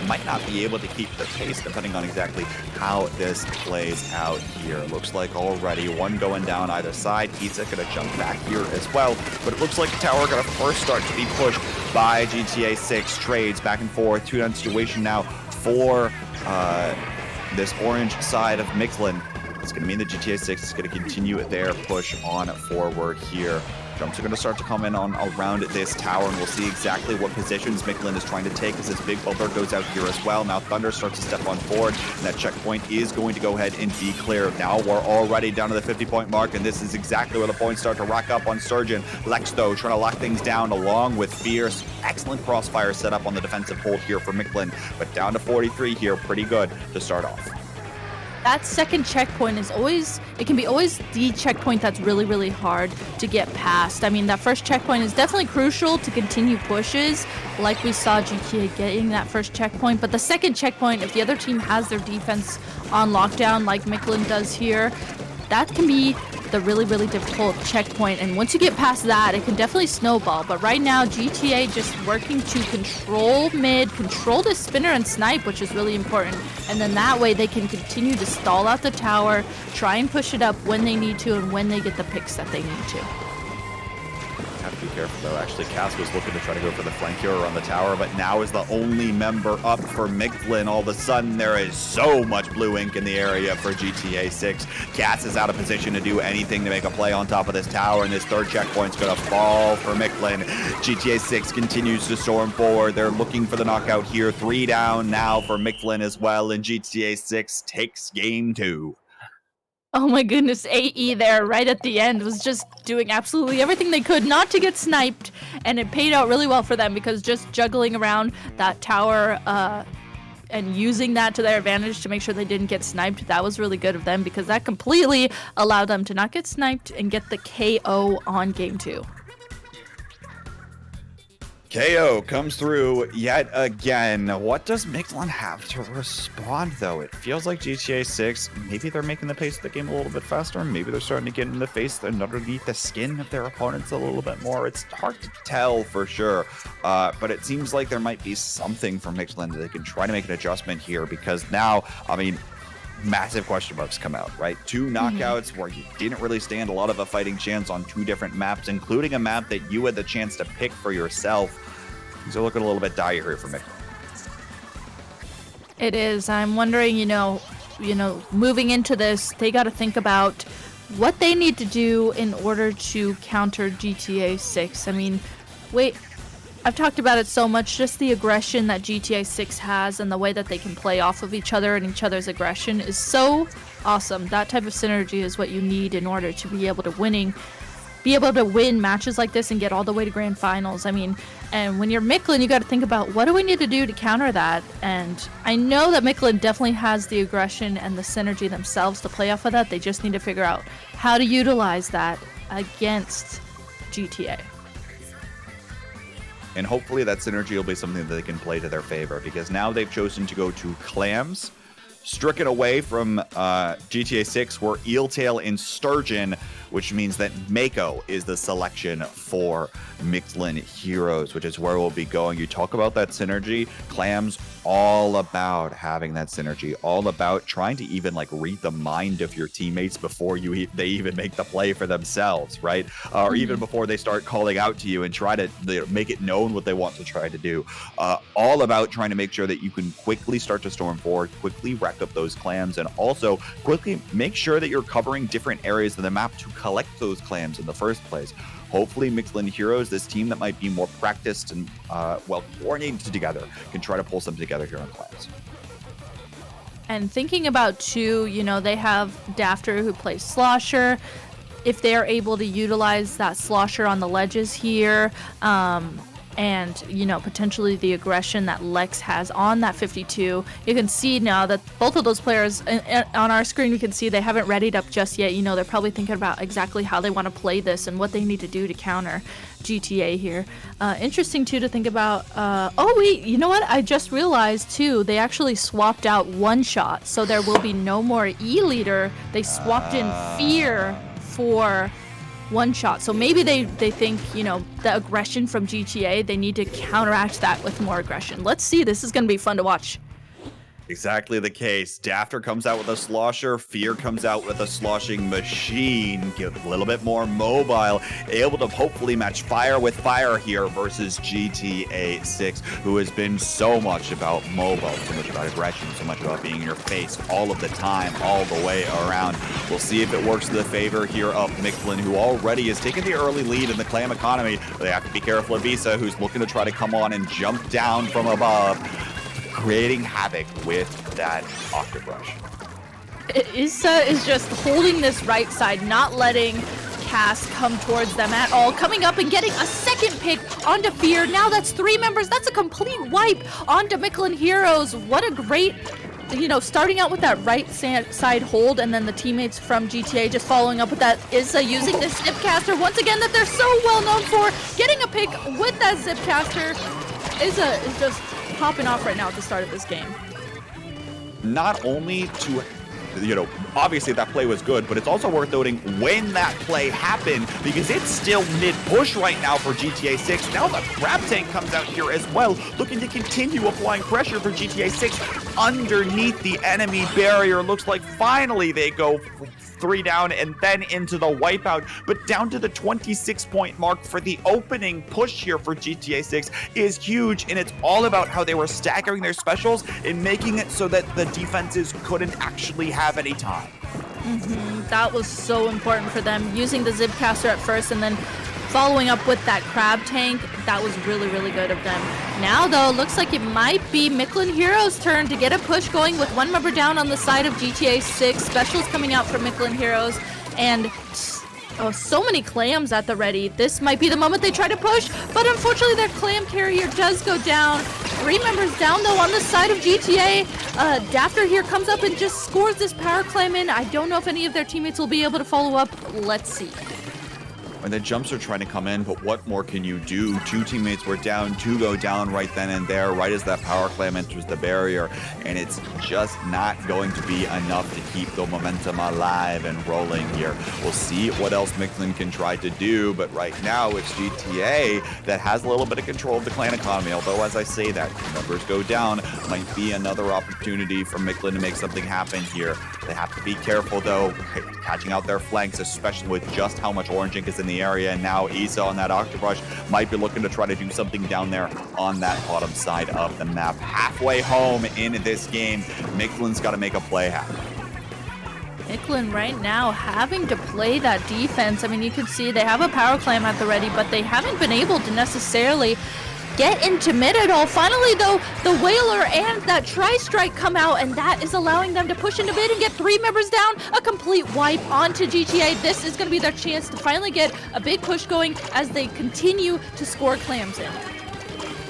might not be able to keep the pace depending on exactly how this plays out here. Looks like already one going down either side. Pizza gonna jump back here as well, but it looks like the tower gonna first start to be pushed by GTA 6. Trades back and forth, 2-down situation now for this orange side of Mictlan. It's going to mean that GTA 6 is going to continue their push on forward here. Jumps are going to start to come in on around this tower, and we'll see exactly what positions Mictlan is trying to take as this big bumper goes out here as well. Now Thunder starts to step on forward, and that checkpoint is going to go ahead and be clear. Now we're already down to the 50-point mark, and this is exactly where the points start to rack up on Surgeon. Lex, though, trying to lock things down along with Fierce. Excellent crossfire set up on the defensive hold here for Mictlan, but down to 43 here. Pretty good to start off. That second checkpoint is always, it can be always the checkpoint that's really, really hard to get past. I mean, that first checkpoint is definitely crucial to continue pushes, like we saw GTA getting that first checkpoint. But the second checkpoint, if the other team has their defense on lockdown, like Mictlan does here, that can be the really, really difficult checkpoint. And once you get past that, it can definitely snowball. But right now, GTA just working to control mid, control the spinner and snipe, which is really important. And then that way they can continue to stall out the tower, try and push it up when they need to and when they get the picks that they need to. Have to be careful though. Actually, Cass was looking to try to go for the flank hero on the tower, but now is the only member up for Mictlan. All of a sudden, there is so much blue ink in the area for GTA 6. Cass is out of position to do anything to make a play on top of this tower, and this third checkpoint's going to fall for Mictlan. GTA 6 continues to storm forward. They're looking for the knockout here. 3 down now for Mictlan as well, and GTA 6 takes game 2. Oh my goodness, AE there right at the end was just doing absolutely everything they could not to get sniped, and it paid out really well for them because just juggling around that tower and using that to their advantage to make sure they didn't get sniped, that was really good of them because that completely allowed them to not get sniped and get the KO on game 2. KO comes through yet again. What does Mictlan have to respond, though? It feels like GTA 6, maybe they're making the pace of the game a little bit faster. Maybe they're starting to get in the face and underneath the skin of their opponents a little bit more. It's hard to tell for sure, but it seems like there might be something from Mictlan that they can try to make an adjustment here because now, I mean, massive question marks come out, right? 2 knockouts where you didn't really stand a lot of a fighting chance on 2 different maps, including a map that you had the chance to pick for yourself. Things are looking a little bit dire here for Mictlan. It is. I'm wondering, you know, moving into this, they got to think about what they need to do in order to counter GTA 6. I mean, I've talked about it so much, just the aggression that GTA 6 has and the way that they can play off of each other and each other's aggression is so awesome. That type of synergy is what you need in order to be able to win matches like this and get all the way to grand finals. I mean, and when you're Mictlan, you got to think about what do we need to do to counter that. And I know that Mictlan definitely has the aggression and the synergy themselves to play off of that. They just need to figure out how to utilize that against GTA. And hopefully that synergy will be something that they can play to their favor because now they've chosen to go to Clams. Stricken away from GTA 6 were Eeltail and Sturgeon, which means that Mako is the selection for Mictlan Heroes, which is where we'll be going. You talk about that synergy. Clams all about having that synergy, all about trying to even like read the mind of your teammates before they even make the play for themselves, right? Or even before they start calling out to you and try to make it known what they want to try to do. All about trying to make sure that you can quickly start to storm forward, quickly rack up those clams, and also quickly make sure that you're covering different areas of the map to collect those clams in the first place. Hopefully Mictlan Heroes, this team that might be more practiced and well coordinated together, can try to pull something together here on clams. And thinking about too, you know, they have Dafter who plays Slosher. If they're able to utilize that Slosher on the ledges here, and, you know, potentially the aggression that Lex has on that 52. You can see now that both of those players, on our screen, we can see they haven't readied up just yet. You know, they're probably thinking about exactly how they want to play this and what they need to do to counter GTA here. Interesting, too, to think about. Oh, wait, you know what? I just realized, too, they actually swapped out One Shot, so there will be no more E-Leader. They swapped in Fear for one shot. So maybe they think, you know, the aggression from GTA, they need to counteract that with more aggression. Let's see. This is going to be fun to watch. Exactly the case. Dafter comes out with a slosher. Fear comes out with a sloshing machine. Get a little bit more mobile. Able to hopefully match fire with fire here versus GTA 6, who has been so much about mobile, so much about aggression, so much about being in your face all of the time, all the way around. We'll see if it works to the favor here of Mictlan, who already has taken the early lead in the clam economy. But they have to be careful of Rissa, who's looking to try to come on and jump down from above, creating havoc with that Octobrush. Issa is just holding this right side, not letting Cass come towards them at all. Coming up and getting a second pick onto Fear. Now that's 3 members. That's a complete wipe onto Mictlan Heroes. What a great, you know, starting out with that right side hold, and then the teammates from GTA just following up with that. Issa using the Zipcaster once again that they're so well known for. Getting a pick with that Zipcaster. Issa is just popping off right now at the start of this game. Not only to, you know, obviously that play was good, but it's also worth noting when that play happened, because it's still mid-push right now for GTA 6. Now the grab tank comes out here as well, looking to continue applying pressure for GTA 6 underneath the enemy barrier. Looks like finally they go 3 down and then into the wipeout, but down to the 26-point mark for the opening push here for GTA 6 is huge, and it's all about how they were staggering their specials and making it so that the defenses couldn't actually have any time. That was so important for them, using the Zipcaster at first and then following up with that crab tank. That was really, really good of them. Now, though, looks like it might be Mictlan Heroes' turn to get a push going with 1 member down on the side of GTA 6. Specials coming out for Mictlan Heroes, and so many clams at the ready. This might be the moment they try to push, but unfortunately their clam carrier does go down. 3 members down, though, on the side of GTA. Dafter here comes up and just scores this power clam in. I don't know if any of their teammates will be able to follow up. Let's see. And the jumps are trying to come in, but what more can you do? 2 teammates were down, 2 go down right then and there, right as that power clam enters the barrier, and it's just not going to be enough to keep the momentum alive and rolling here. We'll see what else Mictlan can try to do, but right now it's GTA that has a little bit of control of the clan economy, although as I say that, numbers go down, might be another opportunity for Mictlan to make something happen here. They have to be careful, though, catching out their flanks, especially with just how much Orange Ink is in the area, and now Issa on that Octobrush might be looking to try to do something down there on that bottom side of the map. Halfway home in this game, Mictlan's got to make a play happen. Mictlan right now having to play that defense. I mean, you can see they have a power clam at the ready, but they haven't been able to necessarily get into mid at all. Finally, though, the Whaler and that Tri-Strike come out, and that is allowing them to push into mid and get 3 members down. A complete wipe onto GTA. This is going to be their chance to finally get a big push going as they continue to score clams in.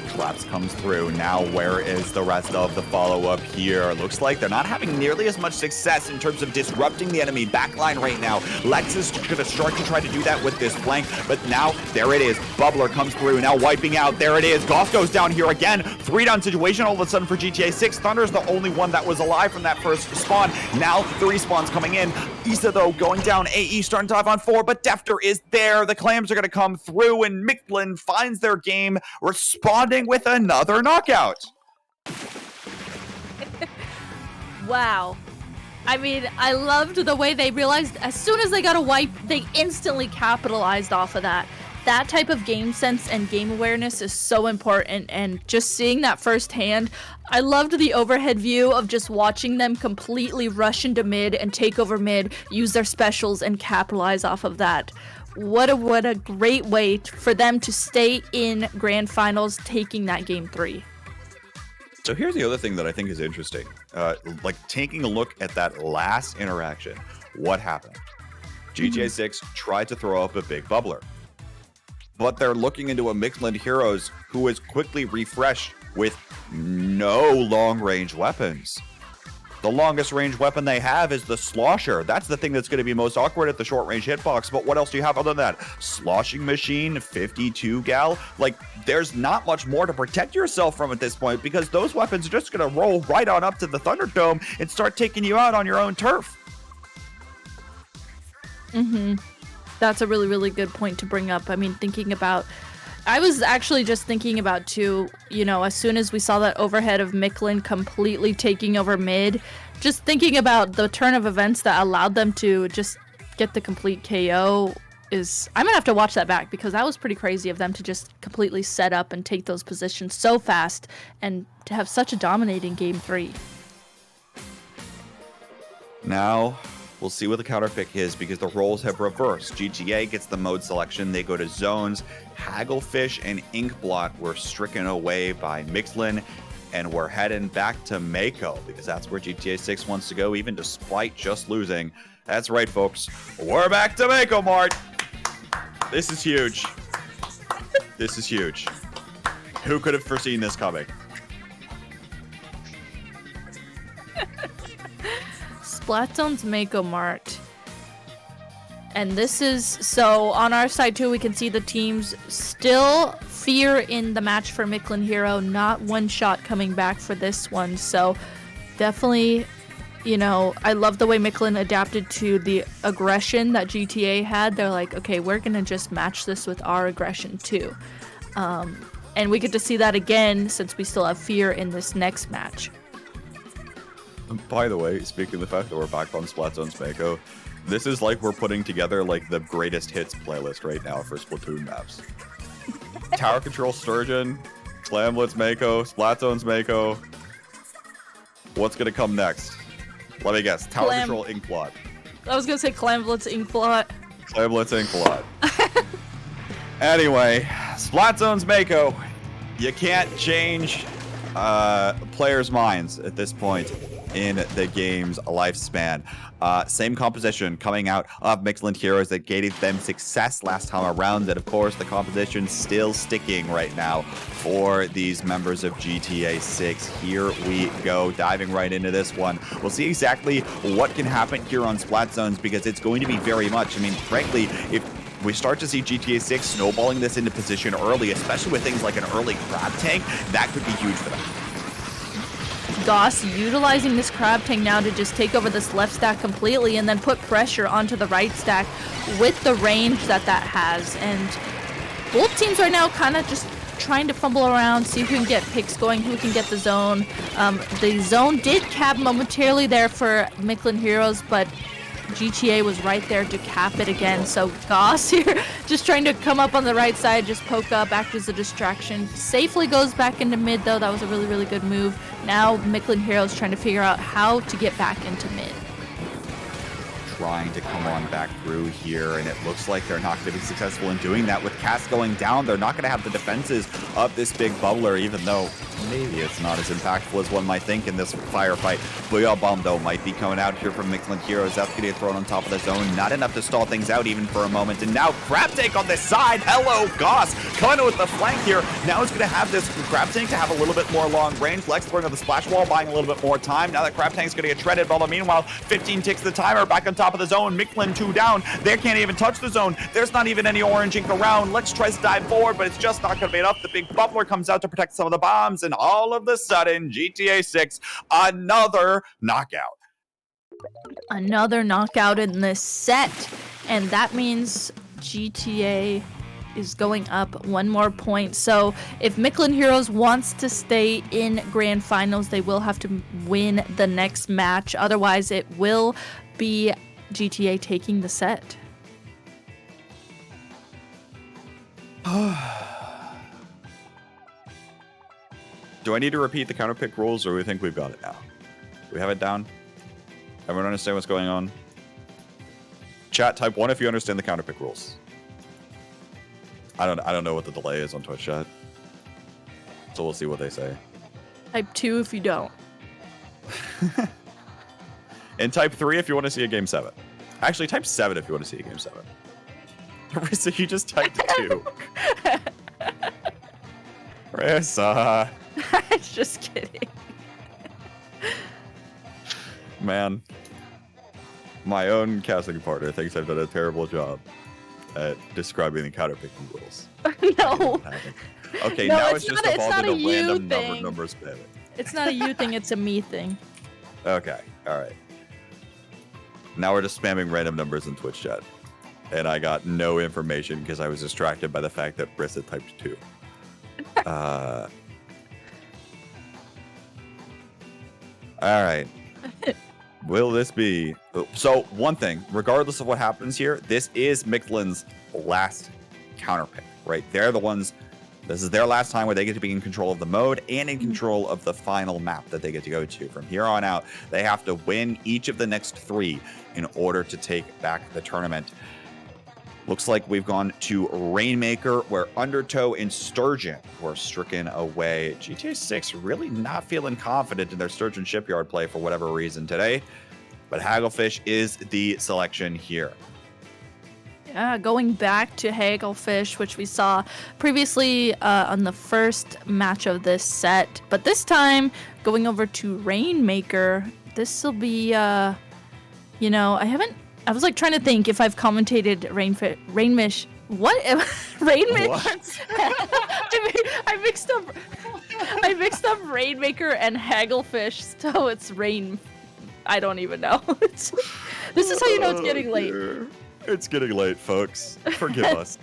Collapse comes through. Now, where is the rest of the follow-up here? Looks like they're not having nearly as much success in terms of disrupting the enemy backline right now. Lex is going to start to try to do that with this flank, but now, there it is. Bubbler comes through, now wiping out. There it is. Goth goes down here again. 3-down situation all of a sudden for GTA 6. Thunder's the only one that was alive from that first spawn. Now, the respawns coming in. Issa, though, going down. AE starting to dive on 4, but Dafter is there. The clams are going to come through, and Mictlan finds their game, responding with another knockout. Wow. I mean, I loved the way they realized as soon as they got a wipe, they instantly capitalized off of that. That type of game sense and game awareness is so important, and just seeing that firsthand, I loved the overhead view of just watching them completely rush into mid and take over mid, use their specials, and capitalize off of that. What a great way for them to stay in grand finals, taking that game 3. So here's the other thing that I think is interesting. Like taking a look at that last interaction, what happened? GTA 6 tried to throw up a big bubbler, but they're looking into a Mictlan Heroes who is quickly refreshed with no long-range weapons. The longest range weapon they have is the Slosher. That's the thing that's going to be most awkward at the short range hitbox. But what else do you have other than that? Sloshing Machine, 52 gal. Like, there's not much more to protect yourself from at this point, because those weapons are just going to roll right on up to the Thunderdome and start taking you out on your own turf. That's a really, really good point to bring up. I mean, I was actually just thinking about too, as soon as we saw that overhead of Mictlan completely taking over mid, just thinking about the turn of events that allowed them to just get the complete KO I'm gonna have to watch that back, because that was pretty crazy of them to just completely set up and take those positions so fast and to have such a dominating game 3. Now, we'll see what the counter pick is, because the roles have reversed. GTA gets the mode selection. They go to zones. Hagglefish and Inkblot were stricken away by Mictlan, and we're heading back to Mako, because that's where GTA 6 wants to go, even despite just losing. That's right, folks. We're back to Mako Mart. This is huge. This is huge. Who could have foreseen this coming? Splatoon's Mako Mart. And this is, so on our side too, we can see the teams still fear in the match for Mictlan Hero, not one shot coming back for this one. So definitely, I love the way Mictlan adapted to the aggression that GTA had. They're like, okay, we're going to just match this with our aggression too. And we get to see that again since we still have fear in this next match. By the way, speaking of the fact that we're back on Splatoon's Mako, this is like we're putting together like the greatest hits playlist right now for Splatoon maps. Tower Control Sturgeon, Slamblitz Mako, Splatoon's Mako. What's gonna come next? Let me guess. Tower Control Inkblot. I was gonna say Clamblitz Inkblot. Clamblitz Inkblot. Anyway, Splatoon's Mako. You can't change players' minds at this point in the game's lifespan. Same composition coming out of Mictlan Heroes that gave them success last time around, and of course the composition still sticking right now for these members of GTA 6. Here we go, diving right into this one. We'll see exactly what can happen here on Splat Zones, because it's going to be very much, frankly, if we start to see GTA 6 snowballing this into position early, especially with things like an early crab tank, that could be huge for them. Goss utilizing this crab tank now to just take over this left stack completely and then put pressure onto the right stack with the range that has. And both teams right now kind of just trying to fumble around, see who can get picks going, who can get the zone. The zone did cap momentarily there for Mictlan Heroes, but GTA was right there to cap it again. So Goss here just trying to come up on the right side, just poke up, act as a distraction. Safely goes back into mid though. That was a really, really good move. Now Mictlan Heroes trying to figure out how to get back into mid. Trying to come on back through here, and it looks like they're not going to be successful in doing that. With Cass going down, they're not going to have the defenses of this big bubbler, even though maybe it's not as impactful as one might think in this firefight. Booyah Bomb, though, might be coming out here from Mictlan Heroes. That's going to get thrown on top of the zone. Not enough to stall things out even for a moment. And now Crab Tank on this side. Hello, Goss. Coming in with the flank here. Now he's going to have this Crab Tank to have a little bit more long range. Lex throwing on the splash wall, buying a little bit more time. Now that Crab Tank's going to get shredded. Although meanwhile, 15 ticks the timer. Back on top of the zone. Mictlan 2 down. They can't even touch the zone. There's not even any orange ink around. Lex tries to dive forward, but it's just not going to be enough. The big bubbler comes out to protect some of the bombs, and all of the sudden, GTA 6, another knockout. Another knockout in this set, and that means GTA is going up one more point. So if Mictlan Heroes wants to stay in grand finals, they will have to win the next match. Otherwise, it will be GTA taking the set. Do I need to repeat the counter pick rules, or do we think we've got it now? Do we have it down? Everyone understand what's going on? Chat, type 1 if you understand the counter pick rules. I don't know what the delay is on Twitch chat. So we'll see what they say. Type 2 if you don't. And type 3 if you want to see a game 7. Actually, type 7 if you want to see a game 7. Rissa, you just typed 2. Rissa. Just kidding. Man. My own casting partner thinks I've done a terrible job at describing the counter picking rules. No. Okay, no, now it's just evolved into random thing. number spamming. It's not a you thing, it's a me thing. Okay, alright. Now we're just spamming random numbers in Twitch chat. and I got no information because I was distracted by the fact that Rissa typed 2. All right. Will this be... So, one thing, regardless of what happens here, this is Mictlan's last counter pick, right? They're the ones... This is their last time where they get to be in control of the mode and in control of the final map that they get to go to. From here on out, they have to win each of the next 3 in order to take back the tournament. Looks like we've gone to Rainmaker, where Undertow and Sturgeon were stricken away. GTA 6 really not feeling confident in their Sturgeon Shipyard play for whatever reason today, but Hagglefish is the selection here. Yeah, going back to Hagglefish, which we saw previously on the first match of this set, but this time going over to Rainmaker. This will be, you know, I was like trying to think if I've commentated Rainmish. What? Rainmish? What? I mixed up Rainmaker and Hagglefish, so it's Rain. I don't even know. This is how you know it's getting late. Dear. It's getting late, folks. Forgive us.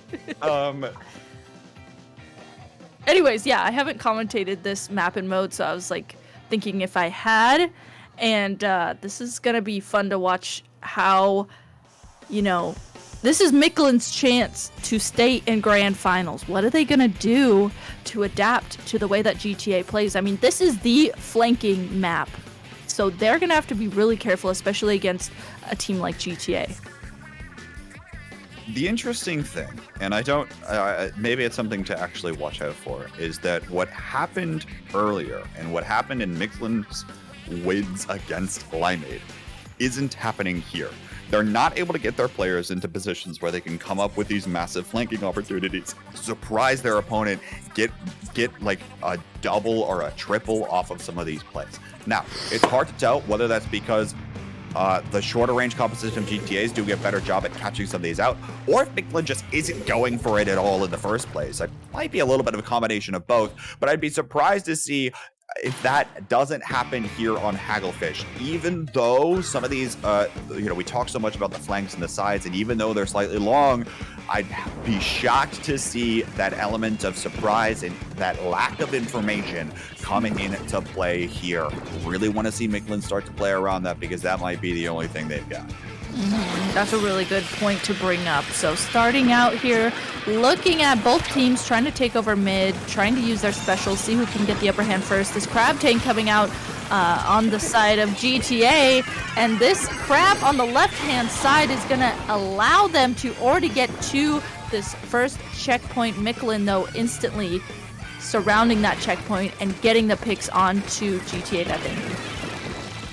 Anyways, yeah, I haven't commentated this map and mode, so I was like thinking if I had, and this is gonna be fun to watch how, you know, this is Mictlan's chance to stay in grand finals. What are they gonna do to adapt to the way that GTA plays? I mean, this is the flanking map, so they're gonna have to be really careful, especially against a team like GTA. The interesting thing, and I don't, maybe it's something to actually watch out for, is that what happened earlier and what happened in Mictlan's wins against Limeade isn't happening here. They're not able to get their players into positions where they can come up with these massive flanking opportunities, surprise their opponent, get like a double or a triple off of some of these plays. Now, it's hard to tell whether that's because the shorter range composition of GTAs do get a better job at catching some of these out, or if Mictlan just isn't going for it at all in the first place. It might be a little bit of a combination of both, but I'd be surprised to see if that doesn't happen here on Hagglefish. Even though some of these, you know, we talk so much about the flanks and the sides, and even though they're slightly long, I'd be shocked to see that element of surprise and that lack of information coming into play here. Really want to see Mictlan start to play around that, because that might be the only thing they've got. That's a really good point to bring up. So starting out here, looking at both teams trying to take over mid, trying to use their specials, see who can get the upper hand first. This crab tank coming out on the side of GTA, and this crab on the left-hand side is going to allow them to already get to this first checkpoint. Mictlan, though, instantly surrounding that checkpoint and getting the picks onto GTA that they need.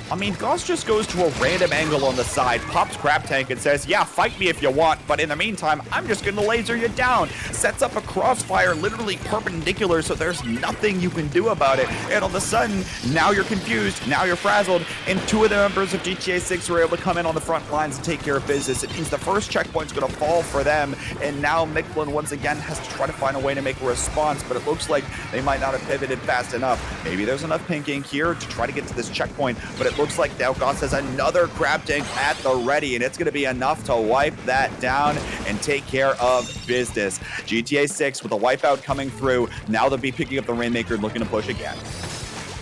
I mean, Goss just goes to a random angle on the side, pops Crab Tank and says, yeah, fight me if you want, but in the meantime, I'm just going to laser you down. Sets up a crossfire literally perpendicular, so there's nothing you can do about it. And all of a sudden, now you're confused, now you're frazzled, and 2 of the members of GTA 6 were able to come in on the front lines and take care of business. It means the first checkpoint's going to fall for them, and now Mictlan once again has to try to find a way to make a response, but it looks like they might not have pivoted fast enough. Maybe there's enough pinking here to try to get to this checkpoint, but it looks like now Goss has another Crab Tank at the ready, and it's going to be enough to wipe that down and take care of business. GTA 6 with a wipeout coming through. Now they'll be picking up the Rainmaker, looking to push again.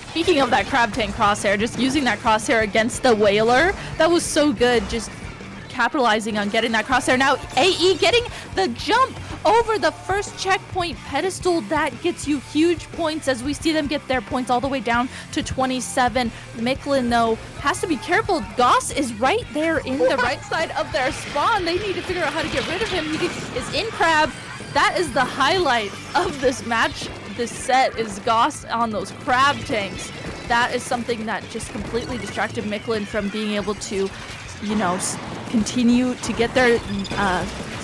Speaking of that Crab Tank crosshair, just using that crosshair against the Whaler, that was so good. Just capitalizing on getting that crosshair. Now AE getting the jump over the first checkpoint pedestal. That gets you huge points as we see them get their points all the way down to 27. Mictlan, though, has to be careful. Goss is right there in the right side of their spawn. They need to figure out how to get rid of him. He is in Crab. That is the highlight of this match. This set is Goss on those Crab Tanks. That is something that just completely distracted Mictlan from being able to, you know, continue to get their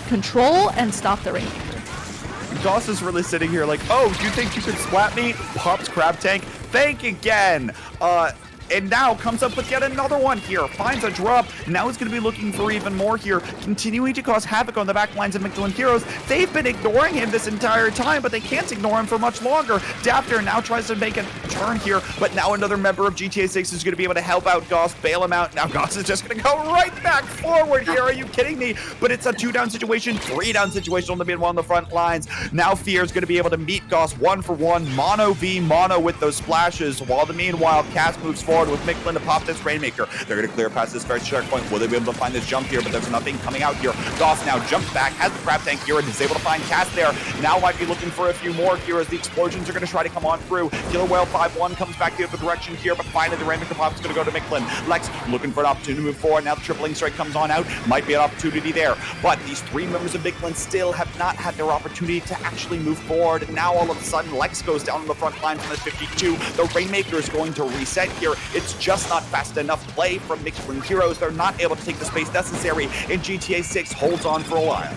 control and stop the Rainmaker. Goss is really sitting here like, oh, do you think you could splat me? Pops Crab Tank. Think again. and now comes up with yet another one here. Finds a drop. Now he's going to be looking for even more here, continuing to cause havoc on the back lines of Mictlan Heroes. They've been ignoring him this entire time, but they can't ignore him for much longer. Dapter now tries to make a turn here, but now another member of GTA 6 is going to be able to help out Goss, bail him out. Now Goss is just going to go right back forward here. Are you kidding me? But it's a 2-down situation, 3-down situation on the mid one on the front lines. Now Fear is going to be able to meet Goss 1-for-1, mono v mono with those splashes, while the meanwhile Cass moves forward with Mictlan to pop this Rainmaker. They're going to clear past this first checkpoint. Will they be able to find this jump here? But there's nothing coming out here. Goss now jumps back, has the grab tank here, and is able to find Cass there. Now might be looking for a few more here as the explosions are going to try to come on through. Killer Whale 5-1 comes back the other direction here, but finally the Rainmaker pop is going to go to Mictlan. Lex looking for an opportunity to move forward. Now the tripling strike comes on out. Might be an opportunity there. But these three members of Mictlan still have not had their opportunity to actually move forward. Now all of a sudden Lex goes down on the front lines on the 52. The Rainmaker is going to reset here. It's just not fast enough play from Mictlan Heroes. They're not able to take the space necessary, and GTA 6 holds on for a while.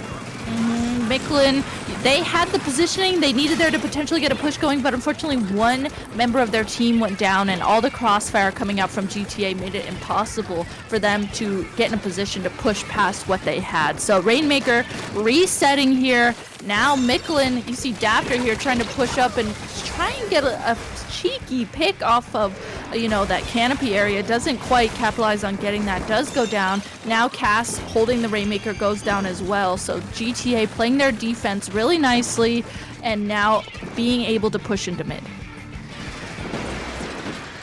Mictlan, they had the positioning. They needed there to potentially get a push going, but unfortunately one member of their team went down, and all the crossfire coming out from GTA made it impossible for them to get in a position to push past what they had. So Rainmaker resetting here. Now Mictlan, you see Dapter here trying to push up and try and get a cheeky pick off of, that canopy area. Doesn't quite capitalize on getting that. Does go down. Now Cass holding the Rainmaker goes down as well. So GTA playing their defense really nicely and now being able to push into mid.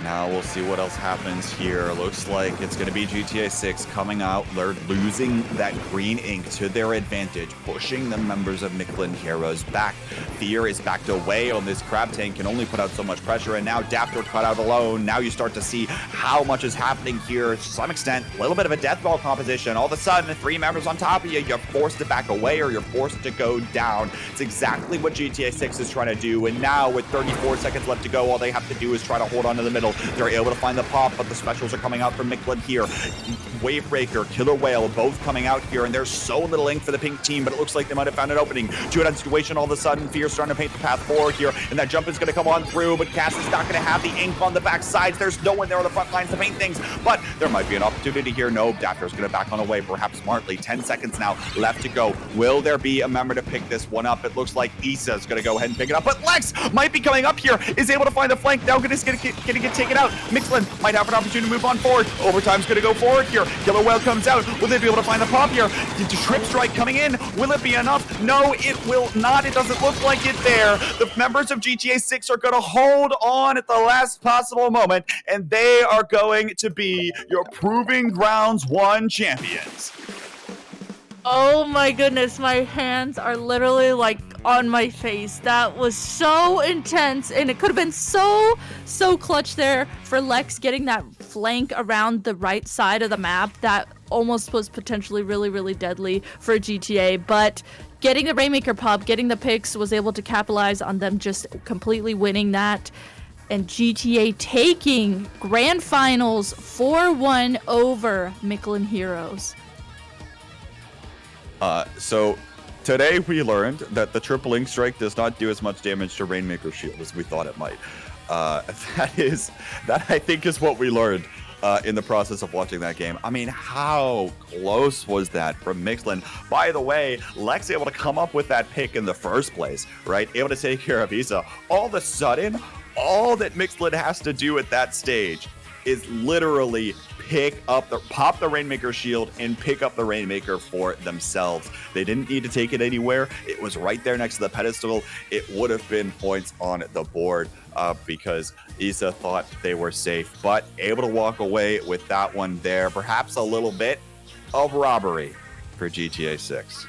Now we'll see what else happens here. Looks like it's going to be GTA 6 coming out. They're losing that green ink to their advantage, pushing the members of Mictlan Heroes back. Fear is backed away on this crab tank, can only put out so much pressure, and now Dapter cut out alone. Now you start to see how much is happening here. To some extent, a little bit of a death ball composition. All of a sudden, three members on top of you, you're forced to back away or you're forced to go down. It's exactly what GTA 6 is trying to do, and now with 34 seconds left to go, all they have to do is try to hold on to the middle. They're able to find the pop, but the specials are coming out from Mictlan here. Wavebreaker, Killer Whale, both coming out here, and there's so little ink for the pink team, but it looks like they might have found an opening. 2-down situation all of a sudden. Fear starting to paint the path forward here, and that jump is going to come on through, but Cass is not going to have the ink on the back sides. There's no one there on the front lines to paint things, but there might be an opportunity here. No, Dapter's going to back on away, perhaps smartly. 10 seconds now left to go. Will there be a member to pick this one up? It looks like Issa's going to go ahead and pick it up, but Lex might be coming up here, is able to find the flank. Now going to get taken out. Mictlan might have an opportunity to move on forward. Overtime's going to go forward here. Killer Whale comes out. Will they be able to find the pop here? The Trip Strike coming in. Will it be enough? No, it will not. It doesn't look like it there. The members of GTA 6 are going to hold on at the last possible moment, and they are going to be your Proving Grounds 1 champions. Oh my goodness, my hands are literally like on my face. That was so intense, and it could have been so clutch there for Lex getting that flank around the right side of the map. That almost was potentially really deadly for GTA, but getting the Rainmaker pop, getting the picks, was able to capitalize on them just completely winning that. And GTA taking grand finals 4-1 over Mictlan Heroes. So today we learned that the triple ink strike does not do as much damage to Rainmaker's shield as we thought it might. That I think is what we learned in the process of watching that game. I mean, how close was that from Mictlan? By the way, Lex able to come up with that pick in the first place, right? Able to take care of Issa. All of a sudden, all that Mictlan has to do at that stage is literally pop the Rainmaker shield and pick up the Rainmaker for themselves. They didn't need to take it anywhere. It was right there next to the pedestal. It would have been points on the board because Issa thought they were safe, but able to walk away with that one there. Perhaps a little bit of robbery for GTA 6.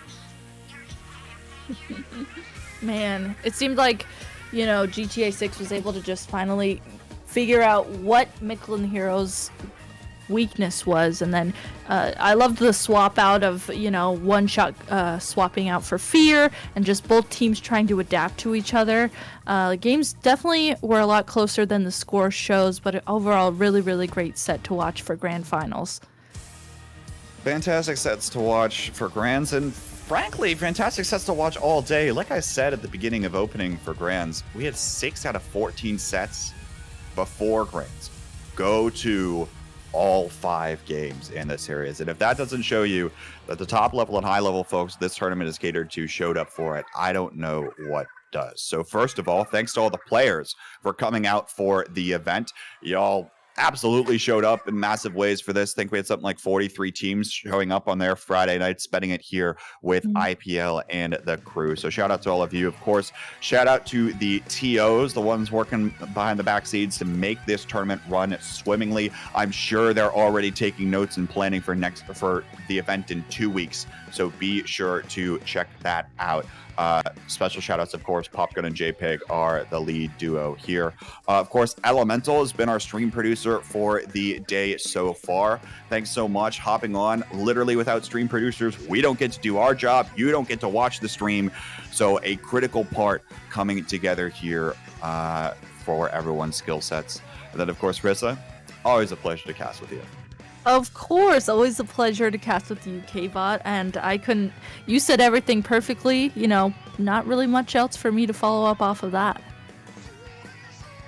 Man, it seemed like, GTA 6 was able to just finally figure out what Mictlan Heroes' weakness was, and then I loved the swap out of one shot swapping out for Fear, and just both teams trying to adapt to each other. Games definitely were a lot closer than the score shows, but overall really great set to watch for grand finals. Fantastic sets to watch for grands, and frankly, fantastic sets to watch all day. Like I said at the beginning of opening for grands, we had 6 out of 14 sets before grands. go to all 5 games in this series. And if that doesn't show you that the top level and high level folks this tournament is catered to showed up for it, I don't know what does. So first of all, thanks to all the players for coming out for the event. Y'all absolutely showed up in massive ways for this. I think we had something like 43 teams showing up on their Friday night, spending it here with IPL and the crew. So shout out to all of you. Of course, shout out to the TOs, the ones working behind the back seats to make this tournament run swimmingly. I'm sure they're already taking notes and planning for the event in 2 weeks. So be sure to check that out. Special shout outs, of course, Popgun and JPEG are the lead duo here. Of course, Elemental has been our stream producer for the day so far. Thanks so much. Hopping on literally without stream producers, we don't get to do our job. You don't get to watch the stream. So a critical part coming together here for everyone's skill sets. And then, of course, Rissa, always a pleasure to cast with you. Of course, always a pleasure to cast with you, K-Bot, and you said everything perfectly, not really much else for me to follow up off of that.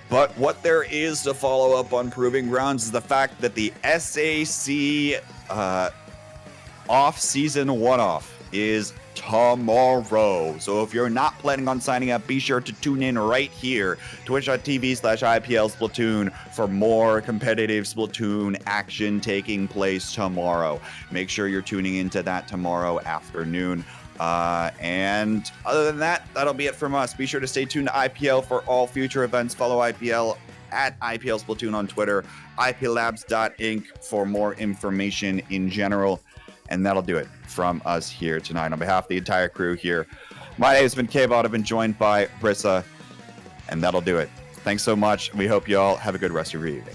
But what there is to follow up on Proving Grounds is the fact that the SAC off-season one-off is tomorrow. So if you're not planning on signing up, be sure to tune in right here, twitch.tv/IPL Splatoon, for more competitive Splatoon action taking place tomorrow. Make sure you're tuning into that tomorrow afternoon. And other than that, that'll be it from us. Be sure to stay tuned to IPL for all future events. Follow IPL at IPL Splatoon on Twitter, iplabs.inc for more information in general. And that'll do it from us here tonight. On behalf of the entire crew here, my name has been K-Bot. I've been joined by Rissa, and that'll do it. Thanks so much. We hope you all have a good rest of your evening.